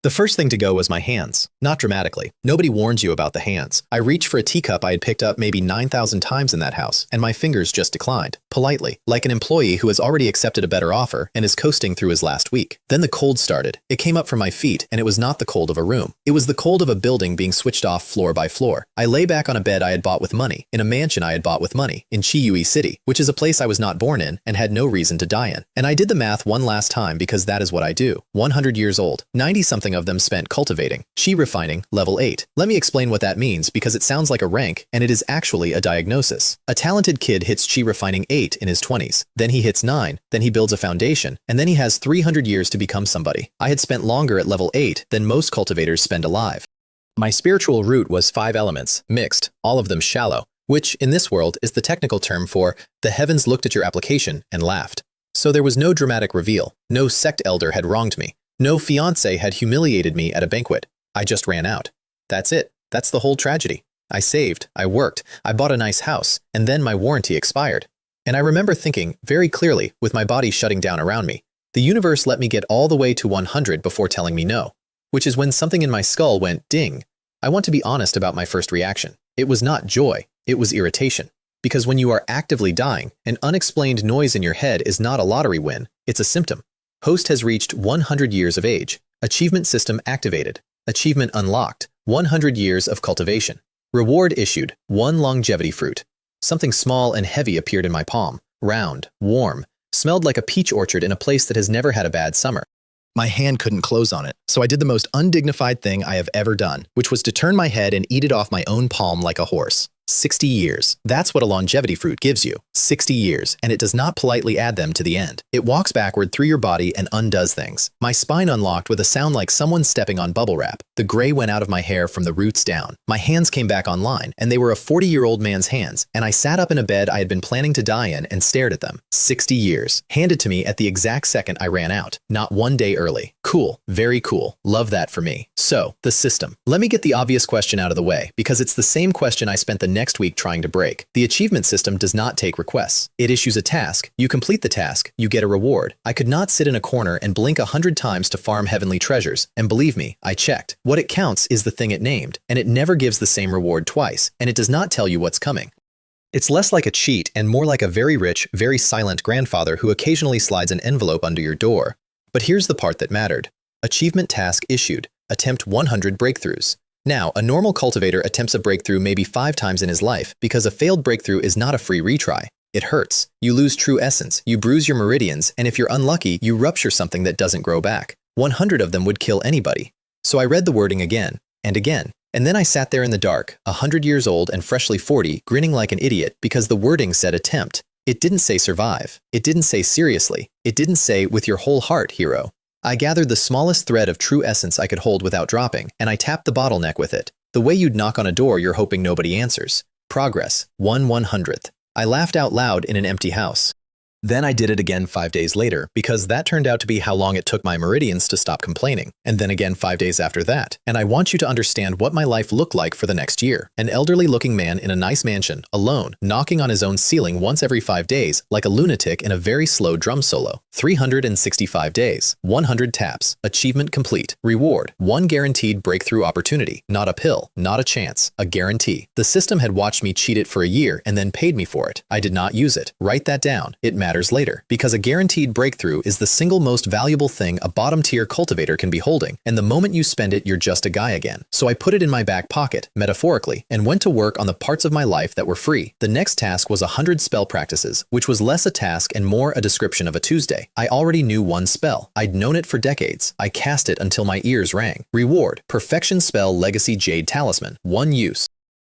The first thing to go was my hands. Not dramatically. Nobody warns you about the hands. I reached for a teacup I had picked up maybe 9,000 times in that house, and my fingers just declined, politely, like an employee who has already accepted a better offer and is coasting through his last week. Then the cold started. It came up from my feet, and it was not the cold of a room. It was the cold of a building being switched off floor by floor. I lay back on a bed I had bought with money, in a mansion I had bought with money, in Chiui City, which is a place I was not born in and had no reason to die in. And I did the math one last time because that is what I do. 100 years old, 90-something of them spent cultivating. Qi refining, level 8. Let me explain what that means because it sounds like a rank and it is actually a diagnosis. A talented kid hits Qi refining 8 in his 20s, then he hits 9, then he builds a foundation, and then he has 300 years to become somebody. I had spent longer at level 8 than most cultivators spend alive. My spiritual root was 5 elements, mixed, all of them shallow, which in this world is the technical term for the heavens looked at your application and laughed. So there was no dramatic reveal, no sect elder had wronged me. No fiancé had humiliated me at a banquet. I just ran out. That's it. That's the whole tragedy. I saved, I worked, I bought a nice house, and then my warranty expired. And I remember thinking, very clearly, with my body shutting down around me, the universe let me get all the way to 100 before telling me no, which is when something in my skull went ding. I want to be honest about my first reaction. It was not joy, it was irritation. Because when you are actively dying, an unexplained noise in your head is not a lottery win, it's a symptom. Host has reached 100 years of age. Achievement system activated. Achievement unlocked. 100 years of cultivation. Reward issued. 1 longevity fruit. Something small and heavy appeared in my palm. Round, warm, smelled like a peach orchard in a place that has never had a bad summer. My hand couldn't close on it, so I did the most undignified thing I have ever done, which was to turn my head and eat it off my own palm like a horse. 60 years. That's what a longevity fruit gives you. 60 years, and it does not politely add them to the end. It walks backward through your body and undoes things. My spine unlocked with a sound like someone stepping on bubble wrap. The gray went out of my hair from the roots down. My hands came back online, and they were a 40-year-old man's hands, and I sat up in a bed I had been planning to die in and stared at them. 60 years. Handed to me at the exact second I ran out. Not 1 day early. Cool. Very cool. Love that for me. So, the system. Let me get the obvious question out of the way, because it's the same question I spent the next week trying to break. The achievement system does not take requests. It issues a task. You complete the task, you get a reward. I could not sit in a corner and blink 100 times to farm heavenly treasures, and believe me, I checked. What it counts is the thing it named, and it never gives the same reward twice, and it does not tell you what's coming. It's less like a cheat and more like a very rich, very silent grandfather who occasionally slides an envelope under your door. But here's the part that mattered. Achievement task issued. Attempt 100 breakthroughs. Now, a normal cultivator attempts a breakthrough maybe 5 times in his life because a failed breakthrough is not a free retry. It hurts. You lose true essence, you bruise your meridians, and if you're unlucky, you rupture something that doesn't grow back. 100 of them would kill anybody. So I read the wording again, and then I sat there in the dark, 100 years old and freshly 40, grinning like an idiot because the wording said attempt. It didn't say survive. It didn't say seriously. It didn't say with your whole heart, hero. I gathered the smallest thread of true essence I could hold without dropping, and I tapped the bottleneck with it. The way you'd knock on a door you're hoping nobody answers. Progress, 1/100th. I laughed out loud in an empty house. Then I did it again 5 days later, because that turned out to be how long it took my meridians to stop complaining. And then again 5 days after that. And I want you to understand what my life looked like for the next year. An elderly-looking man in a nice mansion, alone, knocking on his own ceiling once every 5 days, like a lunatic in a very slow drum solo. 365 days, 100 taps, achievement complete, reward, 1 guaranteed breakthrough opportunity, not a pill, not a chance, a guarantee. The system had watched me cheat it for a year and then paid me for it. I did not use it. Write that down. It matters later, because a guaranteed breakthrough is the single most valuable thing a bottom-tier cultivator can be holding, and the moment you spend it, you're just a guy again. So I put it in my back pocket, metaphorically, and went to work on the parts of my life that were free. The next task was 100 spell practices, which was less a task and more a description of a Tuesday. I already knew 1 spell. I'd known it for decades. I cast it until my ears rang. Reward, Perfection Spell Legacy Jade Talisman, 1 use.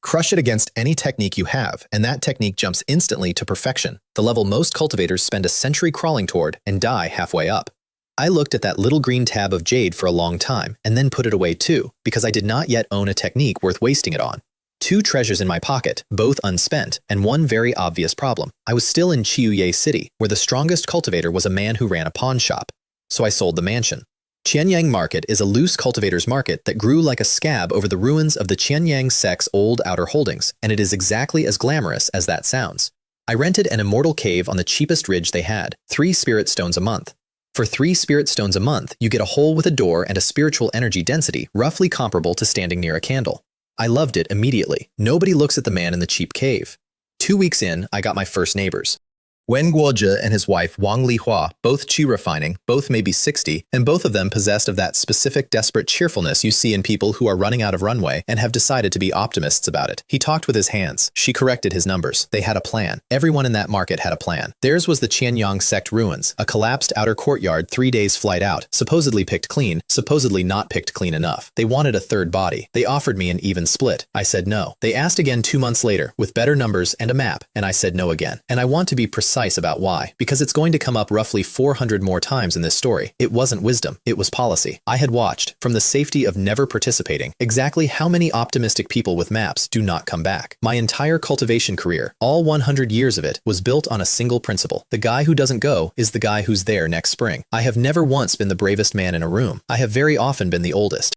Crush it against any technique you have, and that technique jumps instantly to perfection, the level most cultivators spend a century crawling toward and die halfway up. I looked at that little green tab of jade for a long time, and then put it away too, because I did not yet own a technique worth wasting it on. 2 treasures in my pocket, both unspent, and 1 very obvious problem. I was still in Chiui City, where the strongest cultivator was a man who ran a pawn shop. So I sold the mansion. Qianyang Market is a loose cultivator's market that grew like a scab over the ruins of the Qianyang sect's old outer holdings, and it is exactly as glamorous as that sounds. I rented an immortal cave on the cheapest ridge they had, 3 spirit stones a month. For 3 spirit stones a month, you get a hole with a door and a spiritual energy density roughly comparable to standing near a candle. I loved it immediately. Nobody looks at the man in the cheap cave. 2 weeks in, I got my first neighbors. Wen Guozhi and his wife Wang Lihua, both qi refining, both maybe 60, and both of them possessed of that specific desperate cheerfulness you see in people who are running out of runway and have decided to be optimists about it. He talked with his hands. She corrected his numbers. They had a plan. Everyone in that market had a plan. Theirs was the Qianyang sect ruins, a collapsed outer courtyard 3 days flight out, supposedly picked clean, supposedly not picked clean enough. They wanted a third body. They offered me an even split. I said no. They asked again 2 months later, with better numbers and a map, and I said no again. And I want to be precise about why, because it's going to come up roughly 400 more times in this story. It wasn't wisdom, it was policy. I had watched, from the safety of never participating, exactly how many optimistic people with maps do not come back. My entire cultivation career, all 100 years of it, was built on a single principle. The guy who doesn't go is the guy who's there next spring. I have never once been the bravest man in a room. I have very often been the oldest.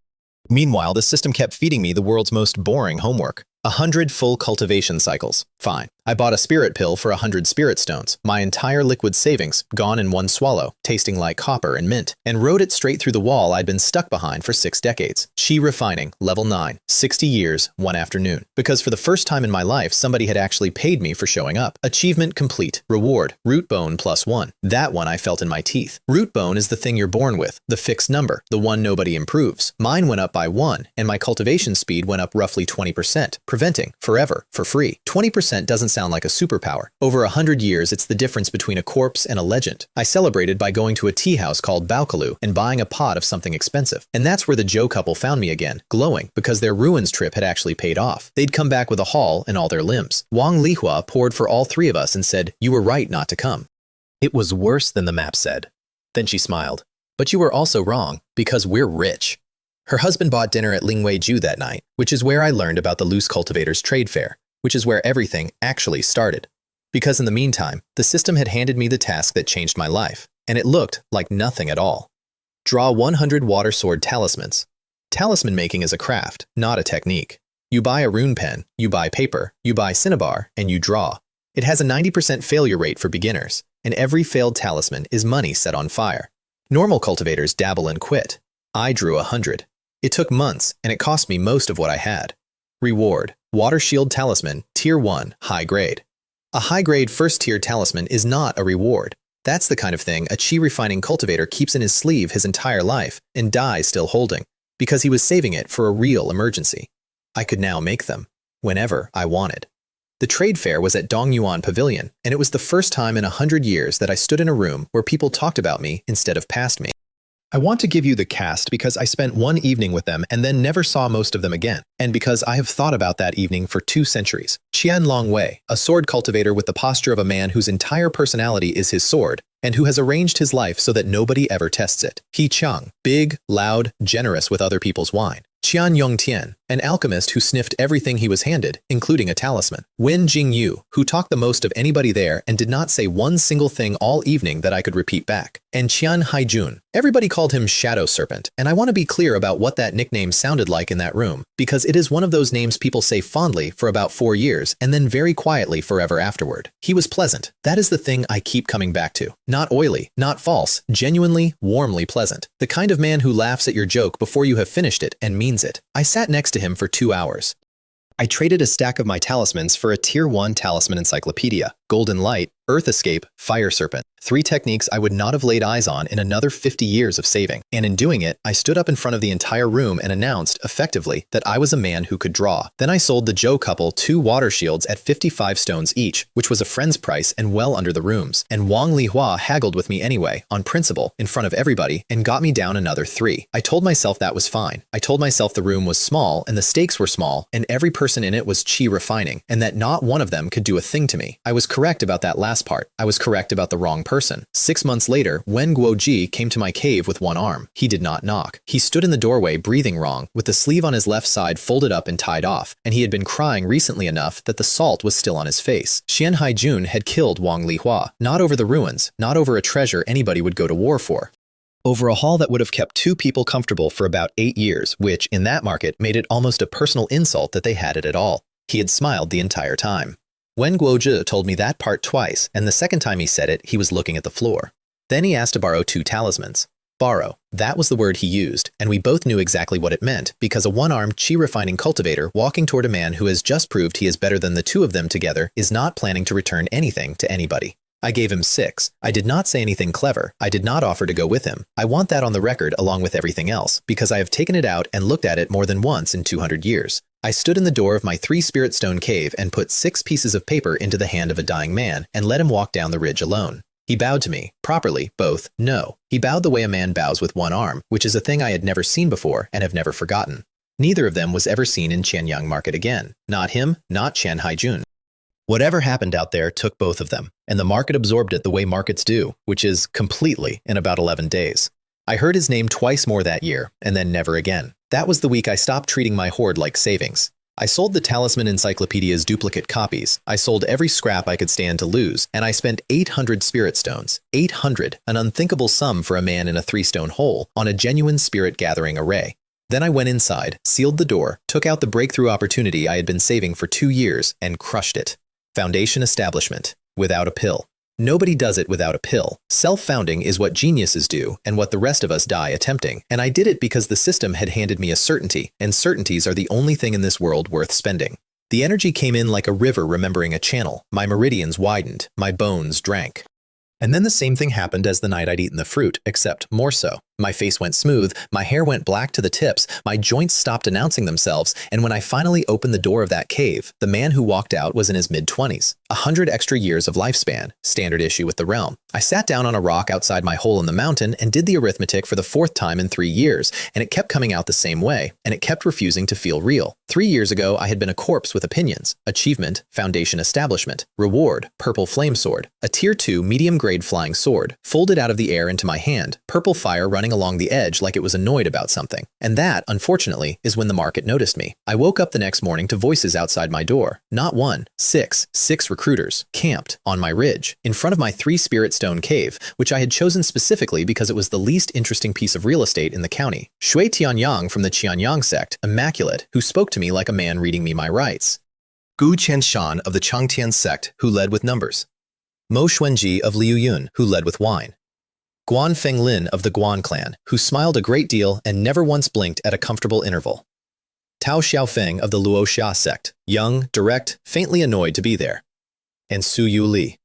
Meanwhile, the system kept feeding me the world's most boring homework. 100 full cultivation cycles. Fine. I bought a spirit pill for 100 spirit stones, my entire liquid savings, gone in one swallow, tasting like copper and mint, and rode it straight through the wall I'd been stuck behind for 6 decades. Qi refining, level 9, 60 years, 1 afternoon. Because for the first time in my life, somebody had actually paid me for showing up. Achievement complete. Reward, root bone +1. That one I felt in my teeth. Root bone is the thing you're born with, the fixed number, the one nobody improves. Mine went up by 1, and my cultivation speed went up roughly 20%. Preventing, forever, for free. 20% doesn't sound like a superpower. Over 100 years, it's the difference between a corpse and a legend. I celebrated by going to a tea house called Baokalu and buying a pot of something expensive. And that's where the Zhou couple found me again, glowing, because their ruins trip had actually paid off. They'd come back with a haul and all their limbs. Wang Lihua poured for all 3 of us and said, "You were right not to come." It was worse than the map said. Then she smiled. "But you were also wrong, because we're rich." Her husband bought dinner at Lingwei Ju that night, which is where I learned about the Loose Cultivators trade fair, which is where everything actually started. Because in the meantime, the system had handed me the task that changed my life, and it looked like nothing at all. Draw 100 water sword talismans. Talisman making is a craft, not a technique. You buy a rune pen, you buy paper, you buy cinnabar, and you draw. It has a 90% failure rate for beginners, and every failed talisman is money set on fire. Normal cultivators dabble and quit. I drew 100. It took months, and it cost me most of what I had. Reward, Water Shield Talisman, Tier 1, High Grade. A high-grade first-tier talisman is not a reward. That's the kind of thing a qi-refining cultivator keeps in his sleeve his entire life and dies still holding, because he was saving it for a real emergency. I could now make them, whenever I wanted. The trade fair was at Dongyuan Pavilion, and it was the first time in 100 years that I stood in a room where people talked about me instead of past me. I want to give you the cast because I spent one evening with them and then never saw most of them again, and because I have thought about that evening for 2 centuries. Qian Longwei, a sword cultivator with the posture of a man whose entire personality is his sword, and who has arranged his life so that nobody ever tests it. He Cheng, big, loud, generous with other people's wine. Qian Yongtian, an alchemist who sniffed everything he was handed, including a talisman. Wen Jingyu, who talked the most of anybody there and did not say one single thing all evening that I could repeat back. And Qian Haijun. Everybody called him Shadow Serpent, and I want to be clear about what that nickname sounded like in that room, because it is one of those names people say fondly for about 4 years and then very quietly forever afterward. He was pleasant. That is the thing I keep coming back to. Not oily, not false, genuinely, warmly pleasant. The kind of man who laughs at your joke before you have finished it and means it. I sat next to him for 2 hours. I traded a stack of my talismans for a Tier 1 talisman encyclopedia, Golden Light, Earth Escape, Fire Serpent. 3 techniques I would not have laid eyes on in another 50 years of saving. And in doing it, I stood up in front of the entire room and announced, effectively, that I was a man who could draw. Then I sold the Zhou couple 2 water shields at 55 stones each, which was a friend's price and well under the room's. And Wang Lihua haggled with me anyway, on principle, in front of everybody, and got me down another 3. I told myself that was fine. I told myself the room was small, and the stakes were small, and every person in it was qi refining, and that not one of them could do a thing to me. I was correct about that last part. I was correct about the wrong person. 6 months later, Wen Guozhi came to my cave with one arm. He did not knock. He stood in the doorway breathing wrong, with the sleeve on his left side folded up and tied off, and he had been crying recently enough that the salt was still on his face. Xian Haijun had killed Wang Lihua, not over the ruins, not over a treasure anybody would go to war for. Over a haul that would have kept 2 people comfortable for about 8 years, which, in that market, made it almost a personal insult that they had it at all. He had smiled the entire time. Wen Guozhi told me that part twice, and the second time he said it, he was looking at the floor. Then he asked to borrow 2 talismans. Borrow, that was the word he used, and we both knew exactly what it meant, because a one-armed chi-refining cultivator walking toward a man who has just proved he is better than the two of them together is not planning to return anything to anybody. I gave him 6. I did not say anything clever. I did not offer to go with him. I want that on the record along with everything else, because I have taken it out and looked at it more than once in 200 years. I stood in the door of my 3-spirit stone cave and put 6 pieces of paper into the hand of a dying man and let him walk down the ridge alone. He bowed to me, properly, both, no. He bowed the way a man bows with one arm, which is a thing I had never seen before and have never forgotten. Neither of them was ever seen in Qianyang Market again. Not him, not Chen Haijun. Whatever happened out there took both of them, and the market absorbed it the way markets do, which is completely in about 11 days. I heard his name twice more that year, and then never again. That was the week I stopped treating my hoard like savings. I sold the Talisman Encyclopedia's duplicate copies, I sold every scrap I could stand to lose, and I spent 800 spirit stones. 800, an unthinkable sum for a man in a 3-stone hole, on a genuine spirit gathering array. Then I went inside, sealed the door, took out the breakthrough opportunity I had been saving for 2 years, and crushed it. Foundation establishment. Without a pill. Nobody does it without a pill. Self-founding is what geniuses do and what the rest of us die attempting. And I did it because the system had handed me a certainty, and certainties are the only thing in this world worth spending. The energy came in like a river remembering a channel. My meridians widened. My bones drank. And then the same thing happened as the night I'd eaten the fruit, except more so. My face went smooth, my hair went black to the tips, my joints stopped announcing themselves, and when I finally opened the door of that cave, the man who walked out was in his mid-20s. 100 extra years of lifespan, standard issue with the realm. I sat down on a rock outside my hole in the mountain and did the arithmetic for the 4th time in 3 years, and it kept coming out the same way, and it kept refusing to feel real. 3 years ago, I had been a corpse with opinions. Achievement, foundation establishment. Reward, purple flame sword. A tier 2 medium-grade flying sword, folded out of the air into my hand, purple fire running along the edge like it was annoyed about something. And that, unfortunately, is when the market noticed me. I woke up the next morning to voices outside my door. Not 1, 6 recruiters, camped on my ridge, in front of my 3-spirit stone cave, which I had chosen specifically because it was the least interesting piece of real estate in the county. Shui Tianyang from the Qianyang sect, immaculate, who spoke to me like a man reading me my rights. Gu Qianshan of the Changtian sect, who led with numbers. Mo Xuanji of Liu Yun, who led with wine. Guan Fenglin of the Guan clan, who smiled a great deal and never once blinked at a comfortable interval. Tao Xiaofeng of the Luoxia sect, young, direct, faintly annoyed to be there. And Su Yu Li.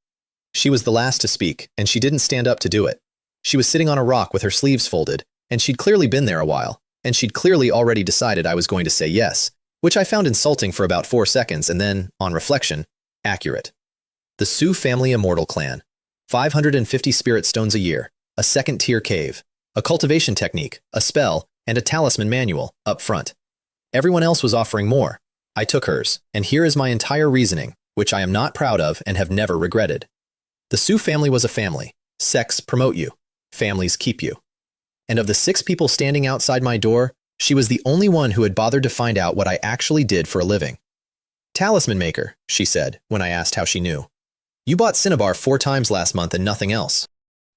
She was the last to speak, and she didn't stand up to do it. She was sitting on a rock with her sleeves folded, and she'd clearly been there a while, and she'd clearly already decided I was going to say yes, which I found insulting for about 4 seconds and then, on reflection, accurate. The Su family immortal clan. 550 spirit stones a year, a 2nd-tier cave, a cultivation technique, a spell, and a talisman manual up front. Everyone else was offering more. I took hers, and here is my entire reasoning, which I am not proud of and have never regretted. The Su family was a family. Sects promote you. Families keep you. And of the 6 people standing outside my door, she was the only one who had bothered to find out what I actually did for a living. Talisman maker, she said, when I asked how she knew. You bought cinnabar 4 times last month and nothing else.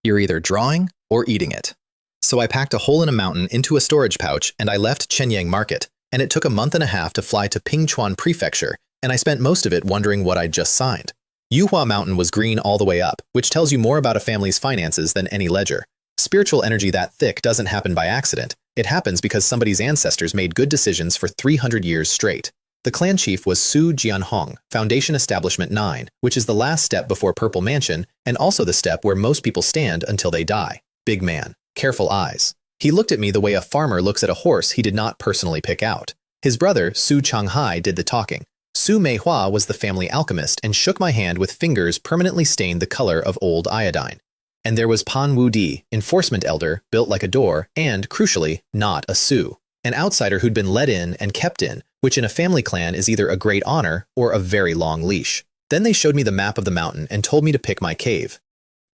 You're either drawing or eating it. So I packed a hole in a mountain into a storage pouch and I left Qianyang Market, and it took a month and a half to fly to Pingchuan Prefecture, and I spent most of it wondering what I'd just signed. Yuhua Mountain was green all the way up, which tells you more about a family's finances than any ledger. Spiritual energy that thick doesn't happen by accident. It happens because somebody's ancestors made good decisions for 300 years straight. The clan chief was Su Jianhong, Foundation Establishment 9, which is the last step before Purple Mansion, and also the step where most people stand until they die. Big man. Careful eyes. He looked at me the way a farmer looks at a horse he did not personally pick out. His brother, Su Changhai, did the talking. Su Meihua was the family alchemist and shook my hand with fingers permanently stained the color of old iodine. And there was Pan Wudi, enforcement elder, built like a door, and, crucially, not a Su. An outsider who'd been let in and kept in, which in a family clan is either a great honor or a very long leash. Then they showed me the map of the mountain and told me to pick my cave.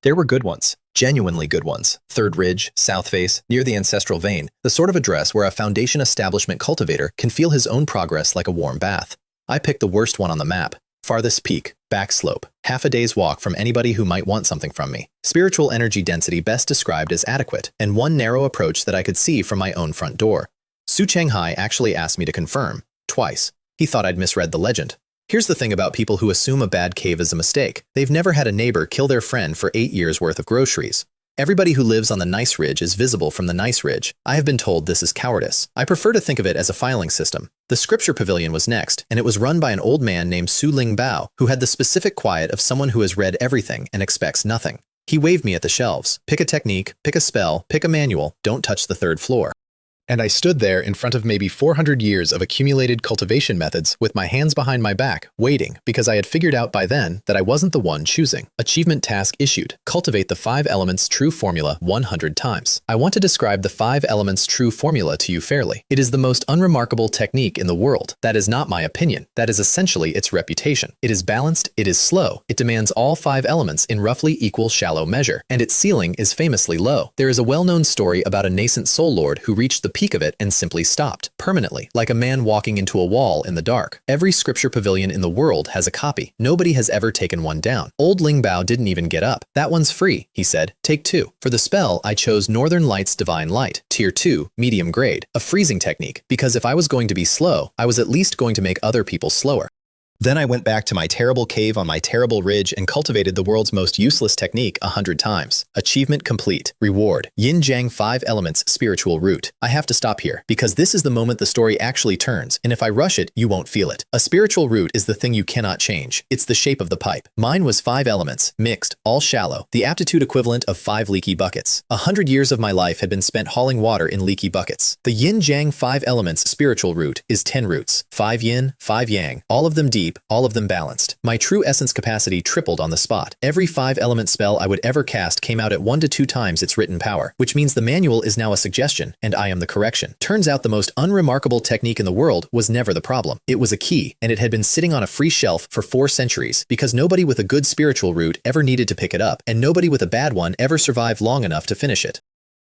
There were good ones, genuinely good ones. Third Ridge, South Face, near the ancestral vein, the sort of address where a foundation establishment cultivator can feel his own progress like a warm bath. I picked the worst one on the map. Farthest peak, back slope, half a day's walk from anybody who might want something from me. Spiritual energy density best described as adequate, and one narrow approach that I could see from my own front door. Su Changhai actually asked me to confirm, twice. He thought I'd misread the legend. Here's the thing about people who assume a bad cave is a mistake. They've never had a neighbor kill their friend for 8 years' worth of groceries. Everybody who lives on the nice ridge is visible from the nice ridge. I have been told this is cowardice. I prefer to think of it as a filing system. The scripture pavilion was next, and it was run by an old man named Su Ling Bao, who had the specific quiet of someone who has read everything and expects nothing. He waved me at the shelves. Pick a technique, pick a spell, pick a manual, don't touch the third floor. And I stood there in front of maybe 400 years of accumulated cultivation methods with my hands behind my back, waiting, because I had figured out by then that I wasn't the one choosing. Achievement task issued. Cultivate the 5 elements true formula 100 times. I want to describe the 5 elements true formula to you fairly. It is the most unremarkable technique in the world. That is not my opinion. That is essentially its reputation. It is balanced, it is slow, it demands all 5 elements in roughly equal shallow measure, and its ceiling is famously low. There is a well-known story about a nascent soul lord who reached the peak of it and simply stopped, permanently, like a man walking into a wall in the dark. Every scripture pavilion in the world has a copy. Nobody has ever taken one down. Old Ling Bao didn't even get up. That one's free, he said. Take 2. For the spell, I chose Northern Lights Divine Light, Tier 2, medium grade, a freezing technique, because if I was going to be slow, I was at least going to make other people slower. Then I went back to my terrible cave on my terrible ridge and cultivated the world's most useless technique 100 times. Achievement complete. Reward. Yin Yang 5 elements spiritual root. I have to stop here, because this is the moment the story actually turns, and if I rush it, you won't feel it. A spiritual root is the thing you cannot change. It's the shape of the pipe. Mine was 5 elements, mixed, all shallow, the aptitude equivalent of 5 leaky buckets. 100 years of my life had been spent hauling water in leaky buckets. The Yin Yang 5 elements spiritual root is 10 roots. 5 yin, 5 yang, all of them deep, all of them balanced. My true essence capacity tripled on the spot. Every 5-element spell I would ever cast came out at 1 to 2 times its written power, which means the manual is now a suggestion, and I am the correction. Turns out the most unremarkable technique in the world was never the problem. It was a key, and it had been sitting on a free shelf for 4 centuries, because nobody with a good spiritual root ever needed to pick it up, and nobody with a bad one ever survived long enough to finish it.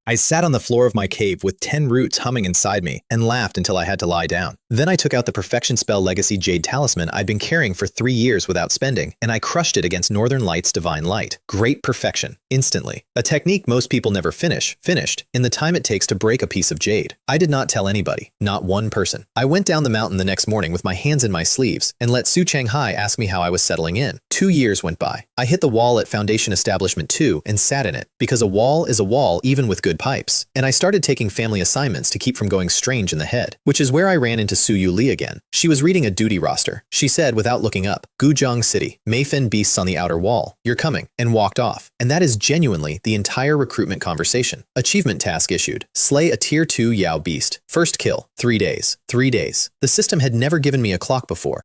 I sat on the floor of my cave with 10 roots humming inside me and laughed until I had to lie down. Then I took out the Perfection Spell Legacy Jade Talisman I'd been carrying for 3 years without spending, and I crushed it against Northern Lights Divine Light. Great perfection. Instantly. A technique most people never finished, in the time it takes to break a piece of jade. I did not tell anybody. Not one person. I went down the mountain the next morning with my hands in my sleeves and let Su Changhai ask me how I was settling in. 2 years went by. I hit the wall at Foundation Establishment 2 and sat in it, because a wall is a wall even with good pipes. And I started taking family assignments to keep from going strange in the head, which is where I ran into Su Yu Li again. She was reading a duty roster. She said without looking up, Guzheng City, Mayfen beasts on the outer wall. You're coming, and walked off. And that is genuinely the entire recruitment conversation. Achievement task issued. Slay a Tier 2 Yao Beast. First kill. 3 days. 3 days. The system had never given me a clock before.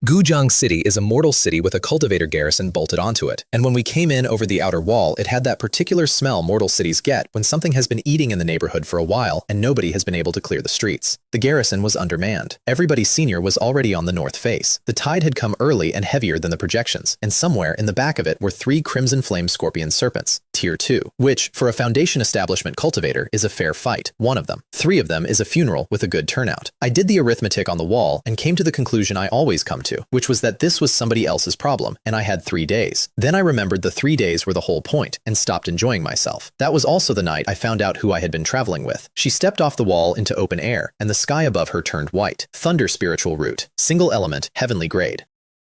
Guzheng City is a mortal city with a cultivator garrison bolted onto it, and when we came in over the outer wall, it had that particular smell mortal cities get when something has been eating in the neighborhood for a while and nobody has been able to clear the streets. The garrison was undermanned. Everybody senior was already on the north face. The tide had come early and heavier than the projections, and somewhere in the back of it were 3 crimson flame scorpion serpents, Tier 2, which, for a Foundation Establishment cultivator, is a fair fight. 1 of them. 3 of them is a funeral with a good turnout. I did the arithmetic on the wall and came to the conclusion I always come to, which was that this was somebody else's problem, and I had 3 days. Then I remembered the 3 days were the whole point, and stopped enjoying myself. That was also the night I found out who I had been traveling with. She stepped off the wall into open air, and the sky above her turned white. Thunder spiritual root. Single element, heavenly grade.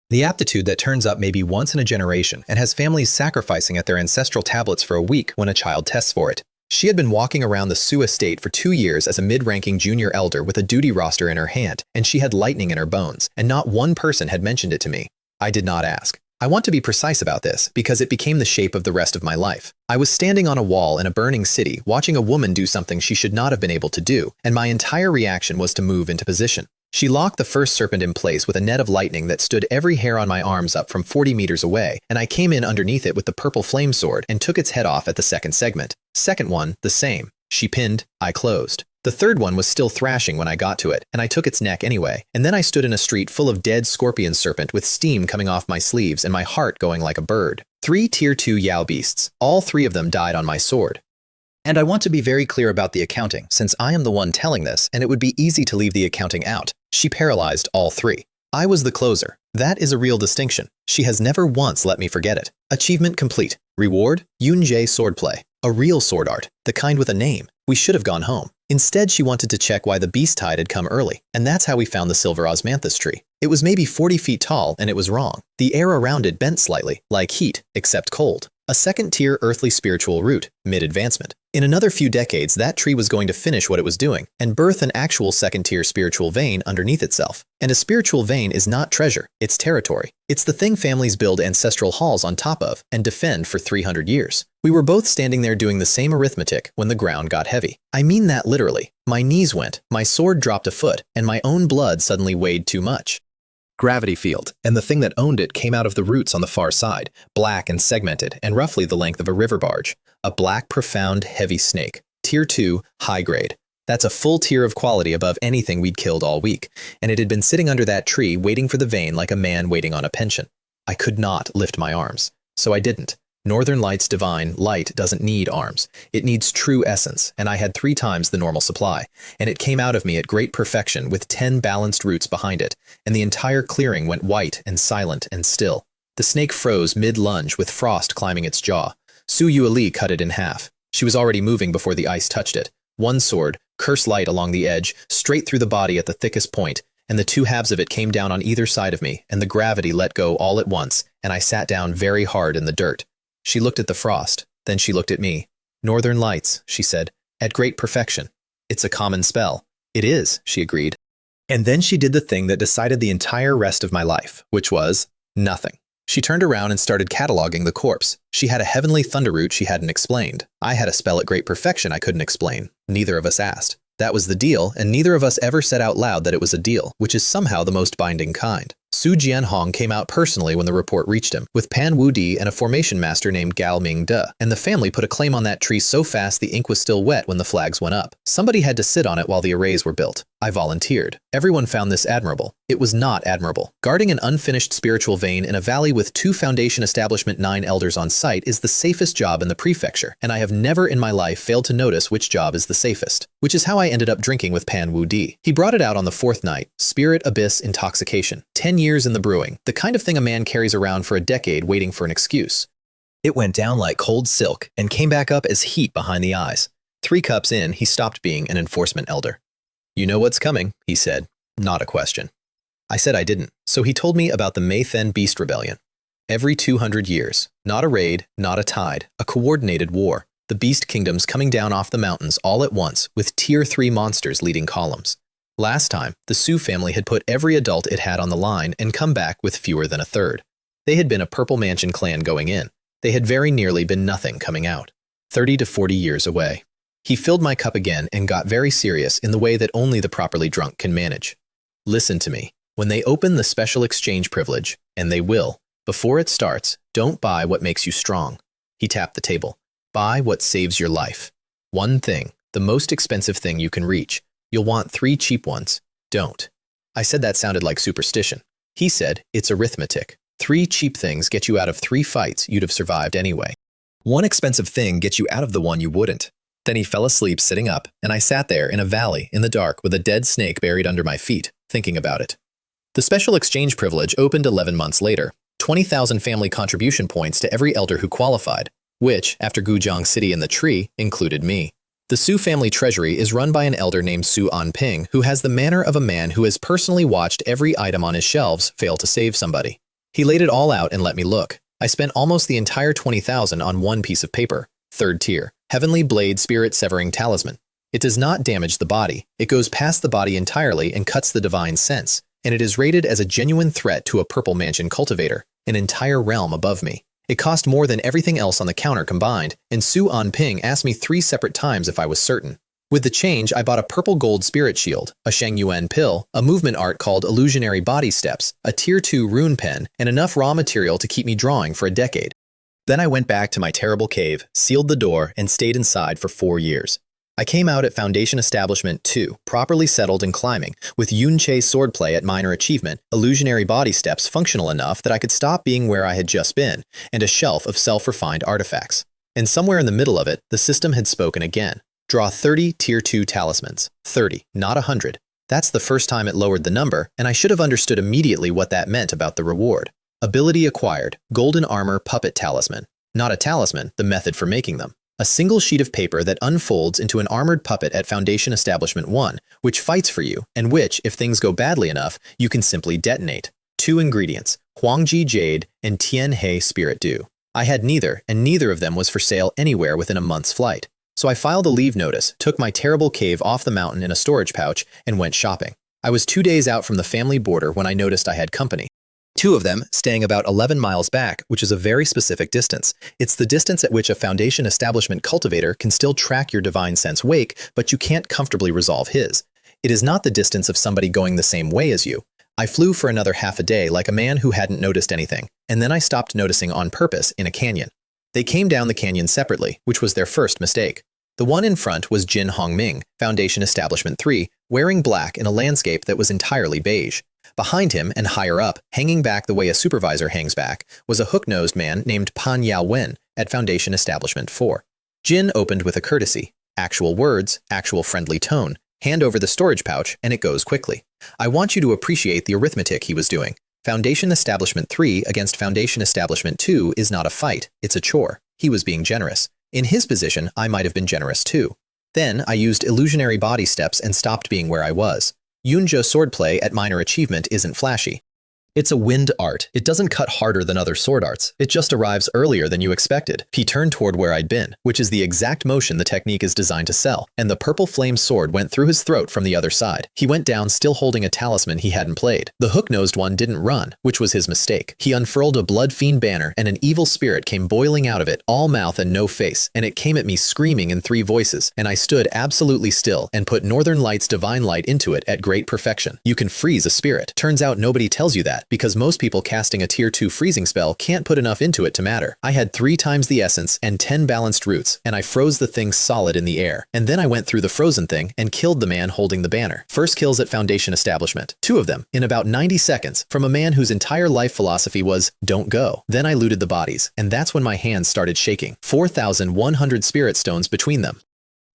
The aptitude that turns up maybe once in a generation, and has families sacrificing at their ancestral tablets for a week when a child tests for it. She had been walking around the Su estate for 2 years as a mid-ranking junior elder with a duty roster in her hand, and she had lightning in her bones, and not one person had mentioned it to me. I did not ask. I want to be precise about this, because it became the shape of the rest of my life. I was standing on a wall in a burning city, watching a woman do something she should not have been able to do, and my entire reaction was to move into position. She locked the first serpent in place with a net of lightning that stood every hair on my arms up from 40 meters away, and I came in underneath it with the purple flame sword and took its head off at the second segment. Second one, the same. She pinned, I closed. The third one was still thrashing when I got to it, and I took its neck anyway, and then I stood in a street full of dead scorpion serpent with steam coming off my sleeves and my heart going like a bird. 3 Tier 2 Yao beasts. All 3 of them died on my sword. And I want to be very clear about the accounting, since I am the one telling this, and it would be easy to leave the accounting out. She paralyzed all 3. I was the closer. That is a real distinction. She has never once let me forget it. Achievement complete. Reward, Yunjie swordplay. A real sword art, the kind with a name. We should have gone home. Instead, she wanted to check why the beast tide had come early, and that's how we found the silver osmanthus tree. It was maybe 40 feet tall, and it was wrong. The air around it bent slightly, like heat, except cold. A second-tier earthly spiritual root, mid-advancement. In another few decades, that tree was going to finish what it was doing and birth an actual second-tier spiritual vein underneath itself. And a spiritual vein is not treasure, it's territory. It's the thing families build ancestral halls on top of and defend for 300 years. We were both standing there doing the same arithmetic when the ground got heavy. I mean that literally. My knees went, my sword dropped a foot, and my own blood suddenly weighed too much. Gravity field, and the thing that owned it came out of the roots on the far side, black and segmented, and roughly the length of a river barge. A black, profound, heavy snake. Tier 2, high grade. That's a full tier of quality above anything we'd killed all week, and it had been sitting under that tree waiting for the vein like a man waiting on a pension. I could not lift my arms, so I didn't. Northern Light's divine light doesn't need arms. It needs true essence, and I had 3 times the normal supply, and it came out of me at great perfection with 10 balanced roots behind it, and the entire clearing went white and silent and still. The snake froze mid-lunge with frost climbing its jaw. Su Yueli cut it in half. She was already moving before the ice touched it. One sword, curse light along the edge, straight through the body at the thickest point, and the 2 halves of it came down on either side of me, and the gravity let go all at once, and I sat down very hard in the dirt. She looked at the frost, then she looked at me. Northern Lights, she said, at great perfection. It's a common spell. It is, she agreed. And then she did the thing that decided the entire rest of my life, which was nothing. She turned around and started cataloging the corpse. She had a heavenly thunder root she hadn't explained. I had a spell at great perfection I couldn't explain. Neither of us asked. That was the deal, and neither of us ever said out loud that it was a deal, which is somehow the most binding kind. Su Jianhong came out personally when the report reached him, with Pan Wu Di and a formation master named Gao Ming De, and the family put a claim on that tree so fast the ink was still wet when the flags went up. Somebody had to sit on it while the arrays were built. I volunteered. Everyone found this admirable. It was not admirable. Guarding an unfinished spiritual vein in a valley with 2 Foundation Establishment 9 elders on site is the safest job in the prefecture, and I have never in my life failed to notice which job is the safest. Which is how I ended up drinking with Pan Wu Di. He brought it out on the 4th night. Spirit Abyss Intoxication. 10 years in the brewing. The kind of thing a man carries around for a decade waiting for an excuse. It went down like cold silk and came back up as heat behind the eyes. 3 cups in, he stopped being an enforcement elder. You know what's coming, he said. Not a question. I said I didn't, so he told me about the Yao Beast Rebellion. Every 200 years. Not a raid, not a tide. A coordinated war. The beast kingdoms coming down off the mountains all at once, with tier 3 monsters leading columns. Last time, the Su family had put every adult it had on the line and come back with fewer than a third. They had been a Purple Mansion clan going in. They had very nearly been nothing coming out. 30 to 40 years away. He filled my cup again and got very serious in the way that only the properly drunk can manage. Listen to me. When they open the special exchange privilege, and they will, before it starts, don't buy what makes you strong. He tapped the table. Buy what saves your life. One thing, the most expensive thing you can reach. You'll want 3 cheap ones. Don't. I said that sounded like superstition. He said, it's arithmetic. 3 cheap things get you out of 3 fights you'd have survived anyway. 1 expensive thing gets you out of the one you wouldn't. Then he fell asleep sitting up, and I sat there in a valley in the dark with a dead snake buried under my feet, thinking about it. The special exchange privilege opened 11 months later. 20,000 family contribution points to every elder who qualified, which, after Gujiang City and the tree, included me. The Su family treasury is run by an elder named Su Anping, who has the manner of a man who has personally watched every item on his shelves fail to save somebody. He laid it all out and let me look. I spent almost the entire 20,000 on one piece of paper, 3rd tier, Heavenly Blade Spirit Severing Talisman. It does not damage the body. It goes past the body entirely and cuts the divine sense, and it is rated as a genuine threat to a Purple Mansion cultivator, an entire realm above me. It cost more than everything else on the counter combined, and Su Anping asked me 3 separate times if I was certain. With the change, I bought a purple gold spirit shield, a Sheng Yuan pill, a movement art called Illusionary Body Steps, a tier 2 rune pen, and enough raw material to keep me drawing for a decade. Then I went back to my terrible cave, sealed the door, and stayed inside for 4 years. I came out at Foundation Establishment 2, properly settled and climbing, with Yunche swordplay at minor achievement, illusionary body steps functional enough that I could stop being where I had just been, and a shelf of self-refined artifacts. And somewhere in the middle of it, the system had spoken again. Draw 30 tier 2 talismans. 30, not 100. That's the first time it lowered the number, and I should have understood immediately what that meant about the reward. Ability acquired, Golden Armor Puppet Talisman. Not a talisman, the method for making them. A single sheet of paper that unfolds into an armored puppet at Foundation Establishment 1, which fights for you, and which, if things go badly enough, you can simply detonate. 2 ingredients, Huangji Jade and Tianhe Spirit Dew. I had neither, and neither of them was for sale anywhere within a month's flight. So I filed a leave notice, took my terrible cave off the mountain in a storage pouch, and went shopping. I was 2 days out from the family border when I noticed I had company. 2 of them staying about 11 miles back, which is a very specific distance. It's the distance at which a Foundation establishment cultivator can still track your divine sense wake, but you can't comfortably resolve his. It is not the distance of somebody going the same way as you. I flew for another half a day like a man who hadn't noticed anything, and then I stopped noticing on purpose in a canyon. They came down the canyon separately, which was their first mistake. The one in front was Jin Hongming, Foundation Establishment 3, wearing black in a landscape that was entirely beige. Behind him, and higher up, hanging back the way a supervisor hangs back, was a hook-nosed man named Pan Yao Wen at Foundation Establishment 4. Jin opened with a courtesy. Actual words, actual friendly tone. Hand over the storage pouch, and it goes quickly. I want you to appreciate the arithmetic he was doing. Foundation Establishment 3 against Foundation Establishment 2 is not a fight, it's a chore. He was being generous. In his position, I might have been generous too. Then, I used illusionary body steps and stopped being where I was. Yunjo swordplay at minor achievement isn't flashy. It's a wind art. It doesn't cut harder than other sword arts. It just arrives earlier than you expected. He turned toward where I'd been, which is the exact motion the technique is designed to sell, and the purple flame sword went through his throat from the other side. He went down still holding a talisman he hadn't played. The hook-nosed one didn't run, which was his mistake. He unfurled a blood fiend banner, and an evil spirit came boiling out of it, all mouth and no face, and it came at me screaming in 3 voices, and I stood absolutely still and put Northern Light's divine light into it at great perfection. You can freeze a spirit. Turns out nobody tells you that, because most people casting a tier 2 freezing spell can't put enough into it to matter. I had 3 times the essence and 10 balanced roots, and I froze the thing solid in the air. And then I went through the frozen thing and killed the man holding the banner. First kills at Foundation Establishment. 2 of them, in about 90 seconds, from a man whose entire life philosophy was, don't go. Then I looted the bodies, and that's when my hands started shaking. 4,100 spirit stones between them.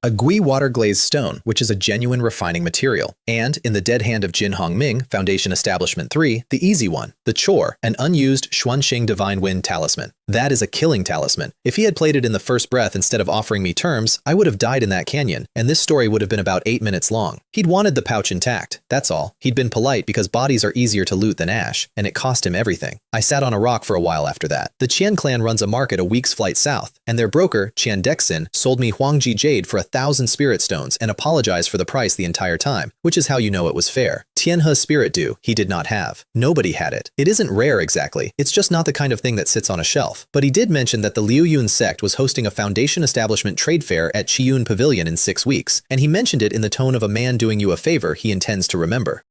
A gui water-glazed stone, which is a genuine refining material. And, in the dead hand of Jin Hongming, Foundation Establishment 3, the easy one, the chore, an unused Xuanxing Divine Wind talisman. That is a killing talisman. If he had played it in the first breath instead of offering me terms, I would have died in that canyon, and this story would have been about 8 minutes long. He'd wanted the pouch intact, that's all. He'd been polite because bodies are easier to loot than ash, and it cost him everything. I sat on a rock for a while after that. The Qian clan runs a market a week's flight south, and their broker, Qian Dexin, sold me Huangji Jade for 1,000 spirit stones and apologized for the price the entire time, which is how you know it was fair. Tianhe's spirit dew, he did not have. Nobody had it. It isn't rare exactly, it's just not the kind of thing that sits on a shelf. But he did mention that the Liu Yun sect was hosting a Foundation Establishment trade fair at Qiyun Pavilion in 6 weeks, and he mentioned it in the tone of a man doing you a favor he intends to remember.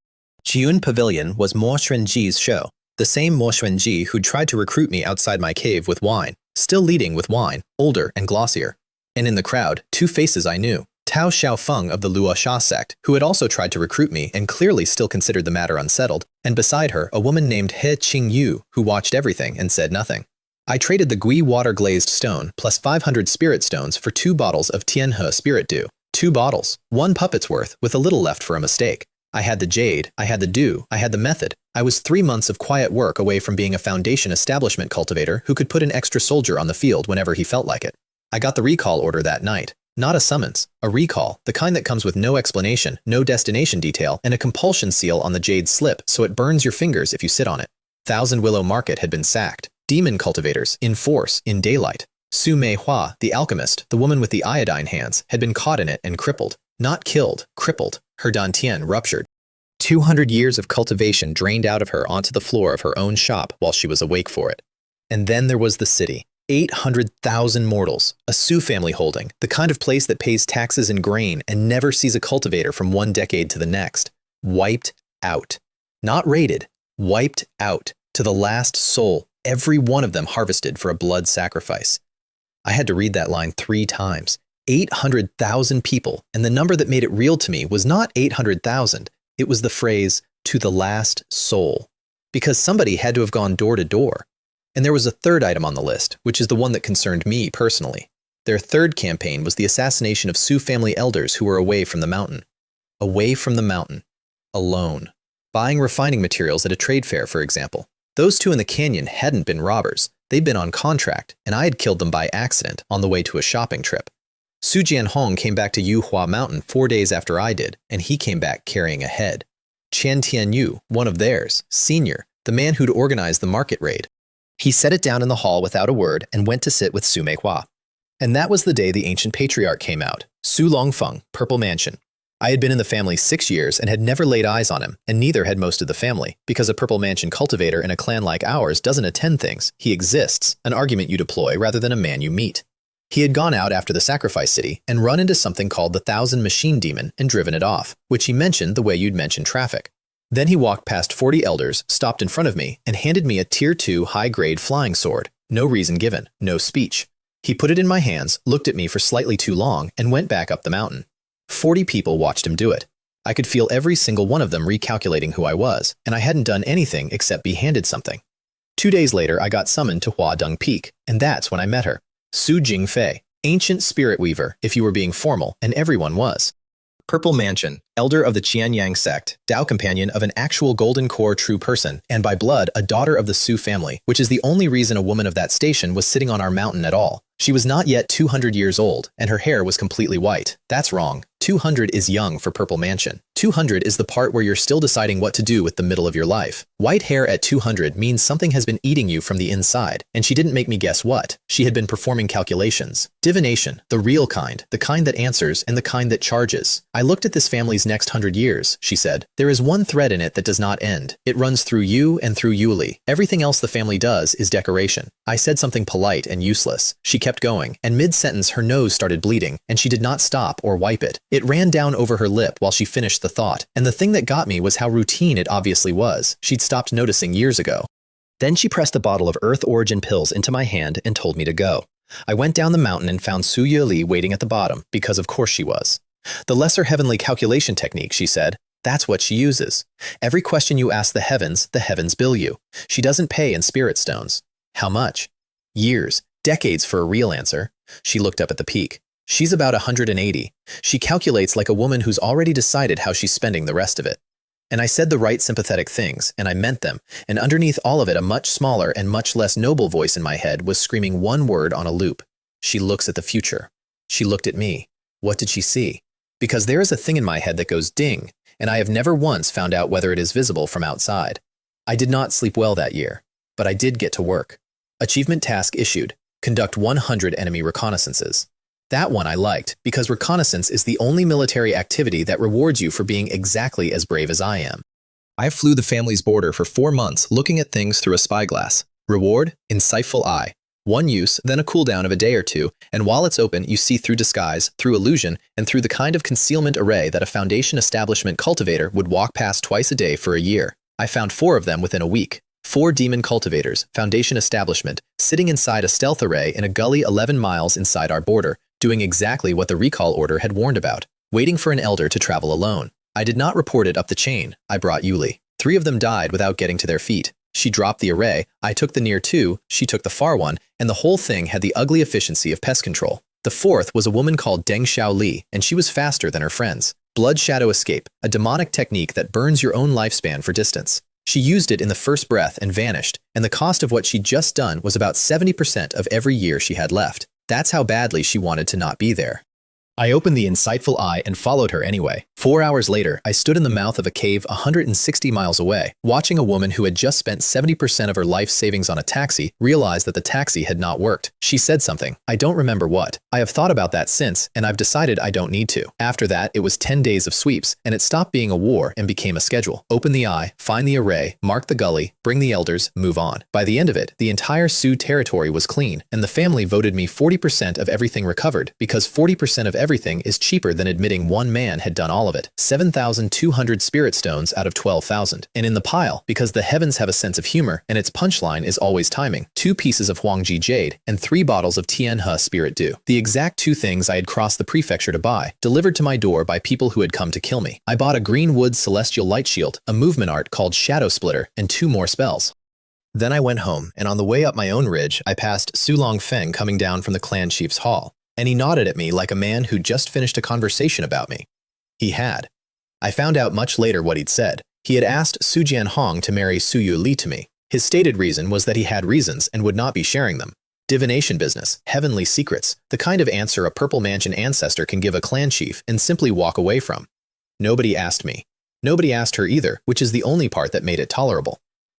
Qiyun Pavilion was Mo Xuanji's show, the same Mo Xuanji who tried to recruit me outside my cave with wine, still leading with wine, older and glossier. And in the crowd, 2 faces I knew. Tao Xiaofeng of the Luosha sect, who had also tried to recruit me and clearly still considered the matter unsettled, and beside her, a woman named He Qingyu, who watched everything and said nothing. I traded the gui water-glazed stone plus 500 spirit stones for 2 bottles of Tianhe spirit dew. 2 bottles, 1 puppet's worth, with a little left for a mistake. I had the jade, I had the dew, I had the method. I was 3 months of quiet work away from being a Foundation Establishment cultivator who could put an extra soldier on the field whenever he felt like it. I got the recall order that night. Not a summons, a recall, the kind that comes with no explanation, no destination detail, and a compulsion seal on the jade slip so it burns your fingers if you sit on it. Thousand Willow Market had been sacked. Demon cultivators, in force, in daylight. Su Meihua, the alchemist, the woman with the iodine hands, had been caught in it and crippled. Not killed, crippled. Her dantian ruptured. 200 years of cultivation drained out of her onto the floor of her own shop while she was awake for it. And then there was the city. 800,000 mortals, a Sioux family holding, the kind of place that pays taxes in grain and never sees a cultivator from one decade to the next. Wiped out. Not raided, wiped out, to the last soul, every one of them harvested for a blood sacrifice. I had to read that line 3 times. 800,000 people, and the number that made it real to me was not 800,000, it was the phrase, to the last soul. Because somebody had to have gone door to door. And there was a 3rd item on the list, which is the one that concerned me personally. Their 3rd campaign was the assassination of Sioux family elders who were away from the mountain. Away from the mountain. Alone. Buying refining materials at a trade fair, for example. Those 2 in the canyon hadn't been robbers. They'd been on contract, and I had killed them by accident on the way to a shopping trip. Su Jianhong came back to Yuhua Mountain 4 days after I did, and he came back carrying a head. Qian Tianyu, one of theirs, senior, the man who'd organized the market raid. He set it down in the hall without a word and went to sit with Su Meihua. And that was the day the ancient patriarch came out, Su Longfeng, Purple Mansion. I had been in the family 6 years and had never laid eyes on him, and neither had most of the family, because a Purple Mansion cultivator in a clan like ours doesn't attend things, he exists, an argument you deploy rather than a man you meet. He had gone out after the sacrifice city and run into something called the 1,000 Machine Demon and driven it off, which he mentioned the way you'd mention traffic. Then he walked past 40 elders, stopped in front of me, and handed me a Tier 2 high-grade flying sword. No reason given, no speech. He put it in my hands, looked at me for slightly too long, and went back up the mountain. 40 people watched him do it. I could feel every single one of them recalculating who I was, and I hadn't done anything except be handed something. 2 days later, I got summoned to Huadong Peak, and that's when I met her. Su Jingfei, ancient spirit weaver, if you were being formal, and everyone was. Purple Mansion, elder of the Qianyang sect, Tao companion of an actual golden core true person, and by blood a daughter of the Su family, which is the only reason a woman of that station was sitting on our mountain at all. She was not yet 200 years old, and her hair was completely white. That's wrong. 200 is young for Purple Mansion. 200 is the part where you're still deciding what to do with the middle of your life. White hair at 200 means something has been eating you from the inside, and she didn't make me guess what. She had been performing calculations. Divination, the real kind, the kind that answers and the kind that charges. I looked at this family's next 100 years, she said. There is one thread in it that does not end. It runs through you and through Yuli. Everything else the family does is decoration. I said something polite and useless. She kept going, and mid-sentence her nose started bleeding, and she did not stop or wipe it. It ran down over her lip while she finished the thought, and the thing that got me was how routine it obviously was. She'd stopped noticing years ago. Then she pressed a bottle of Earth Origin pills into my hand and told me to go. I went down the mountain and found Su Yuli waiting at the bottom, because of course she was. The lesser heavenly calculation technique, she said. That's what she uses. Every question you ask the heavens bill you. She doesn't pay in spirit stones. How much? Years, decades for a real answer. She looked up at the peak. She's about 180. She calculates like a woman who's already decided how she's spending the rest of it. And I said the right sympathetic things, and I meant them, and underneath all of it a much smaller and much less noble voice in my head was screaming one word on a loop. She looks at the future. She looked at me. What did she see? Because there is a thing in my head that goes ding, and I have never once found out whether it is visible from outside. I did not sleep well that year, but I did get to work. Achievement task issued. Conduct 100 enemy reconnaissances. That one I liked, because reconnaissance is the only military activity that rewards you for being exactly as brave as I am. I flew the family's border for 4 months looking at things through a spyglass. Reward? Insightful eye. One use, then a cooldown of a day or two, and while it's open, you see through disguise, through illusion, and through the kind of concealment array that a Foundation establishment cultivator would walk past twice a day for a year. I found 4 of them within a week. 4 demon cultivators, Foundation establishment, sitting inside a stealth array in a gully 11 miles inside our border, doing exactly what the recall order had warned about, waiting for an elder to travel alone. I did not report it up the chain. I brought Yuli. 3 of them died without getting to their feet. She dropped the array, I took the near 2, she took the far one, and the whole thing had the ugly efficiency of pest control. The 4th was a woman called Deng Xiaoli, and she was faster than her friends. Blood Shadow Escape, a demonic technique that burns your own lifespan for distance. She used it in the first breath and vanished, and the cost of what she'd just done was about 70% of every year she had left. That's how badly she wanted to not be there. I opened the insightful eye and followed her anyway. 4 hours later, I stood in the mouth of a cave 160 miles away, watching a woman who had just spent 70% of her life savings on a taxi realize that the taxi had not worked. She said something. I don't remember what. I have thought about that since, and I've decided I don't need to. After that, it was 10 days of sweeps, and it stopped being a war and became a schedule. Open the eye, find the array, mark the gully, bring the elders, move on. By the end of it, the entire Sioux territory was clean, and the family voted me 40% of everything recovered, because 40% of everything is cheaper than admitting one man had done all of it. 7,200 spirit stones out of 12,000. And in the pile, because the heavens have a sense of humor and its punchline is always timing, 2 pieces of Huangji jade and 3 bottles of Tianhe spirit dew. The exact 2 things I had crossed the prefecture to buy, delivered to my door by people who had come to kill me. I bought a green wood celestial light shield, a movement art called Shadow Splitter, and 2 more spells. Then I went home, and on the way up my own ridge, I passed Su Longfeng coming down from the clan chief's hall. And he nodded at me like a man who just finished a conversation about me. He had. I found out much later what he'd said. He had asked Su Jianhong to marry Su Yuli to me. His stated reason was that he had reasons and would not be sharing them. Divination business, heavenly secrets, the kind of answer a Purple Mansion ancestor can give a clan chief and simply walk away from. Nobody asked me. Nobody asked her either, which is the only part that made it tolerable.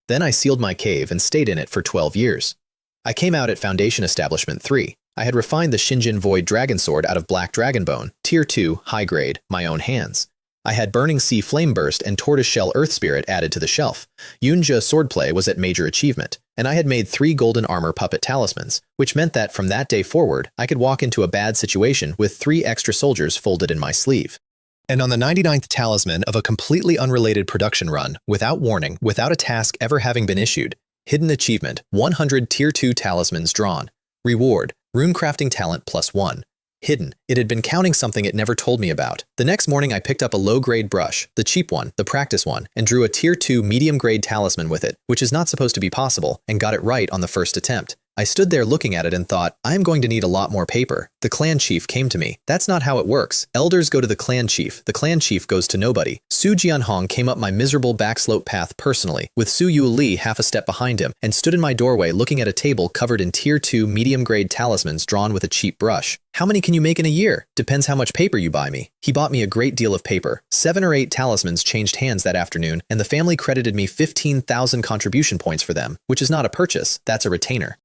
Then I sealed my cave and stayed in it for 12 years. I came out at Foundation Establishment 3. I had refined the Shinjin Void Dragon Sword out of Black Dragon Bone, Tier 2, high grade, my own hands. I had Burning Sea Flame Burst and Tortoiseshell Earth Spirit added to the shelf. Yunja Swordplay was at Major Achievement, and I had made 3 Golden Armor Puppet Talismans, which meant that from that day forward, I could walk into a bad situation with 3 extra soldiers folded in my sleeve. And on the 99th talisman of a completely unrelated production run, without warning, without a task ever having been issued, hidden achievement, 100 Tier 2 talismans drawn. Reward, Runecrafting Talent +1. Hidden. It had been counting something it never told me about. The next morning I picked up a low-grade brush, the cheap one, the practice one, and drew a Tier 2 medium-grade talisman with it, which is not supposed to be possible, and got it right on the first attempt. I stood there looking at it and thought, I am going to need a lot more paper. The clan chief came to me. That's not how it works. Elders go to the clan chief goes to nobody. Su Jianhong came up my miserable backslope path personally, with Su Yuli half a step behind him, and stood in my doorway looking at a table covered in Tier 2 medium-grade talismans drawn with a cheap brush. How many can you make in a year? Depends how much paper you buy me. He bought me a great deal of paper. 7 or 8 talismans changed hands that afternoon, and the family credited me 15,000 contribution points for them, which is not a purchase, that's a retainer.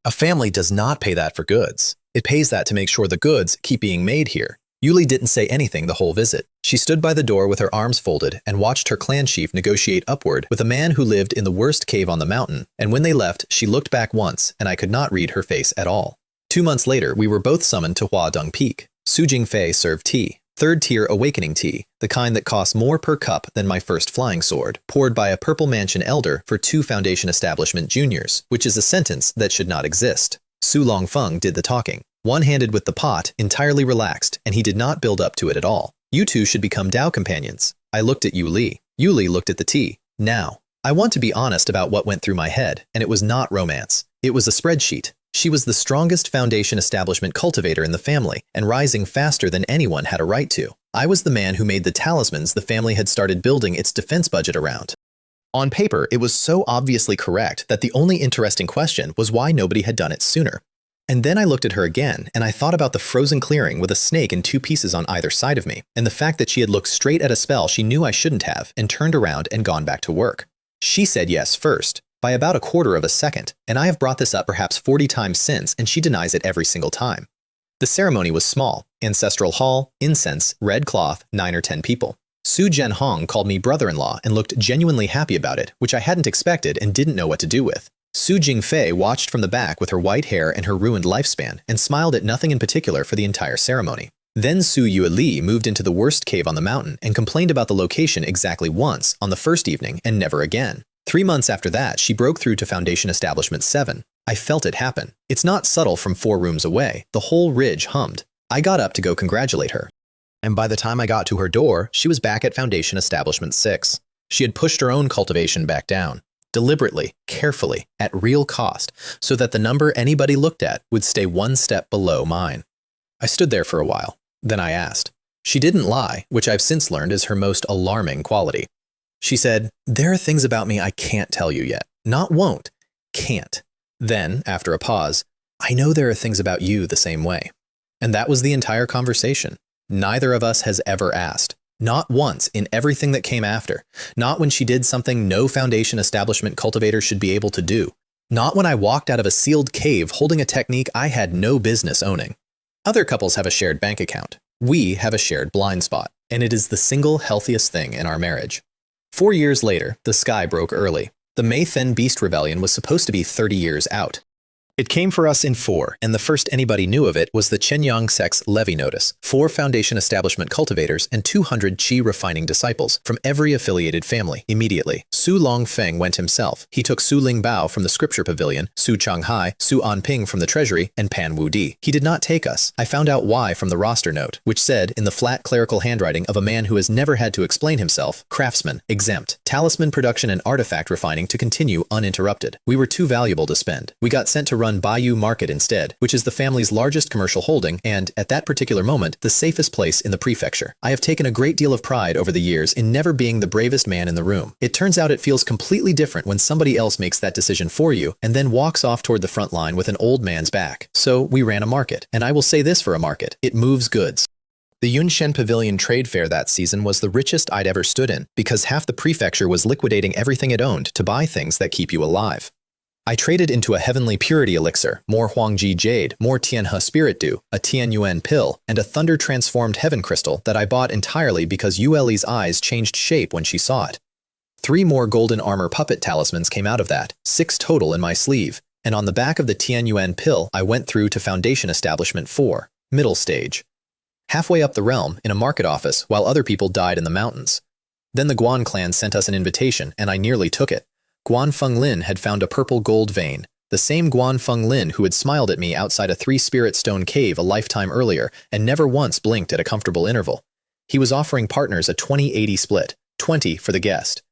A family does not pay that for goods. It pays that to make sure the goods keep being made here. Yuli didn't say anything the whole visit. She stood by the door with her arms folded and watched her clan chief negotiate upward with a man who lived in the worst cave on the mountain, and when they left, she looked back once, and I could not read her face at all. 2 months later, we were both summoned to Huadong Peak. Su Jingfei served tea. 3rd tier awakening tea, the kind that costs more per cup than my first flying sword, poured by a Purple Mansion elder for 2 Foundation Establishment juniors, which is a sentence that should not exist. Su Longfeng did the talking, one-handed with the pot, entirely relaxed, and he did not build up to it at all. You two should become Dao companions. I looked at Yu Li. Yu Li looked at the tea. Now, I want to be honest about what went through my head, and it was not romance. It was a spreadsheet. She was the strongest Foundation Establishment cultivator in the family, and rising faster than anyone had a right to. I was the man who made the talismans the family had started building its defense budget around. On paper, it was so obviously correct that the only interesting question was why nobody had done it sooner. And then I looked at her again, and I thought about the frozen clearing with a snake in 2 pieces on either side of me, and the fact that she had looked straight at a spell she knew I shouldn't have, and turned around and gone back to work. She said yes first, by about a quarter of a second, and I have brought this up perhaps 40 times since, and she denies it every single time. The ceremony was small. Ancestral hall, incense, red cloth, 9 or 10 people. Su Jianhong called me brother-in-law and looked genuinely happy about it, which I hadn't expected and didn't know what to do with. Su Jingfei watched from the back with her white hair and her ruined lifespan and smiled at nothing in particular for the entire ceremony. Then Su Yuli moved into the worst cave on the mountain and complained about the location exactly once on the first evening and never again. 3 months after that, she broke through to Foundation Establishment 7. I felt it happen. It's not subtle from 4 rooms away. The whole ridge hummed. I got up to go congratulate her. And by the time I got to her door, she was back at Foundation Establishment 6. She had pushed her own cultivation back down. Deliberately, carefully, at real cost, so that the number anybody looked at would stay 1 step below mine. I stood there for a while. Then I asked. She didn't lie, which I've since learned is her most alarming quality. She said, "There are things about me I can't tell you yet. Not won't. Can't." Then, after a pause, "I know there are things about you the same way." And that was the entire conversation. Neither of us has ever asked. Not once in everything that came after. Not when she did something no Foundation Establishment cultivator should be able to do. Not when I walked out of a sealed cave holding a technique I had no business owning. Other couples have a shared bank account. We have a shared blind spot, and it is the single healthiest thing in our marriage. 4 years later, the sky broke early. The Yao Beast Rebellion was supposed to be 30 years out. It came for us in 4, and the first anybody knew of it was the Xianxia levy notice. 4 Foundation Establishment cultivators and 200 qi refining disciples from every affiliated family. Immediately, Su Longfeng went himself. He took Su Lingbao from the Scripture Pavilion, Su Changhai, Su Anping from the Treasury, and Pan Wudi. He did not take us. I found out why from the roster note, which said, in the flat clerical handwriting of a man who has never had to explain himself, craftsman, exempt, talisman production and artifact refining to continue uninterrupted. We were too valuable to spend. We got sent to run Bayou Market instead, which is the family's largest commercial holding and, at that particular moment, the safest place in the prefecture. I have taken a great deal of pride over the years in never being the bravest man in the room. It turns out it feels completely different when somebody else makes that decision for you and then walks off toward the front line with an old man's back. So we ran a market, and I will say this for a market: it moves goods. The Yunshen Pavilion trade fair that season was the richest I'd ever stood in because half the prefecture was liquidating everything it owned to buy things that keep you alive. I traded into a heavenly purity elixir, more Huangji jade, more Tianhe spirit dew, a Tianyuan pill, and a thunder-transformed heaven crystal that I bought entirely because Yueli's eyes changed shape when she saw it. 3 more golden armor puppet talismans came out of that, 6 total in my sleeve, and on the back of the Tianyuan pill I went through to Foundation Establishment 4, middle stage. Halfway up the realm, in a market office, while other people died in the mountains. Then the Guan clan sent us an invitation, and I nearly took it. Guan Fenglin had found a purple gold vein, the same Guan Fenglin who had smiled at me outside a 3-spirit stone cave a lifetime earlier and never once blinked at a comfortable interval. He was offering partners a 20-80 split, 20 for the guest.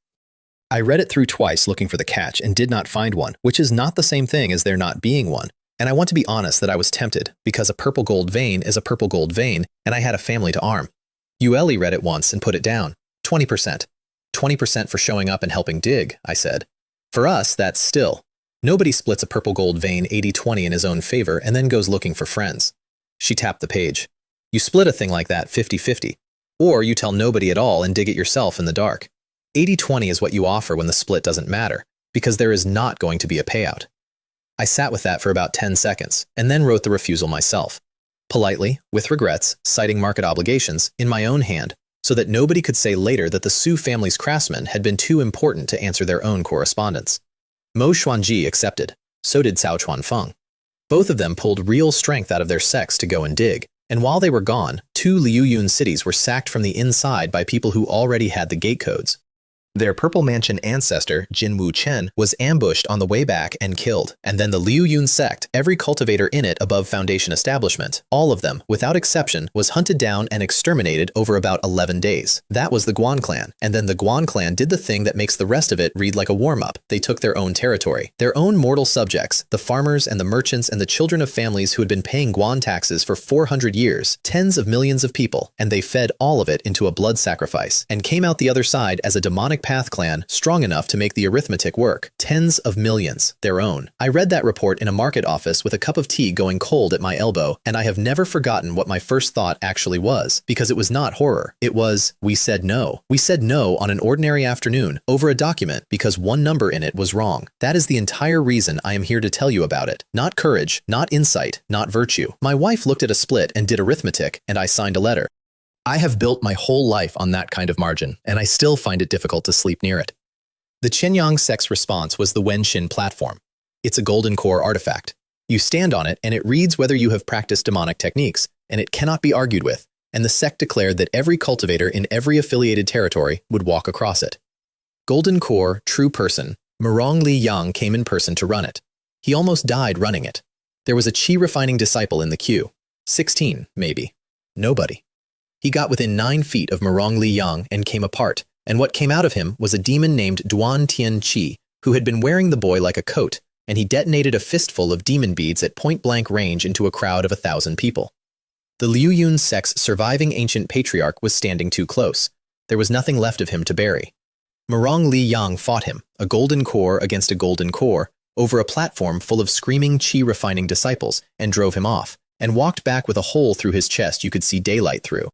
I read it through twice looking for the catch and did not find one, which is not the same thing as there not being one. And I want to be honest that I was tempted, because a purple gold vein is a purple gold vein, and I had a family to arm. Yueli read it once and put it down. 20%. 20% for showing up and helping dig, I said. For us, that's still. Nobody splits a purple gold vein 80-20 in his own favor and then goes looking for friends. She tapped the page. You split a thing like that 50-50. Or you tell nobody at all and dig it yourself in the dark. 80-20 is what you offer when the split doesn't matter, because there is not going to be a payout. I sat with that for about 10 seconds, and then wrote the refusal myself. Politely, with regrets, citing market obligations, in my own hand, so that nobody could say later that the Su family's craftsmen had been too important to answer their own correspondence. Mo Xuanji accepted. So did Cao Chuanfeng. Both of them pulled real strength out of their sex to go and dig, and while they were gone, 2 Liuyun cities were sacked from the inside by people who already had the gate codes. Their Purple Mansion ancestor, Jin Wu Chen, was ambushed on the way back and killed, and then the Liu Yun sect, every cultivator in it above Foundation Establishment, all of them, without exception, was hunted down and exterminated over about 11 days. That was the Guan clan, and then the Guan clan did the thing that makes the rest of it read like a warm-up. They took their own territory, their own mortal subjects, the farmers and the merchants and the children of families who had been paying Guan taxes for 400 years, tens of millions of people, and they fed all of it into a blood sacrifice, and came out the other side as a demonic Path clan strong enough to make the arithmetic work. Tens of millions, their own. I read that report in a market office with a cup of tea going cold at my elbow, and I have never forgotten what my first thought actually was, because it was not horror. It was, we said no. We said no on an ordinary afternoon over a document because one number in it was wrong. That is the entire reason I am here to tell you about it. Not courage, not insight, not virtue. My wife looked at a split and did arithmetic, and I signed a letter. I have built my whole life on that kind of margin, and I still find it difficult to sleep near it. The Qianyang sect's response was the Wenxin platform. It's a golden core artifact. You stand on it, and it reads whether you have practiced demonic techniques, and it cannot be argued with, and the sect declared that every cultivator in every affiliated territory would walk across it. Golden core, true person, Murong Li Yang came in person to run it. He almost died running it. There was a chi-refining disciple in the queue. 16, maybe. Nobody. He got within 9 feet of Murong Li Yang and came apart, and what came out of him was a demon named Duan Tian Qi, who had been wearing the boy like a coat, and he detonated a fistful of demon beads at point-blank range into a crowd of 1,000 people. The Liu Yun sect's surviving ancient patriarch was standing too close. There was nothing left of him to bury. Murong Li Yang fought him, a golden core against a golden core, over a platform full of screaming chi-refining disciples, and drove him off, and walked back with a hole through his chest you could see daylight through.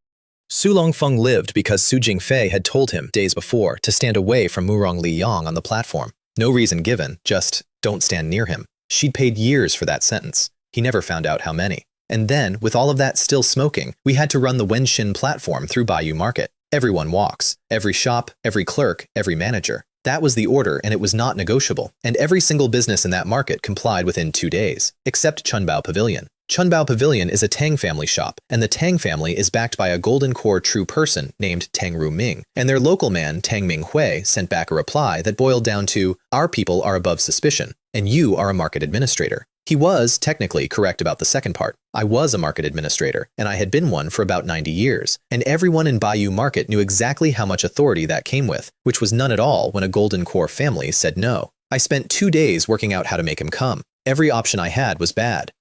Su Longfeng lived because Su Jingfei had told him days before to stand away from Murong Li Yang on the platform. No reason given, just don't stand near him. She'd paid years for that sentence. He never found out how many. And then, with all of that still smoking, we had to run the Wenxin platform through Bayou Market. Everyone walks. Every shop, every clerk, every manager. That was the order, and it was not negotiable. And every single business in that market complied within 2 days, except Chunbao Pavilion. Chunbao Pavilion is a Tang family shop, and the Tang family is backed by a golden core true person named Tang Ru Ming, and their local man, Tang Ming Hui, sent back a reply that boiled down to, our people are above suspicion, and you are a market administrator. He was, technically, correct about the second part. I was a market administrator, and I had been one for about 90 years, and everyone in Bayou Market knew exactly how much authority that came with, which was none at all when a golden core family said no. I spent 2 days working out how to make him come. Every option I had was bad.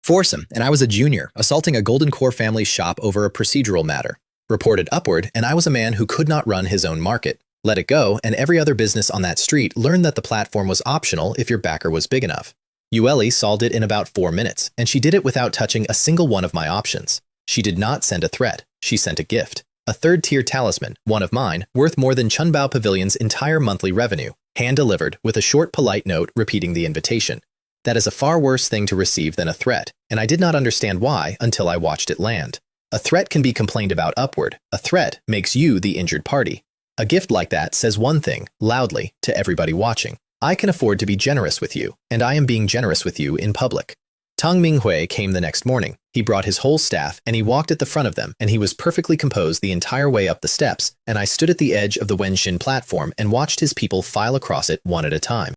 Force him, and I was a junior, assaulting a golden core family shop over a procedural matter. Reported upward, and I was a man who could not run his own market. Let it go, and every other business on that street learned that the platform was optional if your backer was big enough. Yueli solved it in about 4 minutes, and she did it without touching a single one of my options. She did not send a threat. She sent a gift. A third-tier talisman, one of mine, worth more than Chunbao Pavilion's entire monthly revenue, hand-delivered with a short polite note repeating the invitation. That is a far worse thing to receive than a threat, and I did not understand why until I watched it land. A threat can be complained about upward. A threat makes you the injured party. A gift like that says one thing, loudly, to everybody watching. I can afford to be generous with you, and I am being generous with you in public. Tang Minghui came the next morning. He brought his whole staff, and he walked at the front of them, and he was perfectly composed the entire way up the steps, and I stood at the edge of the Wenshin platform and watched his people file across it one at a time.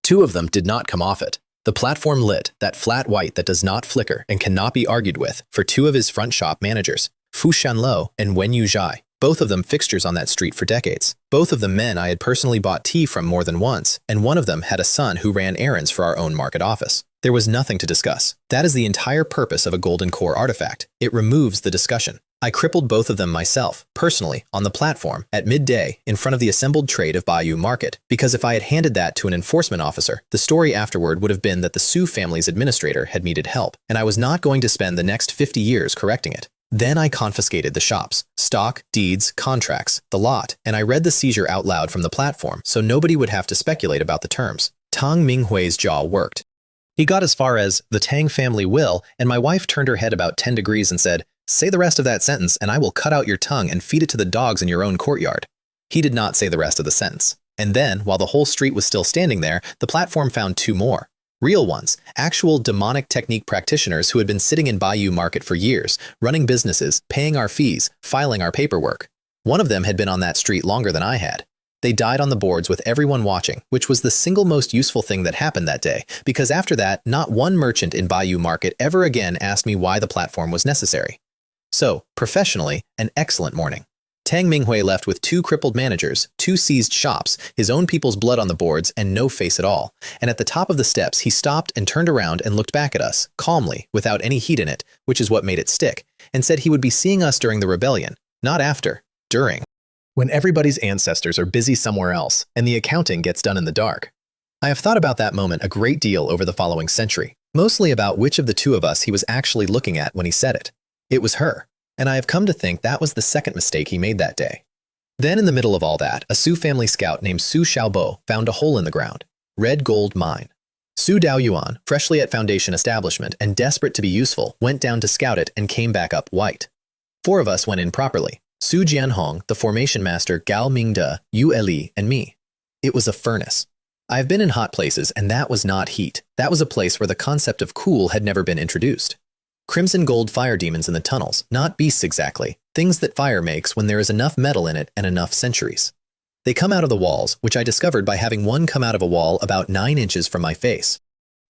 2 of them did not come off it. The platform lit, that flat white that does not flicker and cannot be argued with, for 2 of his front shop managers, Fu Shanluo and Wen Yuzhai. Both of them fixtures on that street for decades. Both of them men I had personally bought tea from more than once, and one of them had a son who ran errands for our own market office. There was nothing to discuss. That is the entire purpose of a golden core artifact. It removes the discussion. I crippled both of them myself, personally, on the platform, at midday, in front of the assembled trade of Bayou Market, because if I had handed that to an enforcement officer, the story afterward would have been that the Su family's administrator had needed help, and I was not going to spend the next 50 years correcting it. Then I confiscated the shops, stock, deeds, contracts, the lot, and I read the seizure out loud from the platform so nobody would have to speculate about the terms. Tang Minghui's jaw worked. He got as far as, "the Tang family will," and my wife turned her head about 10 degrees and said, "Say the rest of that sentence and I will cut out your tongue and feed it to the dogs in your own courtyard." He did not say the rest of the sentence. And then, while the whole street was still standing there, the platform found 2 more. Real ones, actual demonic technique practitioners who had been sitting in Bayou Market for years, running businesses, paying our fees, filing our paperwork. One of them had been on that street longer than I had. They died on the boards with everyone watching, which was the single most useful thing that happened that day, because after that, not one merchant in Bayou Market ever again asked me why the platform was necessary. So, professionally, an excellent morning. Tang Minghui left with 2 crippled managers, 2 seized shops, his own people's blood on the boards, and no face at all. And at the top of the steps, he stopped and turned around and looked back at us, calmly, without any heat in it, which is what made it stick, and said he would be seeing us during the rebellion, not after, during. When everybody's ancestors are busy somewhere else, and the accounting gets done in the dark. I have thought about that moment a great deal over the following century, mostly about which of the 2 of us he was actually looking at when he said it. It was her. And I have come to think that was the second mistake he made that day. Then in the middle of all that, a Su family scout named Su Xiaobo found a hole in the ground. Red gold mine. Su Daoyuan, freshly at Foundation establishment and desperate to be useful, went down to scout it and came back up white. 4 of us went in properly. Su Jianhong, the formation master Gao Mingde, Yu Eli, and me. It was a furnace. I have been in hot places, and that was not heat. That was a place where the concept of cool had never been introduced. Crimson gold fire demons in the tunnels, not beasts exactly, things that fire makes when there is enough metal in it and enough centuries. They come out of the walls, which I discovered by having one come out of a wall about 9 inches from my face.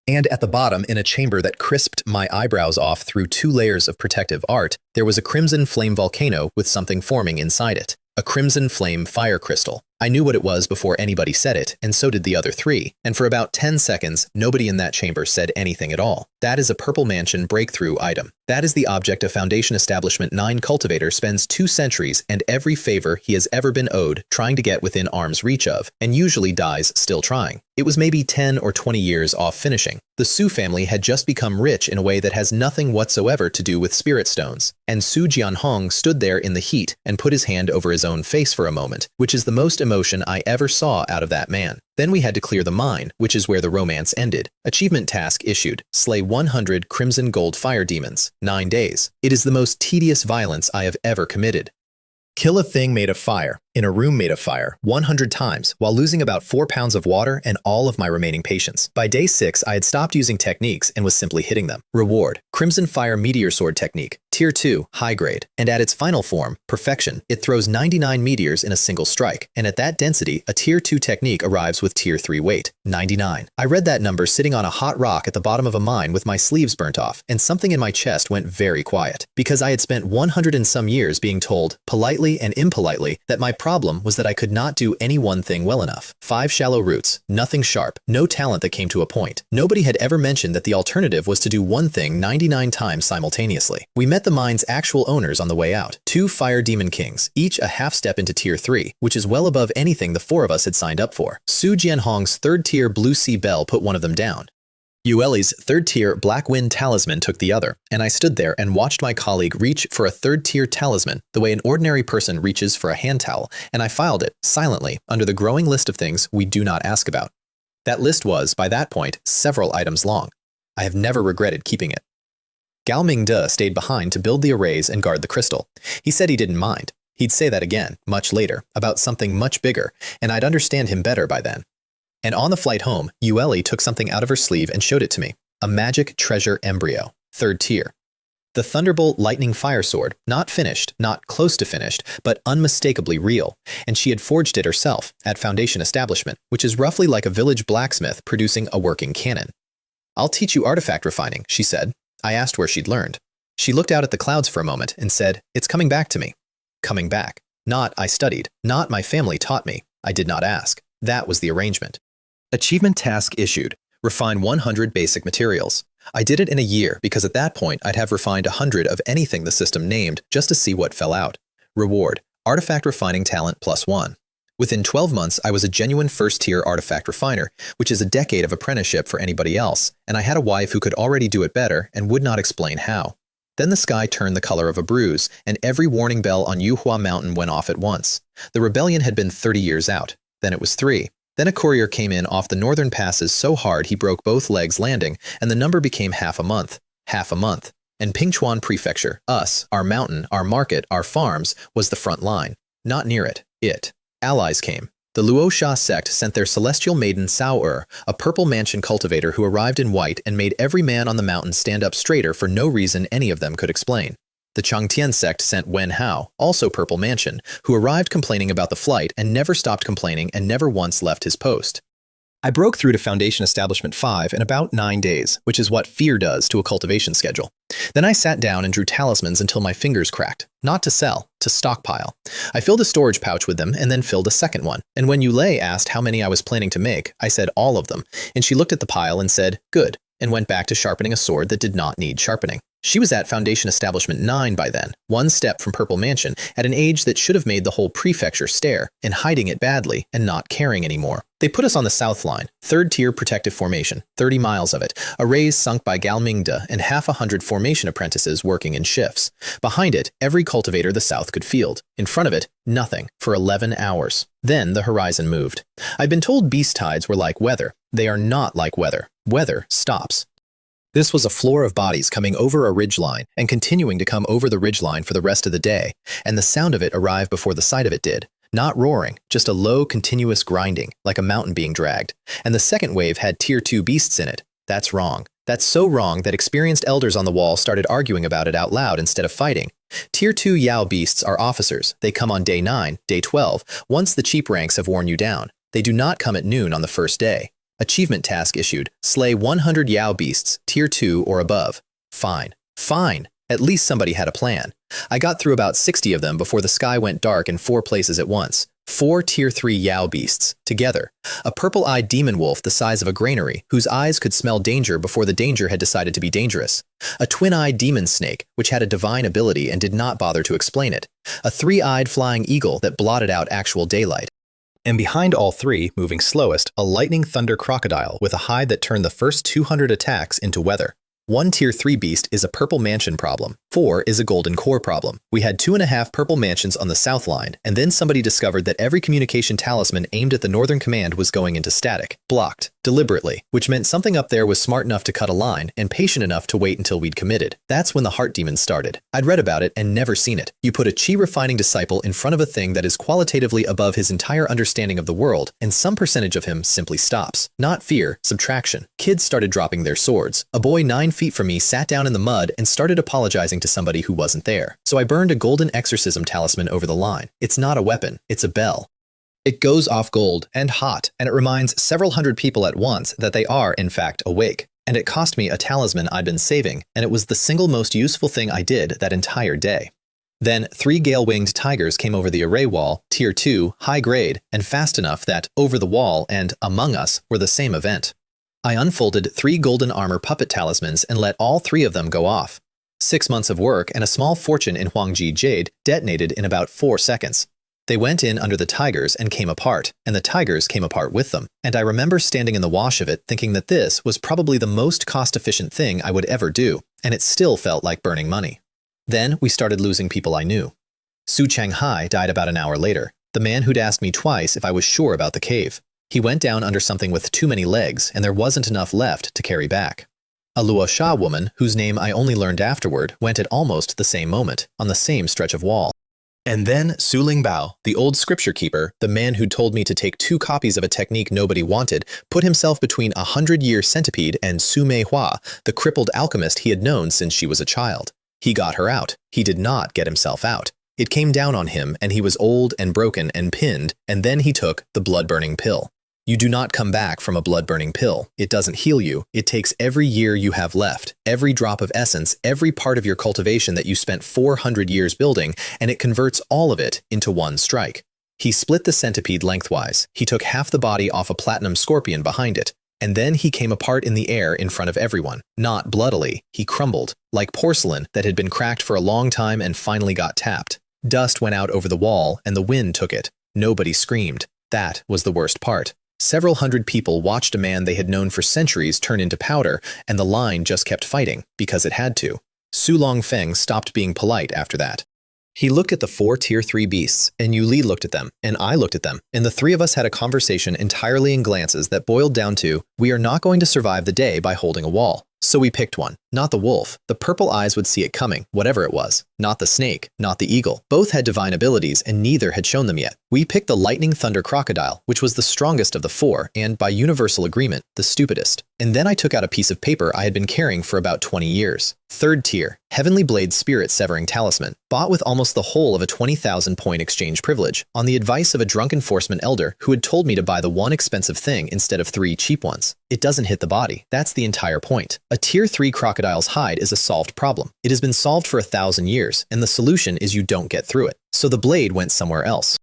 And at the bottom, in a chamber that crisped my eyebrows off through 2 layers of protective art, there was a crimson flame volcano with something forming inside it. A crimson flame fire crystal. I knew what it was before anybody said it, and so did the other 3, and for about 10 seconds, nobody in that chamber said anything at all. That is a Purple Mansion breakthrough item. That is the object of Foundation Establishment 9 Cultivator spends 2 centuries and every favor he has ever been owed trying to get within arm's reach of, and usually dies still trying. It was maybe 10 or 20 years off finishing. The Su family had just become rich in a way that has nothing whatsoever to do with spirit stones, and Su Jianhong stood there in the heat and put his hand over his own face for a moment, which is the most emotion I ever saw out of that man. Then we had to clear the mine, which is where the romance ended. Achievement task issued. Slay 100 crimson gold fire demons. 9 days. It is the most tedious violence I have ever committed. Kill a thing made of fire, in a room made of fire, 100 times, while losing about 4 pounds of water and all of my remaining patience. By day 6, I had stopped using techniques and was simply hitting them. Reward. Crimson Fire Meteor Sword Technique. Tier 2, high grade. And at its final form, perfection, it throws 99 meteors in a single strike. And at that density, a Tier 2 technique arrives with Tier 3 weight, 99. I read that number sitting on a hot rock at the bottom of a mine with my sleeves burnt off, and something in my chest went very quiet. Because I had spent 100 and some years being told, politely and impolitely, that my problem was that I could not do any one thing well enough. 5 shallow roots, nothing sharp, no talent that came to a point. Nobody had ever mentioned that the alternative was to do one thing 99 times simultaneously. We met the mine's actual owners on the way out. 2 fire demon kings, each a half step into tier 3, which is well above anything the 4 of us had signed up for. Su Jianhong's 3rd tier blue sea bell put one of them down. Yueli's third-tier Black Wind talisman took the other, and I stood there and watched my colleague reach for a third-tier talisman the way an ordinary person reaches for a hand towel, and I filed it, silently, under the growing list of things we do not ask about. That list was, by that point, several items long. I have never regretted keeping it. Gao Mingde stayed behind to build the arrays and guard the crystal. He said he didn't mind. He'd say that again, much later, about something much bigger, and I'd understand him better by then. And on the flight home, Yueli took something out of her sleeve and showed it to me. A magic treasure embryo, third tier. The Thunderbolt Lightning Fire Sword, not finished, not close to finished, but unmistakably real, and she had forged it herself at Foundation Establishment, which is roughly like a village blacksmith producing a working cannon. "I'll teach you artifact refining," she said. I asked where she'd learned. She looked out at the clouds for a moment and said, "It's coming back to me." Coming back. Not I studied, not my family taught me. I did not ask. That was the arrangement. Achievement task issued. Refine 100 basic materials. I did it in a year because at that point I'd have refined 100 of anything the system named just to see what fell out. Reward. Artifact refining talent +1. Within 12 months, I was a genuine first-tier artifact refiner, which is a decade of apprenticeship for anybody else, and I had a wife who could already do it better and would not explain how. Then the sky turned the color of a bruise, and every warning bell on Yuhua Mountain went off at once. The rebellion had been 30 years out. Then it was 3. Then a courier came in off the northern passes so hard he broke both legs landing, and the number became half a month. Half a month. And Pingchuan Prefecture, us, our mountain, our market, our farms, was the front line. Not near it. It. Allies came. The Luosha sect sent their celestial maiden Sao, a purple mansion cultivator who arrived in white and made every man on the mountain stand up straighter for no reason any of them could explain. The Changtian sect sent Wen Hao, also purple mansion, who arrived complaining about the flight and never stopped complaining and never once left his post. I broke through to Foundation Establishment 5 in about 9 days, which is what fear does to a cultivation schedule. Then I sat down and drew talismans until my fingers cracked. Not to sell, to stockpile. I filled a storage pouch with them and then filled a second one. And when Yulei asked how many I was planning to make, I said all of them, and she looked at the pile and said, "Good," and went back to sharpening a sword that did not need sharpening. She was at Foundation Establishment 9 by then, one step from Purple Mansion, at an age that should have made the whole prefecture stare, and hiding it badly, and not caring anymore. They put us on the south line, third-tier protective formation, 30 miles of it, arrays sunk by Gao Mingde and half 100 formation apprentices working in shifts. Behind it, every cultivator the south could field. In front of it, nothing, for 11 hours. Then the horizon moved. I'd been told beast tides were like weather. They are not like weather. Weather stops. This was a floor of bodies coming over a ridgeline and continuing to come over the ridgeline for the rest of the day, and the sound of it arrived before the sight of it did. Not roaring, just a low, continuous grinding, like a mountain being dragged. And the second wave had Tier 2 beasts in it. That's wrong. That's so wrong that experienced elders on the wall started arguing about it out loud instead of fighting. Tier 2 Yao beasts are officers. They come on day 9, day 12, once the cheap ranks have worn you down. They do not come at noon on the first day. Achievement task issued. Slay 100 Yao beasts, Tier 2 or above. Fine. Fine. At least somebody had a plan. I got through about 60 of them before the sky went dark in 4 places at once. 4 Tier 3 Yao beasts, together. A purple-eyed demon wolf the size of a granary, whose eyes could smell danger before the danger had decided to be dangerous. A twin-eyed demon snake, which had a divine ability and did not bother to explain it. A 3-eyed flying eagle that blotted out actual daylight. And behind all 3, moving slowest, a lightning thunder crocodile with a hide that turned the first 200 attacks into weather. 1 Tier 3 beast is a purple mansion problem. 4 is a golden core problem. We had 2.5 purple mansions on the south line, and then somebody discovered that every communication talisman aimed at the northern command was going into static. Blocked. Deliberately. Which meant something up there was smart enough to cut a line, and patient enough to wait until we'd committed. That's when the heart demon started. I'd read about it and never seen it. You put a chi-refining disciple in front of a thing that is qualitatively above his entire understanding of the world, and some percentage of him simply stops. Not fear, subtraction. Kids started dropping their swords. A boy 9 feet from me sat down in the mud and started apologizing to somebody who wasn't there. So I burned a golden exorcism talisman over the line. It's not a weapon, it's a bell. It goes off gold and hot, and it reminds several hundred people at once that they are, in fact, awake. And it cost me a talisman I'd been saving, and it was the single most useful thing I did that entire day. Then 3 gale-winged tigers came over the array wall, Tier 2, high grade, and fast enough that Over the Wall and Among Us were the same event. I unfolded 3 golden armor puppet talismans and let all 3 of them go off. 6 months of work and a small fortune in Huangji jade detonated in about 4 seconds. They went in under the tigers and came apart, and the tigers came apart with them. And I remember standing in the wash of it thinking that this was probably the most cost-efficient thing I would ever do, and it still felt like burning money. Then we started losing people I knew. Su Changhai died about an hour later, the man who'd asked me twice if I was sure about the cave. He went down under something with too many legs, and there wasn't enough left to carry back. A Luo Sha woman, whose name I only learned afterward, went at almost the same moment, on the same stretch of wall. And then Su Lingbao, the old scripture keeper, the man who told me to take 2 copies of a technique nobody wanted, put himself between a 100-year centipede and Su Meihua, the crippled alchemist he had known since she was a child. He got her out. He did not get himself out. It came down on him, and he was old and broken and pinned, and then he took the blood-burning pill. You do not come back from a blood-burning pill. It doesn't heal you. It takes every year you have left, every drop of essence, every part of your cultivation that you spent 400 years building, and it converts all of it into one strike. He split the centipede lengthwise. He took half the body off a platinum scorpion behind it, and then he came apart in the air in front of everyone. Not bloodily. He crumbled, like porcelain that had been cracked for a long time and finally got tapped. Dust went out over the wall, and the wind took it. Nobody screamed. That was the worst part. Several hundred people watched a man they had known for centuries turn into powder, and the line just kept fighting, because it had to. Su Longfeng stopped being polite after that. He looked at the 4 Tier 3 beasts, and Yu Li looked at them, and I looked at them, and the 3 of us had a conversation entirely in glances that boiled down to, we are not going to survive the day by holding a wall. So we picked one. Not the wolf. The purple eyes would see it coming, whatever it was. Not the snake, not the eagle. Both had divine abilities, and neither had shown them yet. We picked the lightning thunder crocodile, which was the strongest of the 4, and, by universal agreement, the stupidest. And then I took out a piece of paper I had been carrying for about 20 years. 3rd tier, Heavenly Blade Spirit Severing Talisman, bought with almost the whole of a 20,000 point exchange privilege, on the advice of a drunk enforcement elder who had told me to buy the one expensive thing instead of 3 cheap ones. It doesn't hit the body. That's the entire point. A Tier 3 crocodile's hide is a solved problem. It has been solved for 1,000 years, and the solution is you don't get through it. So the blade went somewhere else.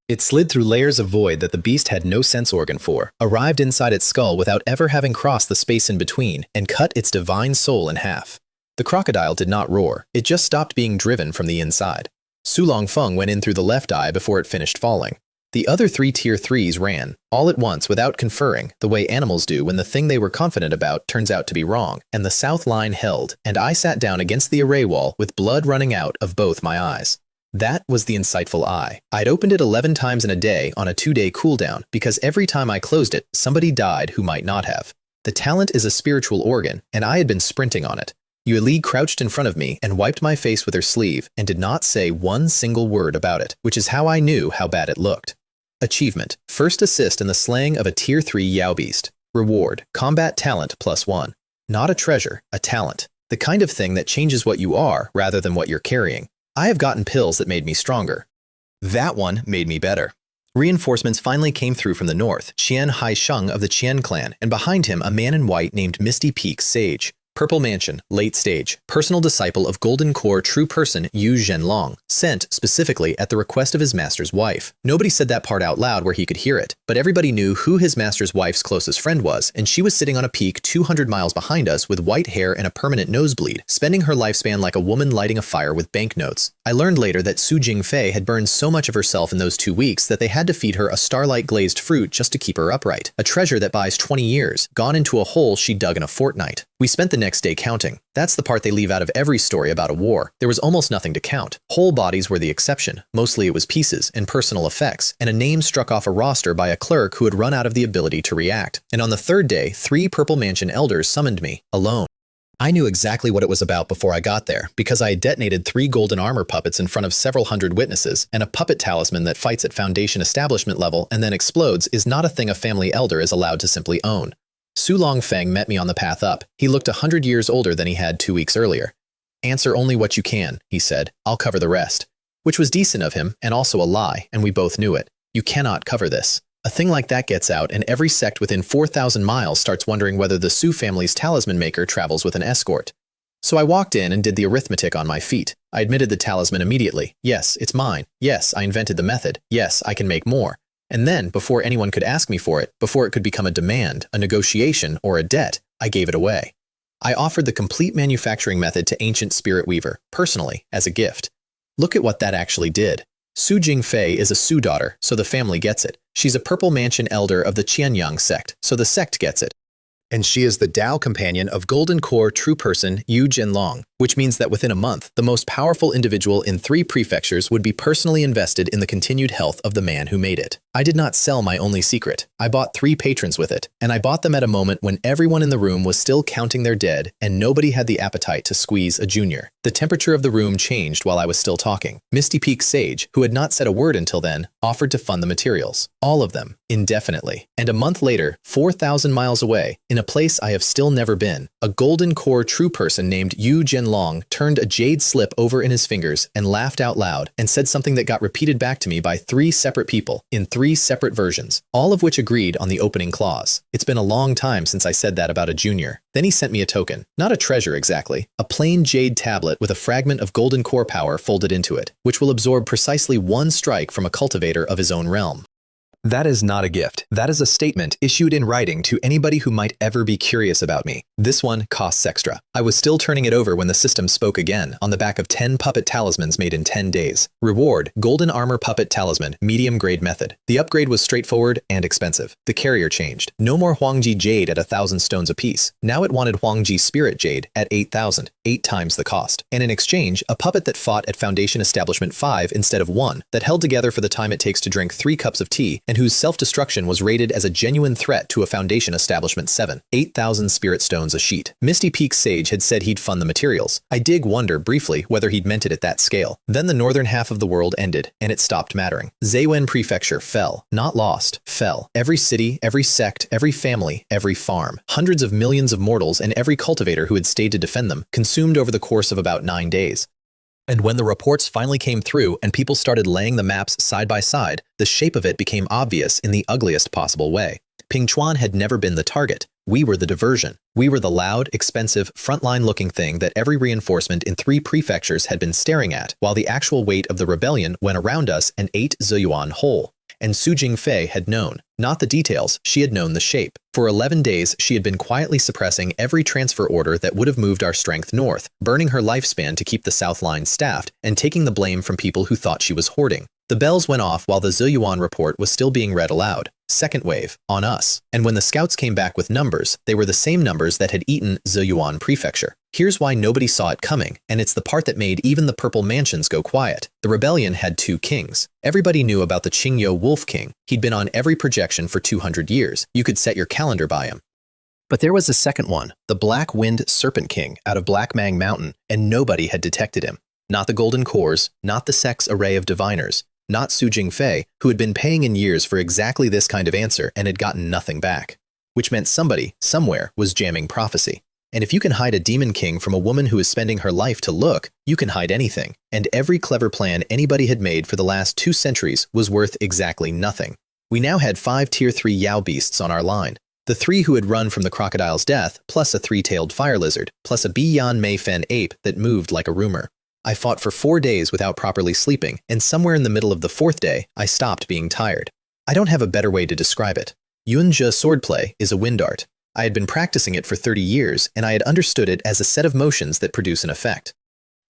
It slid through layers of void that the beast had no sense organ for, arrived inside its skull without ever having crossed the space in between, and cut its divine soul in half. The crocodile did not roar. It just stopped being driven from the inside. Su Longfeng went in through the left eye before it finished falling. The other 3 Tier 3s ran, all at once without conferring, the way animals do when the thing they were confident about turns out to be wrong, and the south line held, and I sat down against the array wall with blood running out of both my eyes. That was the insightful eye. I'd opened it 11 times in a day on a 2-day cooldown because every time I closed it, somebody died who might not have. The talent is a spiritual organ, and I had been sprinting on it. Yu Li crouched in front of me and wiped my face with her sleeve and did not say one single word about it, which is how I knew how bad it looked. Achievement: First assist in the slaying of a Tier 3 Yao Beast. Reward: Combat Talent +1. Not a treasure, a talent. The kind of thing that changes what you are rather than what you're carrying. I have gotten pills that made me stronger. That one made me better. Reinforcements finally came through from the north, Qian Haisheng of the Qian clan, and behind him a man in white named Misty Peak Sage. Purple Mansion, late stage, personal disciple of Golden Core true person Yu Zhenlong, sent specifically at the request of his master's wife. Nobody said that part out loud where he could hear it, but everybody knew who his master's wife's closest friend was, and she was sitting on a peak 200 miles behind us with white hair and a permanent nosebleed, spending her lifespan like a woman lighting a fire with banknotes. I learned later that Su Jingfei had burned so much of herself in those 2 weeks that they had to feed her a starlight glazed fruit just to keep her upright. A treasure that buys 20 years, gone into a hole she dug in a fortnight. We spent the next day counting. That's the part they leave out of every story about a war. There was almost nothing to count. Whole bodies were the exception. Mostly it was pieces and personal effects, and a name struck off a roster by a clerk who had run out of the ability to react. And on the 3rd day, 3 Purple Mansion elders summoned me, alone. I knew exactly what it was about before I got there, because I had detonated 3 golden armor puppets in front of several hundred witnesses, and a puppet talisman that fights at Foundation establishment level and then explodes is not a thing a family elder is allowed to simply own. Su Longfeng met me on the path up. He looked 100 years older than he had 2 weeks earlier. "Answer only what you can," he said. "I'll cover the rest." Which was decent of him, and also a lie, and we both knew it. You cannot cover this. A thing like that gets out, and every sect within 4,000 miles starts wondering whether the Su family's talisman maker travels with an escort. So I walked in and did the arithmetic on my feet. I admitted the talisman immediately. Yes, it's mine. Yes, I invented the method. Yes, I can make more. And then, before anyone could ask me for it, before it could become a demand, a negotiation, or a debt, I gave it away. I offered the complete manufacturing method to Ancient Spirit Weaver, personally, as a gift. Look at what that actually did. Su Jingfei is a Su daughter, so the family gets it. She's a Purple Mansion elder of the Qianyang sect, so the sect gets it. And she is the Tao companion of Golden Core true person Yu Jinlong, which means that within a month, the most powerful individual in 3 prefectures would be personally invested in the continued health of the man who made it. I did not sell my only secret. I bought 3 patrons with it, and I bought them at a moment when everyone in the room was still counting their dead and nobody had the appetite to squeeze a junior. The temperature of the room changed while I was still talking. Misty Peak Sage, who had not said a word until then, offered to fund the materials. All of them, indefinitely. And a month later, 4,000 miles away, in a place I have still never been, a Golden Core true person named Yu Jinlong turned a jade slip over in his fingers and laughed out loud and said something that got repeated back to me by 3 separate people in 3 separate versions, all of which agreed on the opening clause. It's been a long time since I said that about a junior. Then he sent me a token, not a treasure exactly, a plain jade tablet with a fragment of Golden Core power folded into it, which will absorb precisely 1 strike from a cultivator of his own realm. That is not a gift. That is a statement issued in writing to anybody who might ever be curious about me. This one costs extra. I was still turning it over when the system spoke again, on the back of 10 puppet talismans made in 10 days. Reward, Golden Armor Puppet Talisman, medium grade method. The upgrade was straightforward and expensive. The carrier changed. No more Huangji Jade at 1,000 stones apiece. Now it wanted Huangji Spirit Jade at 8,000, 8 times the cost. And in exchange, a puppet that fought at Foundation Establishment 5 instead of 1, that held together for the time it takes to drink 3 cups of tea, and whose self-destruction was rated as a genuine threat to a Foundation Establishment 7. 8,000 spirit stones a sheet. Misty Peak Sage had said he'd fund the materials. I did wonder briefly whether he'd meant it at that scale. Then the northern half of the world ended, and it stopped mattering. Zaywen Prefecture fell. Not lost. Fell. Every city, every sect, every family, every farm. Hundreds of millions of mortals and every cultivator who had stayed to defend them, consumed over the course of about 9 days. And when the reports finally came through and people started laying the maps side by side, the shape of it became obvious in the ugliest possible way. Pingchuan had never been the target. We were the diversion. We were the loud, expensive, frontline-looking thing that every reinforcement in 3 prefectures had been staring at, while the actual weight of the rebellion went around us and ate Ziyuan whole. And Su Jingfei had known. Not the details, she had known the shape. For 11 days, she had been quietly suppressing every transfer order that would have moved our strength north, burning her lifespan to keep the South Line staffed, and taking the blame from people who thought she was hoarding. The bells went off while the Ziyuan report was still being read aloud. Second wave, on us. And when the scouts came back with numbers, they were the same numbers that had eaten Ziyuan Prefecture. Here's why nobody saw it coming, and it's the part that made even the purple mansions go quiet. The rebellion had 2 kings. Everybody knew about the Qingyo Wolf King. He'd been on every projection for 200 years. You could set your calendar by him. But there was a second one, the Black Wind Serpent King out of Black Mang Mountain, and nobody had detected him. Not the Golden Cores, not the sect's array of diviners, not Su Jingfei, who had been paying in years for exactly this kind of answer and had gotten nothing back. Which meant somebody, somewhere, was jamming prophecy. And if you can hide a demon king from a woman who is spending her life to look, you can hide anything. And every clever plan anybody had made for the last 2 centuries was worth exactly nothing. We now had 5 Tier 3 Yao Beasts on our line. The 3 who had run from the crocodile's death, plus a 3-tailed fire lizard, plus a Biyan Meifen ape that moved like a rumor. I fought for 4 days without properly sleeping, and somewhere in the middle of the 4th day, I stopped being tired. I don't have a better way to describe it. Yunjia swordplay is a wind art. I had been practicing it for 30 years, and I had understood it as a set of motions that produce an effect.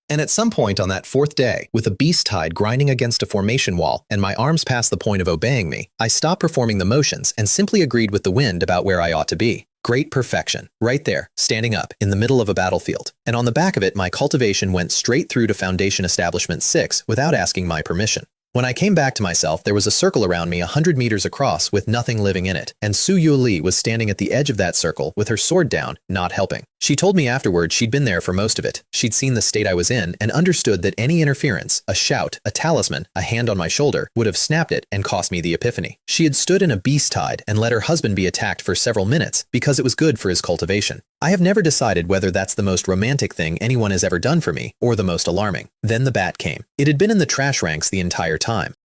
And at some point on that 4th day, with a beast hide grinding against a formation wall and my arms past the point of obeying me, I stopped performing the motions and simply agreed with the wind about where I ought to be. Great perfection. Right there, standing up, in the middle of a battlefield. And on the back of it, my cultivation went straight through to Foundation Establishment 6 without asking my permission. When I came back to myself, there was a circle around me 100 meters across with nothing living in it, and Su Yuli was standing at the edge of that circle with her sword down, not helping. She told me afterward she'd been there for most of it. She'd seen the state I was in and understood that any interference, a shout, a talisman, a hand on my shoulder, would have snapped it and cost me the epiphany. She had stood in a beast hide and let her husband be attacked for several minutes because it was good for his cultivation. I have never decided whether that's the most romantic thing anyone has ever done for me or the most alarming. Then the bat came. It had been in the trash ranks the entire time.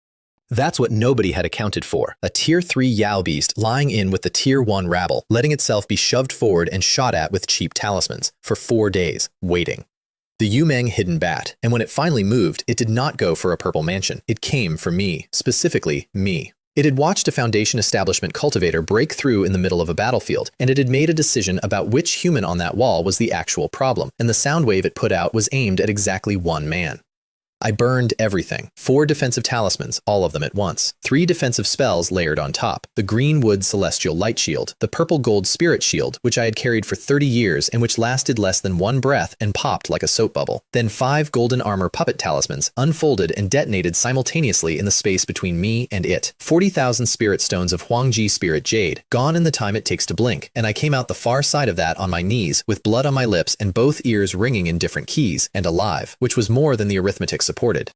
That's what nobody had accounted for. A Tier 3 Yao Beast lying in with the Tier 1 rabble, letting itself be shoved forward and shot at with cheap talismans for 4 days, waiting. The Yumeng hidden bat, and when it finally moved, it did not go for a purple mansion. It came for me, specifically me. It had watched a Foundation Establishment cultivator break through in the middle of a battlefield, and it had made a decision about which human on that wall was the actual problem, and the sound wave it put out was aimed at exactly one man. I burned everything. 4 defensive talismans, all of them at once. 3 defensive spells layered on top. The green wood celestial light shield, the purple gold spirit shield, which I had carried for 30 years and which lasted less than 1 breath and popped like a soap bubble. Then 5 golden armor puppet talismans unfolded and detonated simultaneously in the space between me and it. 40,000 spirit stones of Huangji spirit jade, gone in the time it takes to blink, and I came out the far side of that on my knees with blood on my lips and both ears ringing in different keys, and alive, which was more than the arithmetic supported.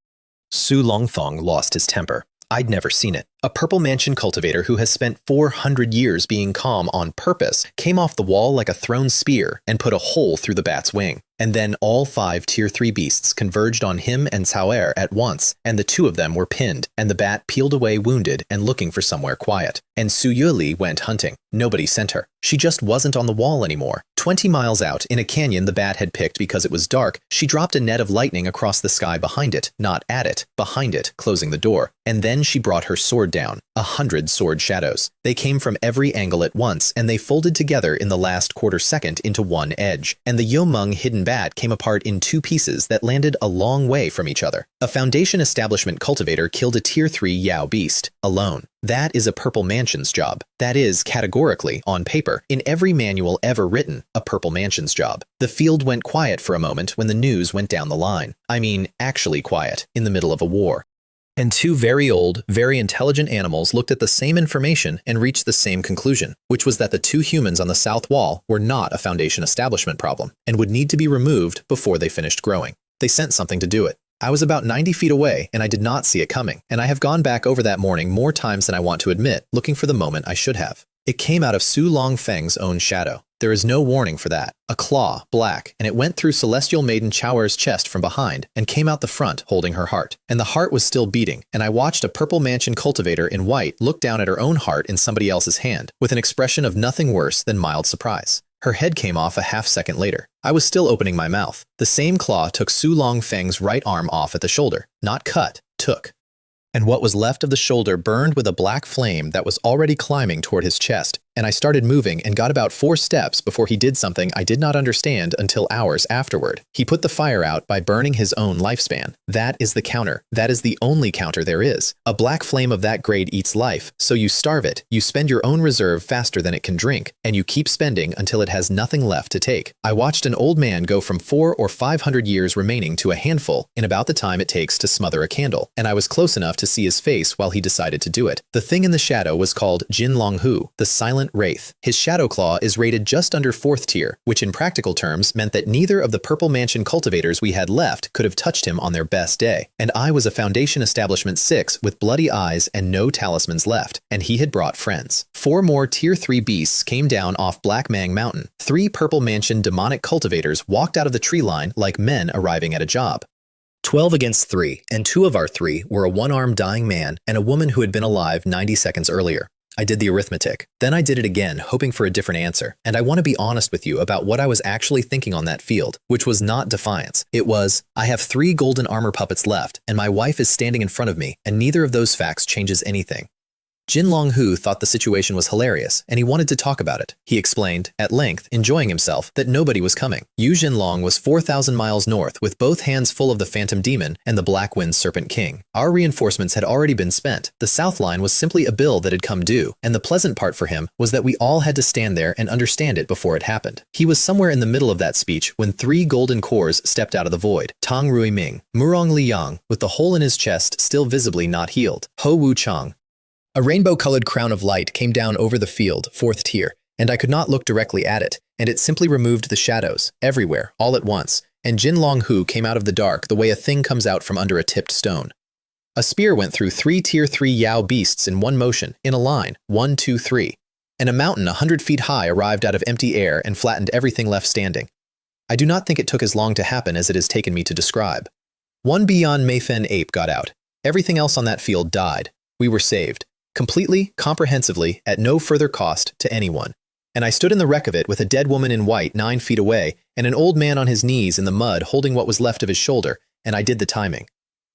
Su Longthong lost his temper. I'd never seen it. A Purple Mansion cultivator who has spent 400 years being calm on purpose came off the wall like a thrown spear and put a hole through the bat's wing. And then all 5 Tier 3 beasts converged on him and Cao at once, and the 2 of them were pinned, and the bat peeled away wounded and looking for somewhere quiet. And Su Yuli went hunting. Nobody sent her. She just wasn't on the wall anymore. 20 miles out, in a canyon the bat had picked because it was dark, she dropped a net of lightning across the sky behind it, not at it, behind it, closing the door. And then she brought her sword down. 100 sword shadows. They came from every angle at once, and they folded together in the last quarter second into one edge. And the Yomeng hidden bat came apart in 2 pieces that landed a long way from each other. A Foundation Establishment cultivator killed a Tier 3 Yao Beast, alone. That is a Purple Mansion's job. That is, categorically, on paper, in every manual ever written, a Purple Mansion's job. The field went quiet for a moment when the news went down the line. I mean, actually quiet, in the middle of a war. And 2 very old, very intelligent animals looked at the same information and reached the same conclusion, which was that the 2 humans on the south wall were not a Foundation establishment problem and would need to be removed before they finished growing. They sent something to do it. I was about 90 feet away and I did not see it coming, and I have gone back over that morning more times than I want to admit, looking for the moment I should have. It came out of Su Longfeng's own shadow. There is no warning for that. A claw, black, and it went through Celestial Maiden Chaoer's chest from behind and came out the front holding her heart. And the heart was still beating, and I watched a Purple Mansion cultivator in white look down at her own heart in somebody else's hand with an expression of nothing worse than mild surprise. Her head came off a half-second later. I was still opening my mouth. The same claw took Su Longfeng's right arm off at the shoulder. Not cut, took. And what was left of the shoulder burned with a black flame that was already climbing toward his chest, and I started moving and got about 4 steps before he did something I did not understand until hours afterward. He put the fire out by burning his own lifespan. That is the counter. That is the only counter there is. A black flame of that grade eats life, so you starve it, you spend your own reserve faster than it can drink, and you keep spending until it has nothing left to take. I watched an old man go from 400 or 500 years remaining to a handful in about the time it takes to smother a candle, and I was close enough to see his face while he decided to do it. The thing in the shadow was called Jin Long Hu, the Silent Wraith. His Shadow Claw is rated just under 4th tier, which in practical terms meant that neither of the Purple Mansion cultivators we had left could have touched him on their best day. And I was a Foundation Establishment 6 with bloody eyes and no talismans left, and he had brought friends. 4 more Tier 3 beasts came down off Black Mang Mountain. 3 Purple Mansion demonic cultivators walked out of the tree line like men arriving at a job. 12 against 3, and 2 of our 3 were a one-armed dying man and a woman who had been alive 90 seconds earlier. I did the arithmetic. Then I did it again, hoping for a different answer. And I want to be honest with you about what I was actually thinking on that field, which was not defiance. It was, I have 3 golden armor puppets left, and my wife is standing in front of me, and neither of those facts changes anything. Jin Long Hu thought the situation was hilarious, and he wanted to talk about it. He explained, at length, enjoying himself, that nobody was coming. Yu Jinlong was 4,000 miles north, with both hands full of the Phantom Demon and the Black Wind Serpent King. Our reinforcements had already been spent. The south line was simply a bill that had come due, and the pleasant part for him was that we all had to stand there and understand it before it happened. He was somewhere in the middle of that speech when 3 golden cores stepped out of the void. Tang Rui Ming, Murong Liang, with the hole in his chest still visibly not healed. Ho Wu Chang. A rainbow-colored crown of light came down over the field, 4th tier, and I could not look directly at it, and it simply removed the shadows, everywhere, all at once, and Jin Long Hu came out of the dark the way a thing comes out from under a tipped stone. A spear went through 3 Tier 3 Yao beasts in one motion, in a line, 1, 2, 3, and a mountain 100 feet high arrived out of empty air and flattened everything left standing. I do not think it took as long to happen as it has taken me to describe. 1 Beyond Mayfen ape got out. Everything else on that field died. We were saved. Completely, comprehensively, at no further cost to anyone. And I stood in the wreck of it with a dead woman in white 9 feet away and an old man on his knees in the mud holding what was left of his shoulder, and I did the timing.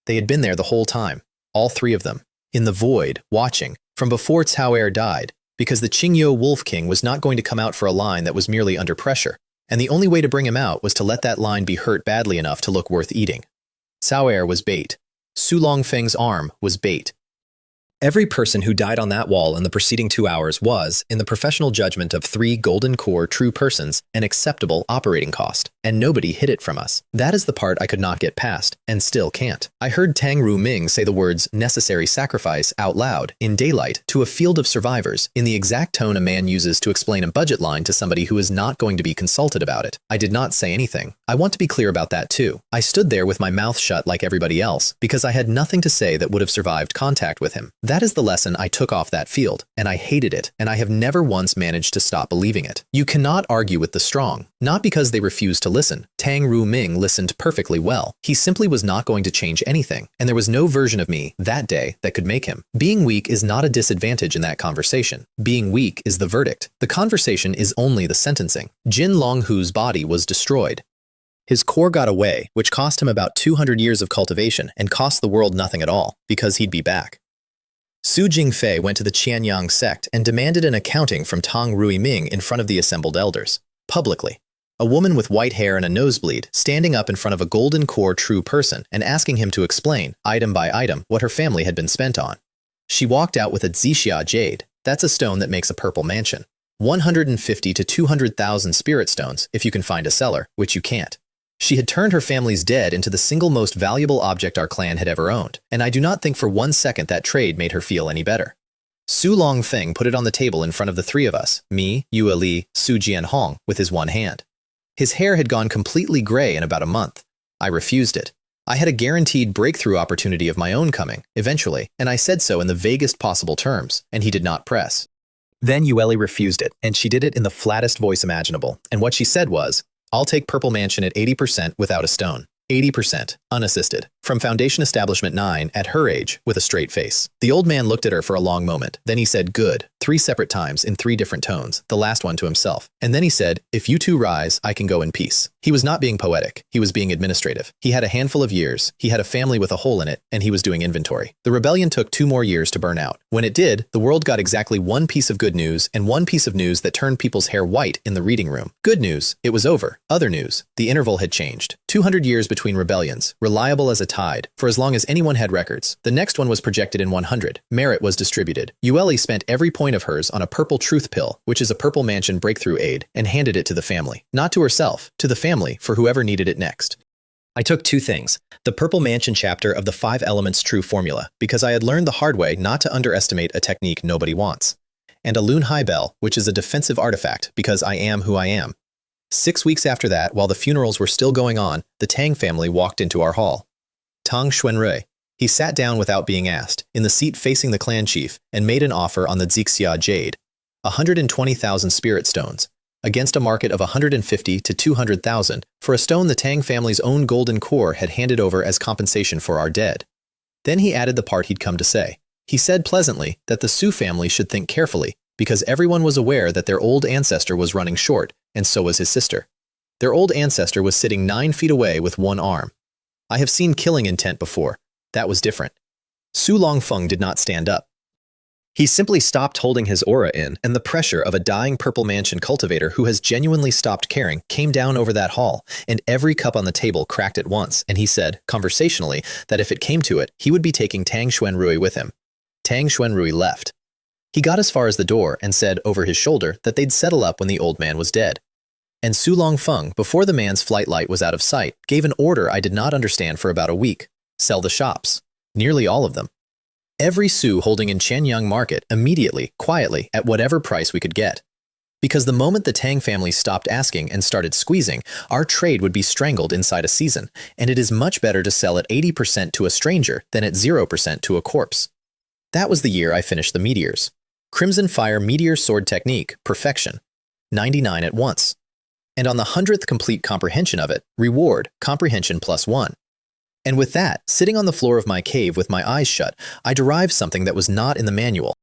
They had been there the whole time, all 3 of them, in the void, watching, from before Cao died, because the Qingyo Wolf King was not going to come out for a line that was merely under pressure, and the only way to bring him out was to let that line be hurt badly enough to look worth eating. Cao Er was bait. Su Longfeng's arm was bait. Every person who died on that wall in the preceding 2 hours was, in the professional judgment of 3 golden core true persons, an acceptable operating cost, and nobody hid it from us. That is the part I could not get past, and still can't. I heard Tang Ru Ming say the words necessary sacrifice out loud, in daylight, to a field of survivors, in the exact tone a man uses to explain a budget line to somebody who is not going to be consulted about it. I did not say anything. I want to be clear about that too. I stood there with my mouth shut like everybody else, because I had nothing to say that would have survived contact with him. That is the lesson I took off that field, and I hated it, and I have never once managed to stop believing it. You cannot argue with the strong, not because they refuse to listen. Tang Ru Ming listened perfectly well. He simply was not going to change anything, and there was no version of me that day that could make him. Being weak is not a disadvantage in that conversation. Being weak is the verdict. The conversation is only the sentencing. Jin Longhu's body was destroyed. His core got away, which cost him about 200 years of cultivation and cost the world nothing at all, because he'd be back. Su Jingfei went to the Qianyang sect and demanded an accounting from Tang Rui Ming in front of the assembled elders, publicly. A woman with white hair and a nosebleed, standing up in front of a golden core true person and asking him to explain, item by item, what her family had been spent on. She walked out with a xianxia jade. That's a stone that makes a purple mansion. 150 to 200,000 spirit stones, if you can find a seller, which you can't. She had turned her family's dead into the single most valuable object our clan had ever owned, and I do not think for 1 second that trade made her feel any better. Su Longfeng put it on the table in front of the 3 of us, me, Yue Li, Su Jianhong, with his one hand. His hair had gone completely gray in about a month. I refused it. I had a guaranteed breakthrough opportunity of my own coming, eventually, and I said so in the vaguest possible terms, and he did not press. Then Yue Li refused it, and she did it in the flattest voice imaginable, and what she said was, I'll take Purple Mansion at 80% without a stone. 80%, unassisted. From Foundation Establishment 9, at her age, with a straight face. The old man looked at her for a long moment. Then he said, good, 3 separate times in 3 different tones, the last one to himself. And then he said, if you two rise, I can go in peace. He was not being poetic. He was being administrative. He had a handful of years. He had a family with a hole in it, and he was doing inventory. The rebellion took 2 more years to burn out. When it did, the world got exactly 1 piece of good news and 1 piece of news that turned people's hair white in the reading room. Good news, it was over. Other news, the interval had changed. 200 years between rebellions, reliable as a tide, for as long as anyone had records. The next one was projected in 100. Merit was distributed. Yue Li spent every point of hers on a purple truth pill, which is a Purple Mansion breakthrough aid, and handed it to the family. Not to herself, to the family, for whoever needed it next. I took 2 things. The Purple Mansion chapter of the 5 Elements True formula, because I had learned the hard way not to underestimate a technique nobody wants. And a Lun Hai Bell, which is a defensive artifact, because I am who I am. 6 weeks after that, while the funerals were still going on, the Tang family walked into our hall. Tang Xuanrui. He sat down without being asked, in the seat facing the clan chief, and made an offer on the xianxia jade, 120,000 spirit stones, against a market of 150 to 200,000 for a stone the Tang family's own golden core had handed over as compensation for our dead. Then he added the part he'd come to say. He said pleasantly that the Su family should think carefully, because everyone was aware that their old ancestor was running short, and so was his sister. Their old ancestor was sitting 9 feet away with 1 arm. I have seen killing intent before. That was different. Su Longfeng did not stand up. He simply stopped holding his aura in, and the pressure of a dying Purple Mansion cultivator who has genuinely stopped caring came down over that hall, and every cup on the table cracked at once, and he said, conversationally, that if it came to it, he would be taking Tang Xuanrui with him. Tang Xuanrui left. He got as far as the door and said over his shoulder that they'd settle up when the old man was dead. And Su Longfeng, before the man's flight light was out of sight, gave an order I did not understand for about a week. Sell the shops. Nearly all of them. Every Su holding in Qianyang market immediately, quietly, at whatever price we could get. Because the moment the Tang family stopped asking and started squeezing, our trade would be strangled inside a season, and it is much better to sell at 80% to a stranger than at 0% to a corpse. That was the year I finished the meteors. Crimson Fire Meteor Sword Technique, Perfection. 99 at once. And on the 100th complete comprehension of it, reward, comprehension +1. And with that, sitting on the floor of my cave with my eyes shut, I derived something that was not in the manual.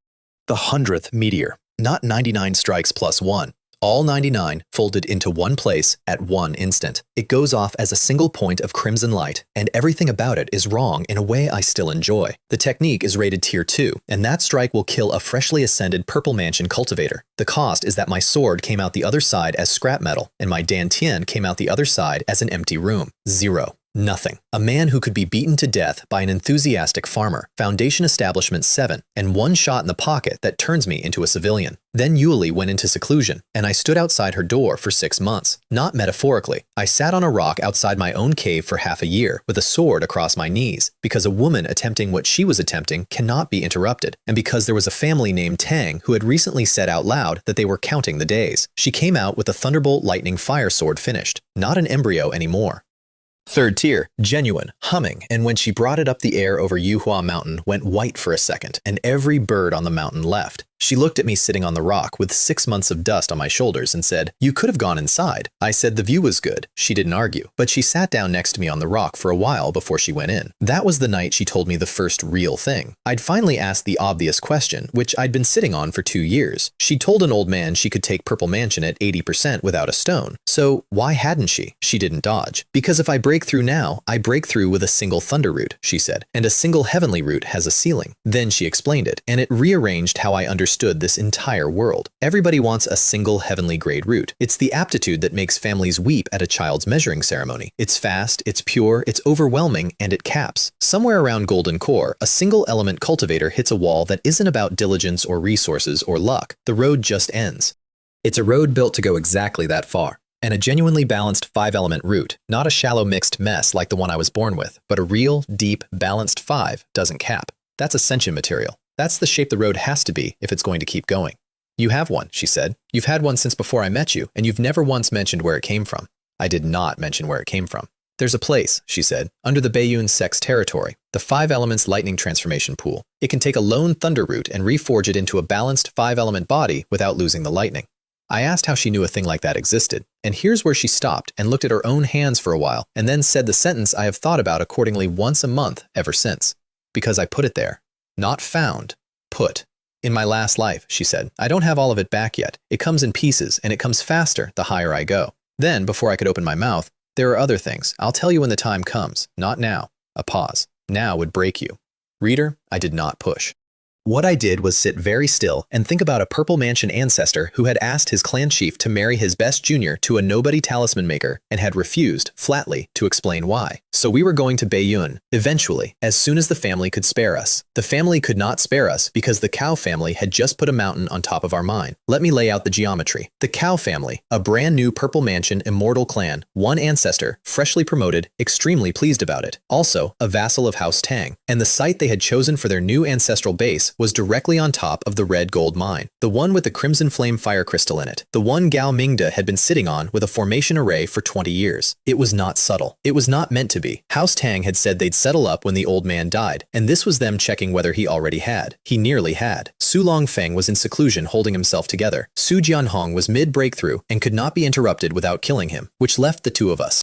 The 100th meteor, not 99 strikes +1. All 99 folded into one place at one instant. It goes off as a single point of crimson light, and everything about it is wrong in a way I still enjoy. The technique is rated Tier 2, and that strike will kill a freshly ascended Purple Mansion cultivator. The cost is that my sword came out the other side as scrap metal, and my dantian came out the other side as an empty room. 0. Nothing. A man who could be beaten to death by an enthusiastic farmer, Foundation Establishment 7, and one shot in the pocket that turns me into a civilian. Then Yuli went into seclusion, and I stood outside her door for 6 months. Not metaphorically. I sat on a rock outside my own cave for half a year, with a sword across my knees, because a woman attempting what she was attempting cannot be interrupted, and because there was a family named Tang who had recently said out loud that they were counting the days. She came out with a thunderbolt lightning fire sword finished, not an embryo anymore. Third tier, genuine, humming, and when she brought it up the air over Yuhua Mountain, went white for a second, and every bird on the mountain left. She looked at me sitting on the rock with 6 months of dust on my shoulders and said, "You could have gone inside." I said the view was good. She didn't argue, but she sat down next to me on the rock for a while before she went in. That was the night she told me the first real thing. I'd finally asked the obvious question, which I'd been sitting on for 2 years. She told an old man she could take Purple Mansion at 80% without a stone. So why hadn't she? She didn't dodge. Because if I break through now, I break through with a single thunder root, she said, and a single heavenly root has a ceiling. Then she explained it, and it rearranged how I understood this entire world. Everybody wants a single heavenly grade root. It's the aptitude that makes families weep at a child's measuring ceremony. It's fast, it's pure, it's overwhelming, and it caps. Somewhere around Golden Core, a single element cultivator hits a wall that isn't about diligence or resources or luck. The road just ends. It's a road built to go exactly that far. And a genuinely balanced 5-element root, not a shallow mixed mess like the one I was born with, but a real, deep, balanced 5 doesn't cap. That's ascension material. That's the shape the road has to be if it's going to keep going. You have one, she said. You've had one since before I met you, and you've never once mentioned where it came from. I did not mention where it came from. There's a place, she said, under the Baiyun Sex territory, the 5 elements lightning transformation pool. It can take a lone thunder root and reforge it into a balanced 5-element body without losing the lightning. I asked how she knew a thing like that existed, and here's where she stopped and looked at her own hands for a while, and then said the sentence I have thought about accordingly once a month ever since. Because I put it there. Not found, put. In my last life, she said, I don't have all of it back yet. It comes in pieces, and it comes faster the higher I go. Then, before I could open my mouth, there are other things. I'll tell you when the time comes, not now. A pause. Now would break you. Reader, I did not push. What I did was sit very still and think about a Purple Mansion ancestor who had asked his clan chief to marry his best junior to a nobody talisman maker and had refused, flatly, to explain why. So we were going to Baiyun, eventually, as soon as the family could spare us. The family could not spare us because the Cow family had just put a mountain on top of our mine. Let me lay out the geometry. The Cow family, a brand new Purple Mansion immortal clan, one ancestor, freshly promoted, extremely pleased about it. Also, a vassal of House Tang. And the site they had chosen for their new ancestral base was directly on top of the red gold mine, the one with the crimson flame fire crystal in it, the one Gao Mingda had been sitting on with a formation array for 20 years. It was not subtle. It was not meant to be. House Tang had said they'd settle up when the old man died, and this was them checking whether he already had. He nearly had. Su Longfeng was in seclusion holding himself together. Su Jianhong was mid-breakthrough and could not be interrupted without killing him, which left the two of us.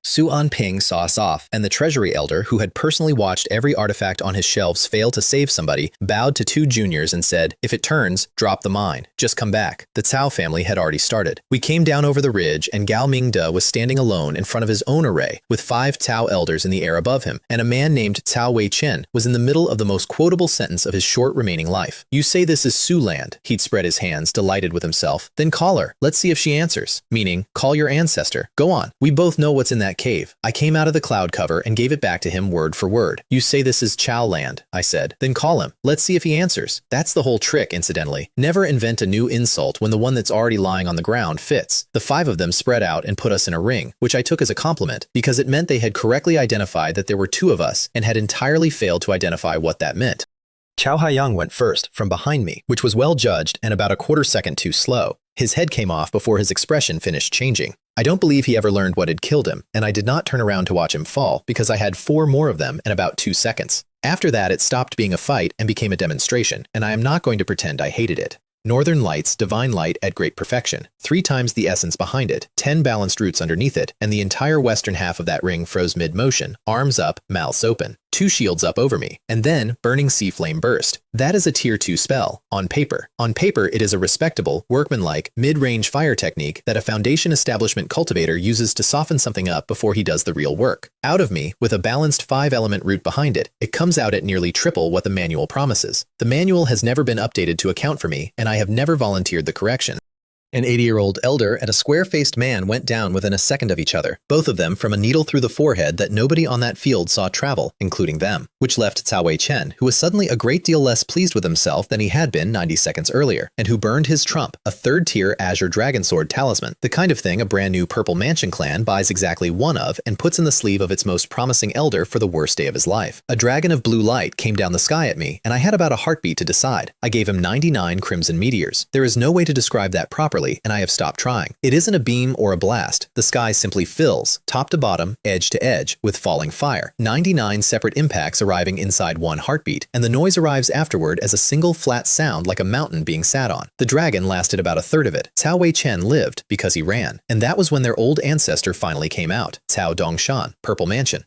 Su Anping saw us off, and the treasury elder, who had personally watched every artifact on his shelves fail to save somebody, bowed to 2 juniors and said, if it turns, drop the mine. Just come back. The Cao family had already started. We came down over the ridge, and Gao Mingda was standing alone in front of his own array, with 5 Cao elders in the air above him, and a man named Cao Wei Chen was in the middle of the most quotable sentence of his short remaining life. You say this is Su land. He'd spread his hands, delighted with himself. Then call her. Let's see if she answers. Meaning, call your ancestor. Go on. We both know what's in that cave. I came out of the cloud cover and gave it back to him word for word. You say this is Chao land, I said. Then call him. Let's see if he answers. That's the whole trick, incidentally. Never invent a new insult when the one that's already lying on the ground fits. The 5 of them spread out and put us in a ring, which I took as a compliment because it meant they had correctly identified that there were 2 of us and had entirely failed to identify what that meant. Chao Haiyang went first, from behind me, which was well judged and about a quarter second too slow. His head came off before his expression finished changing. I don't believe he ever learned what had killed him, and I did not turn around to watch him fall because I had 4 more of them in about 2 seconds. After that, it stopped being a fight and became a demonstration, and I am not going to pretend I hated it. Northern Lights, divine light at great perfection, 3 times the essence behind it, 10 balanced roots underneath it, and the entire western half of that ring froze mid-motion, arms up, mouths open. 2 shields up over me, and then burning sea flame burst. That is a tier 2 spell, on paper. On paper, it is a respectable, workmanlike, mid-range fire technique that a Foundation Establishment cultivator uses to soften something up before he does the real work. Out of me, with a balanced 5-element root behind it, it comes out at nearly triple what the manual promises. The manual has never been updated to account for me, and I have never volunteered the correction. An 80-year-old elder and a square-faced man went down within a second of each other, both of them from a needle through the forehead that nobody on that field saw travel, including them, which left Cao Wei-chen, who was suddenly a great deal less pleased with himself than he had been 90 seconds earlier, and who burned his trump, a third-tier Azure Dragon Sword talisman, the kind of thing a brand-new Purple Mansion clan buys exactly one of and puts in the sleeve of its most promising elder for the worst day of his life. A dragon of blue light came down the sky at me, and I had about a heartbeat to decide. I gave him 99 crimson meteors. There is no way to describe that properly, and I have stopped trying. It isn't a beam or a blast. The sky simply fills, top to bottom, edge to edge, with falling fire. 99 separate impacts arriving inside one heartbeat, and the noise arrives afterward as a single flat sound like a mountain being sat on. The dragon lasted about a third of it. Cao Wei-chen lived because he ran, and that was when their old ancestor finally came out, Cao Dongshan, Purple Mansion.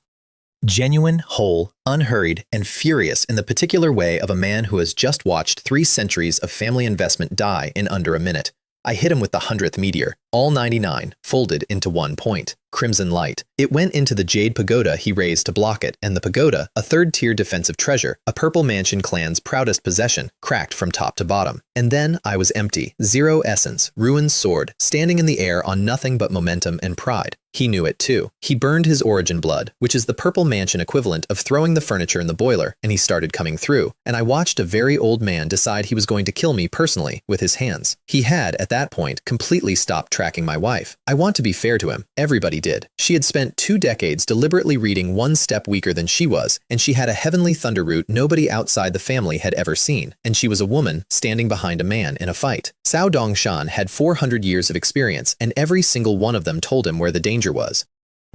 Genuine, whole, unhurried, and furious in the particular way of a man who has just watched 3 centuries of family investment die in under a minute. I hit him with the 100th meteor, all 99, folded into one point. Crimson light. It went into the jade pagoda he raised to block it, and the pagoda, a third-tier defensive treasure, a Purple Mansion clan's proudest possession, cracked from top to bottom. And then I was empty, zero essence, ruined sword, standing in the air on nothing but momentum and pride. He knew it too. He burned his origin blood, which is the Purple Mansion equivalent of throwing the furniture in the boiler, and he started coming through, and I watched a very old man decide he was going to kill me personally with his hands. He had, at that point, completely stopped tracking my wife. I want to be fair to him. Everybody did. She had spent 2 decades deliberately reading one step weaker than she was, and she had a heavenly thunder root nobody outside the family had ever seen, and she was a woman standing behind a man in a fight. Cao Dongshan had 400 years of experience, and every single one of them told him where the danger was.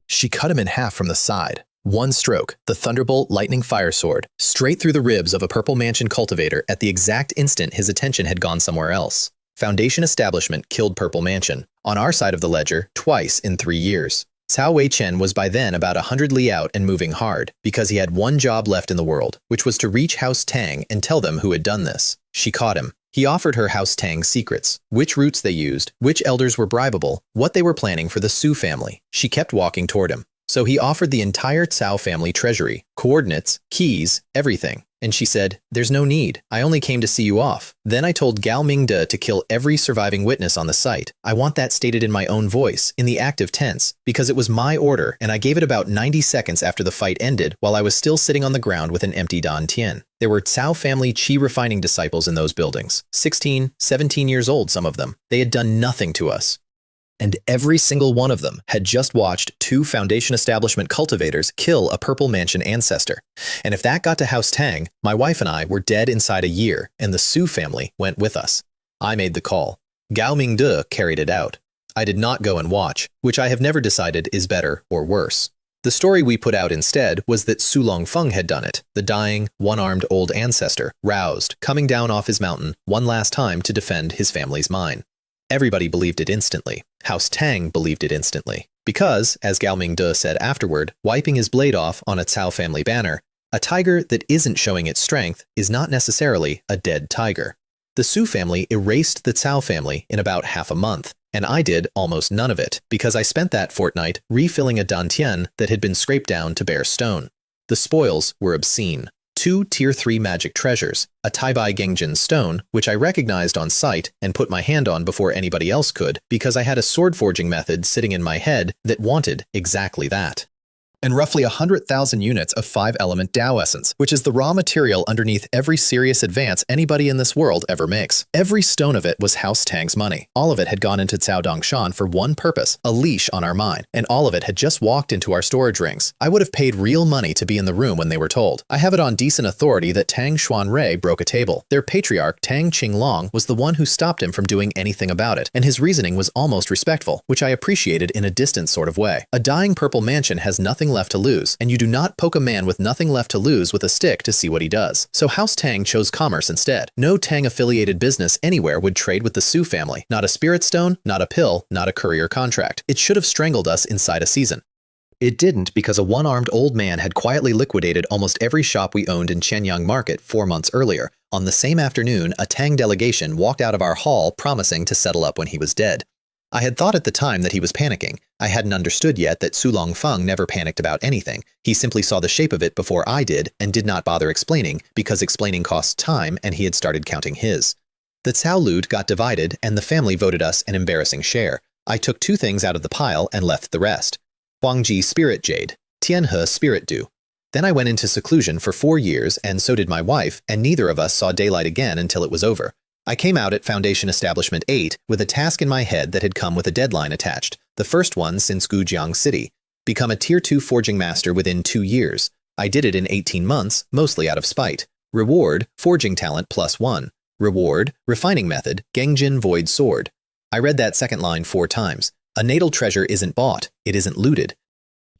She cut him in half from the side. One stroke, the Thunderbolt Lightning Fire Sword, straight through the ribs of a Purple Mansion cultivator at the exact instant his attention had gone somewhere else. Foundation establishment killed Purple Mansion. On our side of the ledger, twice in 3 years. Cao Wei-chen was by then about 100 li out and moving hard, because he had one job left in the world, which was to reach House Tang and tell them who had done this. She caught him. He offered her House Tang's secrets, which routes they used, which elders were bribable, what they were planning for the Su family. She kept walking toward him. So he offered the entire Cao family treasury, coordinates, keys, everything. And she said, "There's no need. I only came to see you off." Then I told Gao Mingde to kill every surviving witness on the site. I want that stated in my own voice, in the active tense, because it was my order, and I gave it about 90 seconds after the fight ended while I was still sitting on the ground with an empty Dan Tian. There were Cao family Qi refining disciples in those buildings. 16, 17 years old, some of them. They had done nothing to us. And every single one of them had just watched 2 Foundation establishment cultivators kill a Purple Mansion ancestor. And if that got to House Tang, my wife and I were dead inside a year, and the Su family went with us. I made the call. Gao Mingde carried it out. I did not go and watch, which I have never decided is better or worse. The story we put out instead was that Su Longfeng had done it, the dying, one-armed old ancestor, roused, coming down off his mountain one last time to defend his family's mine. Everybody believed it instantly. House Tang believed it instantly. Because, as Gao Mingde said afterward, wiping his blade off on a Cao family banner, a tiger that isn't showing its strength is not necessarily a dead tiger. The Su family erased the Cao family in about half a month, and I did almost none of it, because I spent that fortnight refilling a dantian that had been scraped down to bare stone. The spoils were obscene. 2 Tier 3 magic treasures, a Taibai Gengjin stone, which I recognized on sight and put my hand on before anybody else could, because I had a sword forging method sitting in my head that wanted exactly that. And roughly 100,000 units of 5-element Dao essence, which is the raw material underneath every serious advance anybody in this world ever makes. Every stone of it was House Tang's money. All of it had gone into Cao Dongshan for one purpose, a leash on our mine, and all of it had just walked into our storage rings. I would have paid real money to be in the room when they were told. I have it on decent authority that Tang Xuanrui broke a table. Their patriarch, Tang Qinglong, was the one who stopped him from doing anything about it, and his reasoning was almost respectful, which I appreciated in a distant sort of way. A dying Purple Mansion has nothing left to lose, and you do not poke a man with nothing left to lose with a stick to see what he does. So House Tang chose commerce instead. No Tang-affiliated business anywhere would trade with the Su family. Not a spirit stone, not a pill, not a courier contract. It should have strangled us inside a season. It didn't, because a one-armed old man had quietly liquidated almost every shop we owned in Shenyang Market 4 months earlier. On the same afternoon, a Tang delegation walked out of our hall promising to settle up when he was dead. I had thought at the time that he was panicking. I hadn't understood yet that Su Longfeng never panicked about anything. He simply saw the shape of it before I did and did not bother explaining, because explaining costs time and he had started counting his. The Cao loot got divided and the family voted us an embarrassing share. I took 2 things out of the pile and left the rest. Huangji Spirit Jade, Tianhe Spirit Dew. Then I went into seclusion for 4 years and so did my wife, and neither of us saw daylight again until it was over. I came out at Foundation Establishment 8 with a task in my head that had come with a deadline attached, the first one since Gujiang City. Become a Tier 2 forging master within 2 years. I did it in 18 months, mostly out of spite. Reward, forging talent +1. Reward, refining method, Gengjin Void Sword. I read that second line 4 times. A natal treasure isn't bought, it isn't looted.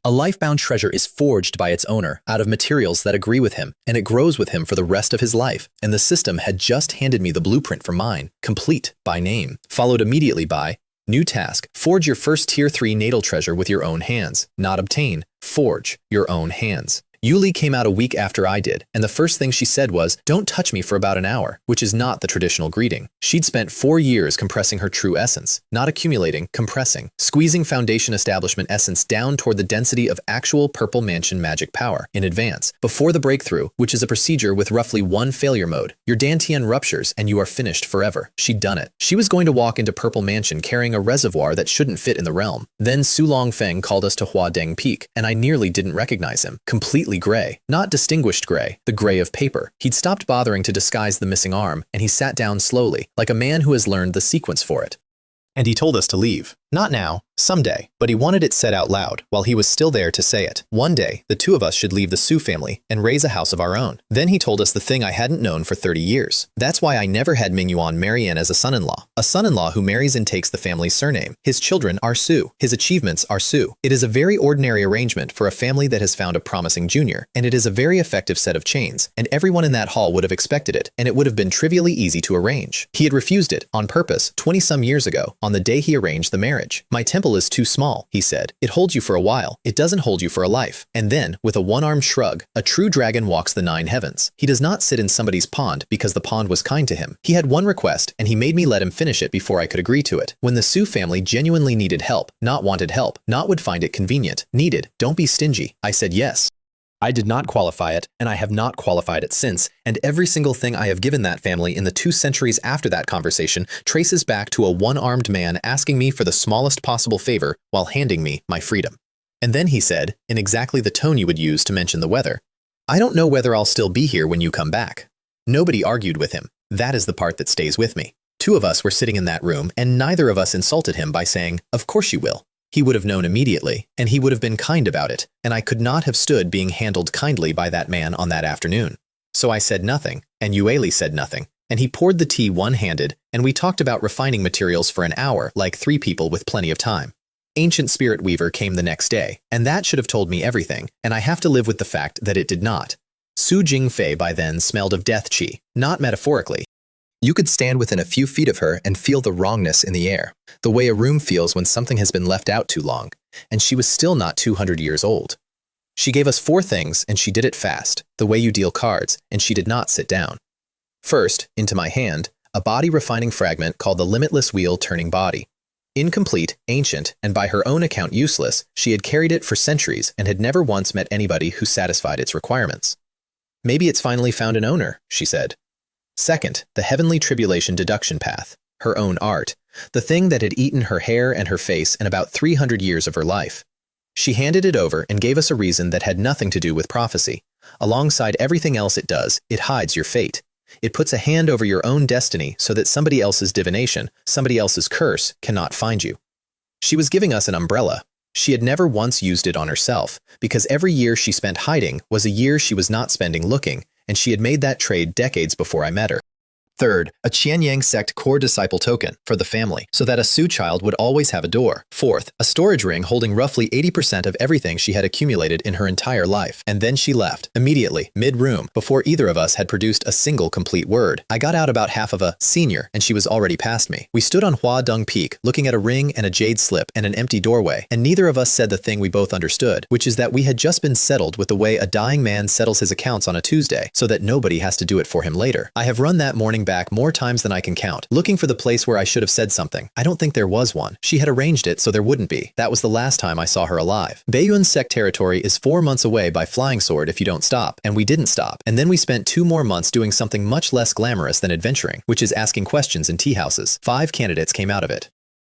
A life-bound treasure is forged by its owner out of materials that agree with him, and it grows with him for the rest of his life. And the system had just handed me the blueprint for mine, complete by name, followed immediately by new task: forge your first Tier 3 natal treasure with your own hands. Not obtain, forge your own hands. Yuli came out a week after I did, and the first thing she said was, "Don't touch me for about an hour," which is not the traditional greeting. She'd spent 4 years compressing her true essence, not accumulating, compressing, squeezing Foundation Establishment essence down toward the density of actual Purple Mansion magic power in advance, before the breakthrough, which is a procedure with roughly 1 failure mode. Your Dantian ruptures and you are finished forever. She'd done it. She was going to walk into Purple Mansion carrying a reservoir that shouldn't fit in the realm. Then Su Longfeng called us to Hua Deng Peak, and I nearly didn't recognize him. Completely gray. Not distinguished gray, the gray of paper. He'd stopped bothering to disguise the missing arm, and he sat down slowly, like a man who has learned the sequence for it. And he told us to leave. Not now, someday, but he wanted it said out loud while he was still there to say it. One day, the 2 of us should leave the Su family and raise a house of our own. Then he told us the thing I hadn't known for 30 years. That's why I never had Mingyuan marry in as a son-in-law. A son-in-law who marries and takes the family's surname. His children are Su. His achievements are Su. It is a very ordinary arrangement for a family that has found a promising junior, and it is a very effective set of chains, and everyone in that hall would have expected it, and it would have been trivially easy to arrange. He had refused it, on purpose, 20-some years ago, on the day he arranged the marriage. My temple is too small, he said. It holds you for a while. It doesn't hold you for a life. And then, with a one-armed shrug, a true dragon walks the 9 heavens. He does not sit in somebody's pond because the pond was kind to him. He had one request, and he made me let him finish it before I could agree to it. When the Su family genuinely needed help, not wanted help, not would find it convenient, needed, don't be stingy, I said yes. I did not qualify it, and I have not qualified it since, and every single thing I have given that family in the 2 centuries after that conversation traces back to a one-armed man asking me for the smallest possible favor while handing me my freedom. And then he said, in exactly the tone you would use to mention the weather, "I don't know whether I'll still be here when you come back." Nobody argued with him. That is the part that stays with me. 2 of us were sitting in that room, and neither of us insulted him by saying, "Of course you will." He would have known immediately, and he would have been kind about it, and I could not have stood being handled kindly by that man on that afternoon. So I said nothing, and Yueli said nothing, and he poured the tea one-handed, and we talked about refining materials for an hour like 3 people with plenty of time. Ancient Spirit Weaver came the next day, and that should have told me everything, and I have to live with the fact that it did not. Su Jingfei by then smelled of death qi, not metaphorically. You could stand within a few feet of her and feel the wrongness in the air, the way a room feels when something has been left out too long, and she was still not 200 years old. She gave us 4 things, and she did it fast, the way you deal cards, and she did not sit down. First, into my hand, a body-refining fragment called the Limitless Wheel Turning Body. Incomplete, ancient, and by her own account useless, she had carried it for centuries and had never once met anybody who satisfied its requirements. "Maybe it's finally found an owner," she said. Second, the Heavenly Tribulation Deduction Path, her own art, the thing that had eaten her hair and her face in about 300 years of her life. She handed it over and gave us a reason that had nothing to do with prophecy. Alongside everything else it does, it hides your fate. It puts a hand over your own destiny so that somebody else's divination, somebody else's curse, cannot find you. She was giving us an umbrella. She had never once used it on herself, because every year she spent hiding was a year she was not spending looking, and she had made that trade decades before I met her. Third, a Qianyang sect core disciple token for the family, so that a Su child would always have a door. Fourth, a storage ring holding roughly 80% of everything she had accumulated in her entire life. And then she left, immediately, mid-room, before either of us had produced a single complete word. I got out about half of a senior, and she was already past me. We stood on Hua Dung Peak, looking at a ring and a jade slip and an empty doorway, and neither of us said the thing we both understood, which is that we had just been settled with the way a dying man settles his accounts on a Tuesday, so that nobody has to do it for him later. I have run that morning back more times than I can count, looking for the place where I should have said something. I don't think there was one. She had arranged it so there wouldn't be. That was the last time I saw her alive. Baiyun's sect territory is 4 months away by flying sword if you don't stop, and we didn't stop. And then we spent 2 more months doing something much less glamorous than adventuring, which is asking questions in tea houses. 5 candidates came out of it.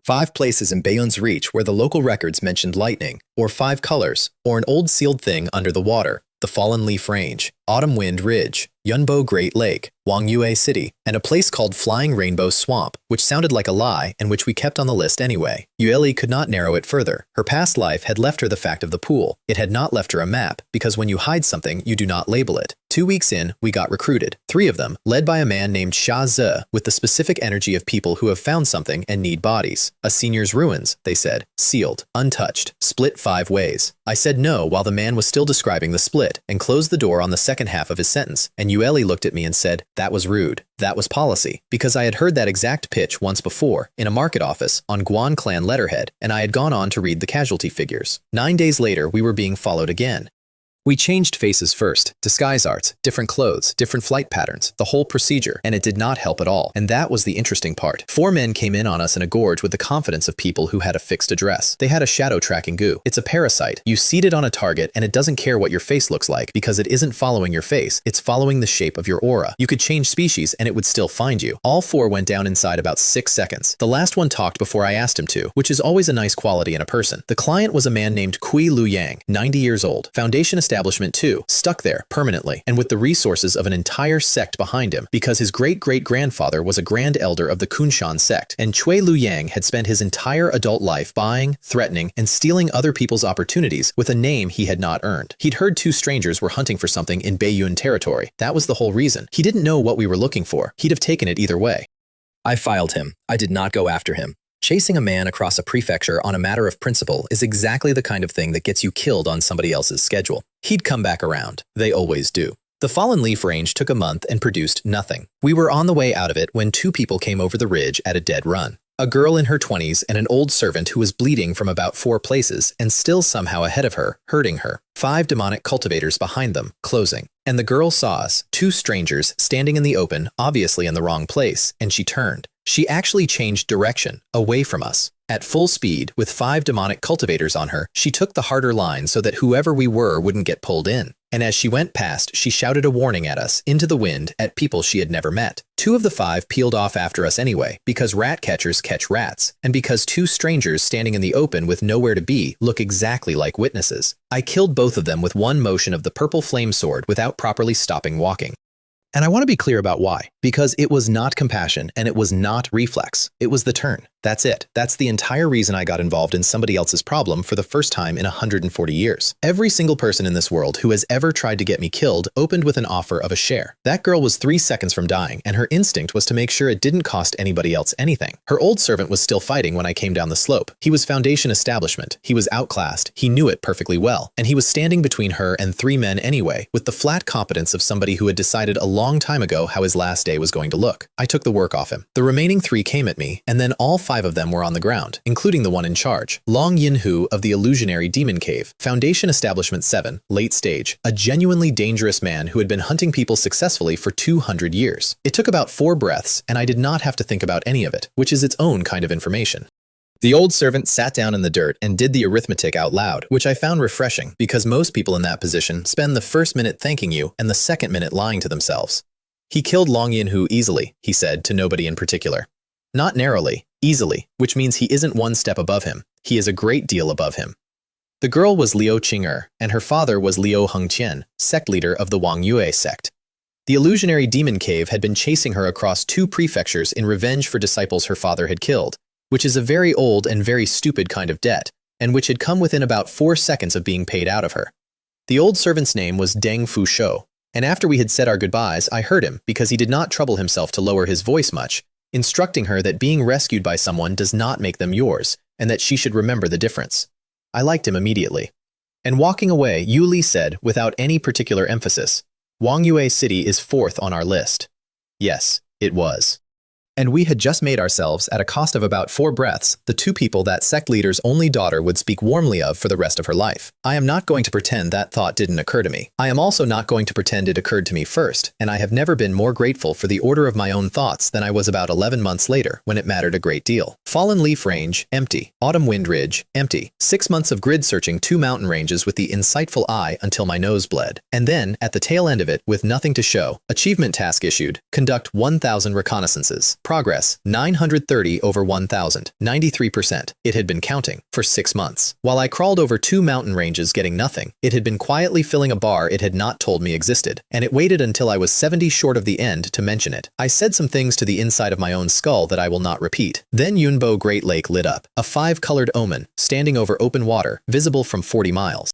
5 places in Baiyun's reach where the local records mentioned lightning, or 5 colors, or an old sealed thing under the water, the Fallen Leaf Range, Autumn Wind Ridge, Yunbo Great Lake, Wangyue City, and a place called Flying Rainbow Swamp, which sounded like a lie and which we kept on the list anyway. Yueli could not narrow it further. Her past life had left her the fact of the pool. It had not left her a map, because when you hide something, you do not label it. 2 weeks in, we got recruited. 3 of them, led by a man named Xianxia, with the specific energy of people who have found something and need bodies. A senior's ruins, they said. Sealed, untouched, split 5 ways. I said no while the man was still describing the split, and closed the door on the second half of his sentence, and Yueli looked at me and said, "That was rude. That was policy," because I had heard that exact pitch once before, in a market office, on Guan clan letterhead, and I had gone on to read the casualty figures. 9 days later, we were being followed again. We changed faces first, disguise arts, different clothes, different flight patterns, the whole procedure, and it did not help at all. And that was the interesting part. 4 men came in on us in a gorge with the confidence of people who had a fixed address. They had a shadow tracking goo. It's a parasite. You seed it on a target and it doesn't care what your face looks like because it isn't following your face, it's following the shape of your aura. You could change species and it would still find you. All 4 went down inside about 6 seconds. The last one talked before I asked him to, which is always a nice quality in a person. The client was a man named Kui Lu Yang, 90 years old, Foundation establishment 2, stuck there permanently, and with the resources of an entire sect behind him, because his great-great-grandfather was a grand elder of the Kunshan sect, and Cui Lu Yang had spent his entire adult life buying, threatening, and stealing other people's opportunities with a name he had not earned. He'd heard 2 strangers were hunting for something in Baiyun territory. That was the whole reason. He didn't know what we were looking for. He'd have taken it either way. I filed him. I did not go after him. Chasing a man across a prefecture on a matter of principle is exactly the kind of thing that gets you killed on somebody else's schedule. He'd come back around. They always do. The Fallen Leaf Range took a month and produced nothing. We were on the way out of it when 2 people came over the ridge at a dead run. A girl in her 20s and an old servant who was bleeding from about 4 places and still somehow ahead of her, hurting her. 5 demonic cultivators behind them, closing. And the girl saw us, 2 strangers standing in the open, obviously in the wrong place, and she turned. She actually changed direction, away from us. At full speed, with 5 demonic cultivators on her, she took the harder line so that whoever we were wouldn't get pulled in. And as she went past, she shouted a warning at us, into the wind, at people she had never met. 2 of the 5 peeled off after us anyway, because rat catchers catch rats, and because 2 strangers standing in the open with nowhere to be look exactly like witnesses. I killed both of them with one motion of the purple flame sword without properly stopping walking. And I want to be clear about why. Because it was not compassion and it was not reflex. It was the turn. That's it. That's the entire reason I got involved in somebody else's problem for the first time in 140 years. Every single person in this world who has ever tried to get me killed opened with an offer of a share. That girl was 3 seconds from dying, and her instinct was to make sure it didn't cost anybody else anything. Her old servant was still fighting when I came down the slope. He was Foundation establishment. He was outclassed. He knew it perfectly well. And he was standing between her and 3 men anyway, with the flat competence of somebody who had decided a long time ago how his last day was going to look. I took the work off him. The remaining 3 came at me, and then all 5 of them were on the ground, including the one in charge, Long Yinhu of the Illusionary Demon Cave, Foundation Establishment 7, late stage, a genuinely dangerous man who had been hunting people successfully for 200 years. It took about 4 breaths, and I did not have to think about any of it, which is its own kind of information. The old servant sat down in the dirt and did the arithmetic out loud, which I found refreshing because most people in that position spend the first minute thanking you and the second minute lying to themselves. He killed Long Yinhu easily, he said to nobody in particular. Not narrowly, easily, which means he isn't 1 step above him. He is a great deal above him. The girl was Liu Qing'er, and her father was Liu Hengqian, sect leader of the Wangyue sect. The Illusionary Demon Cave had been chasing her across 2 prefectures in revenge for disciples her father had killed, which is a very old and very stupid kind of debt, and which had come within about 4 seconds of being paid out of her. The old servant's name was Deng Fusho, and after we had said our goodbyes, I heard him because he did not trouble himself to lower his voice much, instructing her that being rescued by someone does not make them yours, and that she should remember the difference. I liked him immediately. And walking away, Yuli said, without any particular emphasis, Wangyue City is 4th on our list. Yes, it was. And we had just made ourselves, at a cost of about 4 breaths, the 2 people that sect leader's only daughter would speak warmly of for the rest of her life. I am not going to pretend that thought didn't occur to me. I am also not going to pretend it occurred to me first, and I have never been more grateful for the order of my own thoughts than I was about 11 months later, when it mattered a great deal. Fallen Leaf Range, empty. Autumn Wind Ridge, empty. 6 months of grid searching 2 mountain ranges with the insightful eye until my nose bled. And then, at the tail end of it, with nothing to show, achievement task issued, conduct 1,000 reconnaissances. Progress, 930 over 1,000, 93%. It had been counting, for 6 months. While I crawled over 2 mountain ranges getting nothing, it had been quietly filling a bar it had not told me existed, and it waited until I was 70 short of the end to mention it. I said some things to the inside of my own skull that I will not repeat. Then Yunbo Great Lake lit up, a 5-colored omen, standing over open water, visible from 40 miles.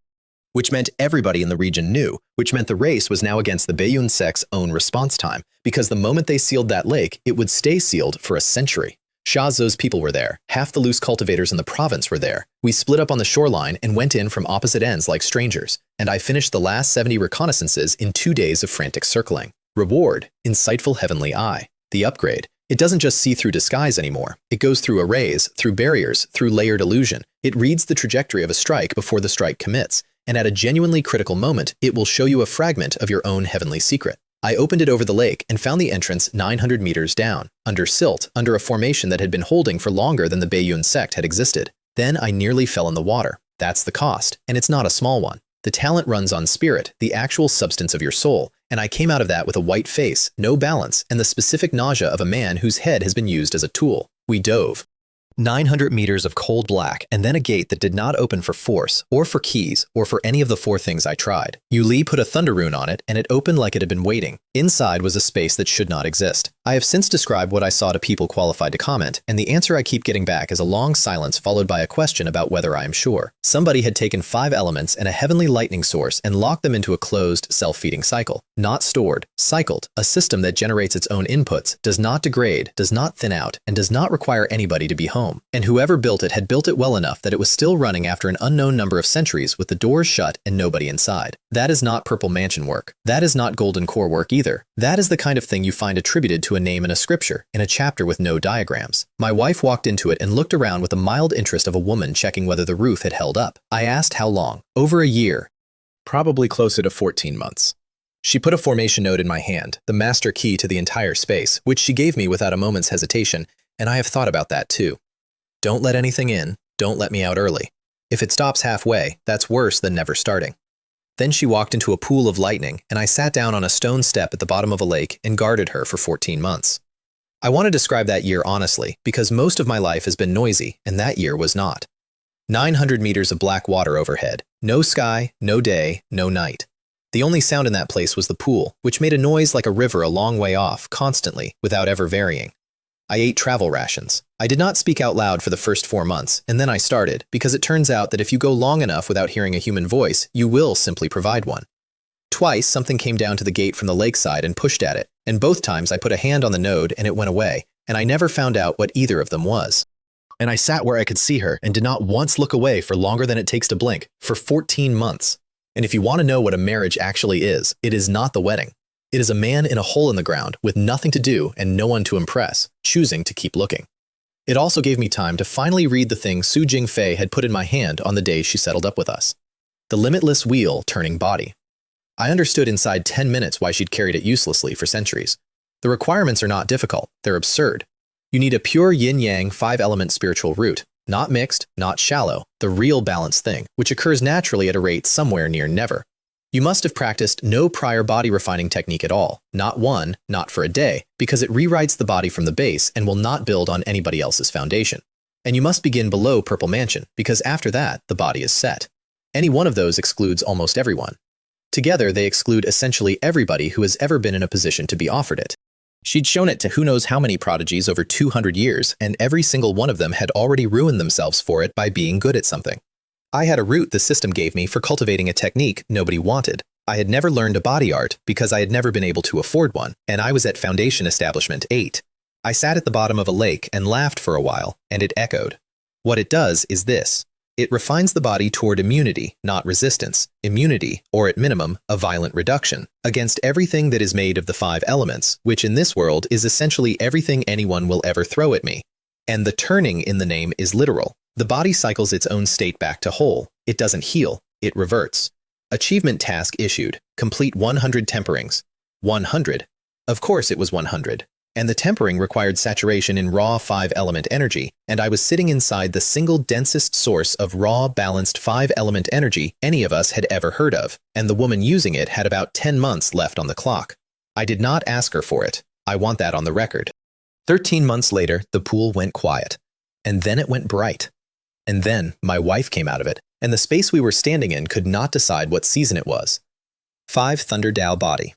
Which meant everybody in the region knew, which meant the race was now against the Baiyun sect's own response time, because the moment they sealed that lake, it would stay sealed for a century. Shazzo's people were there. Half the loose cultivators in the province were there. We split up on the shoreline and went in from opposite ends like strangers, and I finished the last 70 reconnaissances in 2 days of frantic circling. Reward, insightful heavenly eye. The upgrade. It doesn't just see through disguise anymore. It goes through arrays, through barriers, through layered illusion. It reads the trajectory of a strike before the strike commits, and at a genuinely critical moment, it will show you a fragment of your own heavenly secret. I opened it over the lake and found the entrance 900 meters down, under silt, under a formation that had been holding for longer than the Baiyun sect had existed. Then I nearly fell in the water. That's the cost, and it's not a small one. The talent runs on spirit, the actual substance of your soul, and I came out of that with a white face, no balance, and the specific nausea of a man whose head has been used as a tool. We dove. 900 meters of cold black, and then a gate that did not open for force, or for keys, or for any of the 4 things I tried. Yu Li put a thunder rune on it, and it opened like it had been waiting. Inside was a space that should not exist. I have since described what I saw to people qualified to comment, and the answer I keep getting back is a long silence followed by a question about whether I am sure. Somebody had taken 5 elements and a heavenly lightning source and locked them into a closed, self-feeding cycle. Not stored, cycled, a system that generates its own inputs, does not degrade, does not thin out, and does not require anybody to be home. And whoever built it had built it well enough that it was still running after an unknown number of centuries with the doors shut and nobody inside. That is not Purple Mansion work. That is not Golden Core work either. That is the kind of thing you find attributed to a name in a scripture, in a chapter with no diagrams. My wife walked into it and looked around with the mild interest of a woman checking whether the roof had held up. I asked how long. Over a year. Probably closer to 14 months. She put a formation node in my hand, the master key to the entire space, which she gave me without a moment's hesitation, and I have thought about that too. Don't let anything in, don't let me out early. If it stops halfway, that's worse than never starting. Then she walked into a pool of lightning, and I sat down on a stone step at the bottom of a lake and guarded her for 14 months. I want to describe that year honestly, because most of my life has been noisy, and that year was not. 900 meters of black water overhead, no sky, no day, no night. The only sound in that place was the pool, which made a noise like a river a long way off, constantly, without ever varying. I ate travel rations. I did not speak out loud for the first 4 months, and then I started, because it turns out that if you go long enough without hearing a human voice, you will simply provide one. Twice, something came down to the gate from the lakeside and pushed at it, and both times I put a hand on the node and it went away, and I never found out what either of them was. And I sat where I could see her and did not once look away for longer than it takes to blink, for 14 months. And if you want to know what a marriage actually is, it is not the wedding. It is a man in a hole in the ground with nothing to do and no one to impress, choosing to keep looking. It also gave me time to finally read the thing Su Jingfei had put in my hand on the day she settled up with us. The limitless wheel turning body. I understood inside 10 minutes why she'd carried it uselessly for centuries. The requirements are not difficult, they're absurd. You need a pure yin-yang 5-element spiritual root, not mixed, not shallow, the real balanced thing, which occurs naturally at a rate somewhere near never. You must have practiced no prior body refining technique at all, not one, not for a day, because it rewrites the body from the base and will not build on anybody else's foundation. And you must begin below Purple Mansion, because after that, the body is set. Any one of those excludes almost everyone. Together, they exclude essentially everybody who has ever been in a position to be offered it. She'd shown it to who knows how many prodigies over 200 years, and every single one of them had already ruined themselves for it by being good at something. I had a route the system gave me for cultivating a technique nobody wanted. I had never learned a body art because I had never been able to afford one, and I was at Foundation Establishment 8. I sat at the bottom of a lake and laughed for a while, and it echoed. What it does is this. It refines the body toward immunity, not resistance. Immunity, or at minimum, a violent reduction, against everything that is made of the 5 elements, which in this world is essentially everything anyone will ever throw at me. And the turning in the name is literal. The body cycles its own state back to whole. It doesn't heal, it reverts. Achievement task issued. Complete 100 temperings. 100. Of course it was 100. And the tempering required saturation in raw 5-element energy, and I was sitting inside the single densest source of raw, balanced 5-element energy any of us had ever heard of, and the woman using it had about 10 months left on the clock. I did not ask her for it. I want that on the record. 13 months later, the pool went quiet. And then it went bright. And then my wife came out of it, and the space we were standing in could not decide what season it was. 5 Thunder Dao Body.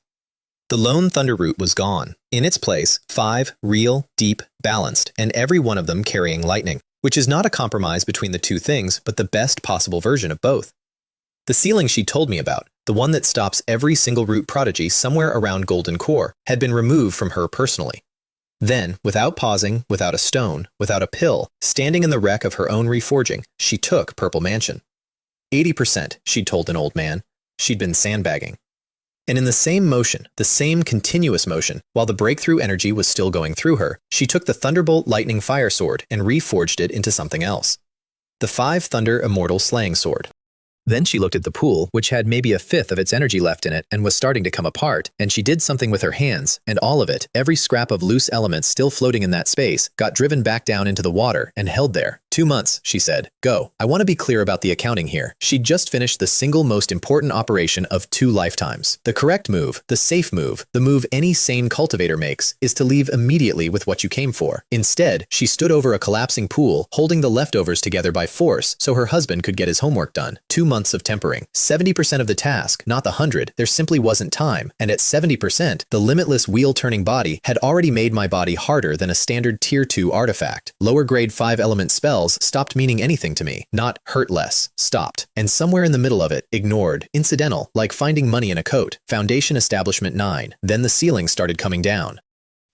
The lone thunder root was gone. In its place, 5 real, deep, balanced, and every one of them carrying lightning, which is not a compromise between the two things, but the best possible version of both. The ceiling she told me about, the one that stops every single root prodigy somewhere around Golden Core, had been removed from her personally. Then, without pausing, without a stone, without a pill, standing in the wreck of her own reforging, she took Purple Mansion. 80%, she'd told an old man. She'd been sandbagging. And in the same motion, the same continuous motion, while the breakthrough energy was still going through her, she took the Thunderbolt Lightning Fire Sword and reforged it into something else. The 5 Thunder Immortal Slaying Sword. Then she looked at the pool, which had maybe a fifth of its energy left in it and was starting to come apart, and she did something with her hands, and all of it, every scrap of loose elements still floating in that space, got driven back down into the water and held there. 2 months, she said. Go. I want to be clear about the accounting here. She'd just finished the single most important operation of 2 lifetimes. The correct move, the safe move, the move any sane cultivator makes, is to leave immediately with what you came for. Instead, she stood over a collapsing pool, holding the leftovers together by force so her husband could get his homework done. 2 months of tempering. 70% of the task, not the 100, there simply wasn't time. And at 70%, the limitless wheel-turning body had already made my body harder than a standard Tier 2 artifact. Lower grade 5-element spells stopped meaning anything to me. Not hurt less. Stopped. And somewhere in the middle of it, ignored, incidental, like finding money in a coat. Foundation Establishment 9. Then the ceiling started coming down.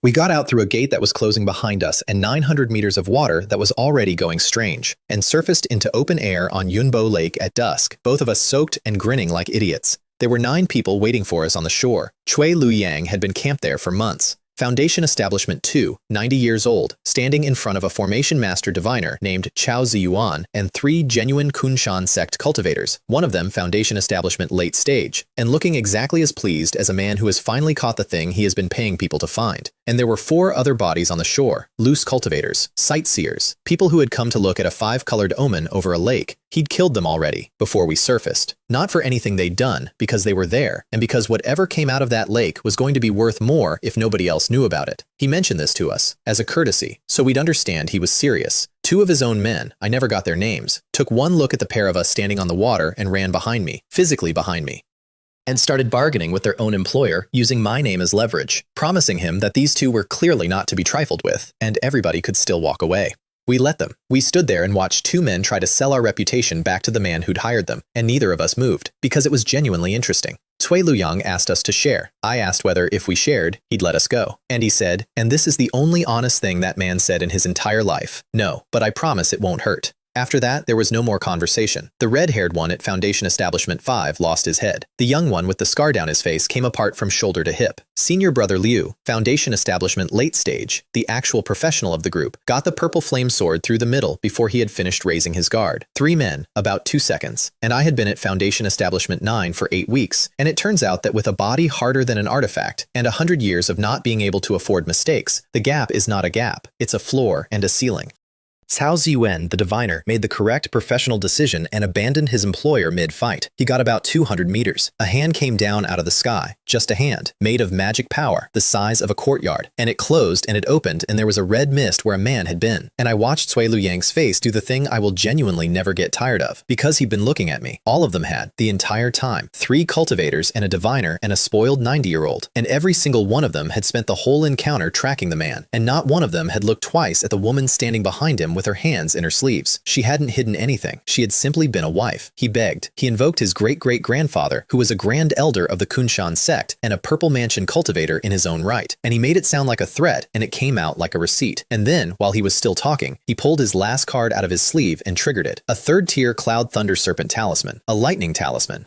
We got out through a gate that was closing behind us and 900 meters of water that was already going strange, and surfaced into open air on Yunbo Lake at dusk, both of us soaked and grinning like idiots. There were 9 people waiting for us on the shore. Cui Lu Yang had been camped there for months. Foundation Establishment 2, 90 years old, standing in front of a formation master diviner named Chao Ziyuan and 3 genuine Kunshan sect cultivators, one of them Foundation Establishment late stage, and looking exactly as pleased as a man who has finally caught the thing he has been paying people to find. And there were 4 other bodies on the shore, loose cultivators, sightseers, people who had come to look at a 5-colored omen over a lake. He'd killed them already, before we surfaced. Not for anything they'd done, because they were there, and because whatever came out of that lake was going to be worth more if nobody else knew about it. He mentioned this to us, as a courtesy, so we'd understand he was serious. 2 of his own men, I never got their names, took one look at the pair of us standing on the water and ran behind me, physically behind me, and started bargaining with their own employer using my name as leverage, promising him that these 2 were clearly not to be trifled with, and everybody could still walk away. We let them. We stood there and watched 2 men try to sell our reputation back to the man who'd hired them, and neither of us moved, because it was genuinely interesting. Cui Luyang asked us to share. I asked whether, if we shared, he'd let us go. And he said, and this is the only honest thing that man said in his entire life, no, but I promise it won't hurt. After that, there was no more conversation. The red-haired one at Foundation Establishment 5 lost his head. The young one with the scar down his face came apart from shoulder to hip. Senior brother Liu, Foundation Establishment late stage, the actual professional of the group, got the purple flame sword through the middle before he had finished raising his guard. 3 men, about 2 seconds. And I had been at Foundation Establishment 9 for 8 weeks, and it turns out that with a body harder than an artifact, and 100 years of not being able to afford mistakes, the gap is not a gap, it's a floor and a ceiling. Cao Ziwen, the diviner, made the correct professional decision and abandoned his employer mid-fight. He got about 200 meters. A hand came down out of the sky, just a hand, made of magic power, the size of a courtyard, and it closed and it opened and there was a red mist where a man had been. And I watched Cui Luyang's face do the thing I will genuinely never get tired of, because he'd been looking at me. All of them had, the entire time. 3 cultivators and a diviner and a spoiled 90-year-old, and every single one of them had spent the whole encounter tracking the man, and not one of them had looked twice at the woman standing behind him him with her hands in her sleeves. She hadn't hidden anything. She had simply been a wife. He begged. He invoked his great-great-grandfather, who was a grand elder of the Kunshan sect and a purple mansion cultivator in his own right. And he made it sound like a threat, and it came out like a receipt. And then, while he was still talking, he pulled his last card out of his sleeve and triggered it. A third-tier Cloud Thunder Serpent talisman. A lightning talisman.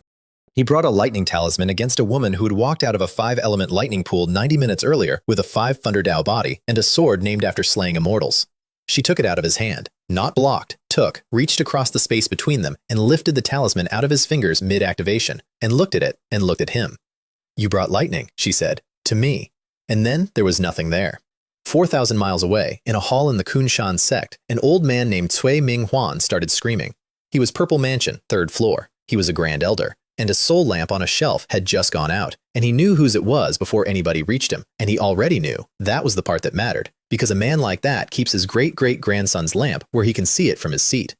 He brought a lightning talisman against a woman who had walked out of a 5-element lightning pool 90 minutes earlier with a 5 Thunderdao body and a sword named after slaying immortals. She took it out of his hand, not blocked, took, reached across the space between them, and lifted the talisman out of his fingers mid-activation, and looked at it, and looked at him. "You brought lightning," she said, "to me." And then there was nothing there. 4,000 miles away, in a hall in the Kunshan sect, an old man named Cui Ming Huan started screaming. He was Purple Mansion, 3rd floor. He was a grand elder. And a soul lamp on a shelf had just gone out, and he knew whose it was before anybody reached him, and he already knew. That was the part that mattered, because a man like that keeps his great-great-grandson's lamp where he can see it from his seat.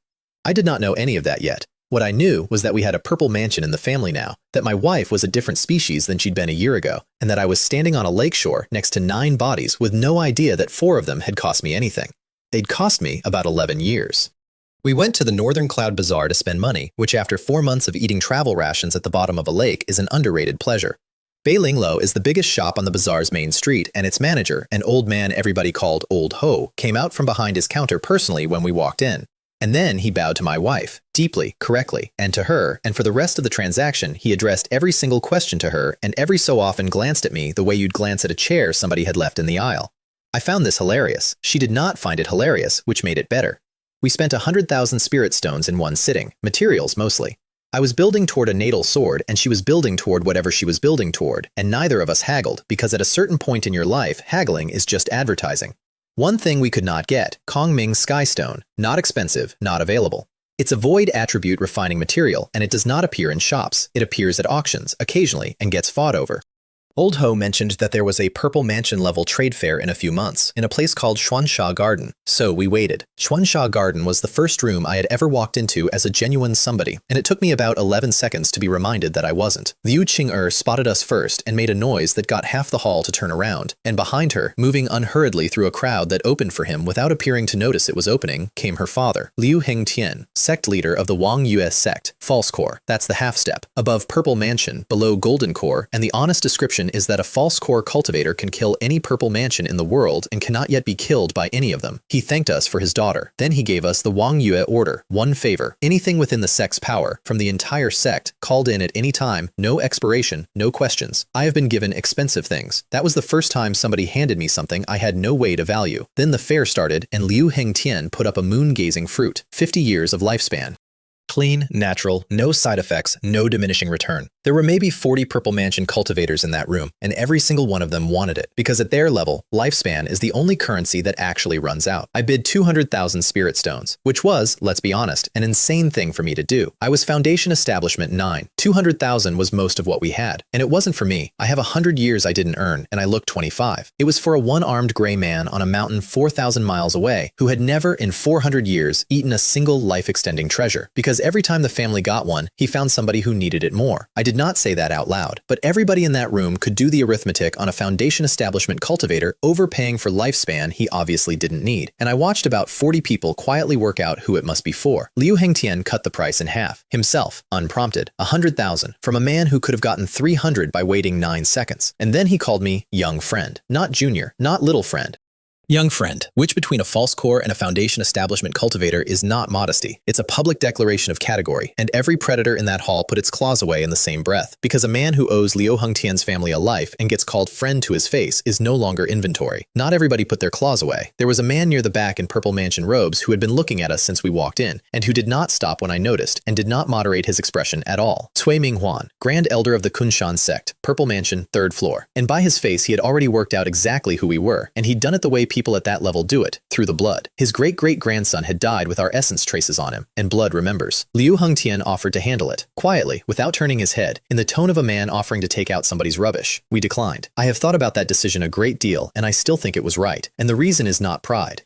I did not know any of that yet. What I knew was that we had a purple mansion in the family now, that my wife was a different species than she'd been a year ago, and that I was standing on a lakeshore next to 9 bodies with no idea that 4 of them had cost me anything. They'd cost me about 11 years. We went to the Northern Cloud Bazaar to spend money, which after 4 months of eating travel rations at the bottom of a lake is an underrated pleasure. Beilinglo is the biggest shop on the bazaar's main street, and its manager, an old man everybody called Old Ho, came out from behind his counter personally when we walked in. And then he bowed to my wife, deeply, correctly, and to her, and for the rest of the transaction he addressed every single question to her and every so often glanced at me the way you'd glance at a chair somebody had left in the aisle. I found this hilarious. She did not find it hilarious, which made it better. We spent 100,000 spirit stones in one sitting, materials mostly. I was building toward a natal sword, and she was building toward whatever she was building toward, and neither of us haggled, because at a certain point in your life, haggling is just advertising. One thing we could not get, Kongming's Skystone, not expensive, not available. It's a void attribute refining material, and it does not appear in shops. It appears at auctions, occasionally, and gets fought over. Old Ho mentioned that there was a Purple Mansion-level trade fair in a few months, in a place called Xianxia Garden. So we waited. Xianxia Garden was the first room I had ever walked into as a genuine somebody, and it took me about 11 seconds to be reminded that I wasn't. Liu Qing'er spotted us first and made a noise that got half the hall to turn around, and behind her, moving unhurriedly through a crowd that opened for him without appearing to notice it was opening, came her father, Liu Hengtian, sect leader of the Wang Yue sect, False Core. That's the half-step. Above Purple Mansion, below Golden Core, and the honest description is that a false core cultivator can kill any purple mansion in the world and cannot yet be killed by any of them. He thanked us for his daughter. Then he gave us the Wang Yue order, one favor. Anything within the sect's power, from the entire sect, called in at any time, no expiration, no questions. I have been given expensive things. That was the first time somebody handed me something I had no way to value. Then the fair started, and Liu Hengtian put up a moon-gazing fruit. 50 years of lifespan. Clean, natural, no side effects, no diminishing return. There were maybe 40 Purple Mansion cultivators in that room, and every single one of them wanted it, because at their level, lifespan is the only currency that actually runs out. I bid 200,000 spirit stones, which was, let's be honest, an insane thing for me to do. I was Foundation Establishment 9. 200,000 was most of what we had, and it wasn't for me. I have 100 years I didn't earn, and I looked 25. It was for a one-armed gray man on a mountain 4,000 miles away, who had never in 400 years eaten a single life-extending treasure, because every time the family got one, he found somebody who needed it more. I did not say that out loud, but everybody in that room could do the arithmetic on a Foundation Establishment cultivator overpaying for lifespan he obviously didn't need, and I watched about 40 people quietly work out who it must be for. Liu Hengtian cut the price in half, himself, unprompted, 100,000, from a man who could have gotten 300 by waiting 9 seconds. And then he called me young friend, not junior, not little friend. Young friend, which between a false core and a Foundation Establishment cultivator is not modesty. It's a public declaration of category, and every predator in that hall put its claws away in the same breath, because a man who owes Liu Hengtian's family a life and gets called friend to his face is no longer inventory. Not everybody put their claws away. There was a man near the back in Purple Mansion robes who had been looking at us since we walked in, and who did not stop when I noticed, and did not moderate his expression at all. Cui Ming Huan, Grand Elder of the Kunshan sect, Purple Mansion, 3rd floor. And by his face he had already worked out exactly who we were, and he'd done it the way people at that level do it, through the blood. His great-great-grandson had died with our essence traces on him, and blood remembers. Liu Hengtian offered to handle it, quietly, without turning his head, in the tone of a man offering to take out somebody's rubbish. We declined. I have thought about that decision a great deal, and I still think it was right, and the reason is not pride.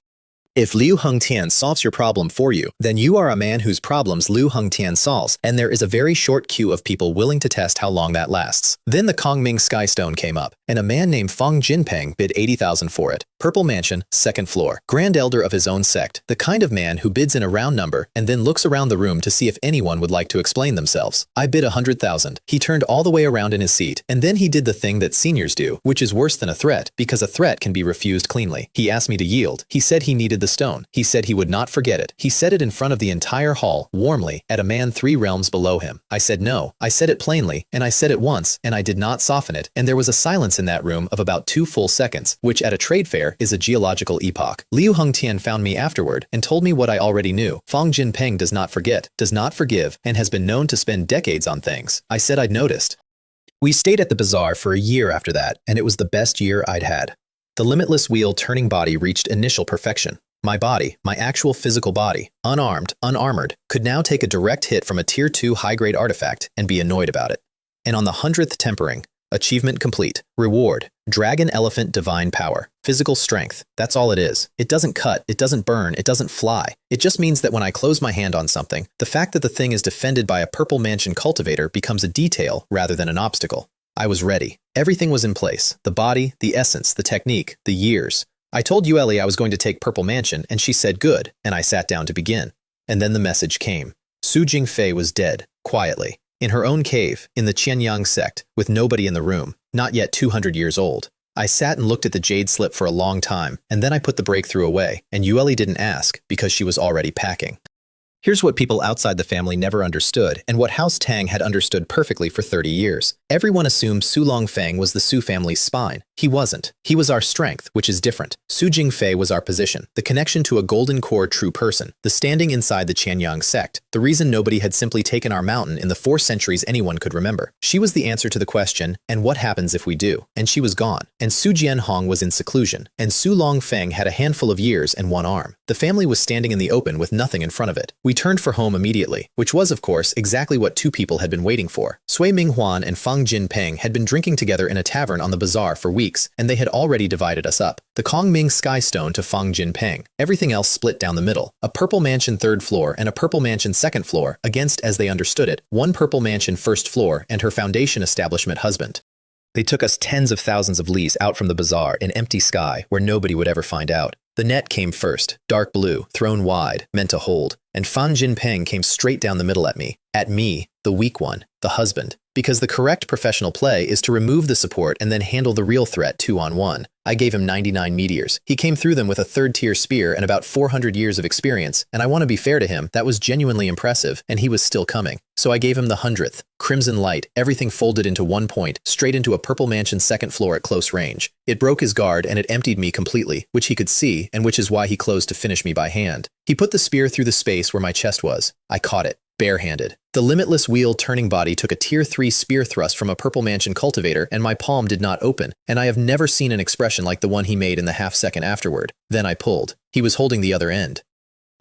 If Liu Hengtian solves your problem for you, then you are a man whose problems Liu Hengtian solves, and there is a very short queue of people willing to test how long that lasts. Then the Kongming Sky Stone came up, and a man named Feng Jinpeng bid 80,000 for it. Purple Mansion, 2nd floor. Grand Elder of his own sect, the kind of man who bids in a round number and then looks around the room to see if anyone would like to explain themselves. I bid 100,000. He turned all the way around in his seat, and then he did the thing that seniors do, which is worse than a threat, because a threat can be refused cleanly. He asked me to yield. He said he needed the stone. He said he would not forget it. He said it in front of the entire hall, warmly, at a man 3 realms below him. I said no. I said it plainly, and I said it once, and I did not soften it, and there was a silence in that room of about 2 full seconds, which at a trade fair is a geological epoch. Liu Hengtian found me afterward and told me what I already knew. Feng Jinpeng does not forget, does not forgive, and has been known to spend decades on things. I said I'd noticed. We stayed at the bazaar for a year after that, and it was the best year I'd had. The limitless wheel turning body reached initial perfection. My body, my actual physical body, unarmed, unarmored, could now take a direct hit from a Tier 2 high-grade artifact and be annoyed about it. And on the 100th tempering, achievement complete, reward, dragon elephant divine power, physical strength, that's all it is. It doesn't cut, it doesn't burn, it doesn't fly. It just means that when I close my hand on something, the fact that the thing is defended by a purple mansion cultivator becomes a detail rather than an obstacle. I was ready. Everything was in place. The body, the essence, the technique, the years. I told Yueli I was going to take Purple Mansion, and she said good, and I sat down to begin. And then the message came. Su Jingfei was dead, quietly, in her own cave, in the Qianxia sect, with nobody in the room, not yet 200 years old. I sat and looked at the jade slip for a long time, and then I put the breakthrough away, and Yueli didn't ask, because she was already packing. Here's what people outside the family never understood, and what House Tang had understood perfectly for 30 years. Everyone assumed Su Longfeng was the Su family's spine. He wasn't. He was our strength, which is different. Su Jingfei was our position, the connection to a golden core true person, the standing inside the Qianyang sect, the reason nobody had simply taken our mountain in the 4 centuries anyone could remember. She was the answer to the question, and what happens if we do? And she was gone. And Su Jianhong was in seclusion, and Su Longfeng had a handful of years and 1 arm. The family was standing in the open with nothing in front of it. We turned for home immediately, which was, of course, exactly what 2 people had been waiting for. Sui Minghuan and Feng Jinpeng had been drinking together in a tavern on the bazaar for weeks, and they had already divided us up. The Kongming Sky Stone to Feng Jinpeng. Everything else split down the middle. A Purple Mansion 3rd floor and a Purple Mansion 2nd floor, against, as they understood it, 1 Purple Mansion 1st floor and her foundation establishment husband. They took us tens of thousands of lees out from the bazaar in empty sky where nobody would ever find out. The net came first, dark blue, thrown wide, meant to hold, and Fan Jinpeng came straight down the middle at me, the weak one, the husband. Because the correct professional play is to remove the support and then handle the real threat 2-on-1. I gave him 99 meteors. He came through them with a 3rd-tier spear and about 400 years of experience, and I want to be fair to him, that was genuinely impressive, and he was still coming. So I gave him the 100th. Crimson light, everything folded into 1 point, straight into a Purple Mansion 2nd floor at close range. It broke his guard and it emptied me completely, which he could see, and which is why he closed to finish me by hand. He put the spear through the space where my chest was. I caught it. Barehanded. The limitless wheel turning body took a Tier 3 spear thrust from a Purple Mansion cultivator, and my palm did not open, and I have never seen an expression like the one he made in the half-second afterward. Then I pulled. He was holding the other end.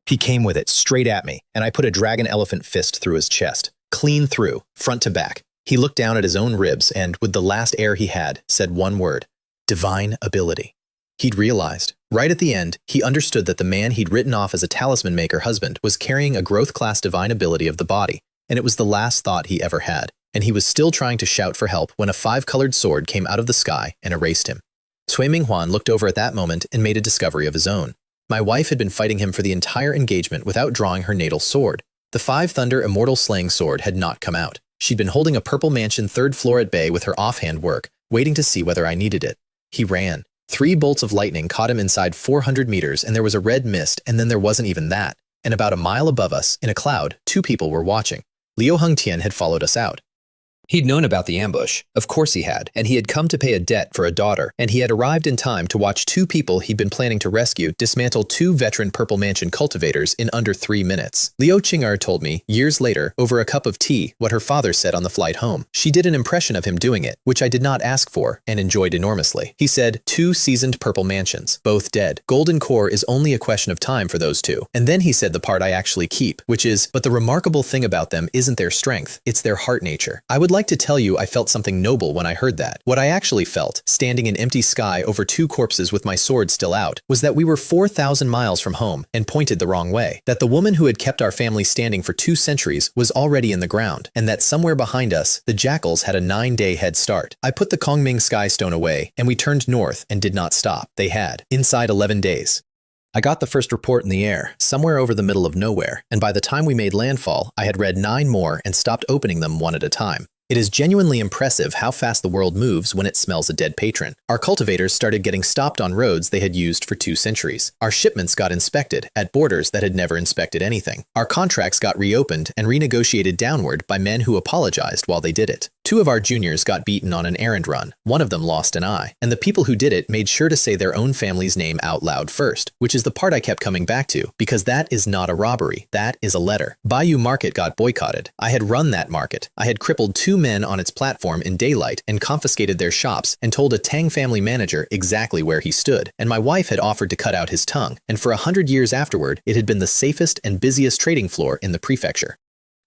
He came with it, straight at me, and I put a dragon elephant fist through his chest. Clean through, front to back. He looked down at his own ribs and, with the last air he had, said 1 word. Divine ability. He'd realized. Right at the end, he understood that the man he'd written off as a talisman maker husband was carrying a growth-class divine ability of the body, and it was the last thought he ever had, and he was still trying to shout for help when a 5-colored sword came out of the sky and erased him. Sui Minghuan looked over at that moment and made a discovery of his own. My wife had been fighting him for the entire engagement without drawing her natal sword. The 5-thunder immortal slaying sword had not come out. She'd been holding a Purple Mansion 3rd floor at bay with her offhand work, waiting to see whether I needed it. He ran. 3 bolts of lightning caught him inside 400 meters, and there was a red mist, and then there wasn't even that. And about a mile above us, in a cloud, 2 people were watching. Liu Hengtian had followed us out. He'd known about the ambush. Of course he had. And he had come to pay a debt for a daughter. And he had arrived in time to watch 2 people he'd been planning to rescue dismantle 2 veteran Purple Mansion cultivators in under 3 minutes. Liu Qing'er told me, years later, over a cup of tea, what her father said on the flight home. She did an impression of him doing it, which I did not ask for, and enjoyed enormously. He said, 2 seasoned Purple Mansions, both dead. Golden core is only a question of time for those 2. And then he said the part I actually keep, which is, but the remarkable thing about them isn't their strength, it's their heart nature. I would like like to tell you I felt something noble when I heard that. What I actually felt, standing in empty sky over 2 corpses with my sword still out, was that we were 4,000 miles from home and pointed the wrong way. That the woman who had kept our family standing for 2 centuries was already in the ground, and that somewhere behind us, the jackals had a 9-day head start. I put the Kongming Sky Stone away, and we turned north and did not stop. They had. Inside 11 days. I got the first report in the air, somewhere over the middle of nowhere, and by the time we made landfall, I had read 9 more and stopped opening them one at a time. It is genuinely impressive how fast the world moves when it smells a dead patron. Our cultivators started getting stopped on roads they had used for 2 centuries. Our shipments got inspected at borders that had never inspected anything. Our contracts got reopened and renegotiated downward by men who apologized while they did it. 2 of our juniors got beaten on an errand run. One of them lost an eye, and the people who did it made sure to say their own family's name out loud first, which is the part I kept coming back to, because that is not a robbery, that is a letter. Bayou Market got boycotted. I had run that market. I had crippled 2 men on its platform in daylight and confiscated their shops and told a Tang family manager exactly where he stood, and my wife had offered to cut out his tongue, and for 100 years afterward, it had been the safest and busiest trading floor in the prefecture.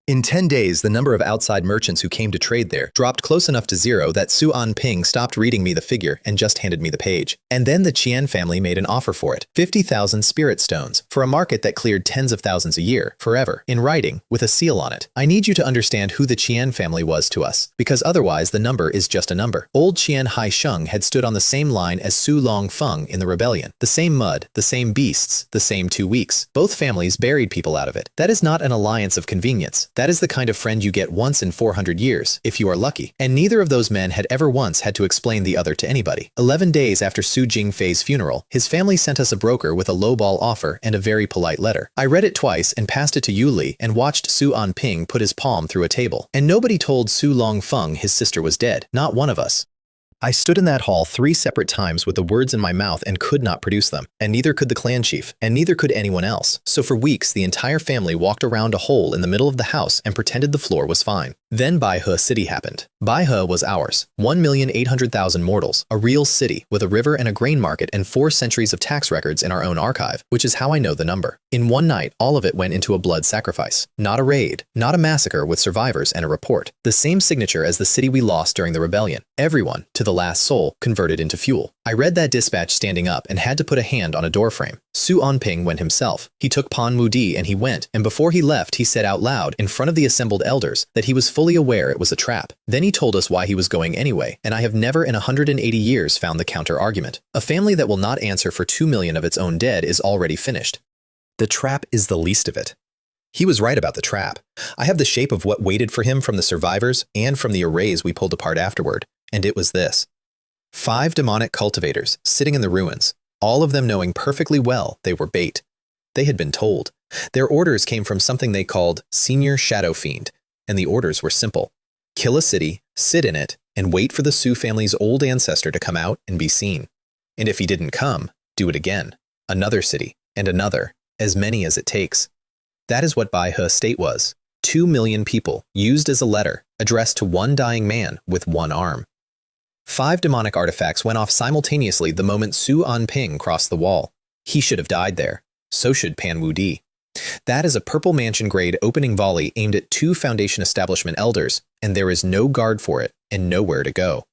In 10 days, the number of outside merchants who came to trade there dropped close enough to 0 that Su Anping stopped reading me the figure and just handed me the page. And then the Qian family made an offer for it, 50,000 spirit stones, for a market that cleared tens of thousands a year, forever, in writing, with a seal on it. I need you to understand who the Qian family was to us, because otherwise the number is just a number. Old Qian Haisheng had stood on the same line as Su Longfeng in the rebellion. The same mud, the same beasts, the same 2 weeks. Both families buried people out of it. That is not an alliance of convenience. That is the kind of friend you get once in 400 years, if you are lucky. And neither of those men had ever once had to explain the other to anybody. 11 days after Su Jingfei's funeral, his family sent us a broker with a lowball offer and a very polite letter. I read it twice and passed it to Yu Li and watched Su Anping put his palm through a table. And nobody told Su Longfeng his sister was dead. Not one of us. I stood in that hall 3 separate times with the words in my mouth and could not produce them, and neither could the clan chief, and neither could anyone else. So for weeks, the entire family walked around a hole in the middle of the house and pretended the floor was fine. Then Baihe City happened. Baihe was ours, 1,800,000 mortals, a real city with a river and a grain market and 4 centuries of tax records in our own archive, which is how I know the number. In one night, all of it went into a blood sacrifice. Not a raid, not a massacre with survivors and a report. The same signature as the city we lost during the rebellion. Everyone, to the last soul, converted into fuel. I read that dispatch standing up and had to put a hand on a doorframe. Su Anping went himself. He took Pan Mudi and he went, and before he left, he said out loud in front of the assembled elders that he was fully aware it was a trap. Then he told us why he was going anyway, and I have never in 180 years found the counter-argument. A family that will not answer for 2 million of its own dead is already finished. The trap is the least of it. He was right about the trap. I have the shape of what waited for him from the survivors and from the arrays we pulled apart afterward, and it was this. 5 demonic cultivators sitting in the ruins, all of them knowing perfectly well they were bait. They had been told. Their orders came from something they called Senior Shadow Fiend, and the orders were simple. Kill a city, sit in it, and wait for the Su family's old ancestor to come out and be seen. And if he didn't come, do it again. Another city, and another, as many as it takes. That is what Baihe State was. 2 million people, used as a letter, addressed to one dying man with 1 arm. 5 demonic artifacts went off simultaneously the moment Su Anping crossed the wall. He should have died there. So should Pan Wudi. That is a purple mansion-grade opening volley aimed at 2 Foundation Establishment elders, and there is no guard for it and nowhere to go.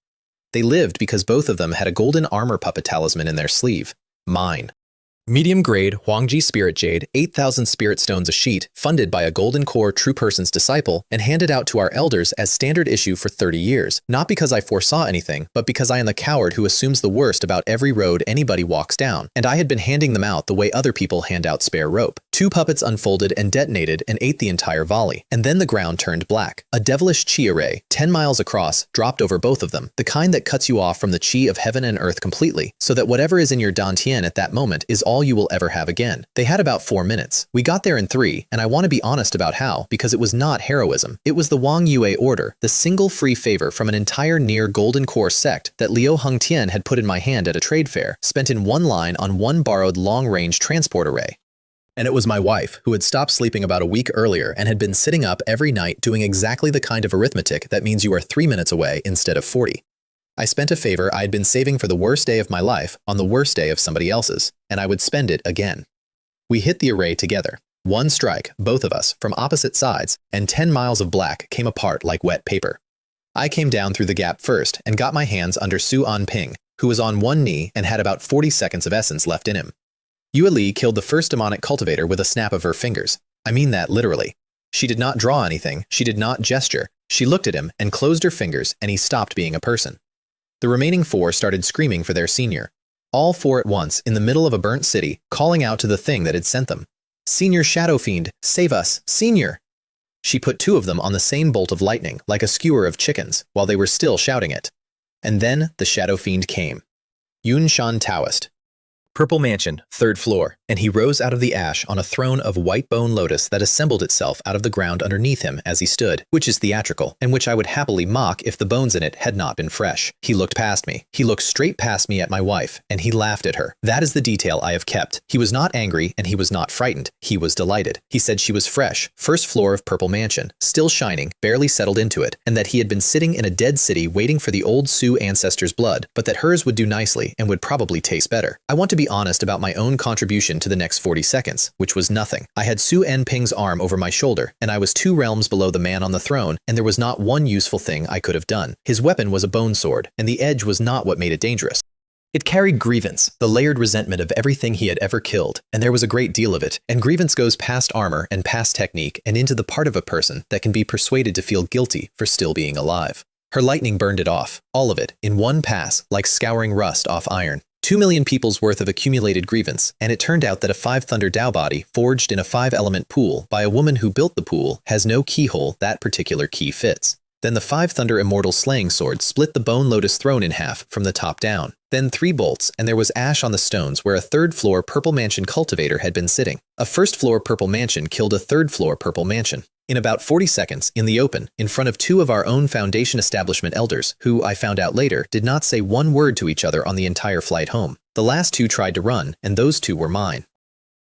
They lived because both of them had a golden armor puppet talisman in their sleeve. Mine. Medium-grade Huangji Spirit Jade, 8,000 spirit stones a sheet, funded by a Golden Core True Person's disciple, and handed out to our elders as standard issue for 30 years, not because I foresaw anything, but because I am the coward who assumes the worst about every road anybody walks down, and I had been handing them out the way other people hand out spare rope. 2 puppets unfolded and detonated and ate the entire volley, and then the ground turned black. A devilish chi array, 10 miles across, dropped over both of them, the kind that cuts you off from the chi of heaven and earth completely, so that whatever is in your dantian at that moment is all you will ever have again. They had about 4 minutes. We got there in 3, and I want to be honest about how, because it was not heroism. It was the Wang Yue order, the single free favor from an entire near Golden Core sect that Liu Hengtian had put in my hand at a trade fair, spent in 1 line on 1 borrowed long-range transport array. And it was my wife, who had stopped sleeping about a week earlier and had been sitting up every night doing exactly the kind of arithmetic that means you are 3 minutes away instead of 40. I spent a favor I had been saving for the worst day of my life on the worst day of somebody else's, and I would spend it again. We hit the array together. 1 strike, both of us, from opposite sides, and 10 miles of black came apart like wet paper. I came down through the gap first and got my hands under Su Anping, who was on one knee and had about 40 seconds of essence left in him. Yue Li killed the first demonic cultivator with a snap of her fingers. I mean that literally. She did not draw anything, she did not gesture. She looked at him and closed her fingers, and he stopped being a person. The remaining 4 started screaming for their senior. All 4 at once, in the middle of a burnt city, calling out to the thing that had sent them. "Senior Shadow Fiend, save us, Senior!" She put 2 of them on the same bolt of lightning, like a skewer of chickens, while they were still shouting it. And then the Shadow Fiend came. Yun Shan Taoist. Purple Mansion, 3rd floor, and he rose out of the ash on a throne of white bone lotus that assembled itself out of the ground underneath him as he stood, which is theatrical, and which I would happily mock if the bones in it had not been fresh. He looked past me. He looked straight past me at my wife, and he laughed at her. That is the detail I have kept. He was not angry, and he was not frightened. He was delighted. He said she was fresh, 1st floor of Purple Mansion, still shining, barely settled into it, and that he had been sitting in a dead city waiting for the old Sioux ancestor's blood, but that hers would do nicely and would probably taste better. I want to be honest about my own contribution to the next 40 seconds, which was nothing. I had Su Enping's arm over my shoulder, and I was 2 realms below the man on the throne, and there was not one useful thing I could have done. His weapon was a bone sword, and the edge was not what made it dangerous. It carried grievance, the layered resentment of everything he had ever killed, and there was a great deal of it, and grievance goes past armor and past technique and into the part of a person that can be persuaded to feel guilty for still being alive. Her lightning burned it off, all of it, in one pass, like scouring rust off iron. 2 million people's worth of accumulated grievance, and it turned out that a 5 Thunder Dao body, forged in a 5-element pool by a woman who built the pool, has no keyhole that particular key fits. Then the 5 Thunder Immortal Slaying Sword split the Bone Lotus throne in half from the top down. Then 3 bolts, and there was ash on the stones where a 3rd floor Purple Mansion cultivator had been sitting. A 1st floor Purple Mansion killed a 3rd floor Purple Mansion. In about 40 seconds, in the open, in front of 2 of our own Foundation establishment elders, who, I found out later, did not say one word to each other on the entire flight home. The last 2 tried to run, and those 2 were mine.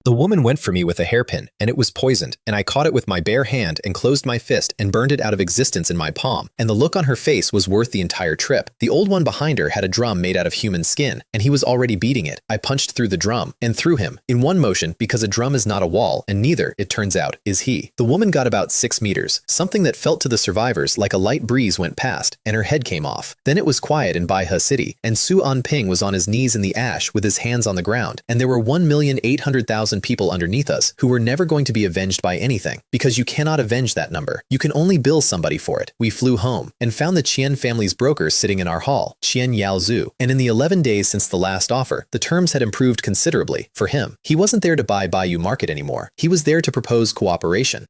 The woman went for me with a hairpin, and it was poisoned, and I caught it with my bare hand and closed my fist and burned it out of existence in my palm, and the look on her face was worth the entire trip. The old one behind her had a drum made out of human skin, and he was already beating it. I punched through the drum, and through him, in one motion, because a drum is not a wall, and neither, it turns out, is he. The woman got about 6 meters. Something that felt to the survivors like a light breeze went past, and her head came off. Then it was quiet in Bai He City, and Su Anping was on his knees in the ash with his hands on the ground, and there were 1,800,000 people underneath us who were never going to be avenged by anything, because you cannot avenge that number. You can only bill somebody for it. We flew home and found the Qian family's broker sitting in our hall, Qian Yaozu, and in the 11 days since the last offer, the terms had improved considerably for him. He wasn't there to buy Bayou Market anymore. He was there to propose cooperation.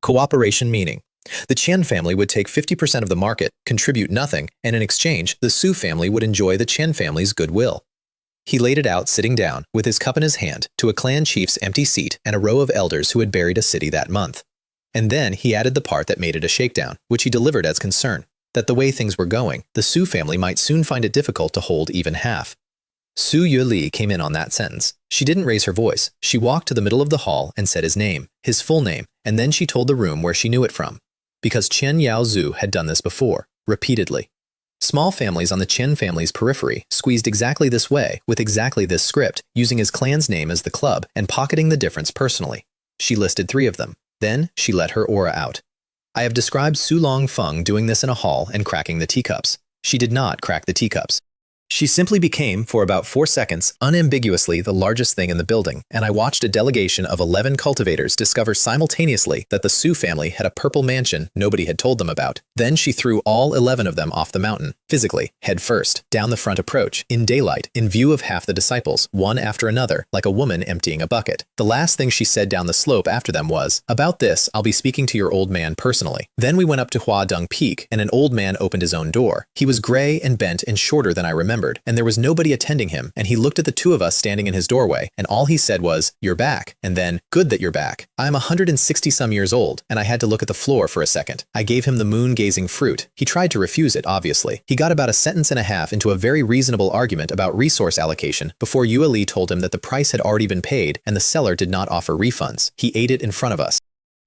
Cooperation meaning the Qian family would take 50% of the market, contribute nothing, and in exchange, the Su family would enjoy the Qian family's goodwill. He laid it out sitting down, with his cup in his hand, to a clan chief's empty seat and a row of elders who had buried a city that month. And then he added the part that made it a shakedown, which he delivered as concern, that the way things were going, the Su family might soon find it difficult to hold even half. Su Yue Li came in on that sentence. She didn't raise her voice. She walked to the middle of the hall and said his name, his full name, and then she told the room where she knew it from. Because Chen Yaozu had done this before, repeatedly. Small families on the Chen family's periphery squeezed exactly this way, with exactly this script, using his clan's name as the club and pocketing the difference personally. She listed 3 of them. Then she let her aura out. I have described Su Long Feng doing this in a hall and cracking the teacups. She did not crack the teacups. She simply became, for about 4 seconds, unambiguously the largest thing in the building, and I watched a delegation of 11 cultivators discover simultaneously that the Su family had a purple mansion nobody had told them about. Then she threw all 11 of them off the mountain, physically, head first, down the front approach, in daylight, in view of half the disciples, one after another, like a woman emptying a bucket. The last thing she said down the slope after them was, "About this, I'll be speaking to your old man personally." Then we went up to Hua Dung Peak, and an old man opened his own door. He was gray and bent and shorter than I remembered, and there was nobody attending him, and he looked at the 2 of us standing in his doorway, and all he said was, "You're back," and then, "Good that you're back. I'm 160-some years old," and I had to look at the floor for a second. I gave him the moon-gazing fruit. He tried to refuse it, obviously. He got about a sentence and a half into a very reasonable argument about resource allocation before Yue Li told him that the price had already been paid and the seller did not offer refunds. He ate it in front of us.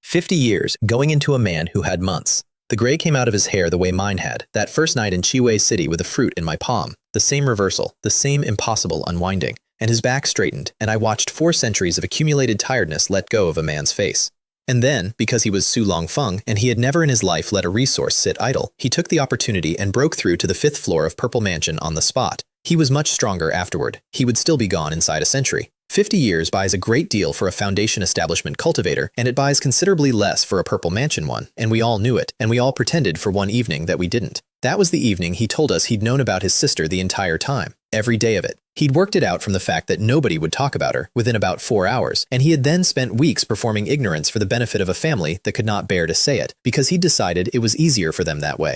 50 years, going into a man who had months. The gray came out of his hair the way mine had, that first night in Chiwei City with a fruit in my palm. The same reversal, the same impossible unwinding. And his back straightened, and I watched 4 centuries of accumulated tiredness let go of a man's face. And then, because he was Su Longfeng and he had never in his life let a resource sit idle, he took the opportunity and broke through to the 5th floor of Purple Mansion on the spot. He was much stronger afterward. He would still be gone inside a century. 50 years buys a great deal for a Foundation establishment cultivator, and it buys considerably less for a Purple Mansion one, and we all knew it, and we all pretended for one evening that we didn't. That was the evening he told us he'd known about his sister the entire time, every day of it. He'd worked it out from the fact that nobody would talk about her within about 4 hours, and he had then spent weeks performing ignorance for the benefit of a family that could not bear to say it, because he'd decided it was easier for them that way.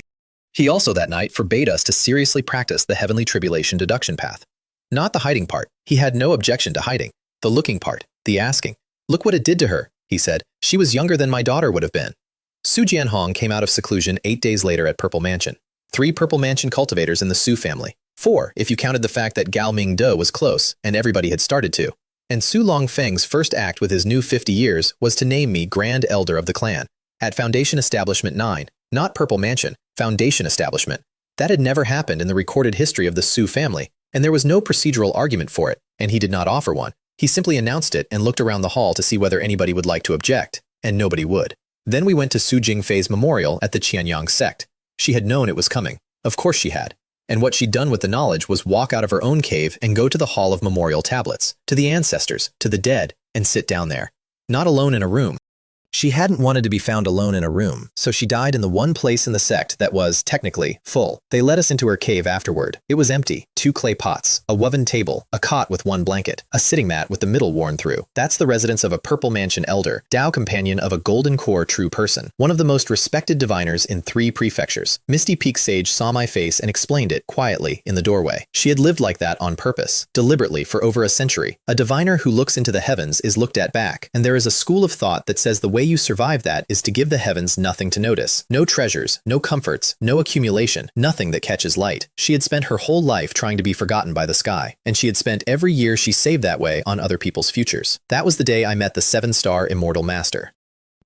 He also that night forbade us to seriously practice the heavenly tribulation deduction path. Not the hiding part. He had no objection to hiding. The looking part, the asking. Look what it did to her, he said. She was younger than my daughter would have been. Su Jianhong came out of seclusion 8 days later at Purple Mansion. 3 Purple Mansion cultivators in the Su family. 4, if you counted the fact that Gao Mingde was close, and everybody had started to. And Su Longfeng's first act with his new 50 years was to name me Grand Elder of the clan. At Foundation Establishment 9, not Purple Mansion, Foundation Establishment. That had never happened in the recorded history of the Su family, and there was no procedural argument for it, and he did not offer one. He simply announced it and looked around the hall to see whether anybody would like to object, and nobody would. Then we went to Su Jingfei's memorial at the Qianyang sect. She had known it was coming. Of course she had. And what she'd done with the knowledge was walk out of her own cave and go to the Hall of Memorial Tablets, to the ancestors, to the dead, and sit down there. Not alone in a room. She hadn't wanted to be found alone in a room, so she died in the one place in the sect that was, technically, full. They led us into her cave afterward. It was empty. 2 clay pots, a woven table, a cot with 1 blanket, a sitting mat with the middle worn through. That's the residence of a Purple Mansion elder, Dao companion of a Golden Core true person, one of the most respected diviners in 3 prefectures. Misty Peak Sage saw my face and explained it, quietly, in the doorway. She had lived like that on purpose, deliberately for over a century. A diviner who looks into the heavens is looked at back, and there is a school of thought that says the way you survive that is to give the heavens nothing to notice. No treasures, no comforts, no accumulation, nothing that catches light. She had spent her whole life trying to be forgotten by the sky, and she had spent every year she saved that way on other people's futures. That was the day I met the 7-star Immortal Master.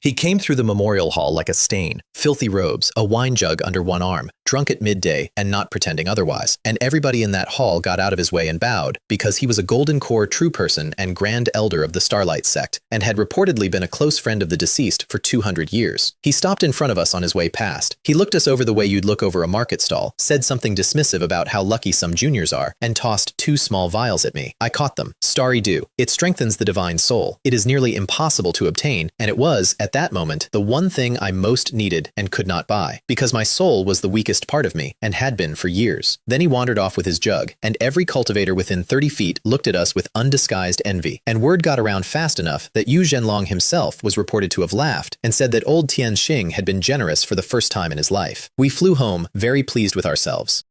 He came through the memorial hall like a stain, filthy robes, a wine jug under one arm, drunk at midday and not pretending otherwise. And everybody in that hall got out of his way and bowed, because he was a Golden Core true person and Grand Elder of the Starlight sect, and had reportedly been a close friend of the deceased for 200 years. He stopped in front of us on his way past. He looked us over the way you'd look over a market stall, said something dismissive about how lucky some juniors are, and tossed 2 small vials at me. I caught them. Starry Dew. It strengthens the divine soul. It is nearly impossible to obtain, and it was, at that moment, the one thing I most needed and could not buy, because my soul was the weakest part of me, and had been for years. Then he wandered off with his jug, and every cultivator within 30 feet looked at us with undisguised envy, and word got around fast enough that Yu Zhenlong himself was reported to have laughed, and said that old Tian Xing had been generous for the first time in his life. We flew home, very pleased with ourselves.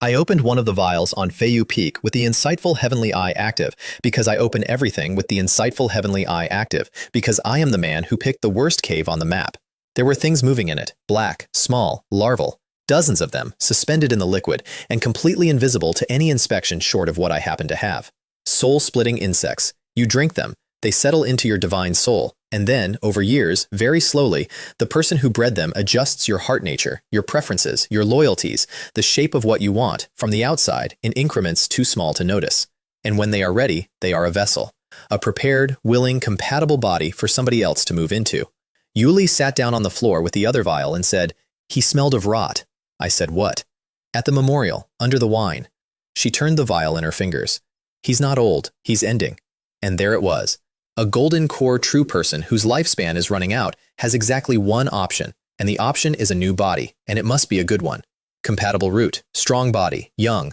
I opened one of the vials on Feiyu Peak with the Insightful Heavenly Eye active, because I open everything with the Insightful Heavenly Eye active, because I am the man who picked the worst cave on the map. There were things moving in it, black, small, larval, dozens of them, suspended in the liquid, and completely invisible to any inspection short of what I happen to have. Soul-splitting insects. You drink them, they settle into your divine soul, and then, over years, very slowly, the person who bred them adjusts your heart nature, your preferences, your loyalties, the shape of what you want, from the outside, in increments too small to notice. And when they are ready, they are a vessel. A prepared, willing, compatible body for somebody else to move into. Yuli sat down on the floor with the other vial and said, "He smelled of rot." I said, "What?" "At the memorial, under the wine." She turned the vial in her fingers. "He's not old, he's ending." And there it was. A Golden Core true person whose lifespan is running out has exactly one option, and the option is a new body, and it must be a good one. Compatible root, strong body, young.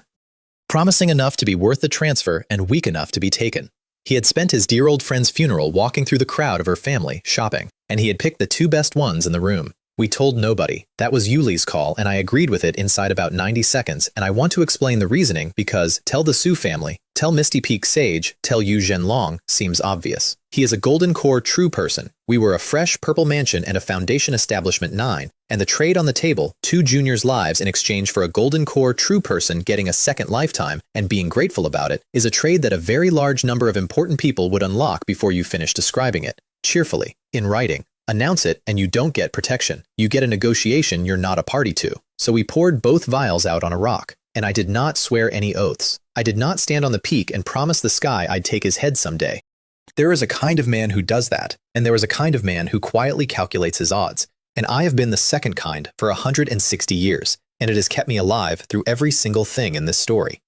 Promising enough to be worth the transfer and weak enough to be taken. He had spent his dear old friend's funeral walking through the crowd of her family, shopping, and he had picked the 2 best ones in the room. We told nobody. That was Yuli's call, and I agreed with it inside about 90 seconds, and I want to explain the reasoning because tell the Su family, tell Misty Peak Sage, tell Yu Zhenlong seems obvious. He is a Golden Core true person. We were a fresh Purple Mansion and a Foundation Establishment 9, and the trade on the table, 2 juniors' lives in exchange for a Golden Core true person getting a second lifetime and being grateful about it, is a trade that a very large number of important people would unlock before you finish describing it, cheerfully, in writing. Announce it and you don't get protection. You get a negotiation you're not a party to. So we poured both vials out on a rock, and I did not swear any oaths. I did not stand on the peak and promise the sky I'd take his head someday. There is a kind of man who does that, and there is a kind of man who quietly calculates his odds, and I have been the second kind for 160 years, and it has kept me alive through every single thing in this story.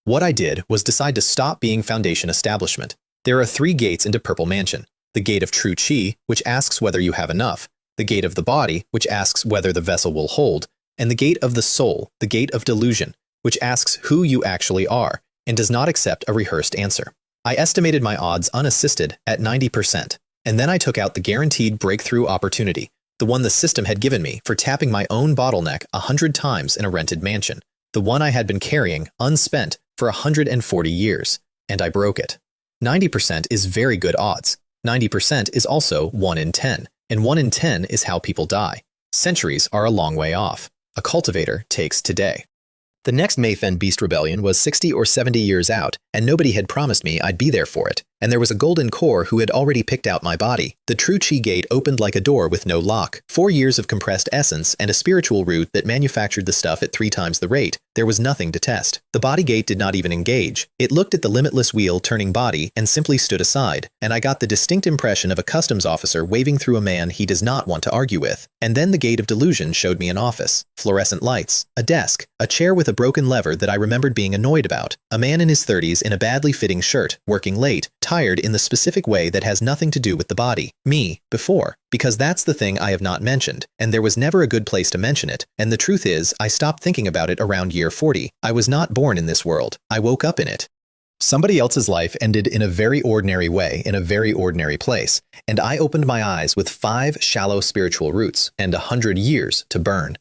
What I did was decide to stop being Foundation Establishment. There are 3 gates into Purple Mansion. The gate of True Qi, which asks whether you have enough, the gate of the body, which asks whether the vessel will hold, and the gate of the soul, the gate of delusion, which asks who you actually are, and does not accept a rehearsed answer. I estimated my odds unassisted at 90%, and then I took out the guaranteed breakthrough opportunity, the one the system had given me for tapping my own bottleneck 100 times in a rented mansion, the one I had been carrying unspent for 140 years, and I broke it. 90% is very good odds. 90% is also 1 in 10, and 1 in 10 is how people die. Centuries are a long way off. A cultivator takes today. The next Yao Beast Rebellion was 60 or 70 years out, and nobody had promised me I'd be there for it, and there was a golden core who had already picked out my body. The True Qi gate opened like a door with no lock. 4 years of compressed essence and a spiritual root that manufactured the stuff at 3 times the rate. There was nothing to test. The body gate did not even engage. It looked at the limitless wheel turning body and simply stood aside, and I got the distinct impression of a customs officer waving through a man he does not want to argue with. And then the gate of delusion showed me an office. Fluorescent lights, a desk, a chair with a broken lever that I remembered being annoyed about, a man in his 30s in a badly fitting shirt, working late, tired in the specific way that has nothing to do with the body. Me, before, because that's the thing I have not mentioned, and there was never a good place to mention it, and the truth is, I stopped thinking about it around year 40. I was not born in this world. I woke up in it. Somebody else's life ended in a very ordinary way, in a very ordinary place, and I opened my eyes with 5 shallow spiritual roots and 100 years to burn.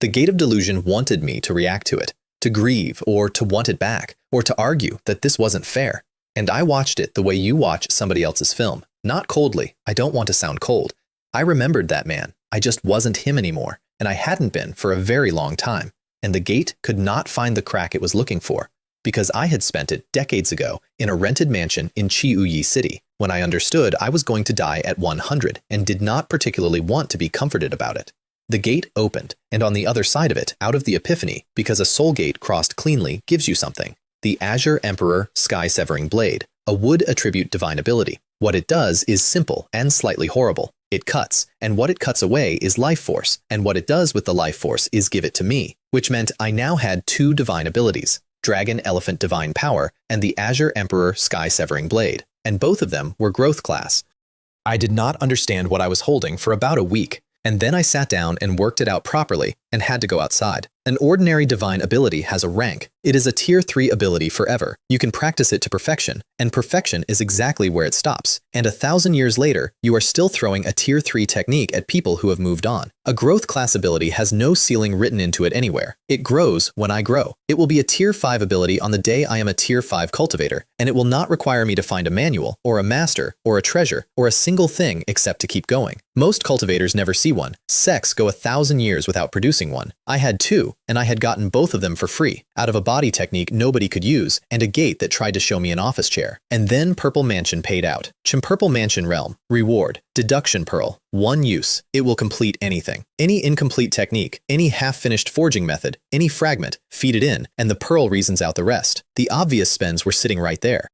The gate of delusion wanted me to react to it, to grieve, or to want it back, or to argue that this wasn't fair. And I watched it the way you watch somebody else's film. Not coldly. I don't want to sound cold. I remembered that man. I just wasn't him anymore, and I hadn't been for a very long time. And the gate could not find the crack it was looking for, because I had spent it decades ago in a rented mansion in Chiuyi City, when I understood I was going to die at 100 and did not particularly want to be comforted about it. The gate opened, and on the other side of it, out of the epiphany, because a soul gate crossed cleanly gives you something. The Azure Emperor Sky-Severing Blade, a wood attribute divine ability. What it does is simple and slightly horrible. It cuts, and what it cuts away is life force, and what it does with the life force is give it to me, which meant I now had 2 divine abilities, Dragon Elephant Divine Power and the Azure Emperor Sky-Severing Blade, and both of them were growth class. I did not understand what I was holding for about a week, and then I sat down and worked it out properly and had to go outside. An ordinary divine ability has a rank. It is a tier 3 ability forever. You can practice it to perfection, and perfection is exactly where it stops. And 1,000 years later, you are still throwing a tier 3 technique at people who have moved on. A growth class ability has no ceiling written into it anywhere. It grows when I grow. It will be a tier 5 ability on the day I am a tier 5 cultivator, and it will not require me to find a manual, or a master, or a treasure, or a single thing except to keep going. Most cultivators never see one. Sects go 1,000 years without producing one. I had 2, and I had gotten both of them for free, out of a body technique nobody could use, and a gate that tried to show me an office chair. And then Purple Mansion paid out. Purple Mansion Realm. Reward. Deduction Pearl. 1 use. It will complete anything. Any incomplete technique, any half-finished forging method, any fragment, feed it in, and the pearl reasons out the rest. The obvious spends were sitting right there.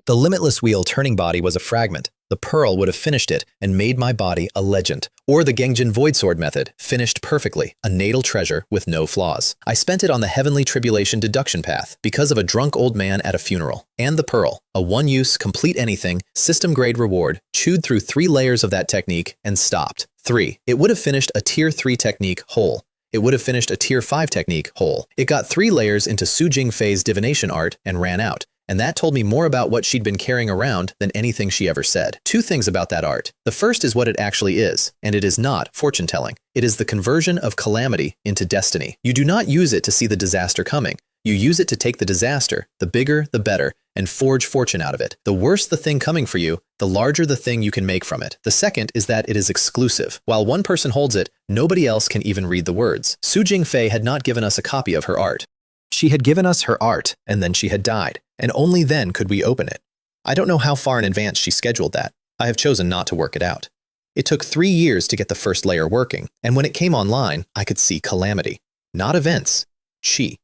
The limitless wheel turning body was a fragment. The pearl would have finished it and made my body a legend. Or the Gengjin Void Sword method, finished perfectly, a natal treasure with no flaws. I spent it on the Heavenly Tribulation deduction path because of a drunk old man at a funeral. And the pearl, a 1-use, complete anything, system-grade reward, chewed through 3 layers of that technique and stopped. 3. It would have finished a tier 3 technique whole. It would have finished a tier 5 technique whole. It got 3 layers into Su Jing Fei's divination art and ran out. And that told me more about what she'd been carrying around than anything she ever said. 2 things about that art. The first is what it actually is, and it is not fortune-telling. It is the conversion of calamity into destiny. You do not use it to see the disaster coming. You use it to take the disaster, the bigger, the better, and forge fortune out of it. The worse the thing coming for you, the larger the thing you can make from it. The second is that it is exclusive. While one person holds it, nobody else can even read the words. Su Jing Fei had not given us a copy of her art. She had given us her art, and then she had died, and only then could we open it. I don't know how far in advance she scheduled that. I have chosen not to work it out. It took 3 years to get the first layer working, and when it came online, I could see calamity. Not events. Qi.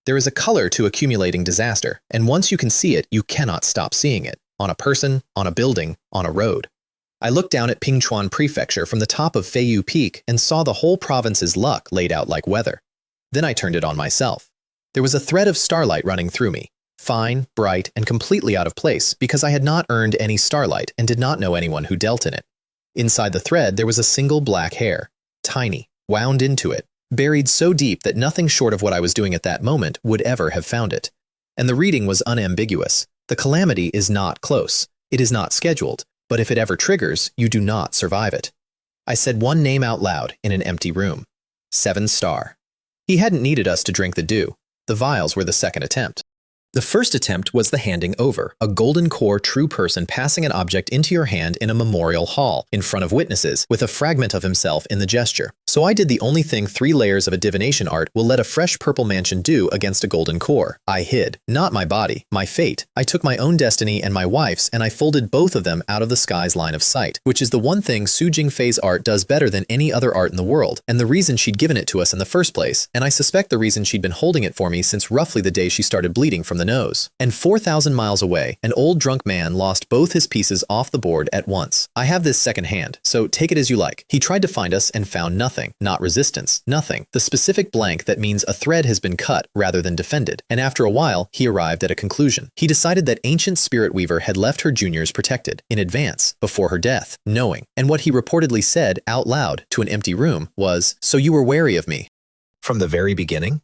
There is a color to accumulating disaster, and once you can see it, you cannot stop seeing it. on a person, on a building, on a road. I looked down at Pingchuan Prefecture from the top of Feiyu Peak and saw the whole province's luck laid out like weather. Then I turned it on myself. There was a thread of starlight running through me, fine, bright, and completely out of place because I had not earned any starlight and did not know anyone who dealt in it. Inside the thread there was a single black hair, tiny, wound into it, buried so deep that nothing short of what I was doing at that moment would ever have found it. And the reading was unambiguous. The calamity is not close. It is not scheduled. But if it ever triggers, you do not survive it. I said one name out loud in an empty room. 7 Star. He hadn't needed us to drink the dew. The vials were the second attempt. The first attempt was the handing over, a golden core true person passing an object into your hand in a memorial hall, in front of witnesses, with a fragment of himself in the gesture. So I did the only thing 3 layers of a divination art will let a fresh purple mansion do against a golden core. I hid, not my body, my fate. I took my own destiny and my wife's and I folded both of them out of the sky's line of sight, which is the one thing Su Jingfei's art does better than any other art in the world, and the reason she'd given it to us in the first place, and I suspect the reason she'd been holding it for me since roughly the day she started bleeding from the nose. And 4,000 miles away, an old drunk man lost both his pieces off the board at once. I have this second hand, so take it as you like. He tried to find us and found nothing, not resistance, nothing. The specific blank that means a thread has been cut rather than defended. And after a while, he arrived at a conclusion. He decided that ancient spirit weaver had left her juniors protected, in advance, before her death, knowing. And what he reportedly said out loud to an empty room was, "So you were wary of me." From the very beginning?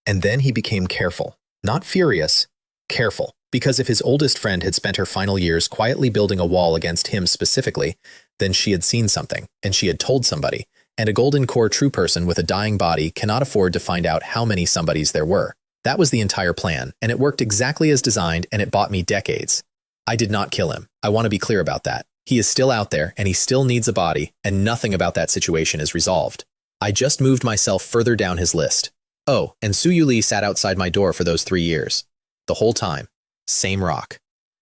And then he became careful. Not furious. Careful, because if his oldest friend had spent her final years quietly building a wall against him specifically, then she had seen something, and she had told somebody, and a golden core true person with a dying body cannot afford to find out how many somebodies there were. That was the entire plan, and it worked exactly as designed, and it bought me decades. I did not kill him. I want to be clear about that. He is still out there, and he still needs a body, and nothing about that situation is resolved. I just moved myself further down his list. Oh, and Su Yuli sat outside my door for those 3 years. The whole time. Same rock.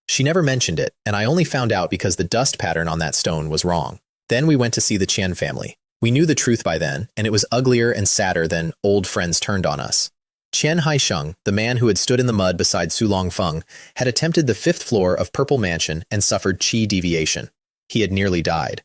She never mentioned it, and I only found out because the dust pattern on that stone was wrong. Then we went to see the Qian family. We knew the truth by then, and it was uglier and sadder than old friends turned on us. Qian Haisheng, the man who had stood in the mud beside Su Longfeng, had attempted the 5th floor of Purple Mansion and suffered qi deviation. He had nearly died.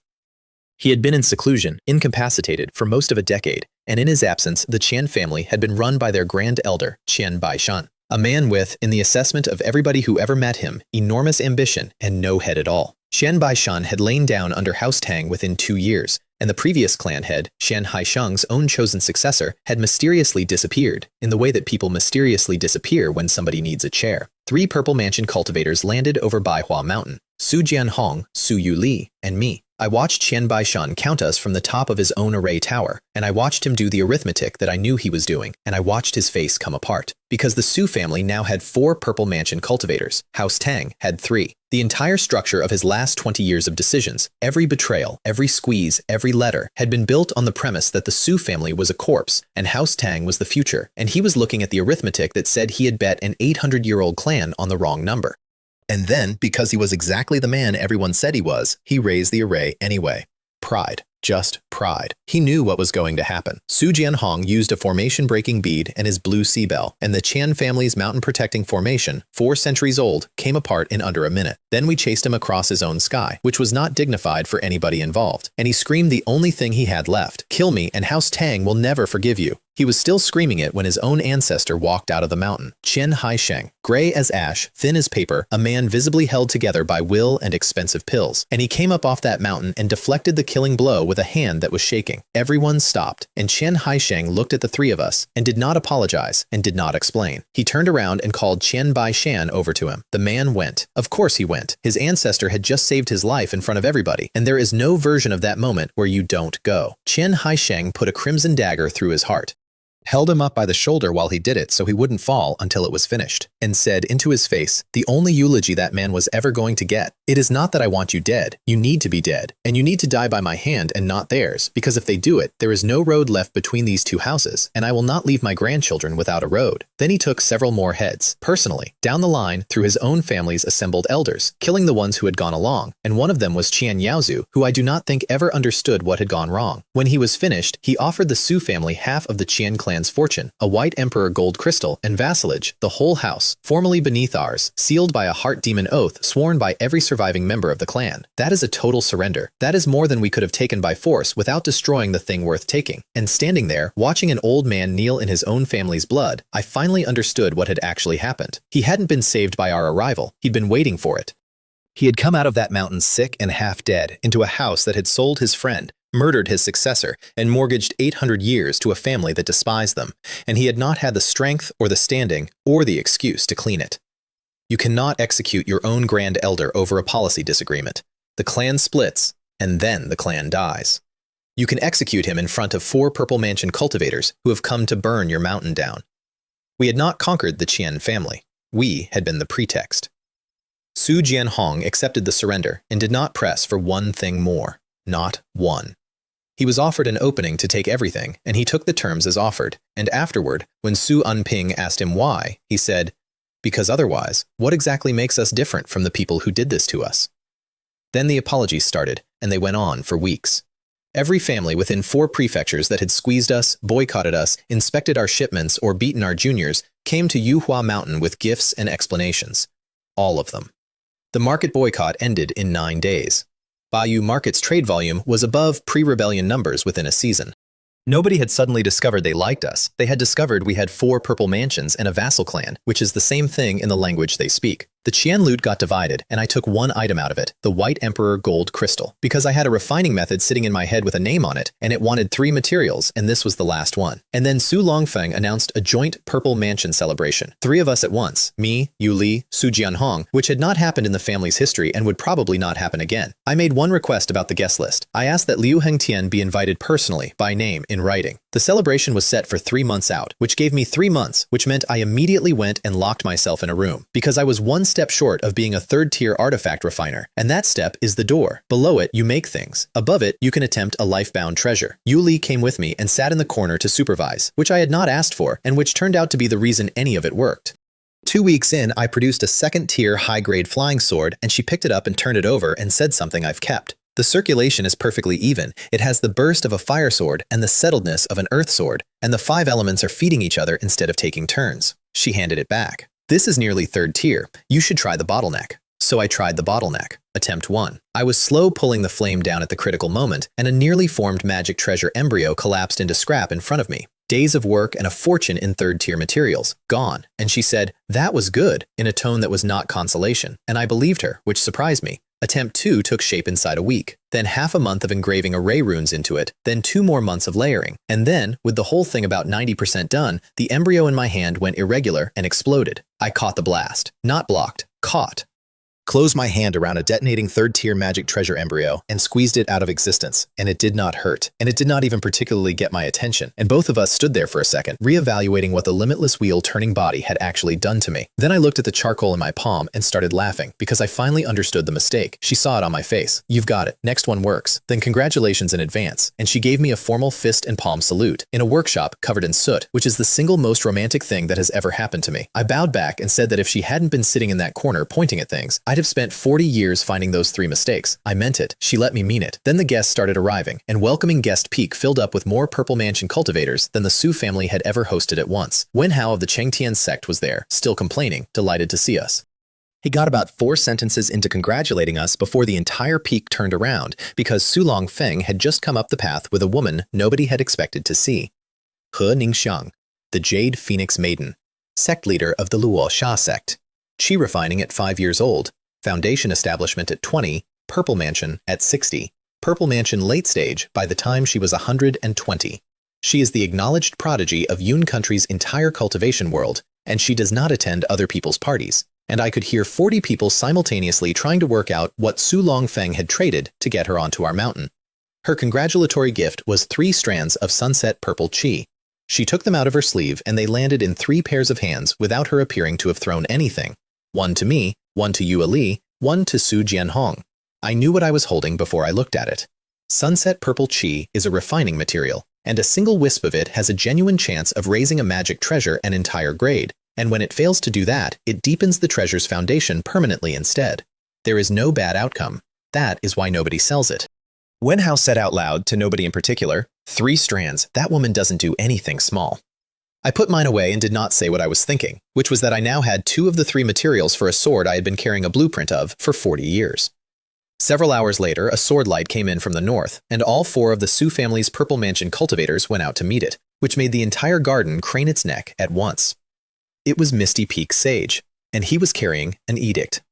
He had been in seclusion, incapacitated, for most of a decade, and in his absence, the Qian family had been run by their grand elder, Qian Baishan. A man with, in the assessment of everybody who ever met him, enormous ambition and no head at all. Qian Baishan had lain down under House Tang within 2 years, and the previous clan head, Qian Haisheng's own chosen successor, had mysteriously disappeared, in the way that people mysteriously disappear when somebody needs a chair. 3 Purple Mansion cultivators landed over Baihua Mountain, Su Jianhong, Su Yuli, and me. I watched Qian Baishan count us from the top of his own array tower, and I watched him do the arithmetic that I knew he was doing, and I watched his face come apart. Because the Su family now had 4 Purple Mansion cultivators, House Tang had 3. The entire structure of his last 20 years of decisions, every betrayal, every squeeze, every letter, had been built on the premise that the Su family was a corpse, and House Tang was the future, and he was looking at the arithmetic that said he had bet an 800-year-old clan on the wrong number. And then, because he was exactly the man everyone said he was, he raised the array anyway. Pride. Just pride. He knew what was going to happen. Su Jianhong used a formation-breaking bead and his blue sea bell, and the Qian family's mountain-protecting formation, 4 centuries old, came apart in under a minute. Then we chased him across his own sky, which was not dignified for anybody involved, and he screamed the only thing he had left, "Kill me, and House Tang will never forgive you." He was still screaming it when his own ancestor walked out of the mountain. Qian Haisheng, gray as ash, thin as paper, a man visibly held together by will and expensive pills. And he came up off that mountain and deflected the killing blow with a hand that was shaking. Everyone stopped, and Qian Haisheng looked at the 3 of us and did not apologize and did not explain. He turned around and called Qian Baishan over to him. The man went. Of course he went. His ancestor had just saved his life in front of everybody, and there is no version of that moment where you don't go. Qian Haisheng put a crimson dagger through his heart, held him up by the shoulder while he did it so he wouldn't fall until it was finished, and said into his face the only eulogy that man was ever going to get. "It is not that I want you dead. You need to be dead, and you need to die by my hand and not theirs, because if they do it, there is no road left between these 2 houses, and I will not leave my grandchildren without a road." Then he took several more heads, personally, down the line through his own family's assembled elders, killing the ones who had gone along, and one of them was Qian Yaozu, who I do not think ever understood what had gone wrong. When he was finished, he offered the Su family half of the Qian clan clan's fortune, a white emperor gold crystal, and vassalage, the whole house, formerly beneath ours, sealed by a heart demon oath sworn by every surviving member of the clan. That is a total surrender. That is more than we could have taken by force without destroying the thing worth taking. And standing there, watching an old man kneel in his own family's blood, I finally understood what had actually happened. He hadn't been saved by our arrival. He'd been waiting for it. He had come out of that mountain sick and half dead, into a house that had sold his friend, murdered his successor, and mortgaged 800 years to a family that despised them, and he had not had the strength or the standing or the excuse to clean it. You cannot execute your own grand elder over a policy disagreement. The clan splits, and then the clan dies. You can execute him in front of 4 Purple Mansion cultivators who have come to burn your mountain down. We had not conquered the Qian family. We had been the pretext. Su Jianhong accepted the surrender and did not press for one thing more. Not one. He was offered an opening to take everything, and he took the terms as offered. And afterward, when Su Unping asked him why, he said, "Because otherwise, what exactly makes us different from the people who did this to us?" Then the apologies started, and they went on for weeks. Every family within 4 prefectures that had squeezed us, boycotted us, inspected our shipments, or beaten our juniors came to Yuhua Mountain with gifts and explanations. All of them. The market boycott ended in 9 days. Bayou Market's trade volume was above pre-rebellion numbers within a season. Nobody had suddenly discovered they liked us. They had discovered we had 4 Purple Mansions and a vassal clan, which is the same thing in the language they speak. The Qian loot got divided, and I took one item out of it, the White Emperor Gold Crystal, because I had a refining method sitting in my head with a name on it, and it wanted 3 materials, and this was the last one. And then Su Longfeng announced a joint Purple Mansion celebration. 3 of us at once, me, Yu Li, Su Jianhong, which had not happened in the family's history and would probably not happen again. I made one request about the guest list. I asked that Liu Hengtian be invited personally, by name, in writing. The celebration was set for 3 months out, which gave me 3 months, which meant I immediately went and locked myself in a room, because I was one step short of being a 3rd-tier artifact refiner, and that step is the door. Below it, you make things. Above it, you can attempt a life-bound treasure. Yu Li came with me and sat in the corner to supervise, which I had not asked for, and which turned out to be the reason any of it worked. 2 weeks in, I produced a 2nd-tier high-grade flying sword, and she picked it up and turned it over and said something I've kept. The circulation is perfectly even. It has the burst of a fire sword and the settledness of an earth sword, and the 5 elements are feeding each other instead of taking turns. She handed it back. This is nearly 3rd tier. You should try the bottleneck. So I tried the bottleneck. Attempt 1. I was slow pulling the flame down at the critical moment, and a nearly formed magic treasure embryo collapsed into scrap in front of me. Days of work and a fortune in 3rd-tier materials. Gone. And she said, "That was good," in a tone that was not consolation. And I believed her, which surprised me. Attempt 2 took shape inside a week, then half a month of engraving array runes into it, then 2 more months of layering, and then, with the whole thing about 90% done, the embryo in my hand went irregular and exploded. I caught the blast. Not blocked. Caught. Closed my hand around a detonating 3rd-tier magic treasure embryo and squeezed it out of existence, and it did not hurt, and it did not even particularly get my attention, and both of us stood there for a second, reevaluating what the limitless wheel-turning body had actually done to me. Then I looked at the charcoal in my palm and started laughing, because I finally understood the mistake. She saw it on my face. "You've got it. Next one works. Then congratulations in advance." And she gave me a formal fist and palm salute, in a workshop covered in soot, which is the single most romantic thing that has ever happened to me. I bowed back and said that if she hadn't been sitting in that corner pointing at things, I'd have spent 40 years finding those 3 mistakes. I meant it. She let me mean it. Then the guests started arriving, and welcoming guest peak filled up with more Purple Mansion cultivators than the Su family had ever hosted at once. Wen Hao of the Chengtian sect was there, still complaining, delighted to see us. He got about 4 sentences into congratulating us before the entire peak turned around, because Su Longfeng had just come up the path with a woman nobody had expected to see. He Ningxiang, the Jade Phoenix Maiden, sect leader of the Luo Sha sect. Qi refining at 5 years old. Foundation establishment at 20, Purple Mansion at 60, Purple Mansion late stage by the time she was 120. She is the acknowledged prodigy of Yun Country's entire cultivation world, and she does not attend other people's parties. And I could hear 40 people simultaneously trying to work out what Su Longfeng had traded to get her onto our mountain. Her congratulatory gift was 3 strands of sunset purple qi. She took them out of her sleeve, and they landed in 3 pairs of hands without her appearing to have thrown anything. 1 to me, 1 to Yu Li, 1 to Su Jianhong. I knew what I was holding before I looked at it. Sunset purple qi is a refining material, and a single wisp of it has a genuine chance of raising a magic treasure an entire grade, and when it fails to do that, it deepens the treasure's foundation permanently instead. There is no bad outcome. That is why nobody sells it. Wen Hao said out loud, to nobody in particular, 3 strands, that woman doesn't do anything small. I put mine away and did not say what I was thinking, which was that I now had 2 of the 3 materials for a sword I had been carrying a blueprint of for 40 years. Several hours later, a sword light came in from the north, and all 4 of the Su family's Purple Mansion cultivators went out to meet it, which made the entire garden crane its neck at once. It was Misty Peak Sage, and he was carrying an edict,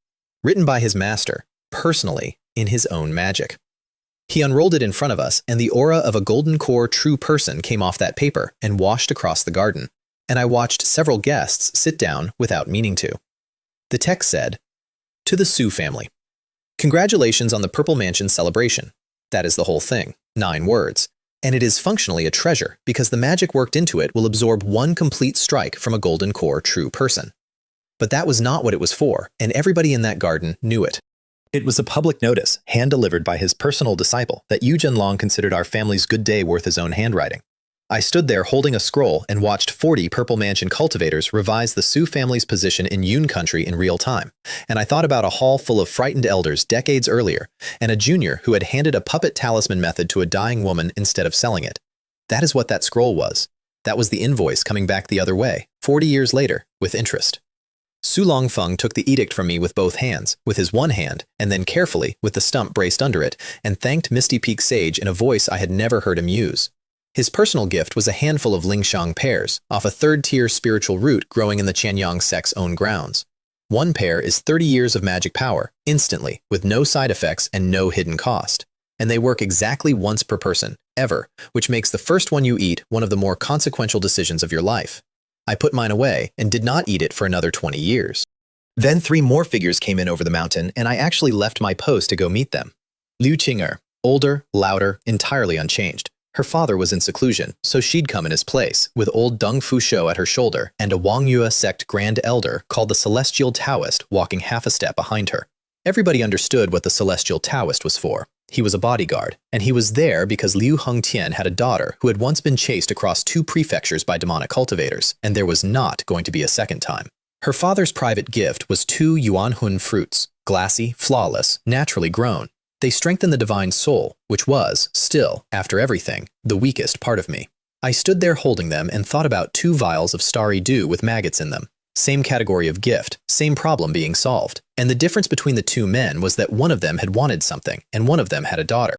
written by his master, personally, in his own magic. He unrolled it in front of us, and the aura of a golden core true person came off that paper and washed across the garden, and I watched several guests sit down without meaning to. The text said, "To the Su family. Congratulations on the Purple Mansion celebration." That is the whole thing, 9 words. And it is functionally a treasure because the magic worked into it will absorb 1 complete strike from a golden core true person. But that was not what it was for, and everybody in that garden knew it. It was a public notice, hand-delivered by his personal disciple, that Yu Zhenlong considered our family's good day worth his own handwriting. I stood there holding a scroll and watched 40 Purple Mansion cultivators revise the Su family's position in Yun country in real time, and I thought about a hall full of frightened elders decades earlier, and a junior who had handed a puppet talisman method to a dying woman instead of selling it. That is what that scroll was. That was the invoice coming back the other way, 40 years later, with interest. Su Longfeng took the edict from me with both hands, with his one hand, and then carefully, with the stump braced under it, and thanked Misty Peak Sage in a voice I had never heard him use. His personal gift was a handful of Lingxiang pears, off a 3rd-tier spiritual root growing in the Qianyang sect's own grounds. 1 pear is 30 years of magic power, instantly, with no side effects and no hidden cost. And they work exactly once per person, ever, which makes the first one you eat one of the more consequential decisions of your life. I put mine away and did not eat it for another 20 years. Then 3 more figures came in over the mountain, and I actually left my post to go meet them. Liu Qing'er, older, louder, entirely unchanged. Her father was in seclusion, so she'd come in his place, with old Deng Fusho at her shoulder and a Wangyue sect grand elder called the Celestial Taoist walking half a step behind her. Everybody understood what the Celestial Taoist was for. He was a bodyguard, and he was there because Liu Hengtian had a daughter who had once been chased across 2 prefectures by demonic cultivators, and there was not going to be a second time. Her father's private gift was 2 Yuanhun fruits, glassy, flawless, naturally grown. They strengthened the divine soul, which was, still, after everything, the weakest part of me. I stood there holding them and thought about 2 vials of starry dew with maggots in them. Same category of gift, same problem being solved. And the difference between the 2 men was that one of them had wanted something, and one of them had a daughter.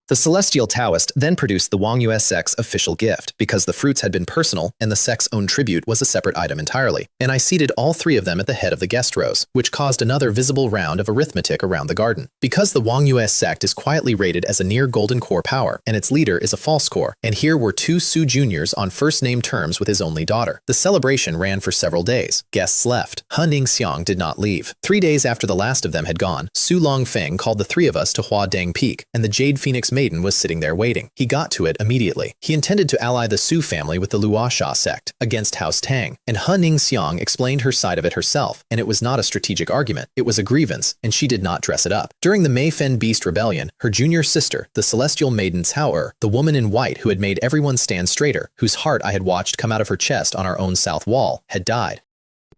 The Celestial Taoist then produced the Wangyue sect's official gift, because the fruits had been personal and the sect's own tribute was a separate item entirely. And I seated all 3 of them at the head of the guest rows, which caused another visible round of arithmetic around the garden. Because the Wangyue sect is quietly rated as a near golden core power, and its leader is a false core, and here were 2 Su juniors on first-name terms with his only daughter. The celebration ran for several days. Guests left. He Ningxiang did not leave. 3 days after the last of them had gone, Su Longfeng called the 3 of us to Hua Dang Peak, and the Jade Phoenix Maiden was sitting there waiting. He got to it immediately. He intended to ally the Su family with the Luosha sect against House Tang, and He Ningxiang explained her side of it herself, and it was not a strategic argument. It was a grievance, and she did not dress it up. During the Yao Beast Rebellion, her junior sister, the Celestial Maiden Cao, the woman in white who had made everyone stand straighter, whose heart I had watched come out of her chest on our own south wall, had died.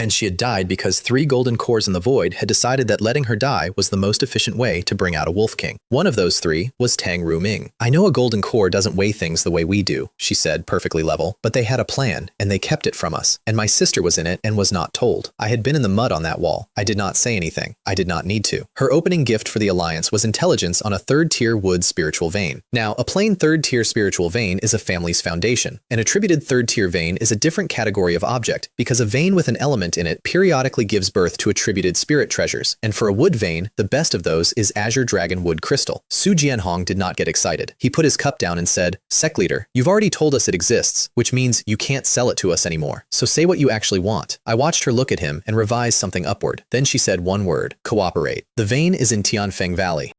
And she had died because 3 golden cores in the void had decided that letting her die was the most efficient way to bring out a wolf king. One of those 3 was Tang Ruming. "I know a golden core doesn't weigh things the way we do," she said, perfectly level, "but they had a plan, and they kept it from us. And my sister was in it and was not told. I had been in the mud on that wall. I did not say anything. I did not need to." Her opening gift for the Alliance was intelligence on a 3rd-tier wood spiritual vein. Now, a plain 3rd-tier spiritual vein is a family's foundation. An attributed 3rd-tier vein is a different category of object, because a vein with an element in it periodically gives birth to attributed spirit treasures, and for a wood vein, the best of those is Azure Dragon Wood Crystal. Su Jianhong did not get excited. He put his cup down and said, "Sect leader, you've already told us it exists, which means you can't sell it to us anymore. So say what you actually want." I watched her look at him and revise something upward. Then she said one word: cooperate. The vein is in Tianfeng Valley,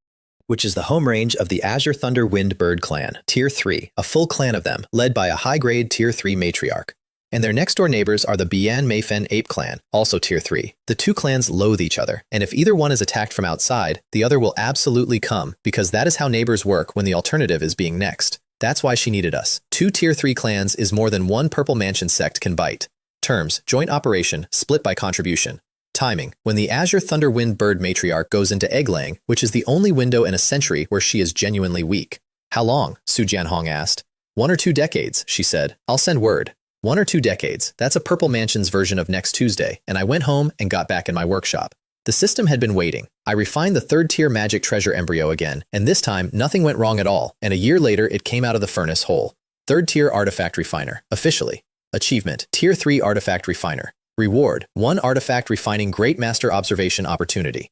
which is the home range of the Azure Thunder Wind Bird clan, Tier 3, a full clan of them, led by a high-grade Tier 3 matriarch. And their next-door neighbors are the Bian Meifen Ape clan, also Tier 3. The 2 clans loathe each other, and if either one is attacked from outside, the other will absolutely come, because that is how neighbors work when the alternative is being next. That's why she needed us. 2 Tier 3 clans is more than 1 Purple Mansion sect can bite. Terms: joint operation, split by contribution. Timing: when the Azure Thunder Wind Bird matriarch goes into egg-laying, which is the only window in a century where she is genuinely weak. "How long?" Su Jianhong asked. 1 or 2 decades, she said. "I'll send word." 1 or 2 decades. That's a Purple Mansion's version of next Tuesday, and I went home and got back in my workshop. The system had been waiting. I refined the 3rd-tier magic treasure embryo again, and this time nothing went wrong at all, and a year later it came out of the furnace whole. 3rd-tier artifact refiner. Officially. Achievement. Tier 3 artifact refiner. Reward. 1 artifact refining Great Master observation opportunity.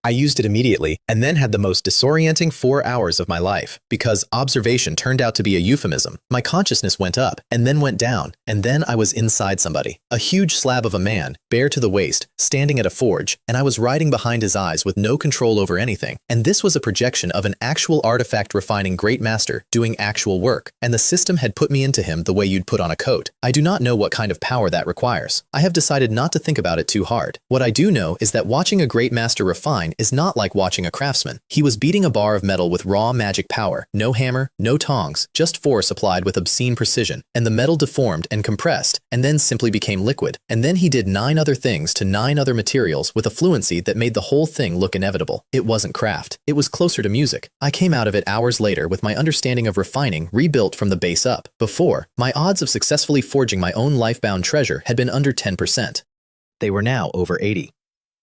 I used it immediately and then had the most disorienting 4 hours of my life because observation turned out to be a euphemism. My consciousness went up and then went down, and then I was inside somebody. A huge slab of a man, bare to the waist, standing at a forge, and I was riding behind his eyes with no control over anything. And this was a projection of an actual artifact refining Great Master doing actual work, and the system had put me into him the way you'd put on a coat. I do not know what kind of power that requires. I have decided not to think about it too hard. What I do know is that watching a Great Master refine is not like watching a craftsman. He was beating a bar of metal with raw magic power, no hammer, no tongs, just force applied with obscene precision, and the metal deformed and compressed, and then simply became liquid. And then he did 9 other things to 9 other materials with a fluency that made the whole thing look inevitable. It wasn't craft. It was closer to music. I came out of it hours later with my understanding of refining rebuilt from the base up. Before, my odds of successfully forging my own life-bound treasure had been under 10%. They were now over 80.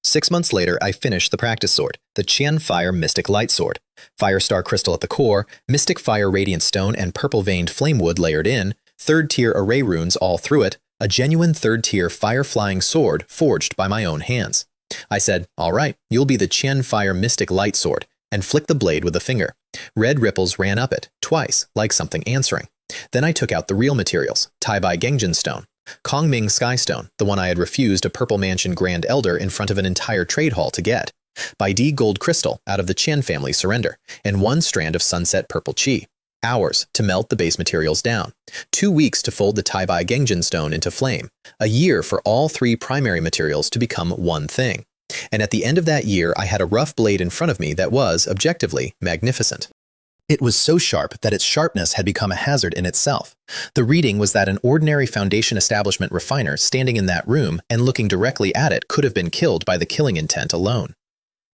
6 months later, I finished the practice sword, the Qian Mystic Light Sword. Firestar crystal at the core, Mystic Fire Radiant Stone and purple-veined flamewood layered in, 3rd-tier array runes all through it, a genuine 3rd-tier fire-flying sword forged by my own hands. I said, all right, you'll be the Qian Mystic Light Sword, and flicked the blade with a finger. Red ripples ran up it, twice, like something answering. Then I took out the real materials, Taibai Gengjin Stone, Kongming Skystone, the one I had refused a Purple Mansion Grand Elder in front of an entire trade hall to get, Baidi Gold Crystal out of the Qian family surrender, and 1 strand of Sunset Purple Qi. Hours to melt the base materials down, 2 weeks to fold the Taibai Gengjin Stone into flame, a year for all 3 primary materials to become one thing. And at the end of that year, I had a rough blade in front of me that was, objectively, magnificent. It was so sharp that its sharpness had become a hazard in itself. The reading was that an ordinary Foundation Establishment refiner standing in that room and looking directly at it could have been killed by the killing intent alone.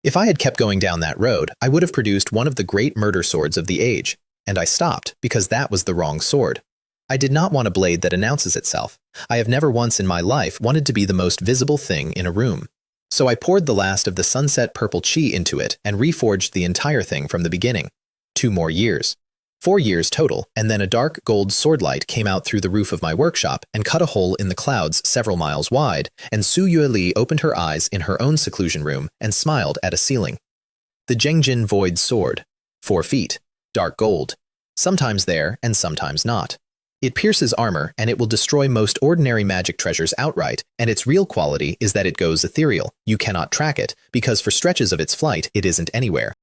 If I had kept going down that road, I would have produced one of the great murder swords of the age, and I stopped because that was the wrong sword. I did not want a blade that announces itself. I have never once in my life wanted to be the most visible thing in a room. So I poured the last of the Sunset Purple Qi into it and reforged the entire thing from the beginning. 2 more years. 4 years total, and then a dark gold swordlight came out through the roof of my workshop and cut a hole in the clouds several miles wide, and Su Yueli opened her eyes in her own seclusion room and smiled at a ceiling. The Gengjin Void Sword. 4 feet. Dark gold. Sometimes there and sometimes not. It pierces armor and it will destroy most ordinary magic treasures outright, and its real quality is that it goes ethereal. You cannot track it, because for stretches of its flight it isn't anywhere.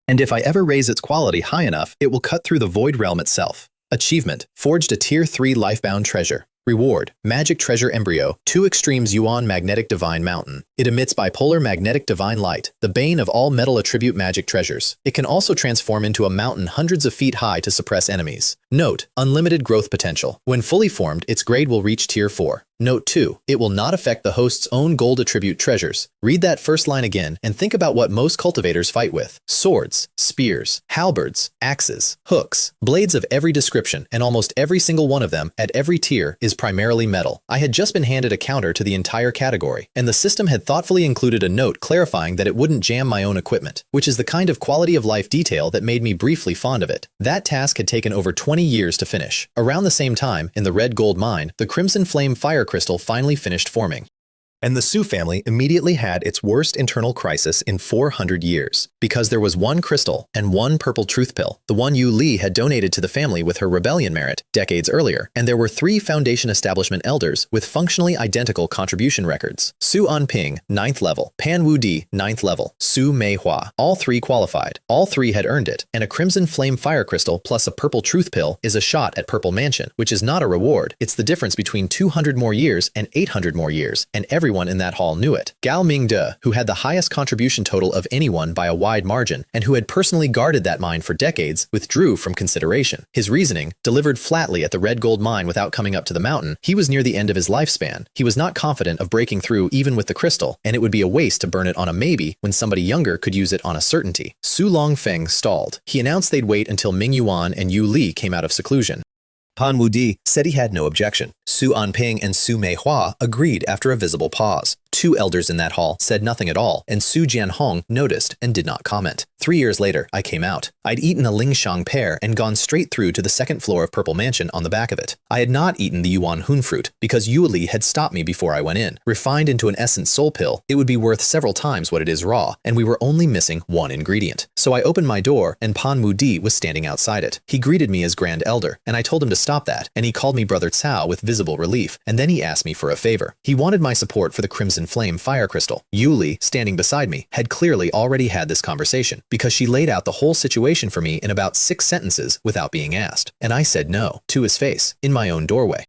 And if I ever raise its quality high enough, it will cut through the void realm itself. Achievement. Forged a Tier 3 Lifebound Treasure. Reward. Magic Treasure Embryo. 2 Extremes Yuan Magnetic Divine Mountain. It emits bipolar magnetic divine light, the bane of all metal attribute magic treasures. It can also transform into a mountain hundreds of feet high to suppress enemies. Note, unlimited growth potential. When fully formed, its grade will reach Tier 4. Note 2, it will not affect the host's own gold attribute treasures. Read that first line again and think about what most cultivators fight with. Swords, spears, halberds, axes, hooks, blades of every description, and almost every single one of them at every tier is primarily metal. I had just been handed a counter to the entire category, and the system had thoughtfully included a note clarifying that it wouldn't jam my own equipment, which is the kind of quality of life detail that made me briefly fond of it. That task had taken over 20 years to finish. Around the same time, in the red gold mine, the Crimson Flame Fire Crystal finally finished forming. And the Su family immediately had its worst internal crisis in 400 years, because there was 1 crystal and 1 purple truth pill, the one Yu Li had donated to the family with her rebellion merit decades earlier, and there were 3 Foundation Establishment elders with functionally identical contribution records. Su Anping, 9th level, Pan Wu Di, 9th level, Su Manhwa, all 3 qualified, all 3 had earned it, and a Crimson Flame Fire Crystal plus a purple truth pill is a shot at Purple Mansion, which is not a reward, it's the difference between 200 more years and 800 more years, and everyone in that hall knew it. Gao Mingde, who had the highest contribution total of anyone by a wide margin, and who had personally guarded that mine for decades, withdrew from consideration. His reasoning, delivered flatly at the red gold mine without coming up to the mountain, he was near the end of his lifespan. He was not confident of breaking through even with the crystal, and it would be a waste to burn it on a maybe when somebody younger could use it on a certainty. Su Longfeng stalled. He announced they'd wait until Ming Yuan and Yu Li came out of seclusion. Pan Wudi said he had no objection. Su Anping and Su Meihua agreed after a visible pause. Two elders in that hall said nothing at all, and Su Jianhong noticed and did not comment. 3 years later, I came out. I'd eaten a Lingshang pear and gone straight through to the second floor of Purple Mansion on the back of it. I had not eaten the Yuan Hun fruit because Yueli had stopped me before I went in. Refined into an essence soul pill, it would be worth several times what it is raw, and we were only missing one ingredient. So I opened my door, and Pan Wudi was standing outside it. He greeted me as Grand Elder, and I told him to stop that, and he called me Brother Cao with visible relief, and then he asked me for a favor. He wanted my support for the Crimson Flame fire crystal. Yueli, standing beside me, had clearly already had this conversation, because she laid out the whole situation for me in about 6 sentences without being asked. And I said no, to his face, in my own doorway.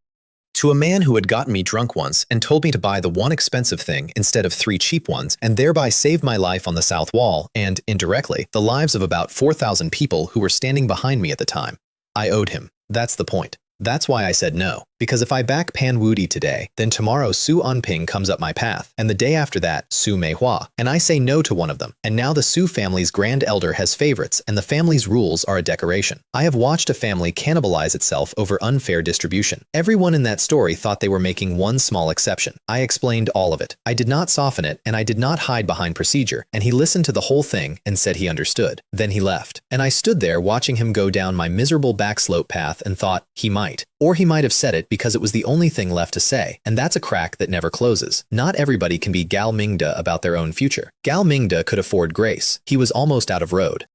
To a man who had gotten me drunk once and told me to buy the one expensive thing instead of 3 cheap ones, and thereby saved my life on the South Wall, and, indirectly, the lives of about 4,000 people who were standing behind me at the time. I owed him. That's the point. That's why I said no, because if I back Pan Wudi today, then tomorrow Su Anping comes up my path, and the day after that, Su Meihua, and I say no to one of them, and now the Su family's Grand Elder has favorites, and the family's rules are a decoration. I have watched a family cannibalize itself over unfair distribution. Everyone in that story thought they were making one small exception. I explained all of it. I did not soften it, and I did not hide behind procedure, and he listened to the whole thing and said he understood. Then he left, and I stood there watching him go down my miserable backslope path and thought, he might. Or he might have said it because it was the only thing left to say, and that's a crack that never closes. Not everybody can be Gao Mingde about their own future. Gao Mingde could afford grace. He was almost out of road.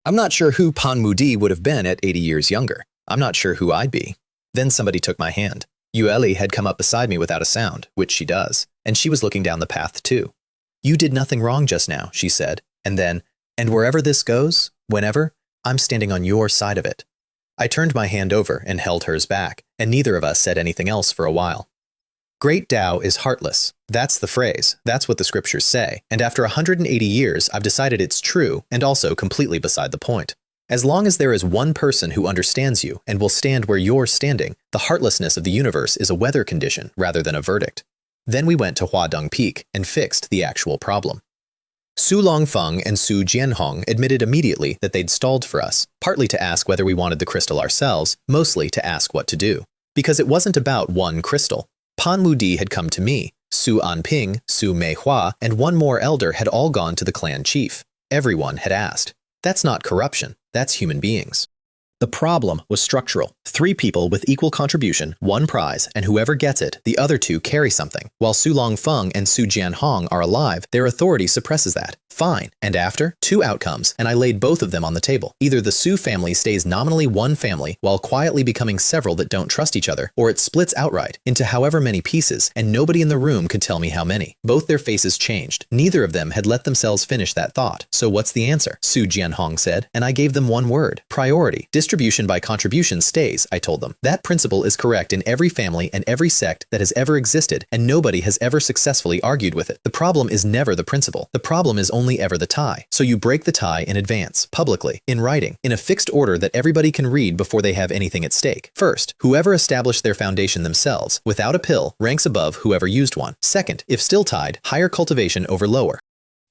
I'm not sure who Pan Wudi would have been at 80 years younger. I'm not sure who I'd be. Then somebody took my hand. Yueli had come up beside me without a sound, which she does, and she was looking down the path too. You did nothing wrong just now, she said, and then, and wherever this goes, whenever, I'm standing on your side of it. I turned my hand over and held hers back, and neither of us said anything else for a while. Great Tao is heartless. That's the phrase. That's what the scriptures say. And after 180 years, I've decided it's true and also completely beside the point. As long as there is one person who understands you and will stand where you're standing, the heartlessness of the universe is a weather condition rather than a verdict. Then we went to Huadong Peak and fixed the actual problem. Su Longfeng and Su Jianhong admitted immediately that they'd stalled for us, partly to ask whether we wanted the crystal ourselves, mostly to ask what to do. Because it wasn't about one crystal. Pan Wudi had come to me, Su Anping, Su Meihua, and one more elder had all gone to the clan chief. Everyone had asked. That's not corruption, that's human beings. The problem was structural. 3 people with equal contribution, 1 prize, and whoever gets it, the other 2 carry something. While Su Longfeng and Su Jianhong are alive, their authority suppresses that. Fine. And after, 2 outcomes, and I laid both of them on the table. Either the Su family stays nominally one family while quietly becoming several that don't trust each other, or it splits outright into however many pieces, and nobody in the room could tell me how many. Both their faces changed. Neither of them had let themselves finish that thought. So what's the answer? Su Jianhong said, and I gave them one word. Priority. Distribution by contribution stays, I told them. That principle is correct in every family and every sect that has ever existed, and nobody has ever successfully argued with it. The problem is never the principle. The problem is only ever the tie. So you break the tie in advance, publicly, in writing, in a fixed order that everybody can read before they have anything at stake. First, whoever established their foundation themselves, without a pill, ranks above whoever used one. Second, if still tied, higher cultivation over lower.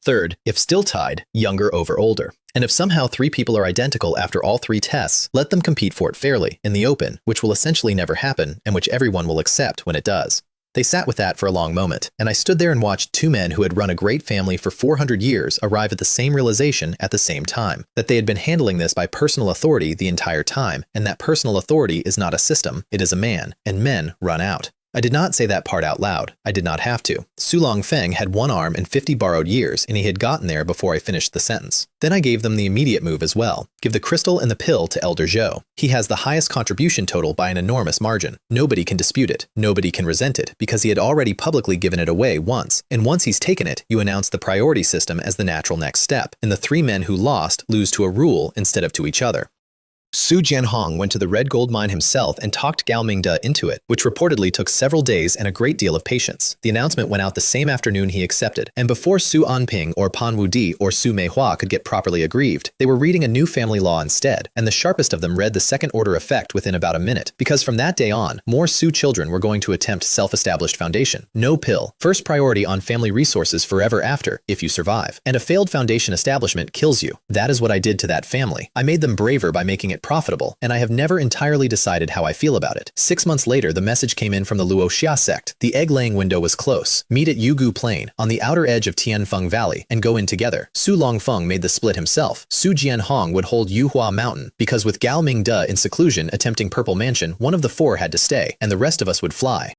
Third, if still tied, younger over older. And if somehow 3 people are identical after all 3 tests, let them compete for it fairly, in the open, which will essentially never happen, and which everyone will accept when it does. They sat with that for a long moment, and I stood there and watched 2 men who had run a great family for 400 years arrive at the same realization at the same time, that they had been handling this by personal authority the entire time, and that personal authority is not a system, it is a man, and men run out. I did not say that part out loud. I did not have to. Su Longfeng had 1 arm and 50 borrowed years, and he had gotten there before I finished the sentence. Then I gave them the immediate move as well. Give the crystal and the pill to Elder Zhou. He has the highest contribution total by an enormous margin. Nobody can dispute it. Nobody can resent it, because he had already publicly given it away once. And once he's taken it, you announce the priority system as the natural next step, and the 3 men who lost lose to a rule instead of to each other. Su Jianhong went to the red gold mine himself and talked Gao Mingde into it, which reportedly took several days and a great deal of patience. The announcement went out the same afternoon he accepted, and before Su Anping or Pan Wudi or Su Meihua could get properly aggrieved, they were reading a new family law instead, and the sharpest of them read the second order effect within about a minute, because from that day on, more Su children were going to attempt self-established foundation. No pill. First priority on family resources forever after, if you survive. And a failed foundation establishment kills you. That is what I did to that family. I made them braver by making it it profitable, and I have never entirely decided how I feel about it. 6 months later, the message came in from the Luoxia sect. The egg-laying window was close. Meet at Yugu Plain, on the outer edge of Tianfeng Valley, and go in together. Su Longfeng made the split himself. Su Jianhong would hold Yuhua Mountain, because with Gao Mingde in seclusion attempting Purple Mansion, one of the 4 had to stay, and the rest of us would fly.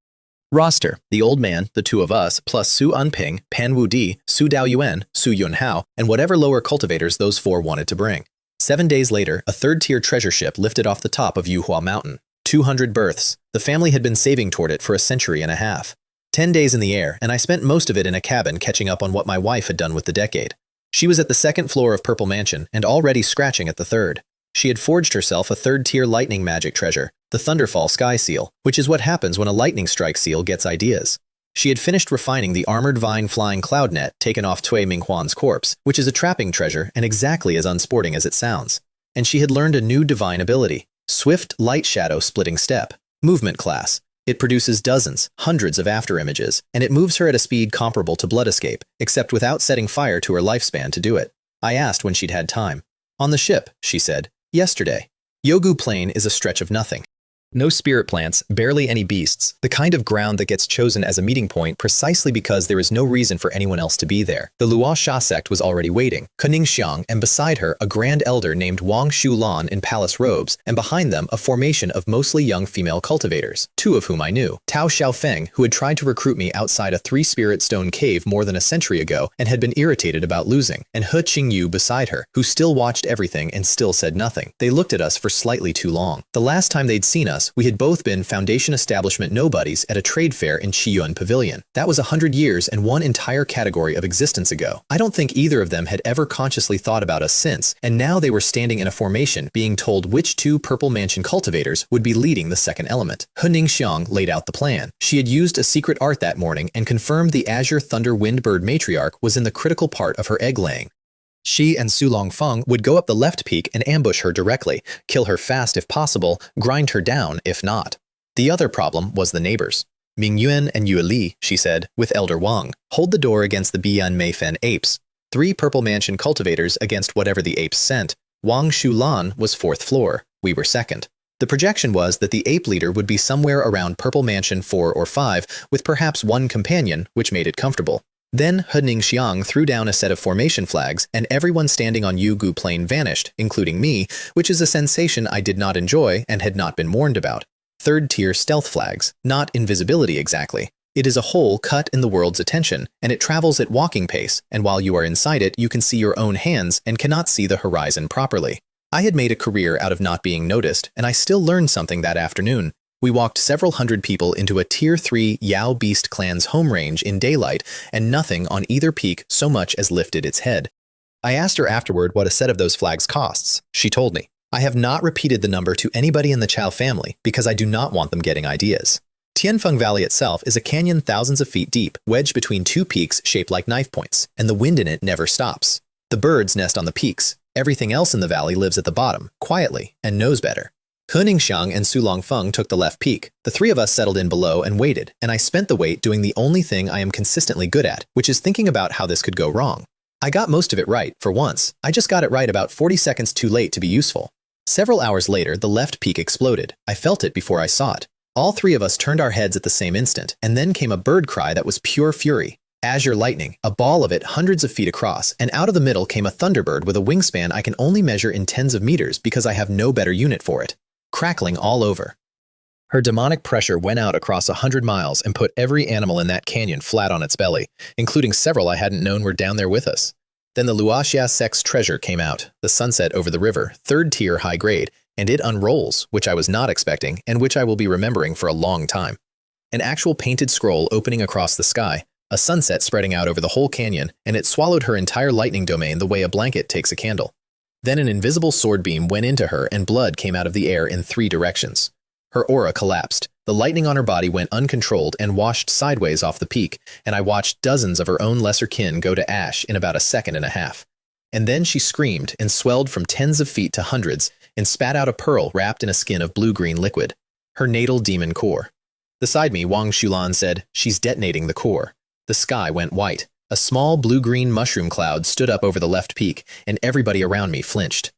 Roster: the old man, the 2 of us, plus Su Unping, Pan Wudi, Su Daoyuan, Su Yunhao, and whatever lower cultivators those 4 wanted to bring. 7 days later, a 3rd-tier treasure ship lifted off the top of Yuhua Mountain. 200 berths. The family had been saving toward it for a century and a half. 10 days in the air, and I spent most of it in a cabin catching up on what my wife had done with the decade. She was at the 2nd floor of Purple Mansion, and already scratching at the 3rd. She had forged herself a 3rd-tier lightning magic treasure, the Thunderfall Sky Seal, which is what happens when a lightning strike seal gets ideas. She had finished refining the armored vine flying cloud net taken off Tui Minghuan's corpse, which is a trapping treasure and exactly as unsporting as it sounds. And she had learned a new divine ability, Swift Light Shadow Splitting Step, movement class. It produces dozens, hundreds of afterimages, and it moves her at a speed comparable to Blood Escape, except without setting fire to her lifespan to do it. I asked when she'd had time. On the ship, she said. Yesterday. Yogu Plain is a stretch of nothing. No spirit plants, barely any beasts, the kind of ground that gets chosen as a meeting point precisely because there is no reason for anyone else to be there. The Luoxia sect was already waiting, Kuning Xiang, and beside her a grand elder named Wang Shulan in palace robes, and behind them a formation of mostly young female cultivators, 2 of whom I knew. Tao Xiaofeng, who had tried to recruit me outside a 3-spirit stone cave more than a century ago and had been irritated about losing, and He Qingyu beside her, who still watched everything and still said nothing. They looked at us for slightly too long. The last time they'd seen us, we had both been Foundation Establishment nobodies at a trade fair in Qiyuan Pavilion. That was 100 years and one entire category of existence ago. I don't think either of them had ever consciously thought about us since, and now they were standing in a formation, being told which 2 Purple Mansion cultivators would be leading the 2nd element. He Ningxiang laid out the plan. She had used a secret art that morning and confirmed the Azure Thunder Windbird matriarch was in the critical part of her egg-laying. She and Su Longfeng would go up the left peak and ambush her directly, kill her fast if possible, grind her down if not. The other problem was the neighbors. Ming Yuan and Yue Li, she said, with Elder Wang, hold the door against the Bian Meifen apes. 3 Purple Mansion cultivators against whatever the apes sent. Wang Shulan was 4th floor. We were 2nd. The projection was that the ape leader would be somewhere around Purple Mansion 4 or 5, with perhaps 1 companion, which made it comfortable. Then He Ningxiang threw down a set of formation flags, and everyone standing on Yugu Plain vanished, including me, which is a sensation I did not enjoy and had not been warned about. 3rd-tier stealth flags, not invisibility exactly. It is a hole cut in the world's attention, and it travels at walking pace, and while you are inside it, you can see your own hands and cannot see the horizon properly. I had made a career out of not being noticed, and I still learned something that afternoon. We walked several hundred people into a Tier 3 Yao Beast clan's home range in daylight, and nothing on either peak so much as lifted its head. I asked her afterward what a set of those flags costs. She told me. I have not repeated the number to anybody in the Chao family because I do not want them getting ideas. Tianfeng Valley itself is a canyon thousands of feet deep, wedged between 2 peaks shaped like knife points, and the wind in it never stops. The birds nest on the peaks. Everything else in the valley lives at the bottom, quietly, and knows better. He Ningxiang and Su Longfeng took the left peak. The 3 of us settled in below and waited, and I spent the wait doing the only thing I am consistently good at, which is thinking about how this could go wrong. I got most of it right, for once. I just got it right about 40 seconds too late to be useful. Several hours later, the left peak exploded. I felt it before I saw it. All 3 of us turned our heads at the same instant, and then came a bird cry that was pure fury. Azure lightning, a ball of it hundreds of feet across, and out of the middle came a thunderbird with a wingspan I can only measure in tens of meters because I have no better unit for it. Crackling all over. Her demonic pressure went out across 100 miles and put every animal in that canyon flat on its belly, including several I hadn't known were down there with us. Then the Luoxia sect's treasure came out, the sunset over the river, 3rd tier high grade, and it unrolls, which I was not expecting and which I will be remembering for a long time. An actual painted scroll opening across the sky, a sunset spreading out over the whole canyon, and it swallowed her entire lightning domain the way a blanket takes a candle. Then an invisible sword beam went into her and blood came out of the air in 3 directions. Her aura collapsed. The lightning on her body went uncontrolled and washed sideways off the peak, and I watched dozens of her own lesser kin go to ash in about a second and a half. And then she screamed and swelled from tens of feet to hundreds and spat out a pearl wrapped in a skin of blue-green liquid. Her natal demon core. Beside me, Wang Shulan said, "She's detonating the core." The sky went white. A small blue-green mushroom cloud stood up over the left peak, and everybody around me flinched.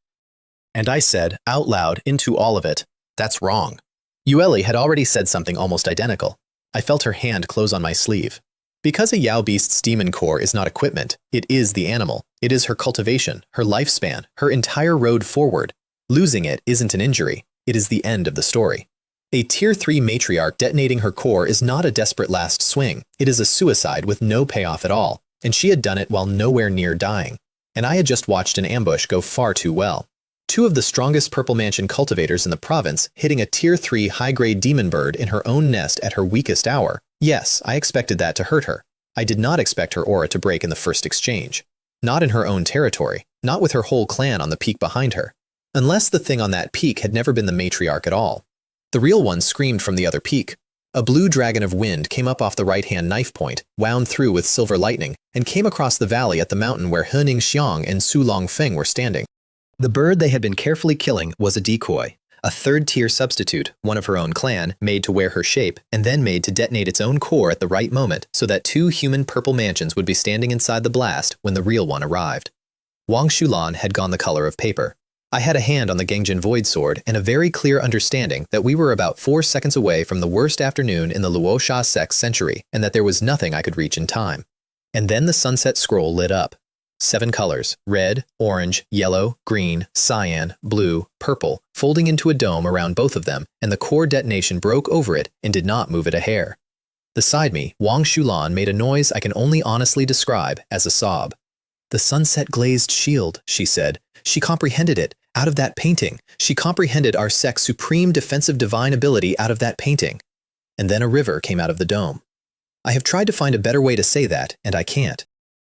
And I said, out loud, into all of it, "That's wrong." Yueli had already said something almost identical. I felt her hand close on my sleeve. Because a Yao Beast's demon core is not equipment, it is the animal. It is her cultivation, her lifespan, her entire road forward. Losing it isn't an injury, it is the end of the story. A Tier 3 matriarch detonating her core is not a desperate last swing, it is a suicide with no payoff at all, and she had done it while nowhere near dying. And I had just watched an ambush go far too well. Two of the strongest Purple Mansion cultivators in the province hitting a Tier 3 high-grade demon bird in her own nest at her weakest hour. Yes, I expected that to hurt her. I did not expect her aura to break in the first exchange. Not in her own territory, not with her whole clan on the peak behind her. Unless the thing on that peak had never been the matriarch at all. The real one screamed from the other peak. A blue dragon of wind came up off the right-hand knife point, wound through with silver lightning, and came across the valley at the mountain where He Ningxiang and Su Longfeng were standing. The bird they had been carefully killing was a decoy, a third-tier substitute, one of her own clan, made to wear her shape, and then made to detonate its own core at the right moment so that two human purple mansions would be standing inside the blast when the real one arrived. Wang Shulan had gone the color of paper. I had a hand on the Gengjin Void Sword and a very clear understanding that we were about 4 seconds away from the worst afternoon in the Luosha Sec's century and that there was nothing I could reach in time. And then the sunset scroll lit up. 7 colors, red, orange, yellow, green, cyan, blue, purple, folding into a dome around both of them, and the core detonation broke over it and did not move it a hair. Beside me, Wang Shulan made a noise I can only honestly describe as a sob. "The sunset glazed shield," she said. "She comprehended it. Out of that painting. She comprehended our sect's supreme defensive divine ability out of that painting." And then a river came out of the dome. I have tried to find a better way to say that, and I can't.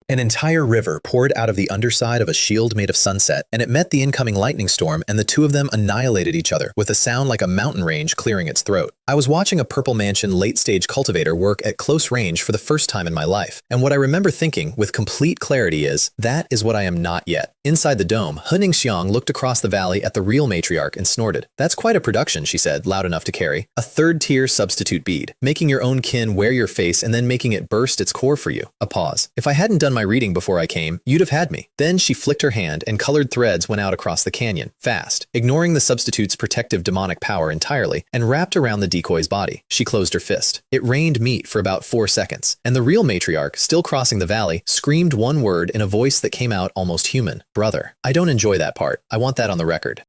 An entire river poured out of the underside of a shield made of sunset, and it met the incoming lightning storm, and the two of them annihilated each other with a sound like a mountain range clearing its throat. I was watching a Purple Mansion late-stage cultivator work at close range for the first time in my life, and what I remember thinking with complete clarity is, that is what I am not yet. Inside the dome, He Ningxiang looked across the valley at the real matriarch and snorted. "That's quite a production," she said, loud enough to carry. "A third-tier substitute bead, making your own kin wear your face and then making it burst its core for you." A pause. "If I hadn't done my reading before I came, you'd have had me." Then she flicked her hand and colored threads went out across the canyon, fast, ignoring the substitute's protective demonic power entirely, and wrapped around the decoy's body. She closed her fist. It rained meat for about 4 seconds, and the real matriarch, still crossing the valley, screamed one word in a voice that came out almost human. "Brother." I don't enjoy that part. I want that on the record.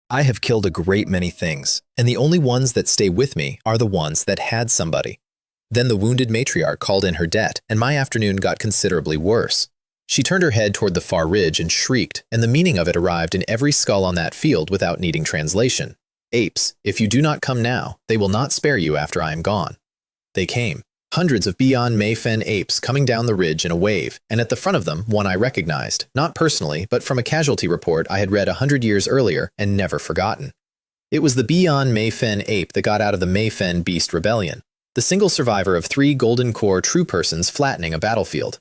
I have killed a great many things, and the only ones that stay with me are the ones that had somebody. Then the wounded matriarch called in her debt, and my afternoon got considerably worse. She turned her head toward the far ridge and shrieked, and the meaning of it arrived in every skull on that field without needing translation. "Apes, if you do not come now, they will not spare you after I am gone." They came. Hundreds of Beyond Mayfen apes coming down the ridge in a wave, and at the front of them, one I recognized, not personally, but from a casualty report I had read 100 years earlier and never forgotten. It was the Beyond Mayfen ape that got out of the Yao Beast Rebellion, the single survivor of 3 golden core true persons flattening a battlefield.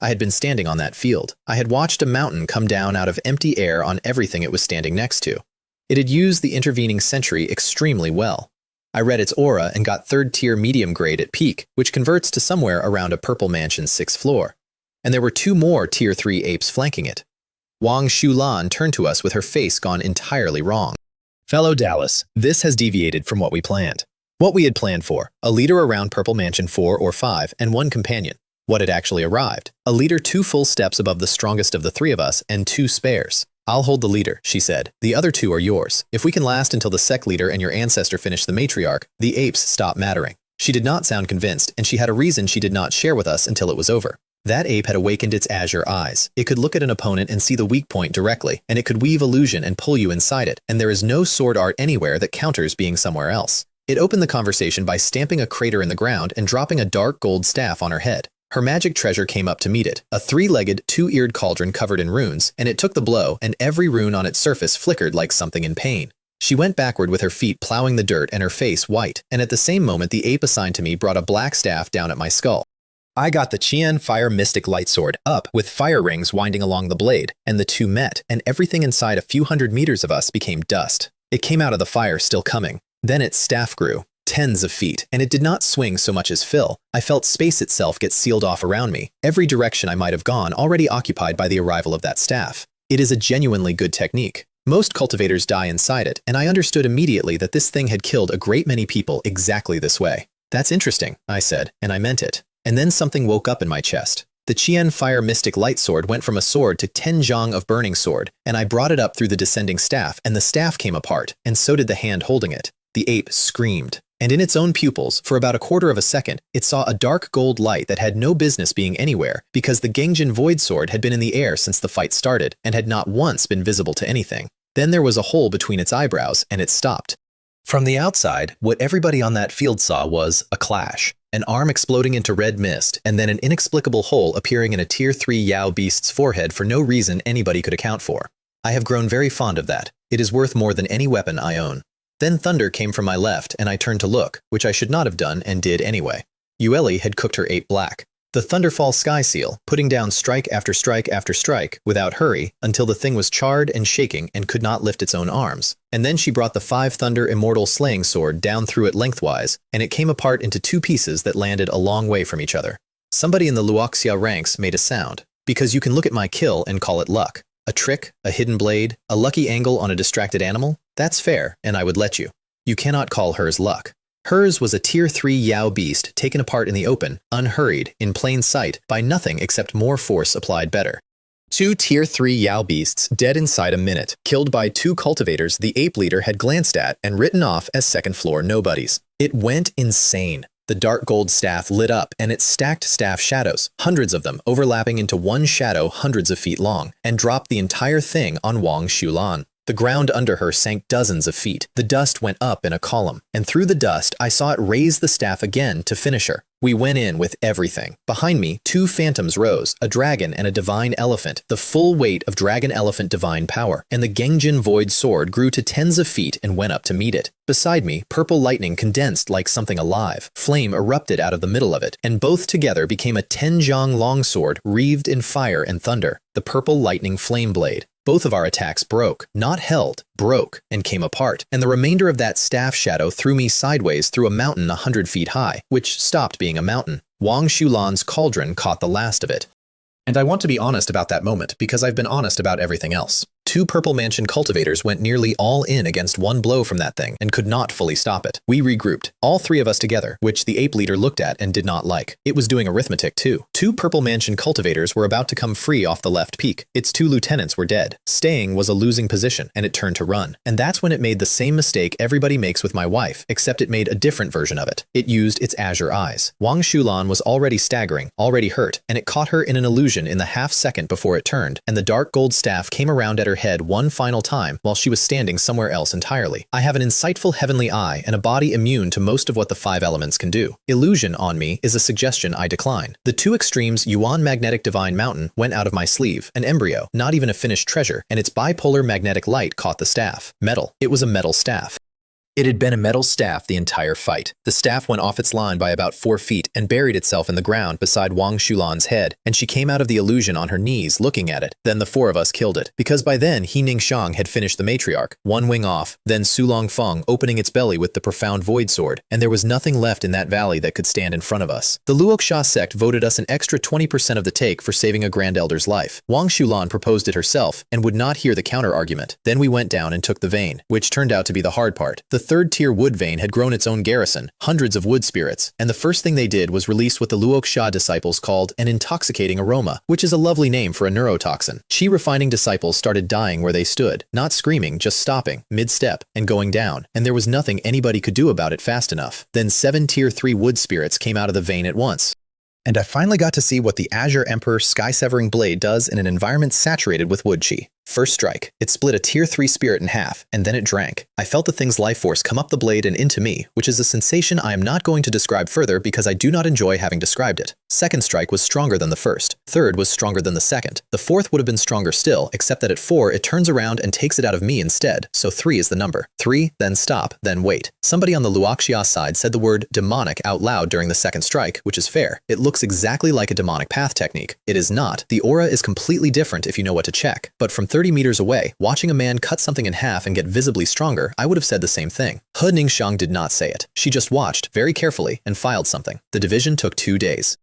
I had been standing on that field. I had watched a mountain come down out of empty air on everything it was standing next to. It had used the intervening century extremely well. I read its aura and got third-tier medium grade at peak, which converts to somewhere around a Purple Mansion's 6th floor. And there were 2 more Tier 3 apes flanking it. Wang Shulan turned to us with her face gone entirely wrong. "Fellow Dallas, this has deviated from what we planned. What we had planned for, a leader around Purple Mansion 4 or 5 and 1 companion. What had actually arrived, a leader 2 full steps above the strongest of the 3 of us and 2 spares. "I'll hold the leader," she said. "The other 2 are yours. If we can last until the sect leader and your ancestor finish the matriarch, the apes stop mattering." She did not sound convinced, and she had a reason she did not share with us until it was over. That ape had awakened its azure eyes. It could look at an opponent and see the weak point directly, and it could weave illusion and pull you inside it, and there is no sword art anywhere that counters being somewhere else. It opened the conversation by stamping a crater in the ground and dropping a dark gold staff on her head. Her magic treasure came up to meet it, a 3-legged, 2-eared cauldron covered in runes, and it took the blow, and every rune on its surface flickered like something in pain. She went backward with her feet plowing the dirt and her face white, and at the same moment the ape assigned to me brought a black staff down at my skull. I got the Qian Fire Mystic Light Sword up with fire rings winding along the blade, and the 2 met, and everything inside a few hundred meters of us became dust. It came out of the fire still coming. Then its staff grew. Tens of feet, and it did not swing so much as fill. I felt space itself get sealed off around me, every direction I might have gone already occupied by the arrival of that staff. It is a genuinely good technique. Most cultivators die inside it, and I understood immediately that this thing had killed a great many people exactly this way. That's interesting, I said, and I meant it. And then something woke up in my chest. The Qian Fire Mystic Light Sword went from a sword to 10 zhang of Burning Sword, and I brought it up through the descending staff, and the staff came apart, and so did the hand holding it. The ape screamed. And in its own pupils, for about a quarter of a second, it saw a dark gold light that had no business being anywhere because the Gengjin Void Sword had been in the air since the fight started and had not once been visible to anything. Then there was a hole between its eyebrows, and it stopped. From the outside, what everybody on that field saw was a clash, an arm exploding into red mist, and then an inexplicable hole appearing in a Tier 3 Yao Beast's forehead for no reason anybody could account for. I have grown very fond of that. It is worth more than any weapon I own. Then thunder came from my left, and I turned to look, which I should not have done and did anyway. Yueli had cooked her ape black. The Thunderfall Sky Seal, putting down strike after strike after strike, without hurry, until the thing was charred and shaking and could not lift its own arms. And then she brought the 5 Thunder Immortal Slaying Sword down through it lengthwise, and it came apart into 2 pieces that landed a long way from each other. Somebody in the xianxia ranks made a sound, because you can look at my kill and call it luck. A trick, a hidden blade, a lucky angle on a distracted animal? That's fair, and I would let you. You cannot call hers luck. Hers was a Tier 3 Yao Beast taken apart in the open, unhurried, in plain sight, by nothing except more force applied better. 2 Tier 3 Yao Beasts dead inside a minute, killed by 2 cultivators the ape leader had glanced at and written off as second-floor nobodies. It went insane. The dark gold staff lit up, and it stacked staff shadows, hundreds of them overlapping into one shadow hundreds of feet long, and dropped the entire thing on Wang Xulan. The ground under her sank dozens of feet. The dust went up in a column, and through the dust I saw it raise the staff again to finish her. We went in with everything. Behind me, 2 phantoms rose, a dragon and a divine elephant, the full weight of dragon-elephant divine power, and the Gengjin Void Sword grew to tens of feet and went up to meet it. Beside me, purple lightning condensed like something alive. Flame erupted out of the middle of it, and both together became a 10-zhang longsword wreathed in fire and thunder, the purple lightning flame blade. Both of our attacks broke, not held, broke, and came apart, and the remainder of that staff shadow threw me sideways through a mountain 100 feet high, which stopped being a mountain. Wang Xulan's cauldron caught the last of it. And I want to be honest about that moment, because I've been honest about everything else. 2 Purple Mansion cultivators went nearly all in against one blow from that thing and could not fully stop it. We regrouped, all 3 of us together, which the ape leader looked at and did not like. It was doing arithmetic too. 2 Purple Mansion cultivators were about to come free off the left peak. Its 2 lieutenants were dead. Staying was a losing position, and it turned to run. And that's when it made the same mistake everybody makes with my wife, except it made a different version of it. It used its azure eyes. Wang Xulan was already staggering, already hurt, and it caught her in an illusion in the half second before it turned, and the dark gold staff came around at her head one final time while she was standing somewhere else entirely. I have an insightful heavenly eye and a body immune to most of what the 5 elements can do. Illusion on me is a suggestion I decline. The 2 extremes Yuan Magnetic Divine Mountain went out of my sleeve, an embryo, not even a finished treasure, and its bipolar magnetic light caught the staff. Metal. It was a metal staff. It had been a metal staff the entire fight. The staff went off its line by about 4 feet and buried itself in the ground beside Wang Xulan's head, and she came out of the illusion on her knees looking at it. Then the 4 of us killed it, because by then He Ningxiang had finished the matriarch, 1 wing off, then Sulong Feng opening its belly with the profound void sword, and there was nothing left in that valley that could stand in front of us. The Luoxia sect voted us an extra 20% of the take for saving a Grand Elder's life. Wang Xulan proposed it herself and would not hear the counter-argument. Then we went down and took the vein, which turned out to be the hard part. The 3rd tier wood vein had grown its own garrison, hundreds of wood spirits, and the first thing they did was release what the Luoxia disciples called an intoxicating aroma, which is a lovely name for a neurotoxin. Qi-refining disciples started dying where they stood, not screaming, just stopping, mid-step, and going down, and there was nothing anybody could do about it fast enough. Then 7 tier 3 wood spirits came out of the vein at once. And I finally got to see what the Azure Emperor Sky-Severing Blade does in an environment saturated with wood chi. First strike, it split a tier 3 spirit in half, and then it drank. I felt the thing's life force come up the blade and into me, which is a sensation I am not going to describe further because I do not enjoy having described it. Second strike was stronger than the first. Third was stronger than the second. The fourth would have been stronger still, except that at 4 it turns around and takes it out of me instead, so 3 is the number. 3, then stop, then wait. Somebody on the Luoxia side said the word demonic out loud during the second strike, which is fair. It looks exactly like a demonic path technique. It is not. The aura is completely different if you know what to check, but from 30 meters away, watching a man cut something in half and get visibly stronger, I would have said the same thing. He Ningxiang did not say it. She just watched, very carefully, and filed something. The division took 2 days.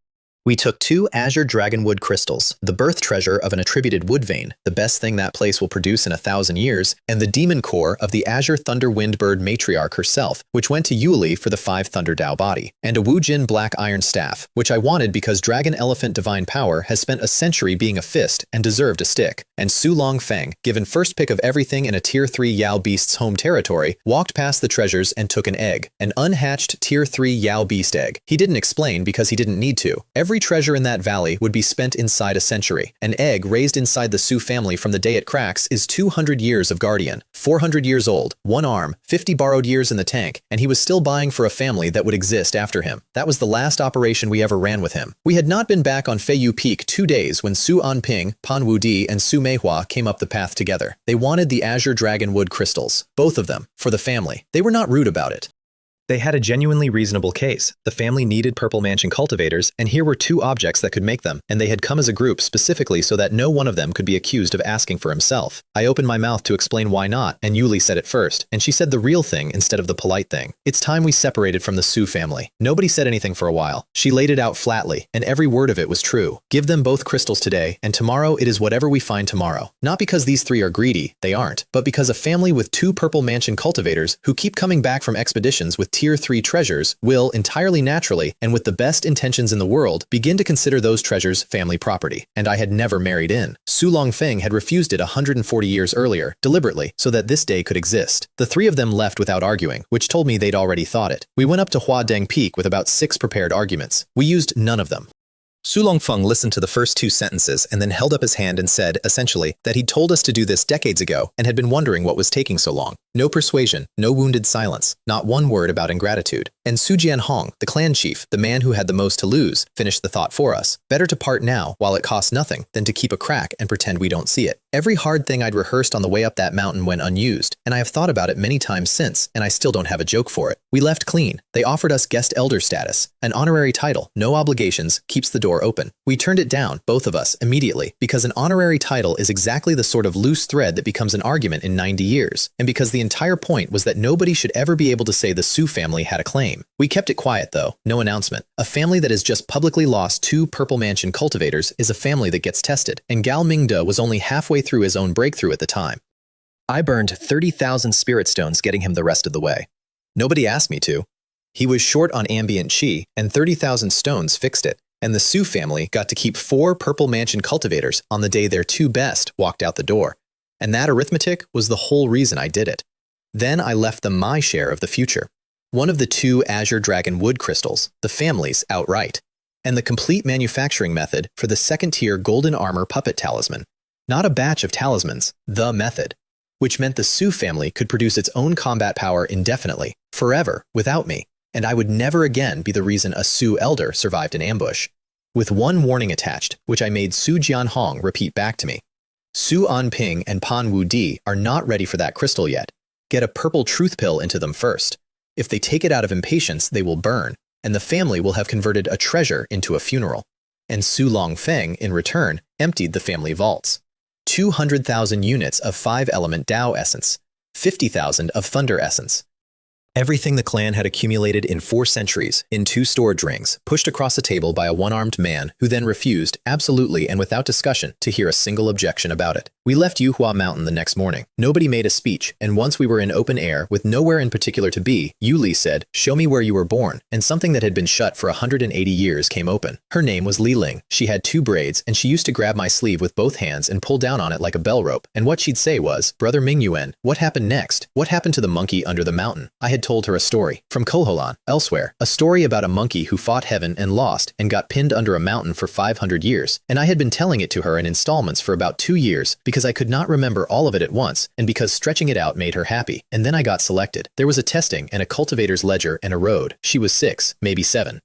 We took 2 azure dragonwood crystals, the birth treasure of an attributed wood vein, the best thing that place will produce in 1,000 years, and the demon core of the azure thunder windbird matriarch herself, which went to Yuli for the 5 thunder Dao body, and a Wujin black iron staff, which I wanted because dragon elephant divine power has spent a century being a fist and deserved a stick. And Su Longfeng, given first pick of everything in a tier 3 Yao Beast's home territory, walked past the treasures and took an egg, an unhatched tier 3 Yao Beast egg. He didn't explain because he didn't need to. Every treasure in that valley would be spent inside a century. An egg raised inside the Su family from the day it cracks is 200 years of guardian, 400 years old, 1 arm, 50 borrowed years in the tank, and he was still buying for a family that would exist after him. That was the last operation we ever ran with him. We had not been back on Feiyu Peak 2 days when Su Anping, Pan Wudi, and Su Meihua came up the path together. They wanted the azure dragonwood crystals, both of them, for the family. They were not rude about it. They had a genuinely reasonable case. The family needed Purple Mansion cultivators, and here were 2 objects that could make them, and they had come as a group specifically so that no one of them could be accused of asking for himself. I opened my mouth to explain why not, and Yuli said it first, and she said the real thing instead of the polite thing. It's time we separated from the Su family. Nobody said anything for a while. She laid it out flatly, and every word of it was true. Give them both crystals today, and tomorrow it is whatever we find tomorrow. Not because these 3 are greedy, they aren't, but because a family with 2 Purple Mansion cultivators who keep coming back from expeditions with tier 3 treasures will, entirely naturally, and with the best intentions in the world, begin to consider those treasures family property. And I had never married in. Su Longfeng had refused it 140 years earlier, deliberately, so that this day could exist. The 3 of them left without arguing, which told me they'd already thought it. We went up to Hua Deng Peak with about 6 prepared arguments. We used none of them. Su Longfeng listened to the first 2 sentences and then held up his hand and said, essentially, that he'd told us to do this decades ago and had been wondering what was taking so long. No persuasion, no wounded silence, not one word about ingratitude. And Su Jianhong, the clan chief, the man who had the most to lose, finished the thought for us. Better to part now while it costs nothing than to keep a crack and pretend we don't see it. Every hard thing I'd rehearsed on the way up that mountain went unused, and I have thought about it many times since, and I still don't have a joke for it. We left clean. They offered us guest elder status, an honorary title, no obligations, keeps the door open. We turned it down, both of us, immediately, because an honorary title is exactly the sort of loose thread that becomes an argument in 90 years, and because the entire point was that nobody should ever be able to say the Su family had a claim. We kept it quiet though, no announcement. A family that has just publicly lost 2 Purple Mansion cultivators is a family that gets tested, and Gao Mingde was only halfway through his own breakthrough at the time. I burned 30,000 spirit stones getting him the rest of the way. Nobody asked me to. He was short on ambient chi, and 30,000 stones fixed it, and the Su family got to keep 4 Purple Mansion cultivators on the day their 2 best walked out the door. And that arithmetic was the whole reason I did it. Then I left them my share of the future. One of the 2 azure dragon wood crystals, the family's outright, and the complete manufacturing method for the 2nd-tier golden armor puppet talisman. Not a batch of talismans, the method, which meant the Su family could produce its own combat power indefinitely, forever, without me, and I would never again be the reason a Su elder survived an ambush. With one warning attached, which I made Su Jianhong repeat back to me. Su Anping and Pan Wudi are not ready for that crystal yet. Get a purple truth pill into them first. If they take it out of impatience, they will burn, and the family will have converted a treasure into a funeral. And Su Longfeng, in return, emptied the family vaults. 200,000 units of 5-element Dao essence, 50,000 of thunder essence. Everything the clan had accumulated in 4 centuries, in 2 storage rings, pushed across a table by a one-armed man who then refused, absolutely and without discussion, to hear a single objection about it. We left Yuhua Mountain the next morning. Nobody made a speech, and once we were in open air, with nowhere in particular to be, Yuli said, "Show me where you were born," and something that had been shut for 180 years came open. Her name was Li Ling. She had 2 braids, and she used to grab my sleeve with both hands and pull down on it like a bell rope, and what she'd say was, "Brother Mingyuan, what happened next? What happened to the monkey under the mountain?" I had told her a story, from Koholan, elsewhere, a story about a monkey who fought heaven and lost, and got pinned under a mountain for 500 years, and I had been telling it to her in installments for about 2 years, because I could not remember all of it at once, and because stretching it out made her happy. And then I got selected. There was a testing and a cultivator's ledger and a road. She was 6, maybe 7.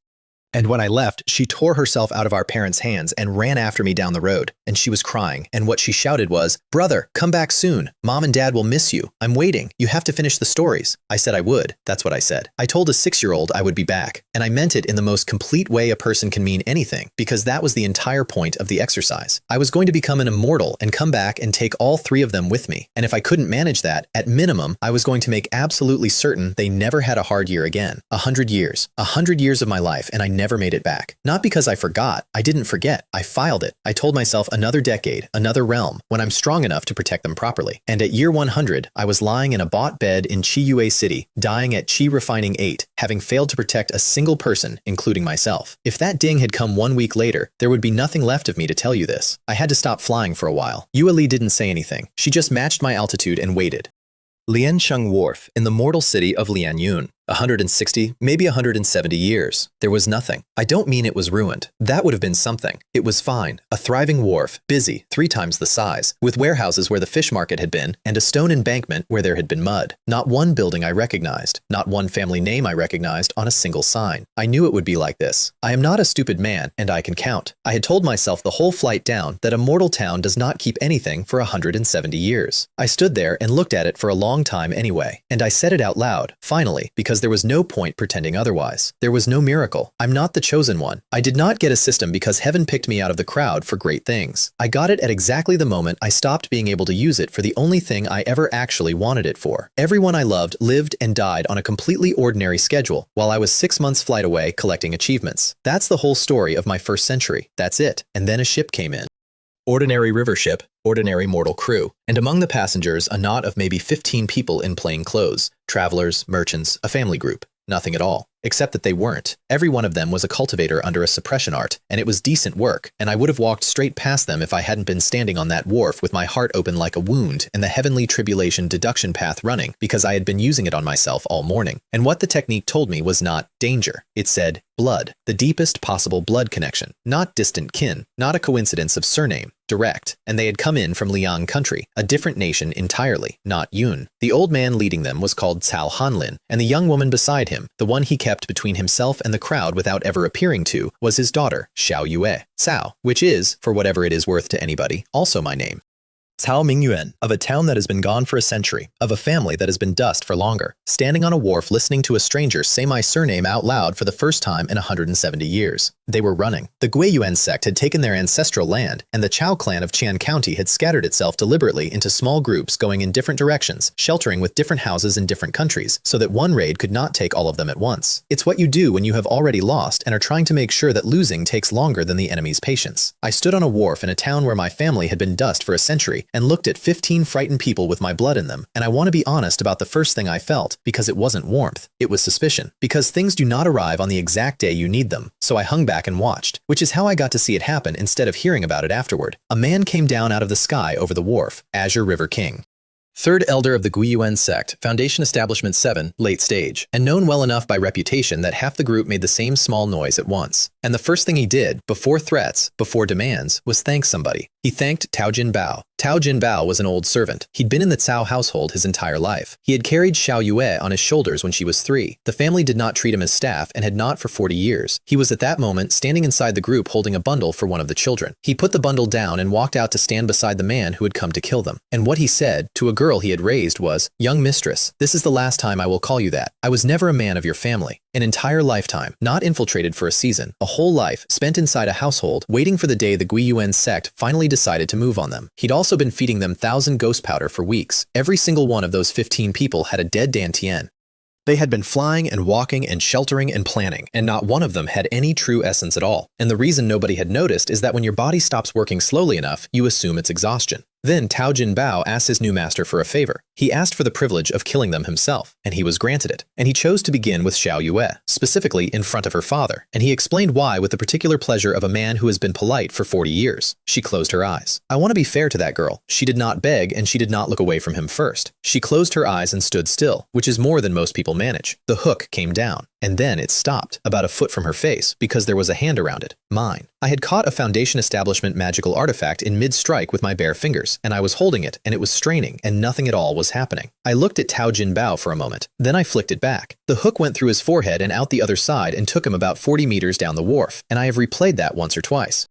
And when I left, she tore herself out of our parents' hands and ran after me down the road. And she was crying, and what she shouted was, "Brother, come back soon. Mom and Dad will miss you. I'm waiting. You have to finish the stories." I said I would. That's what I said. I told a 6-year-old I would be back. And I meant it in the most complete way a person can mean anything, because that was the entire point of the exercise. I was going to become an immortal and come back and take all 3 of them with me. And if I couldn't manage that, at minimum, I was going to make absolutely certain they never had a hard year again. 100 years. 100 years of my life, and I never made it back. Not because I forgot. I didn't forget. I filed it. I told myself another decade, another realm, when I'm strong enough to protect them properly. And at year 100, I was lying in a bought bed in Chiyue City, dying at Chi Refining 8, having failed to protect a single person, including myself. If that ding had come 1 week later, there would be nothing left of me to tell you this. I had to stop flying for a while. Yueli didn't say anything. She just matched my altitude and waited. Liansheng Wharf in the mortal city of Lianyun. 160, maybe 170 years. There was nothing. I don't mean it was ruined. That would have been something. It was fine. A thriving wharf, busy, 3 times the size, with warehouses where the fish market had been, and a stone embankment where there had been mud. Not one building I recognized, not one family name I recognized on a single sign. I knew it would be like this. I am not a stupid man, and I can count. I had told myself the whole flight down that a mortal town does not keep anything for 170 years. I stood there and looked at it for a long time anyway, and I said it out loud, finally, because there was no point pretending otherwise. There was no miracle. I'm not the chosen one. I did not get a system because heaven picked me out of the crowd for great things. I got it at exactly the moment I stopped being able to use it for the only thing I ever actually wanted it for. Everyone I loved lived and died on a completely ordinary schedule, while I was 6 months flight away collecting achievements. That's the whole story of my first century. That's it. And then a ship came in. Ordinary river ship, ordinary mortal crew, and among the passengers a knot of maybe 15 people in plain clothes, travelers, merchants, a family group. Nothing at all. Except that they weren't. Every one of them was a cultivator under a suppression art, and it was decent work, and I would have walked straight past them if I hadn't been standing on that wharf with my heart open like a wound and the heavenly tribulation deduction path running because I had been using it on myself all morning. And what the technique told me was not danger. It said blood, the deepest possible blood connection, not distant kin, not a coincidence of surname, direct, and they had come in from Liang country, a different nation entirely, not Yun. The old man leading them was called Cao Hanlin, and the young woman beside him, the one he kept between himself and the crowd without ever appearing to, was his daughter, Xiao Yue, Cao, which is, for whatever it is worth to anybody, also my name. Cao Mingyuan, of a town that has been gone for a century, of a family that has been dust for longer, standing on a wharf listening to a stranger say my surname out loud for the first time in 170 years. They were running. The Guiyuan sect had taken their ancestral land, and the Chao clan of Qian County had scattered itself deliberately into small groups going in different directions, sheltering with different houses in different countries, so that one raid could not take all of them at once. It's what you do when you have already lost and are trying to make sure that losing takes longer than the enemy's patience. I stood on a wharf in a town where my family had been dust for a century, and looked at 15 frightened people with my blood in them, and I want to be honest about the first thing I felt, because it wasn't warmth, it was suspicion, because things do not arrive on the exact day you need them, so I hung back and watched, which is how I got to see it happen instead of hearing about it afterward. A man came down out of the sky over the wharf, Azure River King. Third elder of the Guiyuan sect, Foundation Establishment 7, late stage, and known well enough by reputation that half the group made the same small noise at once. And the first thing he did, before threats, before demands, was thank somebody. He thanked Tao Jinbao. Tao Jinbao was an old servant. He'd been in the Cao household his entire life. He had carried Xiao Yue on his shoulders when she was 3. The family did not treat him as staff and had not for 40 years. He was at that moment standing inside the group holding a bundle for one of the children. He put the bundle down and walked out to stand beside the man who had come to kill them. And what he said, to a girl he had raised, was, "Young mistress, this is the last time I will call you that. I was never a man of your family. An entire lifetime, not infiltrated for a season, a whole life spent inside a household, waiting for the day the Guiyuan sect finally decided to move on them. He'd also been feeding them 1,000 ghost powder for weeks. Every single one of those 15 people had a dead Dantian. They had been flying and walking and sheltering and planning, and not one of them had any true essence at all. And the reason nobody had noticed is that when your body stops working slowly enough, you assume it's exhaustion. Then Tao Jinbao asked his new master for a favor. He asked for the privilege of killing them himself, and he was granted it. And he chose to begin with Xiao Yue, specifically in front of her father, and he explained why with the particular pleasure of a man who has been polite for 40 years. She closed her eyes. I want to be fair to that girl. She did not beg, and she did not look away from him first. She closed her eyes and stood still, which is more than most people manage. The hook came down, and then it stopped, about a foot from her face, because there was a hand around it. Mine. I had caught a Foundation Establishment magical artifact in mid-strike with my bare fingers, and I was holding it, and it was straining, and nothing at all was happening. I looked at Tao Jinbao for a moment. Then I flicked it back. The hook went through his forehead and out the other side and took him about 40 meters down the wharf, and I have replayed that once or twice.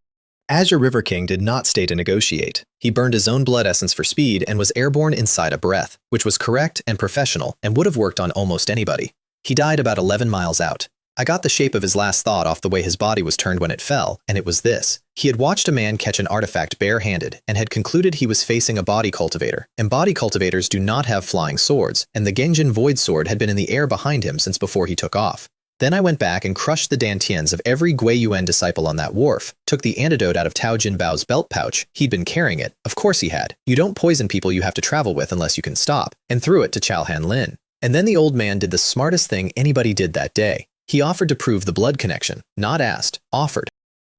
Azure River King did not stay to negotiate. He burned his own blood essence for speed and was airborne inside a breath, which was correct and professional and would have worked on almost anybody. He died about 11 miles out. I got the shape of his last thought off the way his body was turned when it fell, and it was this. He had watched a man catch an artifact bare-handed and had concluded he was facing a body cultivator. And body cultivators do not have flying swords, and the Genjin Void Sword had been in the air behind him since before he took off. Then I went back and crushed the dantians of every Gui Yuan disciple on that wharf, took the antidote out of Tao Jinbao's belt pouch, he'd been carrying it, of course he had. You don't poison people you have to travel with unless you can stop, and threw it to Chao Han Lin. And then the old man did the smartest thing anybody did that day. He offered to prove the blood connection, not asked, offered.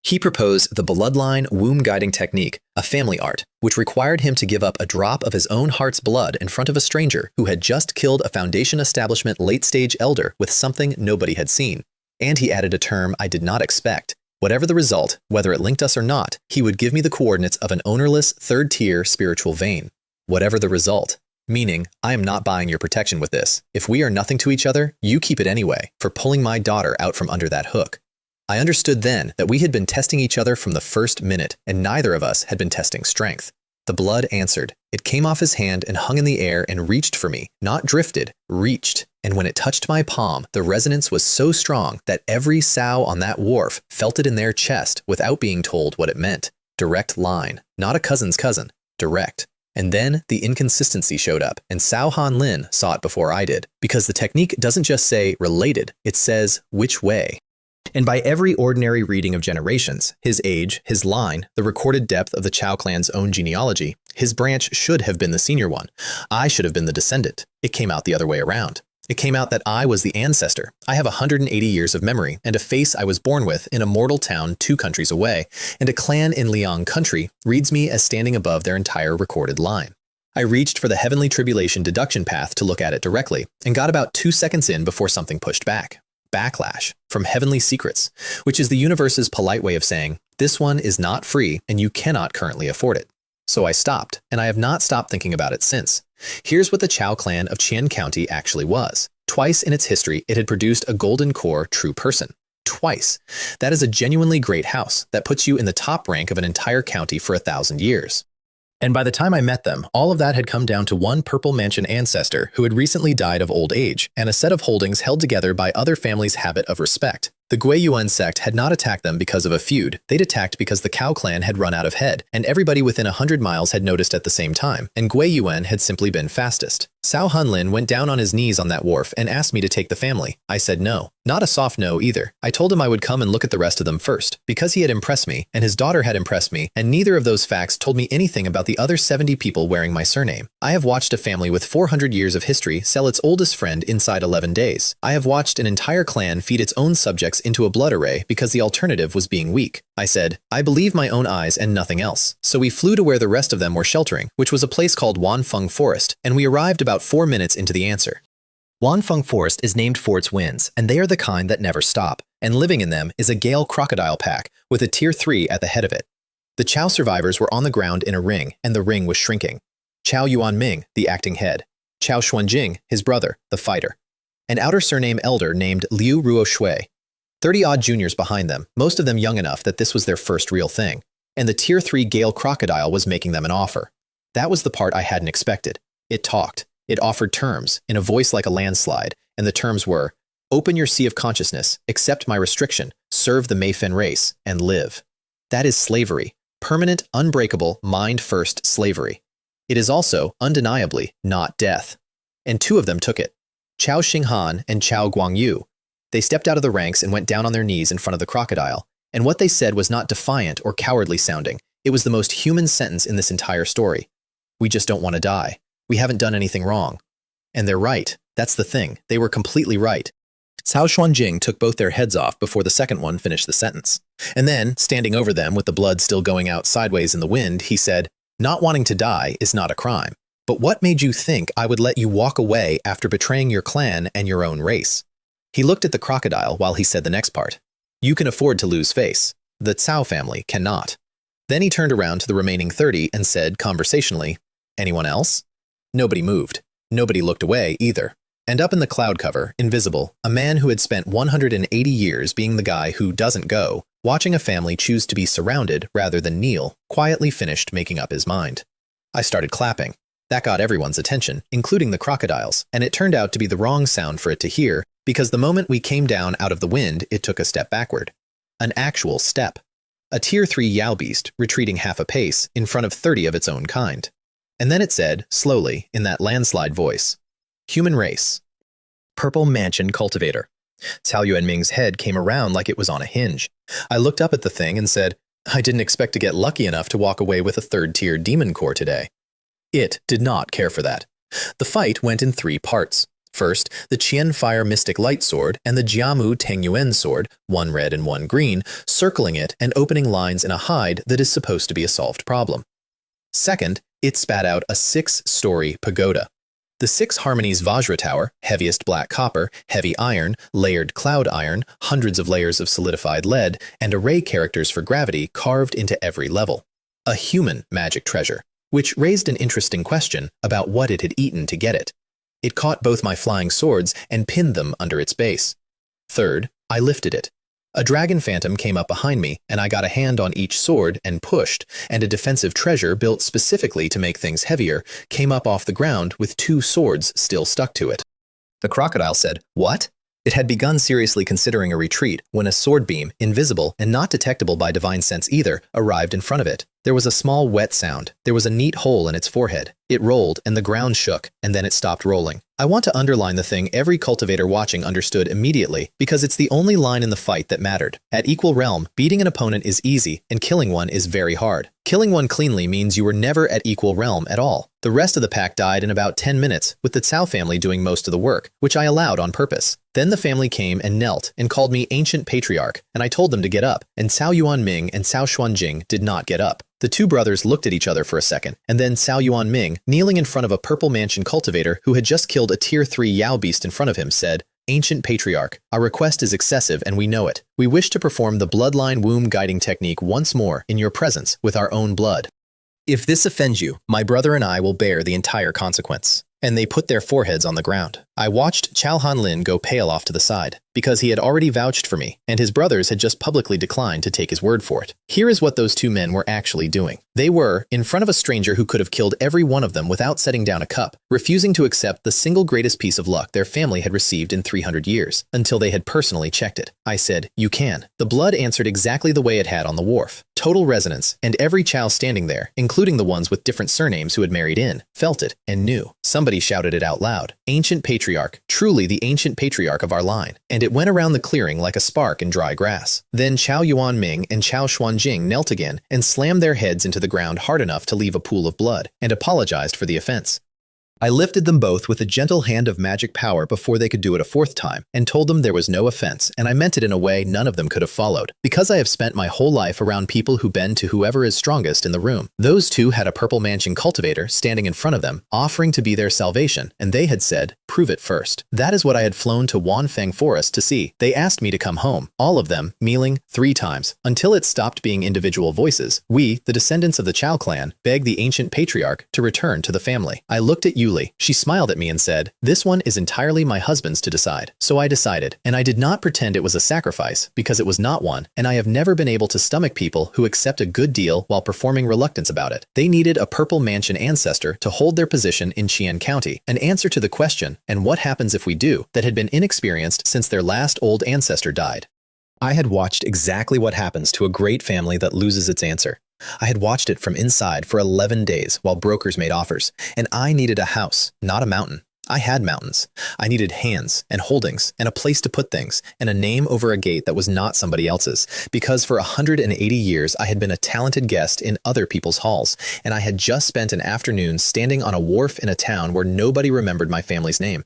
He proposed the bloodline womb-guiding technique, a family art, which required him to give up a drop of his own heart's blood in front of a stranger who had just killed a Foundation establishment late-stage elder with something nobody had seen. And he added a term I did not expect. Whatever the result, whether it linked us or not, he would give me the coordinates of an ownerless, third-tier spiritual vein. Whatever the result. Meaning, I am not buying your protection with this. If we are nothing to each other, you keep it anyway, for pulling my daughter out from under that hook. I understood then that we had been testing each other from the first minute, and neither of us had been testing strength. The blood answered. It came off his hand and hung in the air and reached for me, not drifted, reached. And when it touched my palm, the resonance was so strong that every sow on that wharf felt it in their chest without being told what it meant. Direct line, not a cousin's cousin, direct. And then the inconsistency showed up, and Cao Han Lin saw it before I did, because the technique doesn't just say related, it says which way. And by every ordinary reading of generations, his age, his line, the recorded depth of the Chao clan's own genealogy, his branch should have been the senior one. I should have been the descendant. It came out the other way around. It came out that I was the ancestor. I have 180 years of memory and a face I was born with in a mortal town 2 countries away, and a clan in Liang country reads me as standing above their entire recorded line. I reached for the heavenly tribulation deduction path to look at it directly, and got about 2 seconds in before something pushed back. Backlash from heavenly secrets, which is the universe's polite way of saying, this one is not free and you cannot currently afford it. So I stopped, and I have not stopped thinking about it since. Here's what the Chao clan of Qian County actually was. Twice in its history, it had produced a golden core true person. Twice. That is a genuinely great house that puts you in the top rank of an entire county for 1,000 years. And by the time I met them, all of that had come down to one purple mansion ancestor who had recently died of old age, and a set of holdings held together by other families' habit of respect. The Gui Yuan sect had not attacked them because of a feud. They'd attacked because the Cao clan had run out of head, and everybody within 100 miles had noticed at the same time, and Gui Yuan had simply been fastest. Cao Han Lin went down on his knees on that wharf and asked me to take the family. I said no. Not a soft no either. I told him I would come and look at the rest of them first, because he had impressed me, and his daughter had impressed me, and neither of those facts told me anything about the other 70 people wearing my surname. I have watched a family with 400 years of history sell its oldest friend inside 11 days. I have watched an entire clan feed its own subjects into a blood array because the alternative was being weak. I said, I believe my own eyes and nothing else. So we flew to where the rest of them were sheltering, which was a place called Wanfeng Forest, and we arrived about 4 minutes into the answer. Wanfeng Forest is named for its winds, and they are the kind that never stop, and living in them is a gale crocodile pack with a tier 3 at the head of it. The Chao survivors were on the ground in a ring, and the ring was shrinking. Chao Yuanming, the acting head. Chao Xuanjing, his brother, the fighter. An outer surname elder named Liu Ruoshui. 30-odd juniors behind them, most of them young enough that this was their first real thing. And the tier 3 gale crocodile was making them an offer. That was the part I hadn't expected. It talked. It offered terms, in a voice like a landslide, and the terms were, open your sea of consciousness, accept my restriction, serve the Mayfen race, and live. That is slavery. Permanent, unbreakable, mind-first slavery. It is also, undeniably, not death. And 2 of them took it. Chao Xinghan and Chao Guangyu. They stepped out of the ranks and went down on their knees in front of the crocodile, and what they said was not defiant or cowardly sounding. It was the most human sentence in this entire story. We just don't want to die. We haven't done anything wrong. And they're right. That's the thing. They were completely right. Cao Xuanjing took both their heads off before the second one finished the sentence. And then, standing over them with the blood still going out sideways in the wind, he said, not wanting to die is not a crime. But what made you think I would let you walk away after betraying your clan and your own race? He looked at the crocodile while he said the next part. You can afford to lose face. The Cao family cannot. Then he turned around to the remaining 30 and said conversationally, anyone else? Nobody moved. Nobody looked away either. And up in the cloud cover, invisible, a man who had spent 180 years being the guy who doesn't go, watching a family choose to be surrounded rather than kneel, quietly finished making up his mind. I started clapping. That got everyone's attention, including the crocodiles, and it turned out to be the wrong sound for it to hear, because the moment we came down out of the wind, it took a step backward. An actual step. A tier 3 Yao Beast, retreating half a pace, in front of 30 of its own kind. And then it said, slowly, in that landslide voice, human race. Purple Mansion Cultivator. Cao Yuanming's head came around like it was on a hinge. I looked up at the thing and said, I didn't expect to get lucky enough to walk away with a third-tier demon core today. It did not care for that. The fight went in 3 parts. First, the Qian Fire Mystic Light Sword and the Jiamu Tengyuan Sword, one red and one green, circling it and opening lines in a hide that is supposed to be a solved problem. Second, it spat out a 6-story pagoda. The 6 Harmonies Vajra Tower, heaviest black copper, heavy iron, layered cloud iron, hundreds of layers of solidified lead, and array characters for gravity carved into every level. A human magic treasure, which raised an interesting question about what it had eaten to get it. It caught both my flying swords and pinned them under its base. Third, I lifted it. A dragon phantom came up behind me, and I got a hand on each sword and pushed, and a defensive treasure built specifically to make things heavier came up off the ground with 2 swords still stuck to it. The crocodile said, "What?" It had begun seriously considering a retreat when a sword beam, invisible and not detectable by divine sense either, arrived in front of it. There was a small wet sound. There was a neat hole in its forehead. It rolled, and the ground shook, and then it stopped rolling. I want to underline the thing every cultivator watching understood immediately, because it's the only line in the fight that mattered. At equal realm, beating an opponent is easy, and killing one is very hard. Killing one cleanly means you were never at equal realm at all. The rest of the pack died in about 10 minutes, with the Cao family doing most of the work, which I allowed on purpose. Then the family came and knelt and called me Ancient Patriarch, and I told them to get up, and Cao Yuanming and Cao Xuanjing did not get up. The 2 brothers looked at each other for a second, and then Cao Yuanming, kneeling in front of a purple mansion cultivator who had just killed a tier 3 Yao Beast in front of him, said, Ancient Patriarch, our request is excessive and we know it. We wish to perform the bloodline womb guiding technique once more in your presence with our own blood. If this offends you, my brother and I will bear the entire consequence. And they put their foreheads on the ground. I watched Chao Hanlin go pale off to the side, because he had already vouched for me, and his brothers had just publicly declined to take his word for it. Here is what those 2 men were actually doing. They were, in front of a stranger who could have killed every one of them without setting down a cup, refusing to accept the single greatest piece of luck their family had received in 300 years, until they had personally checked it. I said, you can. The blood answered exactly the way it had on the wharf. Total resonance, and every Chao standing there, including the ones with different surnames who had married in, felt it and knew. Somebody shouted it out loud. Ancient Patriarch, truly the ancient patriarch of our line. And it went around the clearing like a spark in dry grass. Then Cao Yuanming and Cao Xuanjing knelt again and slammed their heads into the ground hard enough to leave a pool of blood, and apologized for the offense. I lifted them both with a gentle hand of magic power before they could do it a 4th time, and told them there was no offense, and I meant it in a way none of them could have followed. Because I have spent my whole life around people who bend to whoever is strongest in the room. Those 2 had a purple mansion cultivator standing in front of them, offering to be their salvation, and they had said, prove it first. That is what I had flown to Wanfeng Forest to see. They asked me to come home, all of them, mealing 3 times, until it stopped being individual voices. We, the descendants of the Chao clan, begged the ancient patriarch to return to the family. I looked at Yuli. She smiled at me and said, this one is entirely my husband's to decide. So I decided, and I did not pretend it was a sacrifice, because it was not one, and I have never been able to stomach people who accept a good deal while performing reluctance about it. They needed a purple mansion ancestor to hold their position in Qian County, an answer to the question, and what happens if we do, that had been inexperienced since their last old ancestor died. I had watched exactly what happens to a great family that loses its answer. I had watched it from inside for 11 days while brokers made offers, and I needed a house, not a mountain. I had mountains. I needed hands and holdings and a place to put things and a name over a gate that was not somebody else's, because for 180 years I had been a talented guest in other people's halls, and I had just spent an afternoon standing on a wharf in a town where nobody remembered my family's name.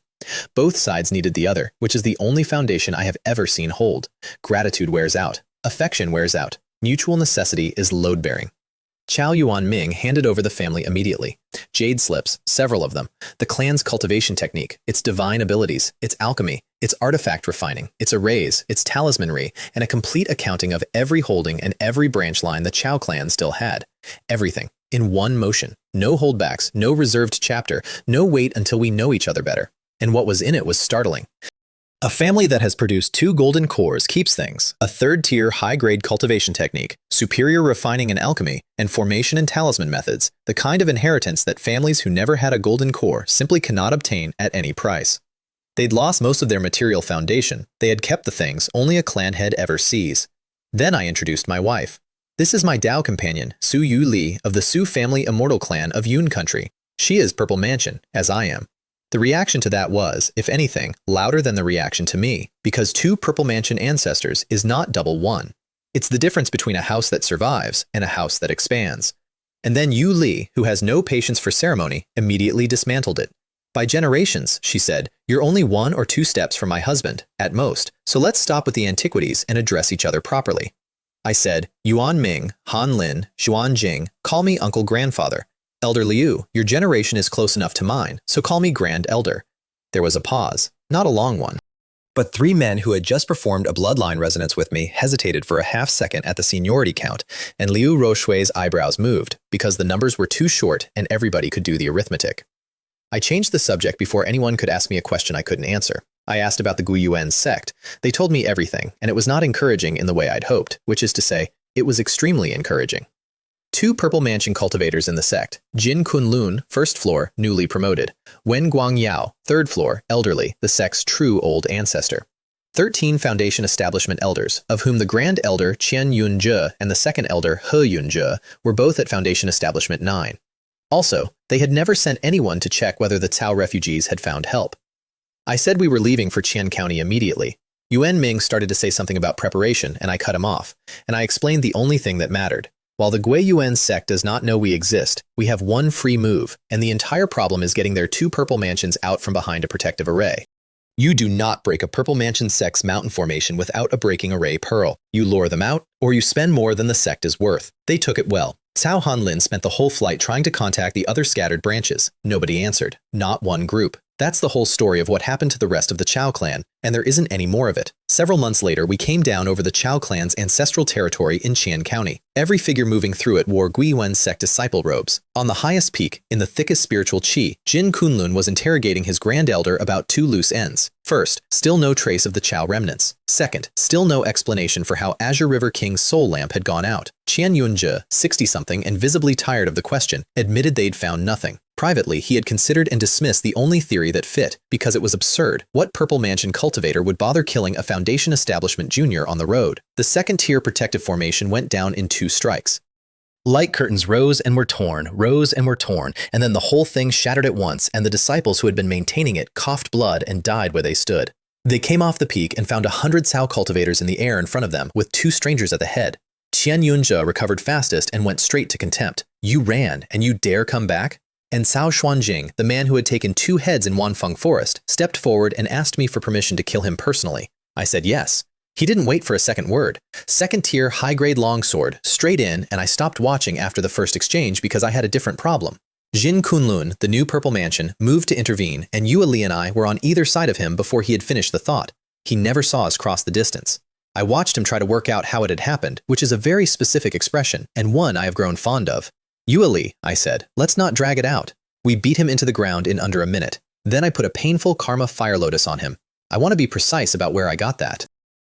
Both sides needed the other, which is the only foundation I have ever seen hold. Gratitude wears out. Affection wears out. Mutual necessity is load-bearing. Cao Yuanming handed over the family immediately. Jade slips, several of them, the clan's cultivation technique, its divine abilities, its alchemy, its artifact refining, its arrays, its talismanry, and a complete accounting of every holding and every branch line the Chao clan still had. Everything, in one motion. No holdbacks, no reserved chapter, no wait until we know each other better. And what was in it was startling. A family that has produced 2 golden cores keeps things, a 3rd-tier high-grade cultivation technique, superior refining and alchemy, and formation and talisman methods, the kind of inheritance that families who never had a golden core simply cannot obtain at any price. They'd lost most of their material foundation. They had kept the things only a clan head ever sees. Then I introduced my wife. This is my Dao companion, Su Yu Li of the Su family immortal clan of Yun Country. She is Purple Mansion, as I am. The reaction to that was, if anything, louder than the reaction to me, because 2 Purple Mansion ancestors is not double 1. It's the difference between a house that survives and a house that expands. And then Yu Li, who has no patience for ceremony, immediately dismantled it. By generations, she said, you're only 1 or 2 steps from my husband, at most, so let's stop with the antiquities and address each other properly. I said, Yuan Ming, Han Lin, Xuan Jing, call me Uncle Grandfather. Elder Liu, your generation is close enough to mine, so call me Grand Elder. There was a pause, not a long one. But 3 men who had just performed a bloodline resonance with me hesitated for a half-second at the seniority count, and Liu Rochui's eyebrows moved, because the numbers were too short and everybody could do the arithmetic. I changed the subject before anyone could ask me a question I couldn't answer. I asked about the Guiyuan sect. They told me everything, and it was not encouraging in the way I'd hoped, which is to say, it was extremely encouraging. 2 Purple Mansion cultivators in the sect, Jin Kunlun, 1st floor, newly promoted, Wen Guangyao, 3rd floor, elderly, the sect's true old ancestor. 13 Foundation Establishment elders, of whom the Grand Elder Qian Yunzhe and the 2nd Elder He Yunzhe were both at Foundation Establishment 9. Also, they had never sent anyone to check whether the Cao refugees had found help. I said we were leaving for Qian County immediately. Yuan Ming started to say something about preparation, and I cut him off, and I explained the only thing that mattered. While the Guiyuan sect does not know we exist, we have 1 free move, and the entire problem is getting their 2 Purple Mansions out from behind a protective array. You do not break a Purple Mansion sect's mountain formation without a breaking array pearl. You lure them out, or you spend more than the sect is worth. They took it well. Cao Hanlin spent the whole flight trying to contact the other scattered branches. Nobody answered. Not one group. That's the whole story of what happened to the rest of the Cao clan, and there isn't any more of it. Several months later, we came down over the Cao clan's ancestral territory in Qian County. Every figure moving through it wore Guiyuan sect disciple robes. On the highest peak, in the thickest spiritual qi, Jin Kunlun was interrogating his grand elder about 2 loose ends. First, still no trace of the Cao remnants. Second, still no explanation for how Azure River King's soul lamp had gone out. Qian Yunzhe, 60-something and visibly tired of the question, admitted they'd found nothing. Privately, he had considered and dismissed the only theory that fit, because it was absurd. What Purple Mansion cultivator would bother killing a Foundation Establishment junior on the road? The 2nd-tier protective formation went down in 2 strikes. Light curtains rose and were torn, and then the whole thing shattered at once, and the disciples who had been maintaining it coughed blood and died where they stood. They came off the peak and found 100 Cao cultivators in the air in front of them, with 2 strangers at the head. Qian Yunzhe recovered fastest and went straight to contempt. You ran, and you dare come back? And Cao Xuanjing, the man who had taken 2 heads in Wanfeng Forest, stepped forward and asked me for permission to kill him personally. I said yes. He didn't wait for a second word. 2nd-tier, high-grade longsword, straight in, and I stopped watching after the first exchange because I had a different problem. Jin Kunlun, the new Purple Mansion, moved to intervene, and Yue Li and I were on either side of him before he had finished the thought. He never saw us cross the distance. I watched him try to work out how it had happened, which is a very specific expression, and one I have grown fond of. Yue Li, I said, let's not drag it out. We beat him into the ground in under a minute. Then I put a painful karma fire lotus on him. I want to be precise about where I got that.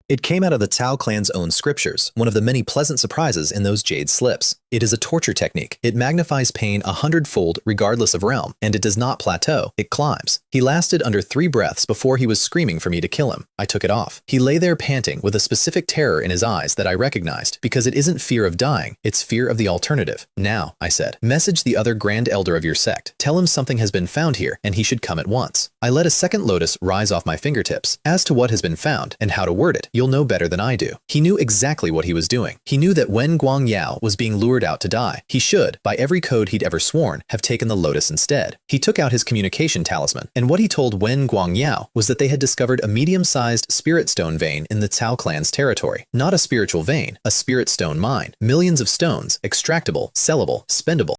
It came out of the Cao clan's own scriptures, one of the many pleasant surprises in those jade slips. It is a torture technique. It magnifies pain 100-fold regardless of realm, and it does not plateau, it climbs. He lasted under 3 breaths before he was screaming for me to kill him. I took it off. He lay there panting with a specific terror in his eyes that I recognized, because it isn't fear of dying, it's fear of the alternative. Now, I said, message the other Grand Elder of your sect. Tell him something has been found here, and he should come at once. I let a second lotus rise off my fingertips. As to what has been found, and how to word it, you'll know better than I do. He knew exactly what he was doing. He knew that when Guangyao was being lured out to die, he should, by every code he'd ever sworn, have taken the lotus instead. He took out his communication talisman, and what he told Wen Guangyao was that they had discovered a medium-sized spirit stone vein in the Cao clan's territory. Not a spiritual vein, a spirit stone mine. Millions of stones, extractable, sellable, spendable.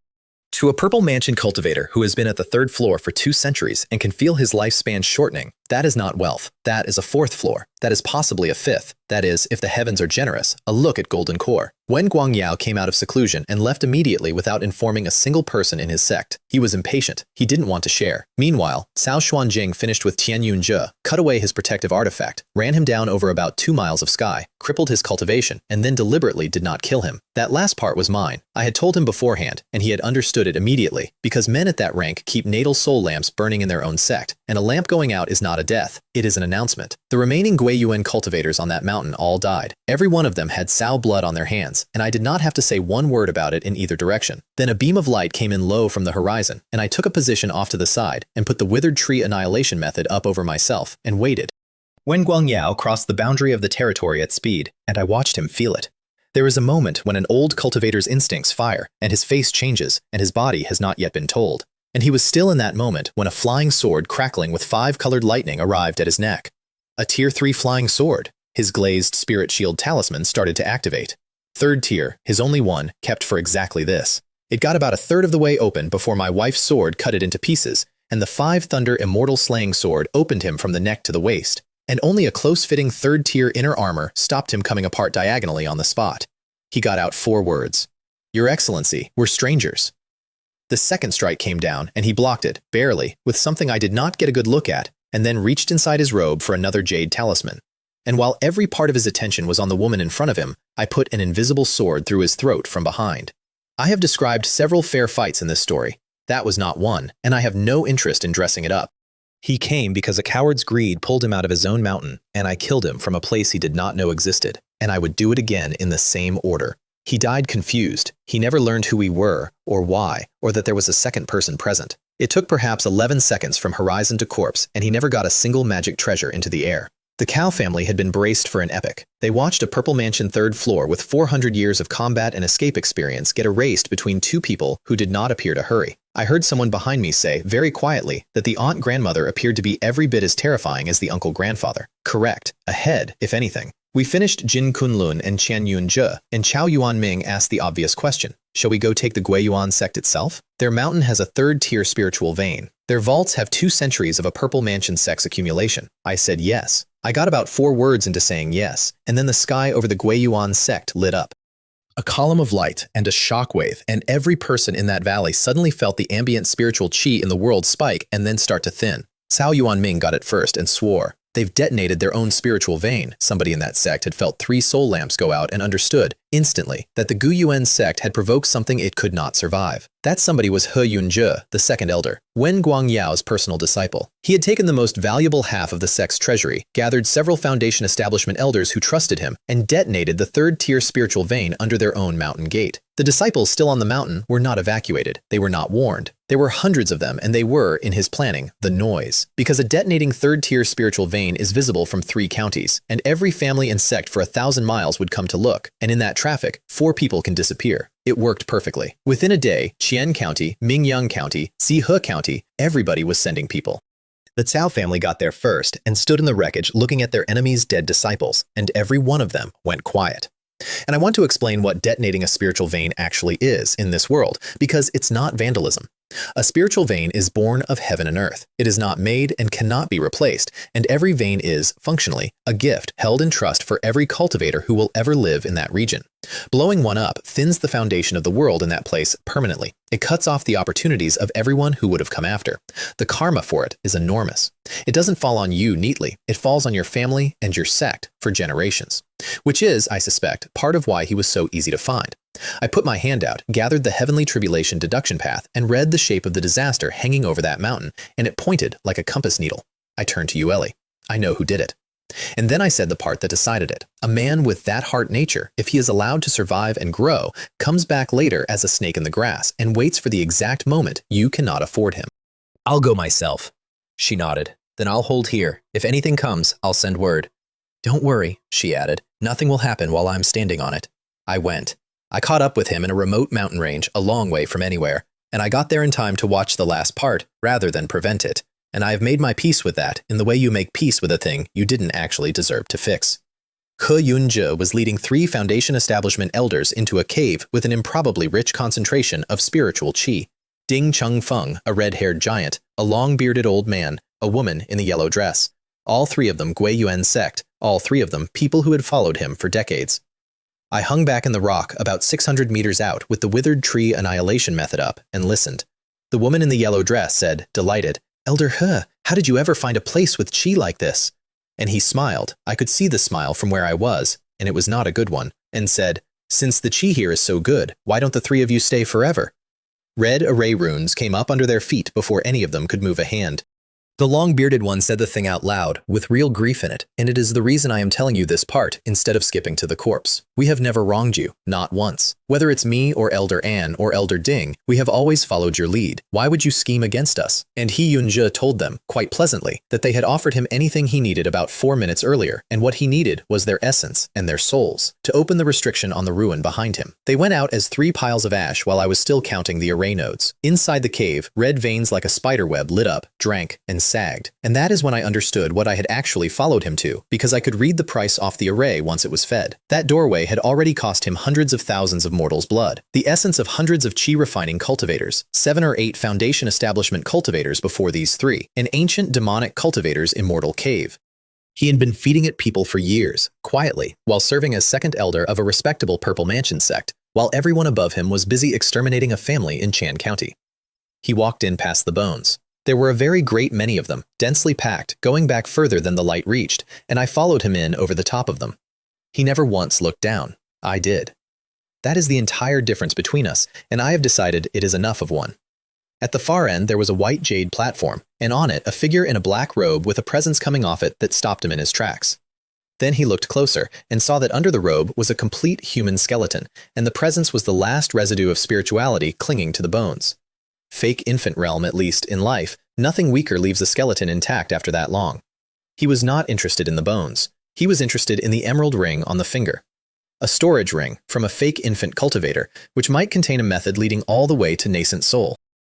To a Purple Mansion cultivator who has been at the 3rd floor for 2 centuries and can feel his lifespan shortening, that is not wealth. That is a 4th floor. That is possibly a 5th. That is, if the heavens are generous, a look at Golden Core. When Guangyao came out of seclusion and left immediately without informing a single person in his sect, he was impatient. He didn't want to share. Meanwhile, Cao Xuanjing finished with Tian Yunzhe, cut away his protective artifact, ran him down over about 2 miles of sky, crippled his cultivation, and then deliberately did not kill him. That last part was mine. I had told him beforehand, and he had understood it immediately, because men at that rank keep natal soul lamps burning in their own sect, and a lamp going out is not a death. It is an announcement. The remaining Guiyuan cultivators on that mountain all died. Every one of them had Sao blood on their hands, and I did not have to say one word about it in either direction. Then a beam of light came in low from the horizon, and I took a position off to the side and put the withered tree annihilation method up over myself and waited. Wen Guangyao crossed the boundary of the territory at speed, and I watched him feel it. There is a moment when an old cultivator's instincts fire, and his face changes, and his body has not yet been told. And he was still in that moment when a flying sword crackling with 5-colored lightning arrived at his neck. A Tier 3 flying sword. His glazed spirit shield talisman started to activate. 3rd tier, his only one, kept for exactly this. It got about a third of the way open before my wife's sword cut it into pieces, and the 5 Thunder Immortal Slaying Sword opened him from the neck to the waist. And only a close-fitting 3rd tier inner armor stopped him coming apart diagonally on the spot. He got out 4 words. "Your Excellency, we're strangers." The second strike came down, and he blocked it, barely, with something I did not get a good look at, and then reached inside his robe for another jade talisman. And while every part of his attention was on the woman in front of him, I put an invisible sword through his throat from behind. I have described several fair fights in this story. That was not one, and I have no interest in dressing it up. He came because a coward's greed pulled him out of his own mountain, and I killed him from a place he did not know existed, and I would do it again in the same order. He died confused. He never learned who we were, or why, or that there was a second person present. It took perhaps 11 seconds from horizon to corpse, and he never got a single magic treasure into the air. The Cow family had been braced for an epic. They watched a Purple Mansion 3rd floor with 400 years of combat and escape experience get erased between 2 people who did not appear to hurry. I heard someone behind me say, very quietly, that the aunt-grandmother appeared to be every bit as terrifying as the uncle-grandfather. Correct. Ahead, if anything. We finished Jin Kunlun and Qian Yunzhe, and Chao Yuanming asked the obvious question. Shall we go take the Guiyuan sect itself? Their mountain has a 3rd-tier spiritual vein. Their vaults have 2 centuries of a Purple Mansion sex accumulation. I said yes. I got about 4 words into saying yes, and then the sky over the Guiyuan sect lit up. A column of light and a shockwave, and every person in that valley suddenly felt the ambient spiritual qi in the world spike and then start to thin. Cao Yuanming got it first and swore. They've detonated their own spiritual vein. Somebody in that sect had felt 3 soul lamps go out and understood, instantly, that the Guiyuan sect had provoked something it could not survive. That somebody was He Yunzhe, the 2nd elder, Wen Guangyao's personal disciple. He had taken the most valuable half of the sect's treasury, gathered several Foundation establishment elders who trusted him, and detonated the 3rd-tier spiritual vein under their own mountain gate. The disciples still on the mountain were not evacuated. They were not warned. There were hundreds of them, and they were, in his planning, the noise. Because a detonating 3rd-tier spiritual vein is visible from 3 counties, and every family and sect for 1,000 miles would come to look, and in that traffic, 4 people can disappear. It worked perfectly. Within a day, Qian County, Mingyang County, Zihe County, everybody was sending people. The Cao family got there first and stood in the wreckage looking at their enemies' dead disciples, and every one of them went quiet. And I want to explain what detonating a spiritual vein actually is in this world, because it's not vandalism. A spiritual vein is born of heaven and earth. It is not made and cannot be replaced, and every vein is, functionally, a gift held in trust for every cultivator who will ever live in that region. Blowing one up thins the foundation of the world in that place permanently. It cuts off the opportunities of everyone who would have come after. The karma for it is enormous. It doesn't fall on you neatly. It falls on your family and your sect for generations. Which is, I suspect, part of why he was so easy to find. I put my hand out, gathered the heavenly tribulation deduction path, and read the shape of the disaster hanging over that mountain, and it pointed like a compass needle. I turned to Yueli. I know who did it. And then I said the part that decided it. A man with that heart nature, if he is allowed to survive and grow, comes back later as a snake in the grass and waits for the exact moment you cannot afford him. I'll go myself. She nodded. Then I'll hold here. If anything comes, I'll send word. Don't worry, she added. Nothing will happen while I'm standing on it. I went. I caught up with him in a remote mountain range a long way from anywhere, and I got there in time to watch the last part rather than prevent it. And I have made my peace with that in the way you make peace with a thing you didn't actually deserve to fix. He Yunzhe was leading 3 Foundation establishment elders into a cave with an improbably rich concentration of spiritual qi. Ding Chengfeng, a red-haired giant, a long-bearded old man, a woman in a yellow dress. All 3 of them Guiyuan sect, all 3 of them people who had followed him for decades. I hung back in the rock about 600 meters out with the withered tree annihilation method up and listened. The woman in the yellow dress said, delighted, Elder He, how did you ever find a place with qi like this? And he smiled. I could see the smile from where I was, and it was not a good one, and said, since the qi here is so good, why don't the 3 of you stay forever? Red array runes came up under their feet before any of them could move a hand. The long-bearded one said the thing out loud, with real grief in it, and it is the reason I am telling you this part instead of skipping to the corpse. We have never wronged you, not once. Whether it's me or Elder Ann or Elder Ding, we have always followed your lead. Why would you scheme against us? And xianxia told them, quite pleasantly, that they had offered him anything he needed about 4 minutes earlier, and what he needed was their essence and their souls, to open the restriction on the ruin behind him. They went out as 3 piles of ash while I was still counting the array nodes. Inside the cave, red veins like a spider web lit up, drank, and sagged. And that is when I understood what I had actually followed him to, because I could read the price off the array once it was fed. That doorway had already cost him hundreds of thousands of mortals' blood, the essence of hundreds of chi-refining cultivators, 7 or 8 foundation establishment cultivators before these 3, an ancient demonic cultivator's immortal cave. He had been feeding it people for years, quietly, while serving as second elder of a respectable Purple Mansion sect, while everyone above him was busy exterminating a family in Chan County. He walked in past the bones. There were a very great many of them, densely packed, going back further than the light reached, and I followed him in over the top of them. He never once looked down. I did. That is the entire difference between us, and I have decided it is enough of one. At the far end there was a white jade platform, and on it a figure in a black robe with a presence coming off it that stopped him in his tracks. Then he looked closer, and saw that under the robe was a complete human skeleton, and the presence was the last residue of spirituality clinging to the bones. Fake infant realm, at least, in life, nothing weaker leaves a skeleton intact after that long. He was not interested in the bones. He was interested in the emerald ring on the finger. A storage ring from a fake infant cultivator, which might contain a method leading all the way to nascent soul.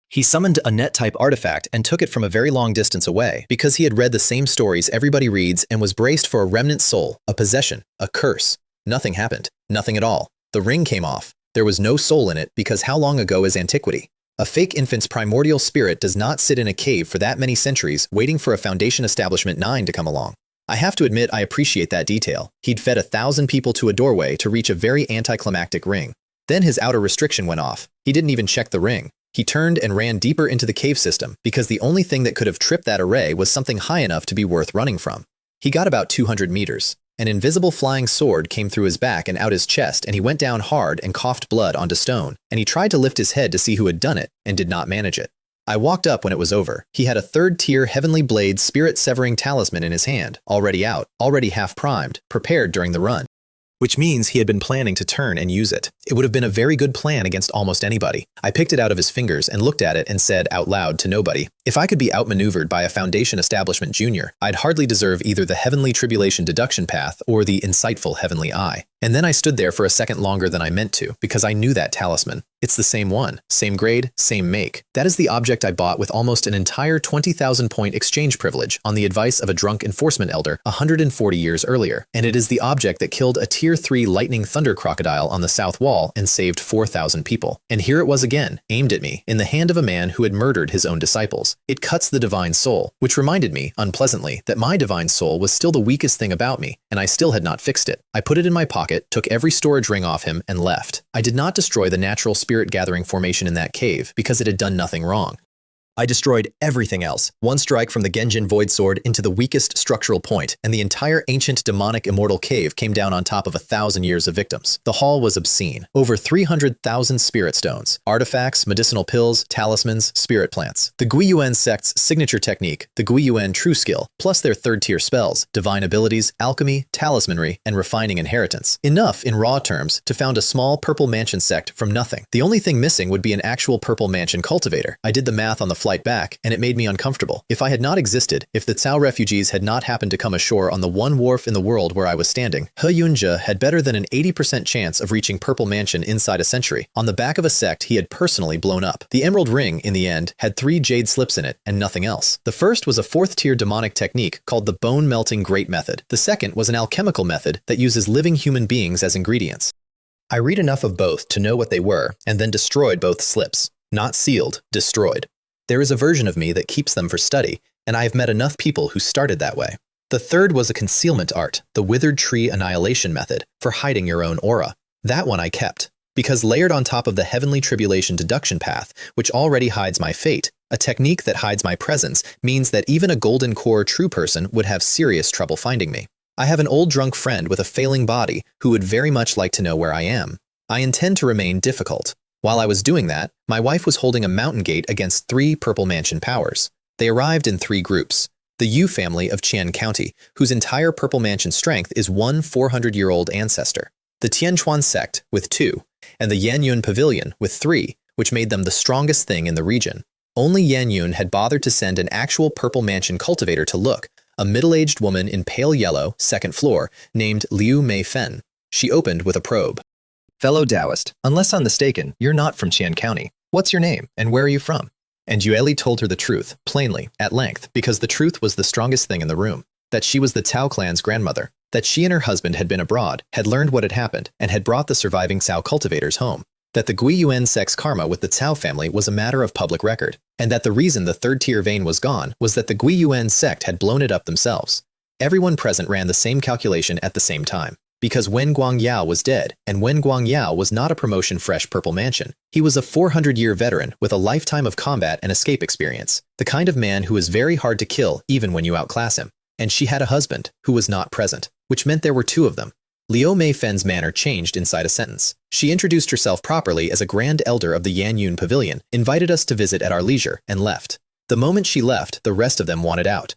He summoned a net-type artifact and took it from a very long distance away because he had read the same stories everybody reads and was braced for a remnant soul, a possession, a curse. Nothing happened. Nothing at all. The ring came off. There was no soul in it because how long ago is antiquity? A fake infant's primordial spirit does not sit in a cave for that many centuries waiting for a Foundation Establishment 9 to come along. I have to admit I appreciate that detail. He'd fed 1,000 people to a doorway to reach a very anticlimactic ring. Then his outer restriction went off. He didn't even check the ring. He turned and ran deeper into the cave system because the only thing that could have tripped that array was something high enough to be worth running from. He got about 200 meters. An invisible flying sword came through his back and out his chest, and he went down hard and coughed blood onto stone, and he tried to lift his head to see who had done it, and did not manage it. I walked up when it was over. He had a 3rd-tier Heavenly Blade spirit-severing talisman in his hand, already out, already half-primed, prepared during the run. Which means he had been planning to turn and use it. It would have been a very good plan against almost anybody. I picked it out of his fingers and looked at it and said out loud to nobody, if I could be outmaneuvered by a Foundation Establishment Junior, I'd hardly deserve either the Heavenly Tribulation Deduction Path or the insightful Heavenly Eye. And then I stood there for a second longer than I meant to, because I knew that talisman. It's the same one, same grade, same make. That is the object I bought with almost an entire 20,000-point exchange privilege on the advice of a drunk enforcement elder 140 years earlier. And it is the object that killed a Tier 3 lightning thunder crocodile on the south wall and saved 4,000 people. And here it was again, aimed at me, in the hand of a man who had murdered his own disciples. It cuts the divine soul, which reminded me, unpleasantly, that my divine soul was still the weakest thing about me, and I still had not fixed it. I put it in my pocket, took every storage ring off him, and left. I did not destroy the natural spirit-gathering formation in that cave because it had done nothing wrong. I destroyed everything else. One strike from the Genjin Void Sword into the weakest structural point, and the entire ancient demonic immortal cave came down on top of 1,000 years of victims. The haul was obscene. Over 300,000 spirit stones, artifacts, medicinal pills, talismans, spirit plants. The Guiyuan sect's signature technique, the Guiyuan True Skill, plus their 3rd-tier spells, divine abilities, alchemy, talismanry, and refining inheritance. Enough, in raw terms, to found a small Purple Mansion sect from nothing. The only thing missing would be an actual Purple Mansion cultivator. I did the math on the flight back, and it made me uncomfortable. If I had not existed, if the Cao refugees had not happened to come ashore on the one wharf in the world where I was standing, xianxia had better than an 80% chance of reaching Purple Mansion inside a century, on the back of a sect he had personally blown up. The Emerald Ring, in the end, had 3 jade slips in it, and nothing else. The first was a 4th-tier demonic technique called the bone-melting great method. The second was an alchemical method that uses living human beings as ingredients. I read enough of both to know what they were, and then destroyed both slips. Not sealed, destroyed. There is a version of me that keeps them for study, and I have met enough people who started that way. The third was a concealment art, the withered tree annihilation method, for hiding your own aura. That one I kept, because layered on top of the Heavenly Tribulation Deduction Path, which already hides my fate, a technique that hides my presence means that even a golden core true person would have serious trouble finding me. I have an old drunk friend with a failing body who would very much like to know where I am. I intend to remain difficult. While I was doing that, my wife was holding a mountain gate against 3 Purple Mansion powers. They arrived in 3 groups. The Yu family of Qian County, whose entire Purple Mansion strength is one 400-year-old ancestor. The Tianquan sect, with 2, and the Yanyun Pavilion, with 3, which made them the strongest thing in the region. Only Yanyun had bothered to send an actual Purple Mansion cultivator to look, a middle-aged woman in pale yellow, 2nd floor, named Liu Mei Fen. She opened with a probe. Fellow Taoist, unless I'm mistaken, you're not from Qian County. What's your name, and where are you from? And Yueli told her the truth, plainly, at length, because the truth was the strongest thing in the room. That she was the Cao clan's grandmother. That she and her husband had been abroad, had learned what had happened, and had brought the surviving Cao cultivators home. That the Gui Yuan sect's karma with the Cao family was a matter of public record. And that the reason the 3rd-tier vein was gone was that the Gui Yuan sect had blown it up themselves. Everyone present ran the same calculation at the same time. Because Wen Guangyao was dead, and Wen Guangyao was not a promotion-fresh Purple Mansion. He was a 400-year veteran with a lifetime of combat and escape experience, the kind of man who is very hard to kill even when you outclass him. And she had a husband, who was not present, which meant there were 2 of them. Liu Mei Fen's manner changed inside a sentence. She introduced herself properly as a Grand Elder of the Yanyun Pavilion, invited us to visit at our leisure, and left. The moment she left, the rest of them wanted out.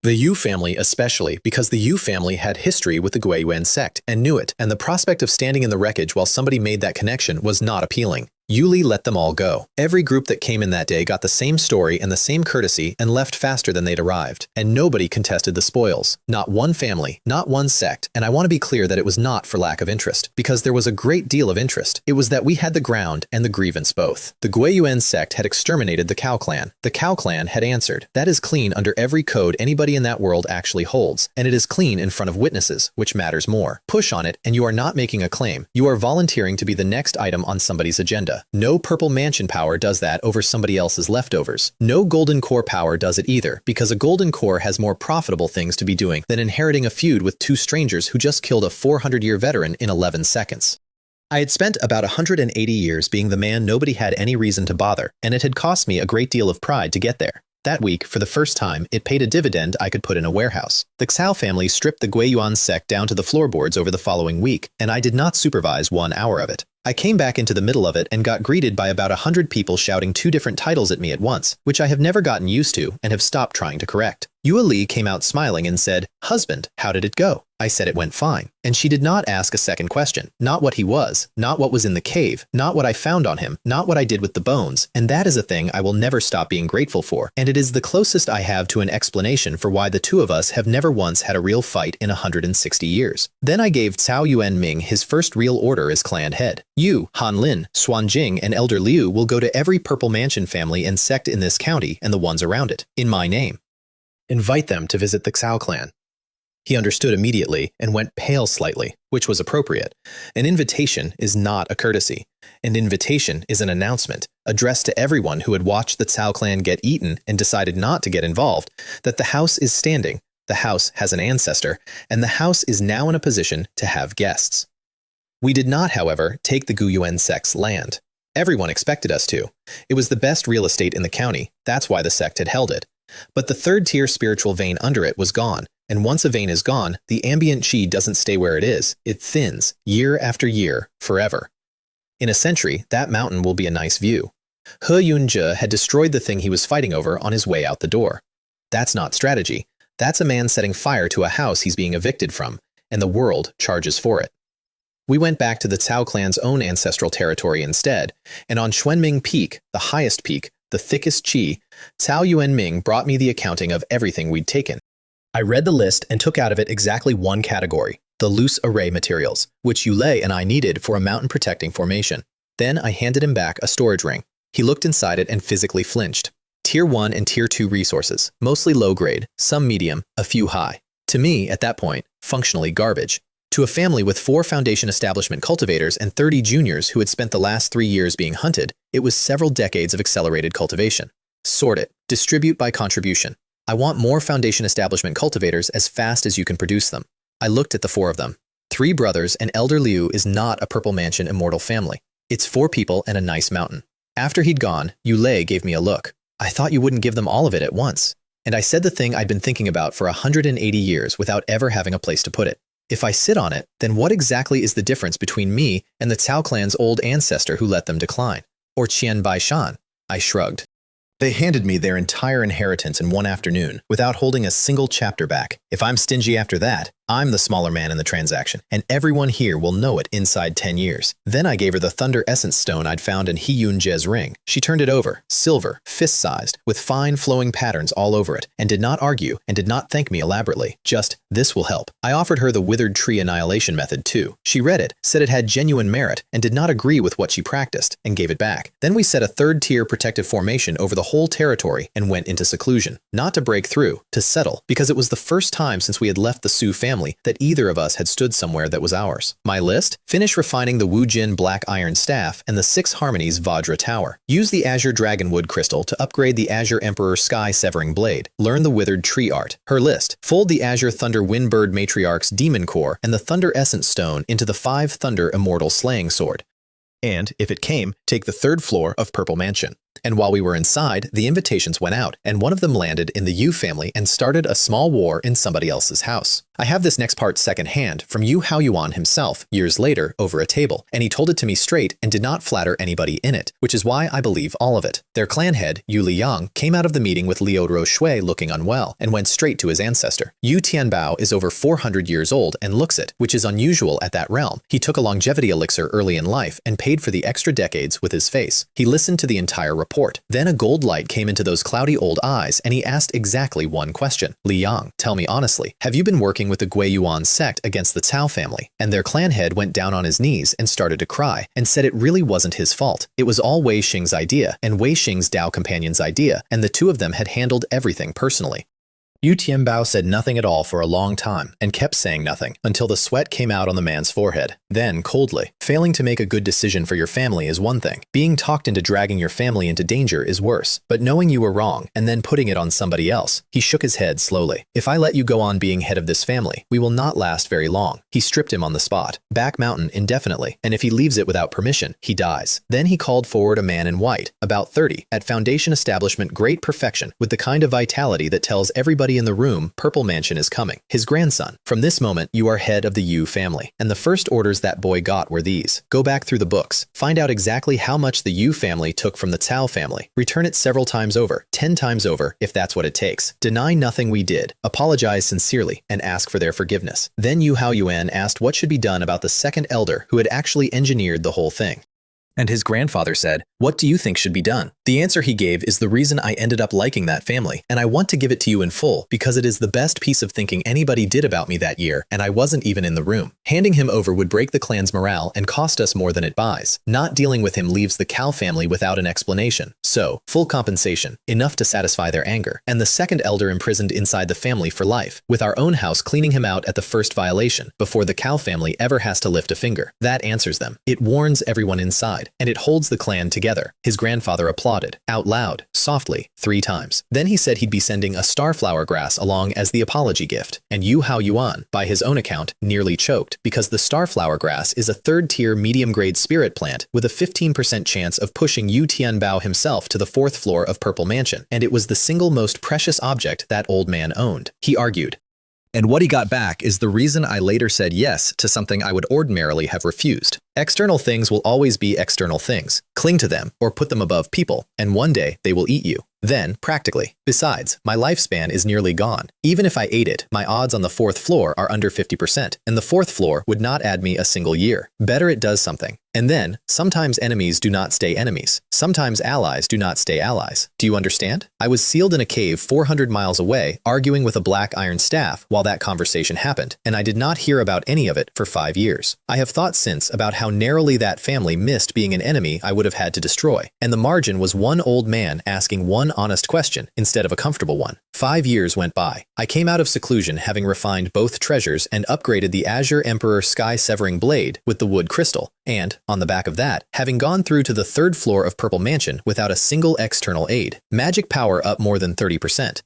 The Yu family especially, because the Yu family had history with the Gui Yuan sect and knew it, and the prospect of standing in the wreckage while somebody made that connection was not appealing. Yuli let them all go. Every group that came in that day got the same story and the same courtesy and left faster than they'd arrived. And nobody contested the spoils. Not one family, not one sect, and I want to be clear that it was not for lack of interest, because there was a great deal of interest. It was that we had the ground and the grievance both. The Gui Yuan sect had exterminated the Cao clan. The Cao clan had answered. That is clean under every code anybody in that world actually holds, and it is clean in front of witnesses, which matters more. Push on it, and you are not making a claim. You are volunteering to be the next item on somebody's agenda. No Purple Mansion power does that over somebody else's leftovers. No Golden Core power does it either, because a Golden Core has more profitable things to be doing than inheriting a feud with 2 strangers who just killed a 400-year veteran in 11 seconds. I had spent about 180 years being the man nobody had any reason to bother, and it had cost me a great deal of pride to get there. That week, for the first time, it paid a dividend I could put in a warehouse. The Xiao family stripped the Gui Yuan sect down to the floorboards over the following week, and I did not supervise 1 hour of it. I came back into the middle of it and got greeted by about 100 people shouting 2 different titles at me at once, which I have never gotten used to and have stopped trying to correct. Yua Li came out smiling and said, "Husband, how did it go?" I said it went fine. And she did not ask a second question. Not what he was, not what was in the cave, not what I found on him, not what I did with the bones, and that is a thing I will never stop being grateful for, and it is the closest I have to an explanation for why the 2 of us have never once had a real fight in 160 years. Then I gave Cao Yuan Ming his first real order as clan head. You, Han Lin, Xuan Jing, and Elder Liu will go to every Purple Mansion family and sect in this county and the ones around it, in my name. Invite them to visit the Cao clan. He understood immediately and went pale slightly, which was appropriate. An invitation is not a courtesy. An invitation is an announcement, addressed to everyone who had watched the Cao clan get eaten and decided not to get involved, that the house is standing, the house has an ancestor, and the house is now in a position to have guests. We did not, however, take the Gui Yuan sect's land. Everyone expected us to. It was the best real estate in the county, that's why the sect had held it. But the 3rd-tier spiritual vein under it was gone, and once a vein is gone, the ambient qi doesn't stay where it is. It thins, year after year, forever. In a century, that mountain will be a nice view. He Yunzhe had destroyed the thing he was fighting over on his way out the door. That's not strategy. That's a man setting fire to a house he's being evicted from, and the world charges for it. We went back to the Cao clan's own ancestral territory instead, and on Xuanming Peak, the highest peak, the thickest qi, Cao Yuanming brought me the accounting of everything we'd taken. I read the list and took out of it exactly 1 category, the loose array materials, which Yulei and I needed for a mountain protecting formation. Then I handed him back a storage ring. He looked inside it and physically flinched. Tier 1 and Tier 2 resources, mostly low grade, some medium, a few high. To me, at that point, functionally garbage. To a family with 4 foundation establishment cultivators and 30 juniors who had spent the last 3 years being hunted, it was several decades of accelerated cultivation. Sort it. Distribute by contribution. I want more foundation establishment cultivators as fast as you can produce them. I looked at the 4 of them. 3 brothers and Elder Liu is not a Purple Mansion immortal family. It's 4 people and a nice mountain. After he'd gone, Yulei gave me a look. I thought you wouldn't give them all of it at once. And I said the thing I'd been thinking about for 180 years without ever having a place to put it. If I sit on it, then what exactly is the difference between me and the Cao clan's old ancestor who let them decline? Or Qian Baishan? I shrugged. They handed me their entire inheritance in one afternoon without holding a single chapter back. If I'm stingy after that, I'm the smaller man in the transaction, and everyone here will know it inside 10 years. Then I gave her the Thunder Essence Stone I'd found in Hiyun-je's ring. She turned it over, silver, fist-sized, with fine flowing patterns all over it, and did not argue and did not thank me elaborately. Just, this will help. I offered her the Withered Tree Annihilation method too. She read it, said it had genuine merit, and did not agree with what she practiced, and gave it back. Then we set a third-tier protective formation over the whole territory and went into seclusion. Not to break through, to settle, because it was the first time since we had left the Su family that either of us had stood somewhere that was ours. My list? Finish refining the Wu-Jin Black Iron Staff and the 6 Harmonies Vajra Tower. Use the Azure Dragonwood Crystal to upgrade the Azure Emperor Sky Severing Blade. Learn the Withered Tree Art. Her list. Fold the Azure Thunder Windbird Matriarch's Demon Core and the Thunder Essence Stone into the 5 Thunder Immortal Slaying Sword. And, if it came, take the 3rd floor of Purple Mansion. And while we were inside, the invitations went out, and one of them landed in the Yu family and started a small war in somebody else's house. I have this next part secondhand from Yu Haoyuan himself, years later, over a table, and he told it to me straight and did not flatter anybody in it, which is why I believe all of it. Their clan head, Yu Liang, came out of the meeting with Liu Roshui looking unwell, and went straight to his ancestor. Yu Tianbao is over 400 years old and looks it, which is unusual at that realm. He took a longevity elixir early in life and paid for the extra decades with his face. He listened to the entire report. Then a gold light came into those cloudy old eyes and he asked exactly one question. Liang, tell me honestly, have you been working with the Guiyuan sect against the Cao family? And their clan head went down on his knees and started to cry and said it really wasn't his fault. It was all Wei Xing's idea and Wei Xing's Dao companion's idea, and the two of them had handled everything personally. Yu Tianbao said nothing at all for a long time and kept saying nothing until the sweat came out on the man's forehead. Then, coldly, failing to make a good decision for your family is one thing. Being talked into dragging your family into danger is worse. But knowing you were wrong and then putting it on somebody else, he shook his head slowly. If I let you go on being head of this family, we will not last very long. He stripped him on the spot, back mountain indefinitely, and if he leaves it without permission, he dies. Then he called forward a man in white, about 30, at Foundation Establishment great perfection, with the kind of vitality that tells everybody in the room Purple Mansion is coming. His grandson. From this moment, you are head of the Yu family. And the first orders that boy got were these. Go back through the books. Find out exactly how much the Yu family took from the Cao family. Return it several times over, 10 times over, if that's what it takes. Deny nothing we did. Apologize sincerely and ask for their forgiveness. Then Yu Haoyuan asked what should be done about the second elder who had actually engineered the whole thing. And his grandfather said, "What do you think should be done?" The answer he gave is the reason I ended up liking that family, and I want to give it to you in full because it is the best piece of thinking anybody did about me that year, and I wasn't even in the room. Handing him over would break the clan's morale and cost us more than it buys. Not dealing with him leaves the Cao family without an explanation. So, full compensation, enough to satisfy their anger, and the second elder imprisoned inside the family for life, with our own house cleaning him out at the first violation, before the Cao family ever has to lift a finger. That answers them. It warns everyone inside. And it holds the clan together. His grandfather applauded, out loud, softly, 3 times. Then he said he'd be sending a starflower grass along as the apology gift, and Yu Haoyuan, by his own account, nearly choked, because the starflower grass is a 3rd-tier medium-grade spirit plant with a 15% chance of pushing Yu Tianbao himself to the 4th floor of Purple Mansion, and it was the single most precious object that old man owned. He argued. And what he got back is the reason I later said yes to something I would ordinarily have refused. External things will always be external things. Cling to them or put them above people, and one day they will eat you. Then, practically. Besides, my lifespan is nearly gone. Even if I ate it, my odds on the 4th floor are under 50%, and the 4th floor would not add me a single year. Better it does something. And then, sometimes enemies do not stay enemies. Sometimes allies do not stay allies. Do you understand? I was sealed in a cave 400 miles away, arguing with a black iron staff while that conversation happened, and I did not hear about any of it for 5 years. I have thought since about how narrowly that family missed being an enemy I would have had to destroy, and the margin was one old man asking one honest question instead of a comfortable one. 5 years went by. I came out of seclusion having refined both treasures and upgraded the Azure Emperor Sky Severing Blade with the wood crystal, and, on the back of that, having gone through to the 3rd floor of Purple Mansion without a single external aid. Magic power up more than 30%.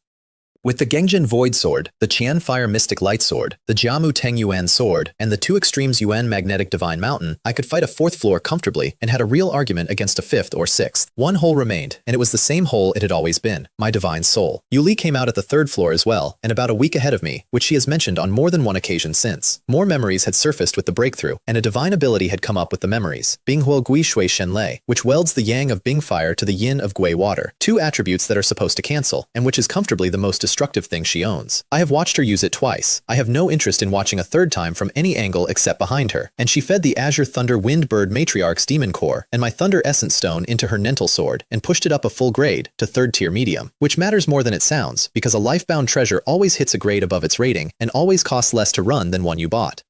With the Gengjin Void Sword, the Qian Fire Mystic Light Sword, the Jiamu Teng Yuan Sword, and the 2 Extremes Yuan Magnetic Divine Mountain, I could fight a 4th floor comfortably and had a real argument against a 5th or 6th. One hole remained, and it was the same hole it had always been, my Divine Soul. Yuli came out at the 3rd floor as well, and about a week ahead of me, which she has mentioned on more than one occasion since. More memories had surfaced with the breakthrough, and a divine ability had come up with the memories. Binghuo Gui Shui Shen Lei, which welds the yang of Bing Fire to the yin of Gui Water, 2 attributes that are supposed to cancel, and which is comfortably the most destructive thing she owns. I have watched her use it twice. I have no interest in watching a 3rd time from any angle except behind her. And she fed the Azure Thunder Wind Bird Matriarch's Demon Core and my Thunder Essence Stone into her Nental Sword and pushed it up a full grade to 3rd tier medium, which matters more than it sounds because a lifebound treasure always hits a grade above its rating and always costs less to run than one you bought.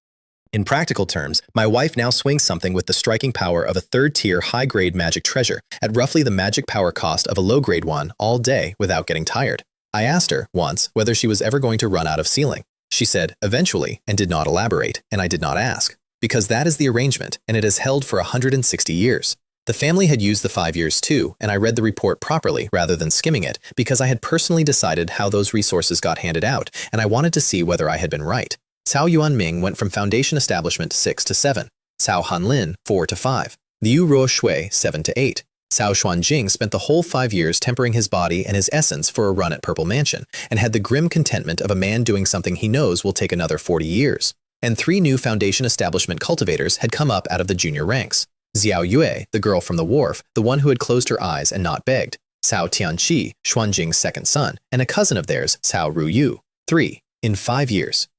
In practical terms, my wife now swings something with the striking power of a 3rd tier high-grade magic treasure at roughly the magic power cost of a low-grade one all day without getting tired. I asked her once whether she was ever going to run out of ceiling. She said, eventually, and did not elaborate, and I did not ask, because that is the arrangement, and it has held for 160 years. The family had used the 5 years too, and I read the report properly rather than skimming it, because I had personally decided how those resources got handed out, and I wanted to see whether I had been right. Cao Yuanming went from foundation establishment 6 to 7, Cao Hanlin 4 to 5, Liu Ruo Shui 7 to 8, Cao Xuanjing spent the whole 5 years tempering his body and his essence for a run at Purple Mansion, and had the grim contentment of a man doing something he knows will take another 40 years. And 3 new Foundation Establishment cultivators had come up out of the junior ranks. Xiao Yue, the girl from the wharf, the one who had closed her eyes and not begged. Cao Tianqi, Xuanjing's 2nd son, and a cousin of theirs, Cao Ruyu. 3. In 5 years.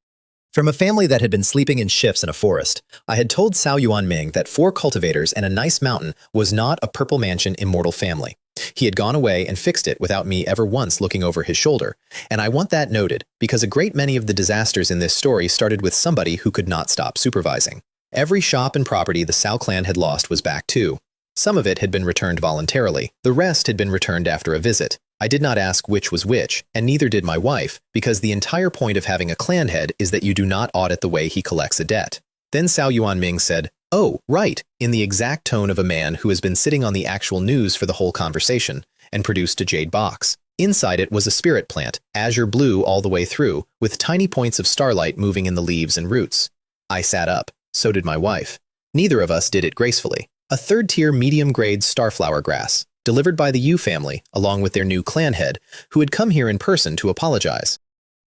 From a family that had been sleeping in shifts in a forest, I had told Cao Yuanming that 4 cultivators and a nice mountain was not a Purple Mansion immortal family. He had gone away and fixed it without me ever once looking over his shoulder, and I want that noted because a great many of the disasters in this story started with somebody who could not stop supervising. Every shop and property the Cao clan had lost was back too. Some of it had been returned voluntarily, the rest had been returned after a visit. I did not ask which was which, and neither did my wife, because the entire point of having a clan head is that you do not audit the way he collects a debt. Then Cao Yuanming said, "Oh, right," in the exact tone of a man who has been sitting on the actual news for the whole conversation, and produced a jade box. Inside it was a spirit plant, azure blue all the way through, with tiny points of starlight moving in the leaves and roots. I sat up. So did my wife. Neither of us did it gracefully. A 3rd-tier medium-grade starflower grass, delivered by the Yu family, along with their new clan head, who had come here in person to apologize.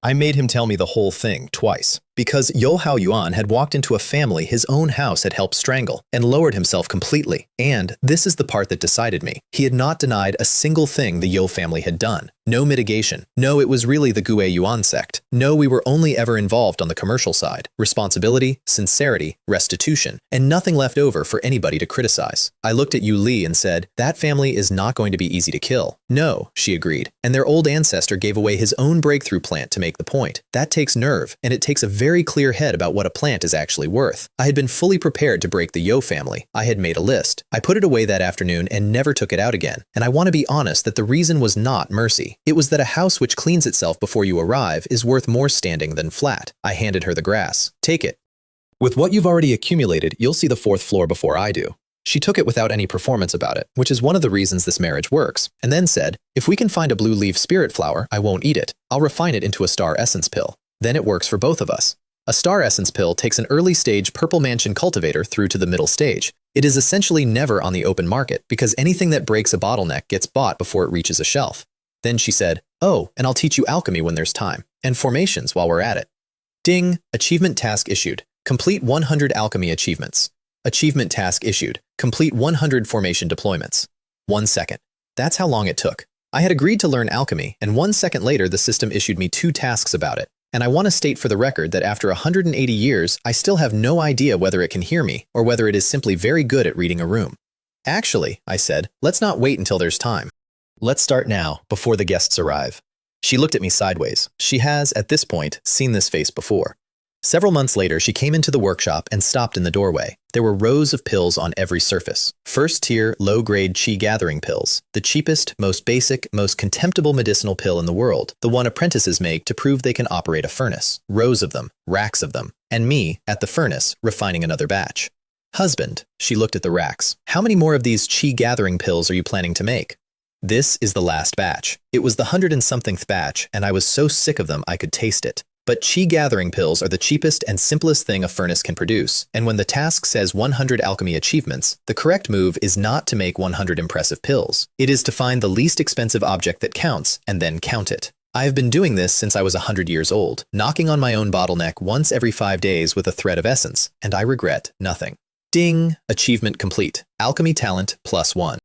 I made him tell me the whole thing twice, because Yo Hao Yuan had walked into a family his own house had helped strangle, and lowered himself completely. And this is the part that decided me. He had not denied a single thing the Yo family had done. No mitigation. No, it was really the Gue Yuan sect. No, we were only ever involved on the commercial side. Responsibility, sincerity, restitution, and nothing left over for anybody to criticize. I looked at Yu Li and said, that family is not going to be easy to kill. No, she agreed. And their old ancestor gave away his own breakthrough plant to make the point. That takes nerve, and it takes a very clear head about what a plant is actually worth. I had been fully prepared to break the Yo family. I had made a list. I put it away that afternoon and never took it out again. And I want to be honest that the reason was not mercy. It was that a house which cleans itself before you arrive is worth more standing than flat. I handed her the grass. Take it. With what you've already accumulated, you'll see the 4th floor before I do. She took it without any performance about it, which is one of the reasons this marriage works, and then said, if we can find a blue leaf spirit flower, I won't eat it. I'll refine it into a star essence pill. Then it works for both of us. A star essence pill takes an early stage Purple Mansion cultivator through to the middle stage. It is essentially never on the open market because anything that breaks a bottleneck gets bought before it reaches a shelf. Then she said, oh, and I'll teach you alchemy when there's time, and formations while we're at it. Ding! Achievement task issued. Complete 100 alchemy achievements. Achievement task issued. Complete 100 formation deployments. 1 second. That's how long it took. I had agreed to learn alchemy, and 1 second later the system issued me 2 tasks about it. And I want to state for the record that after 180 years, I still have no idea whether it can hear me, or whether it is simply very good at reading a room. Actually, I said, let's not wait until there's time. Let's start now, before the guests arrive. She looked at me sideways. She has, at this point, seen this face before. Several months later, she came into the workshop and stopped in the doorway. There were rows of pills on every surface. First-tier, low-grade qi gathering pills. The cheapest, most basic, most contemptible medicinal pill in the world. The one apprentices make to prove they can operate a furnace. Rows of them, racks of them. And me, at the furnace, refining another batch. Husband, she looked at the racks. How many more of these qi gathering pills are you planning to make? This is the last batch. It was the 100-and-somethingth batch, and I was so sick of them I could taste it. But chi gathering pills are the cheapest and simplest thing a furnace can produce, and when the task says 100 alchemy achievements, the correct move is not to make 100 impressive pills. It is to find the least expensive object that counts, and then count it. I have been doing this since I was 100 years old, knocking on my own bottleneck once every 5 days with a thread of essence, and I regret nothing. Ding! Achievement complete. Alchemy talent +1.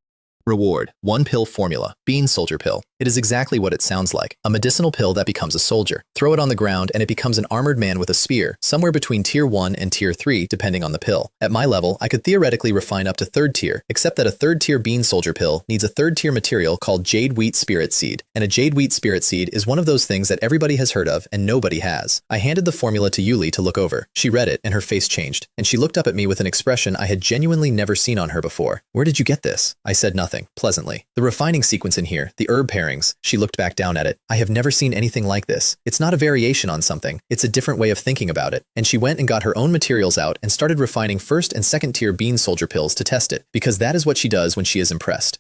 Reward: 1 pill formula, bean soldier pill. It is exactly what it sounds like, a medicinal pill that becomes a soldier. Throw it on the ground and it becomes an armored man with a spear, somewhere between tier 1 and tier 3 depending on the pill. At my level, I could theoretically refine up to 3rd tier, except that a 3rd tier bean soldier pill needs a 3rd tier material called jade wheat spirit seed, and a jade wheat spirit seed is one of those things that everybody has heard of and nobody has. I handed the formula to Yuli to look over. She read it and her face changed, and she looked up at me with an expression I had genuinely never seen on her before. "Where did you get this?" I said nothing, pleasantly. "The refining sequence in here, the herb pairings." She looked back down at it. "I have never seen anything like this. It's not a variation on something, it's a different way of thinking about it." And she went and got her own materials out and started refining 1st and 2nd tier bean soldier pills to test it, because that is what she does when she is impressed.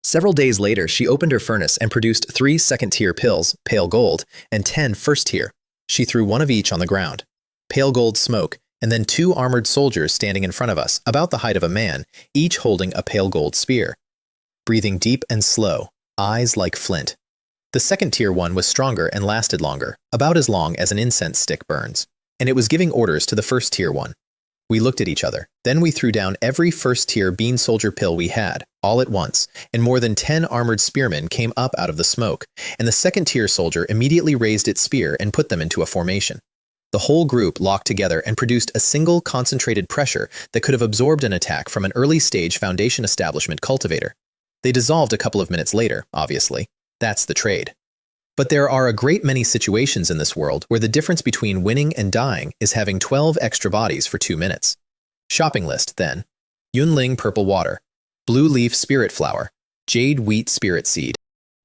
Several days later, she opened her furnace and produced 3 2nd-tier pills, pale gold, and 10 1st-tier. She threw one of each on the ground. Pale gold smoke, and then 2 armored soldiers standing in front of us, about the height of a man, each holding a pale gold spear. Breathing deep and slow, eyes like flint. The 2nd-tier one was stronger and lasted longer, about as long as an incense stick burns. And it was giving orders to the 1st-tier one. We looked at each other. Then we threw down every 1st-tier bean soldier pill we had, all at once, and more than 10 armored spearmen came up out of the smoke, and the 2nd-tier soldier immediately raised its spear and put them into a formation. The whole group locked together and produced a single concentrated pressure that could have absorbed an attack from an early-stage Foundation establishment cultivator. They dissolved a couple of minutes later, obviously. That's the trade. But there are a great many situations in this world where the difference between winning and dying is having 12 extra bodies for 2 minutes. Shopping list, then. Yunling purple water, blue leaf spirit flower, jade wheat spirit seed.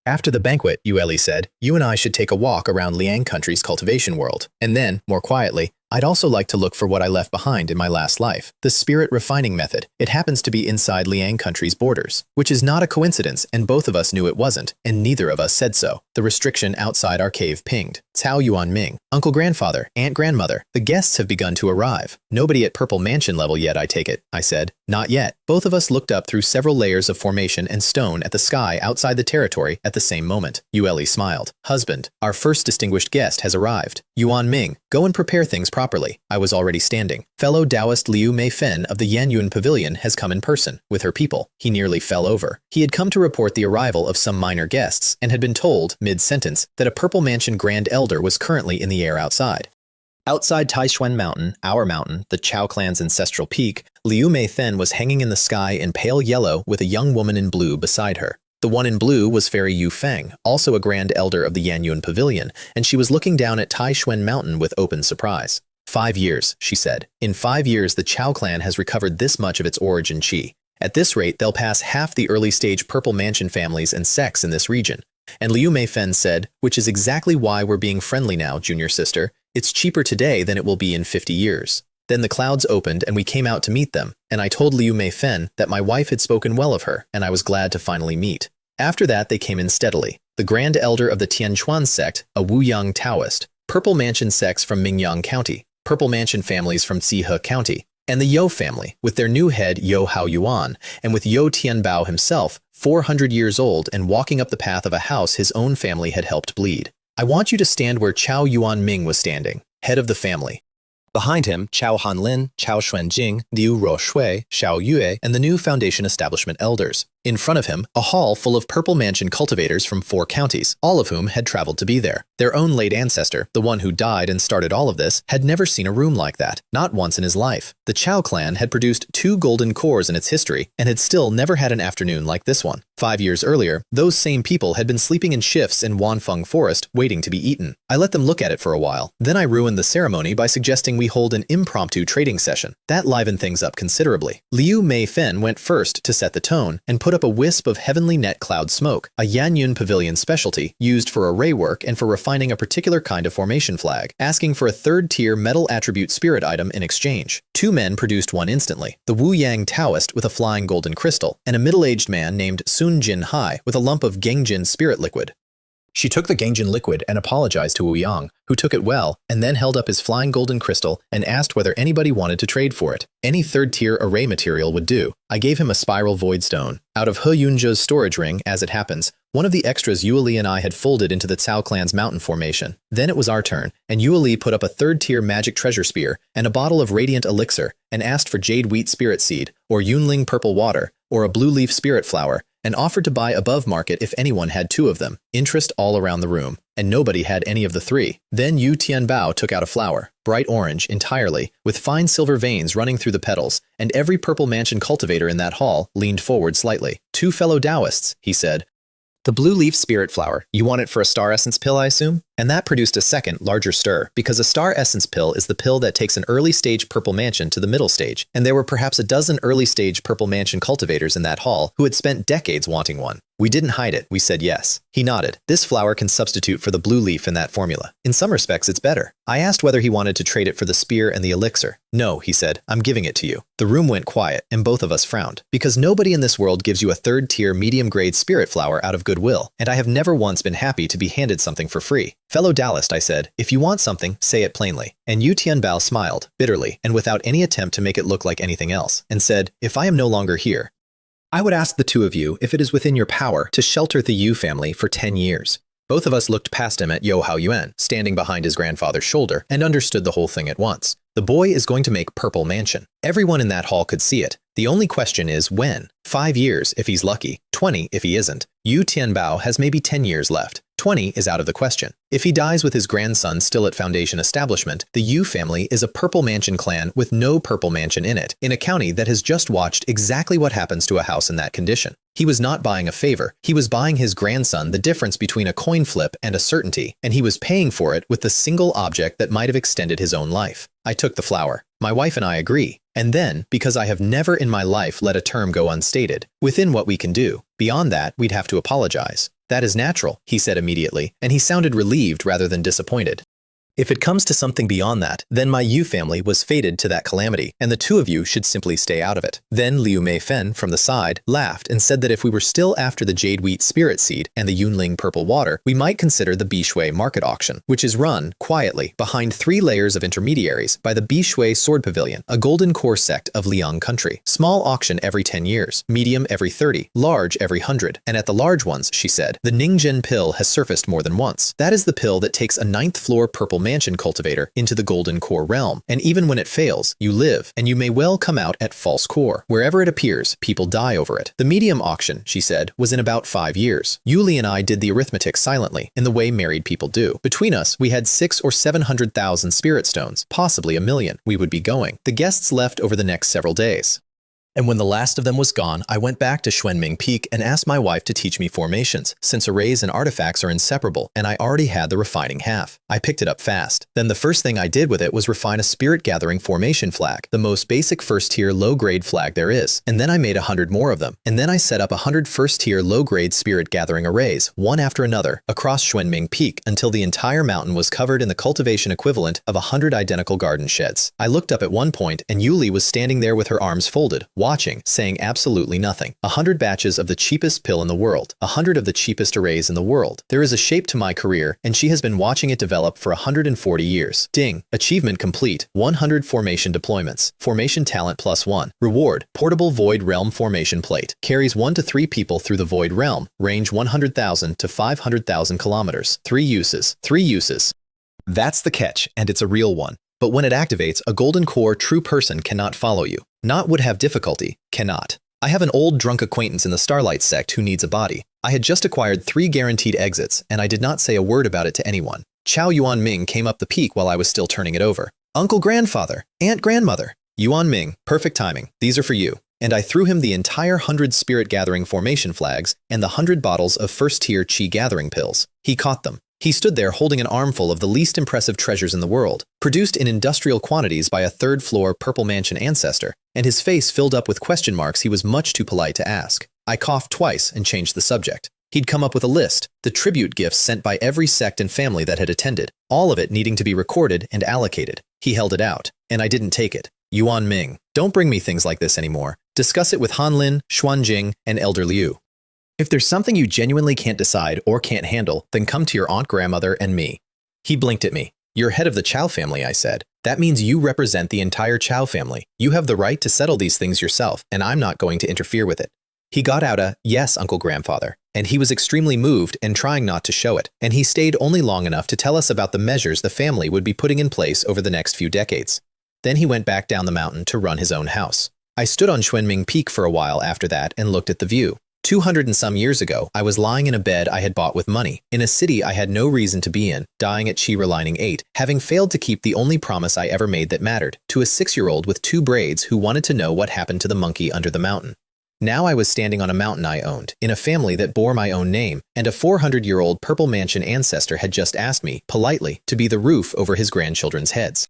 After the banquet, Yueli said, "You and I should take a walk around Liang country's cultivation world. And then, more quietly, I'd also like to look for what I left behind in my last life. The spirit refining method. It happens to be inside Liang country's borders, which is not a coincidence, and both of us knew it wasn't, and neither of us said so. The restriction outside our cave pinged. Cao Yuan Ming, uncle grandfather, aunt grandmother. The guests have begun to arrive. Nobody at Purple Mansion level yet, I take it," I said. "Not yet." Both of us looked up through several layers of formation and stone at the sky outside the territory at the same moment. Yueli smiled. "Husband, our first distinguished guest has arrived. Yuan Ming, go and prepare things properly." I was already standing. Fellow Taoist Liu Mei-fen of the Yanyuan Pavilion has come in person, with her people. He nearly fell over. He had come to report the arrival of some minor guests, and had been told, mid-sentence, that a Purple Mansion Grand Elder was currently in the air outside. Outside Taishuan Mountain, our mountain, the Chao clan's ancestral peak, Liu Mei-fen was hanging in the sky in pale yellow with a young woman in blue beside her. The one in blue was Fairy Yu Feng, also a Grand Elder of the Yanyuan Pavilion, and she was looking down at Taishuan Mountain with open surprise. 5 years, she said. In 5 years, the Chao clan has recovered this much of its origin chi. At this rate, they'll pass half the early-stage Purple Mansion families and sects in this region. And Liu Mei-fen said, "Which is exactly why we're being friendly now, junior sister. It's cheaper today than it will be in 50 years. Then the clouds opened and we came out to meet them, and I told Liu Mei-fen that my wife had spoken well of her, and I was glad to finally meet. After that, they came in steadily. The Grand Elder of the Tianchuan sect, a Wuyang Taoist, Purple Mansion sects from Mingyang County, Purple Mansion families from Zihe County, and the Yo family, with their new head Yo Hao Yuan, and with Yo Tianbao himself, 400 years old and walking up the path of a house his own family had helped bleed. I want you to stand where Cao Yuan Ming was standing, head of the family. Behind him, Chao Hanlin, Chao Xuanjing, Liu Ruoshui, Xiao Yue, and the new Foundation establishment elders. In front of him, a hall full of Purple Mansion cultivators from 4 counties, all of whom had traveled to be there. Their own late ancestor, the one who died and started all of this, had never seen a room like that, not once in his life. The Chao clan had produced 2 golden cores in its history, and had still never had an afternoon like this one. 5 years earlier, those same people had been sleeping in shifts in Wanfeng Forest, waiting to be eaten. I let them look at it for a while. Then I ruined the ceremony by suggesting we hold an impromptu trading session. That livened things up considerably. Liu Mei-fen went first to set the tone, and put put up a wisp of heavenly net cloud smoke, a Yanyun pavilion specialty used for array work and for refining a particular kind of formation flag, asking for a third-tier metal attribute spirit item in exchange. 2 men produced one instantly, the Wu Yang Taoist with a flying golden crystal, and a middle-aged man named Sun Jin Hai with a lump of Gengjin spirit liquid. She took the Gengjin liquid and apologized to Wu Yang, who took it well, and then held up his flying golden crystal and asked whether anybody wanted to trade for it. Any third-tier array material would do. I gave him a spiral void stone. Out of He Yunzhe's storage ring, as it happens, one of the extras Yueli and I had folded into the Cao clan's mountain formation. Then it was our turn, and Yueli put up a third-tier magic treasure spear and a bottle of radiant elixir and asked for jade wheat spirit seed, or Yunling purple water, or a blue leaf spirit flower, and offered to buy above market if anyone had 2 of them. Interest all around the room, and nobody had any of the 3. Then Yu Tianbao took out a flower, bright orange entirely, with fine silver veins running through the petals, and every purple mansion cultivator in that hall leaned forward slightly. 2 fellow Taoists, he said. The blue leaf spirit flower, you want it for a star essence pill, I assume? And that produced a second, larger stir, because a star essence pill is the pill that takes an early-stage purple mansion to the middle stage, and there were perhaps a dozen early-stage purple mansion cultivators in that hall who had spent decades wanting one. We didn't hide it, we said yes. He nodded. This flower can substitute for the blue leaf in that formula. In some respects, it's better. I asked whether he wanted to trade it for the spear and the elixir. No, he said, I'm giving it to you. The room went quiet, and both of us frowned, because nobody in this world gives you a third-tier medium-grade spirit flower out of goodwill, and I have never once been happy to be handed something for free. Fellow Taoist, I said, if you want something, say it plainly. And Yu Tianbao smiled, bitterly, and without any attempt to make it look like anything else, and said, if I am no longer here, I would ask the 2 of you if it is within your power to shelter the Yu family for 10 years. Both of us looked past him at Yo Hao Yuan, standing behind his grandfather's shoulder, and understood the whole thing at once. The boy is going to make Purple Mansion. Everyone in that hall could see it. The only question is when. 5 years if he's lucky, 20 if he isn't. Yu Tianbao has maybe 10 years left. 20 is out of the question. If he dies with his grandson still at Foundation establishment, the Yu family is a Purple Mansion clan with no Purple Mansion in it, in a county that has just watched exactly what happens to a house in that condition. He was not buying a favor. He was buying his grandson the difference between a coin flip and a certainty, and he was paying for it with the single object that might have extended his own life. I took the flower. My wife and I agree. And then, because I have never in my life let a term go unstated, within what we can do, beyond that, we'd have to apologize. That is natural, he said immediately, and he sounded relieved rather than disappointed. If it comes to something beyond that, then my Yu family was fated to that calamity, and the 2 of you should simply stay out of it. Then Liu Meifen, from the side, laughed and said that if we were still after the jade wheat spirit seed and the Yunling purple water, we might consider the Bishui market auction, which is run, quietly, behind 3 layers of intermediaries by the Bishui Sword Pavilion, a golden core sect of Liang country. Small auction every 10 years, medium every 30, large every 100, and at the large ones, she said, the Ningzhen pill has surfaced more than once. That is the pill that takes a 9th floor purple mansion cultivator into the golden core realm, and even when it fails, you live, and you may well come out at false core. Wherever it appears, people die over it. The medium auction, she said, was in about 5 years. Yuli and I did the arithmetic silently, in the way married people do. Between us, we had 600,000 or 700,000 spirit stones, possibly 1 million. We would be going. The guests left over the next several days. And when the last of them was gone, I went back to Xuanming Peak and asked my wife to teach me formations, since arrays and artifacts are inseparable, and I already had the refining half. I picked it up fast. Then the first thing I did with it was refine a spirit-gathering formation flag, the most basic first-tier low-grade flag there is, and then I made 100 more of them. And then I set up 100 first-tier low-grade spirit-gathering arrays, one after another, across Xuanming Peak until the entire mountain was covered in the cultivation equivalent of 100 identical garden sheds. I looked up at one point, and Yuli was standing there with her arms folded, watching, saying absolutely nothing. 100 batches of the cheapest pill in the world, 100 of the cheapest arrays in the world. There is a shape to my career, and she has been watching it develop for 140 years. Ding. Achievement complete. 100 formation deployments. Formation talent +1. Reward. Portable Void Realm Formation Plate. Carries 1 to 3 people through the Void Realm. Range 100,000 to 500,000 kilometers. 3 uses. 3 uses. That's the catch, and it's a real one. But when it activates, a golden core true person cannot follow you. Not would have difficulty, cannot. I have an old drunk acquaintance in the Starlight sect who needs a body. I had just acquired 3 guaranteed exits, and I did not say a word about it to anyone. Chao Yuan Ming came up the peak while I was still turning it over. Uncle grandfather, aunt grandmother. Yuan Ming, perfect timing. These are for you. And I threw him the entire 100 spirit gathering formation flags and the 100 bottles of first-tier chi gathering pills. He caught them. He stood there holding an armful of the least impressive treasures in the world, produced in industrial quantities by a third-floor Purple Mansion ancestor, and his face filled up with question marks he was much too polite to ask. I coughed twice and changed the subject. He'd come up with a list, the tribute gifts sent by every sect and family that had attended, all of it needing to be recorded and allocated. He held it out, and I didn't take it. Yuan Ming, don't bring me things like this anymore. Discuss it with Han Lin, Xuan Jing, and Elder Liu. If there's something you genuinely can't decide or can't handle, then come to your aunt grandmother and me. He blinked at me. You're head of the Chow family, I said. That means you represent the entire Chow family. You have the right to settle these things yourself, and I'm not going to interfere with it. He got out a, yes, Uncle Grandfather, and he was extremely moved and trying not to show it, and he stayed only long enough to tell us about the measures the family would be putting in place over the next few decades. Then he went back down the mountain to run his own house. I stood on Xuanming Peak for a while after that and looked at the view. 200 and some years ago, I was lying in a bed I had bought with money, in a city I had no reason to be in, dying at Chi Relining 8, having failed to keep the only promise I ever made that mattered, to a 6-year-old with 2 braids who wanted to know what happened to the monkey under the mountain. Now I was standing on a mountain I owned, in a family that bore my own name, and a 400-year-old purple mansion ancestor had just asked me, politely, to be the roof over his grandchildren's heads.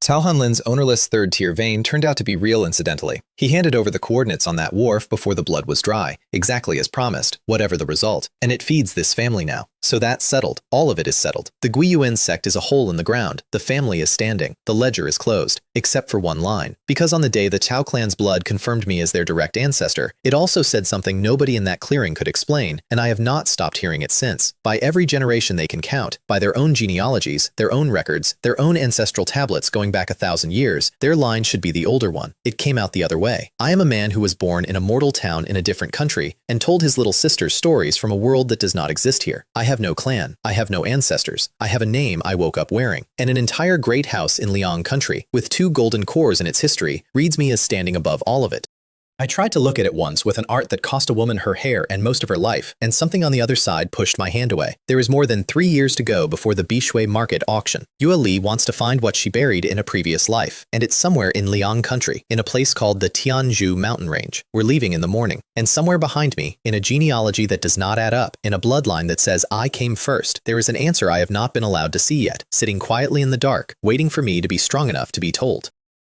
Cao Hanlin's ownerless third-tier vein turned out to be real incidentally. He handed over the coordinates on that wharf before the blood was dry, exactly as promised, whatever the result, and it feeds this family now. So that's settled. All of it is settled. The Guiyuan sect is a hole in the ground. The family is standing. The ledger is closed, except for one line. Because on the day the Chao clan's blood confirmed me as their direct ancestor, it also said something nobody in that clearing could explain, and I have not stopped hearing it since. By every generation they can count, by their own genealogies, their own records, their own ancestral tablets going back 1,000 years, their line should be the older one. It came out the other way. I am a man who was born in a mortal town in a different country and told his little sisters stories from a world that does not exist here. I have no clan. I have no ancestors. I have a name I woke up wearing. And an entire great house in Liang country, with 2 golden cores in its history, reads me as standing above all of it. I tried to look at it once with an art that cost a woman her hair and most of her life, and something on the other side pushed my hand away. There is more than 3 years to go before the Bishui market auction. Yua Li wants to find what she buried in a previous life, and it's somewhere in Liang country, in a place called the Tianzhu mountain range. We're leaving in the morning, and somewhere behind me, in a genealogy that does not add up, in a bloodline that says I came first, there is an answer I have not been allowed to see yet, sitting quietly in the dark, waiting for me to be strong enough to be told.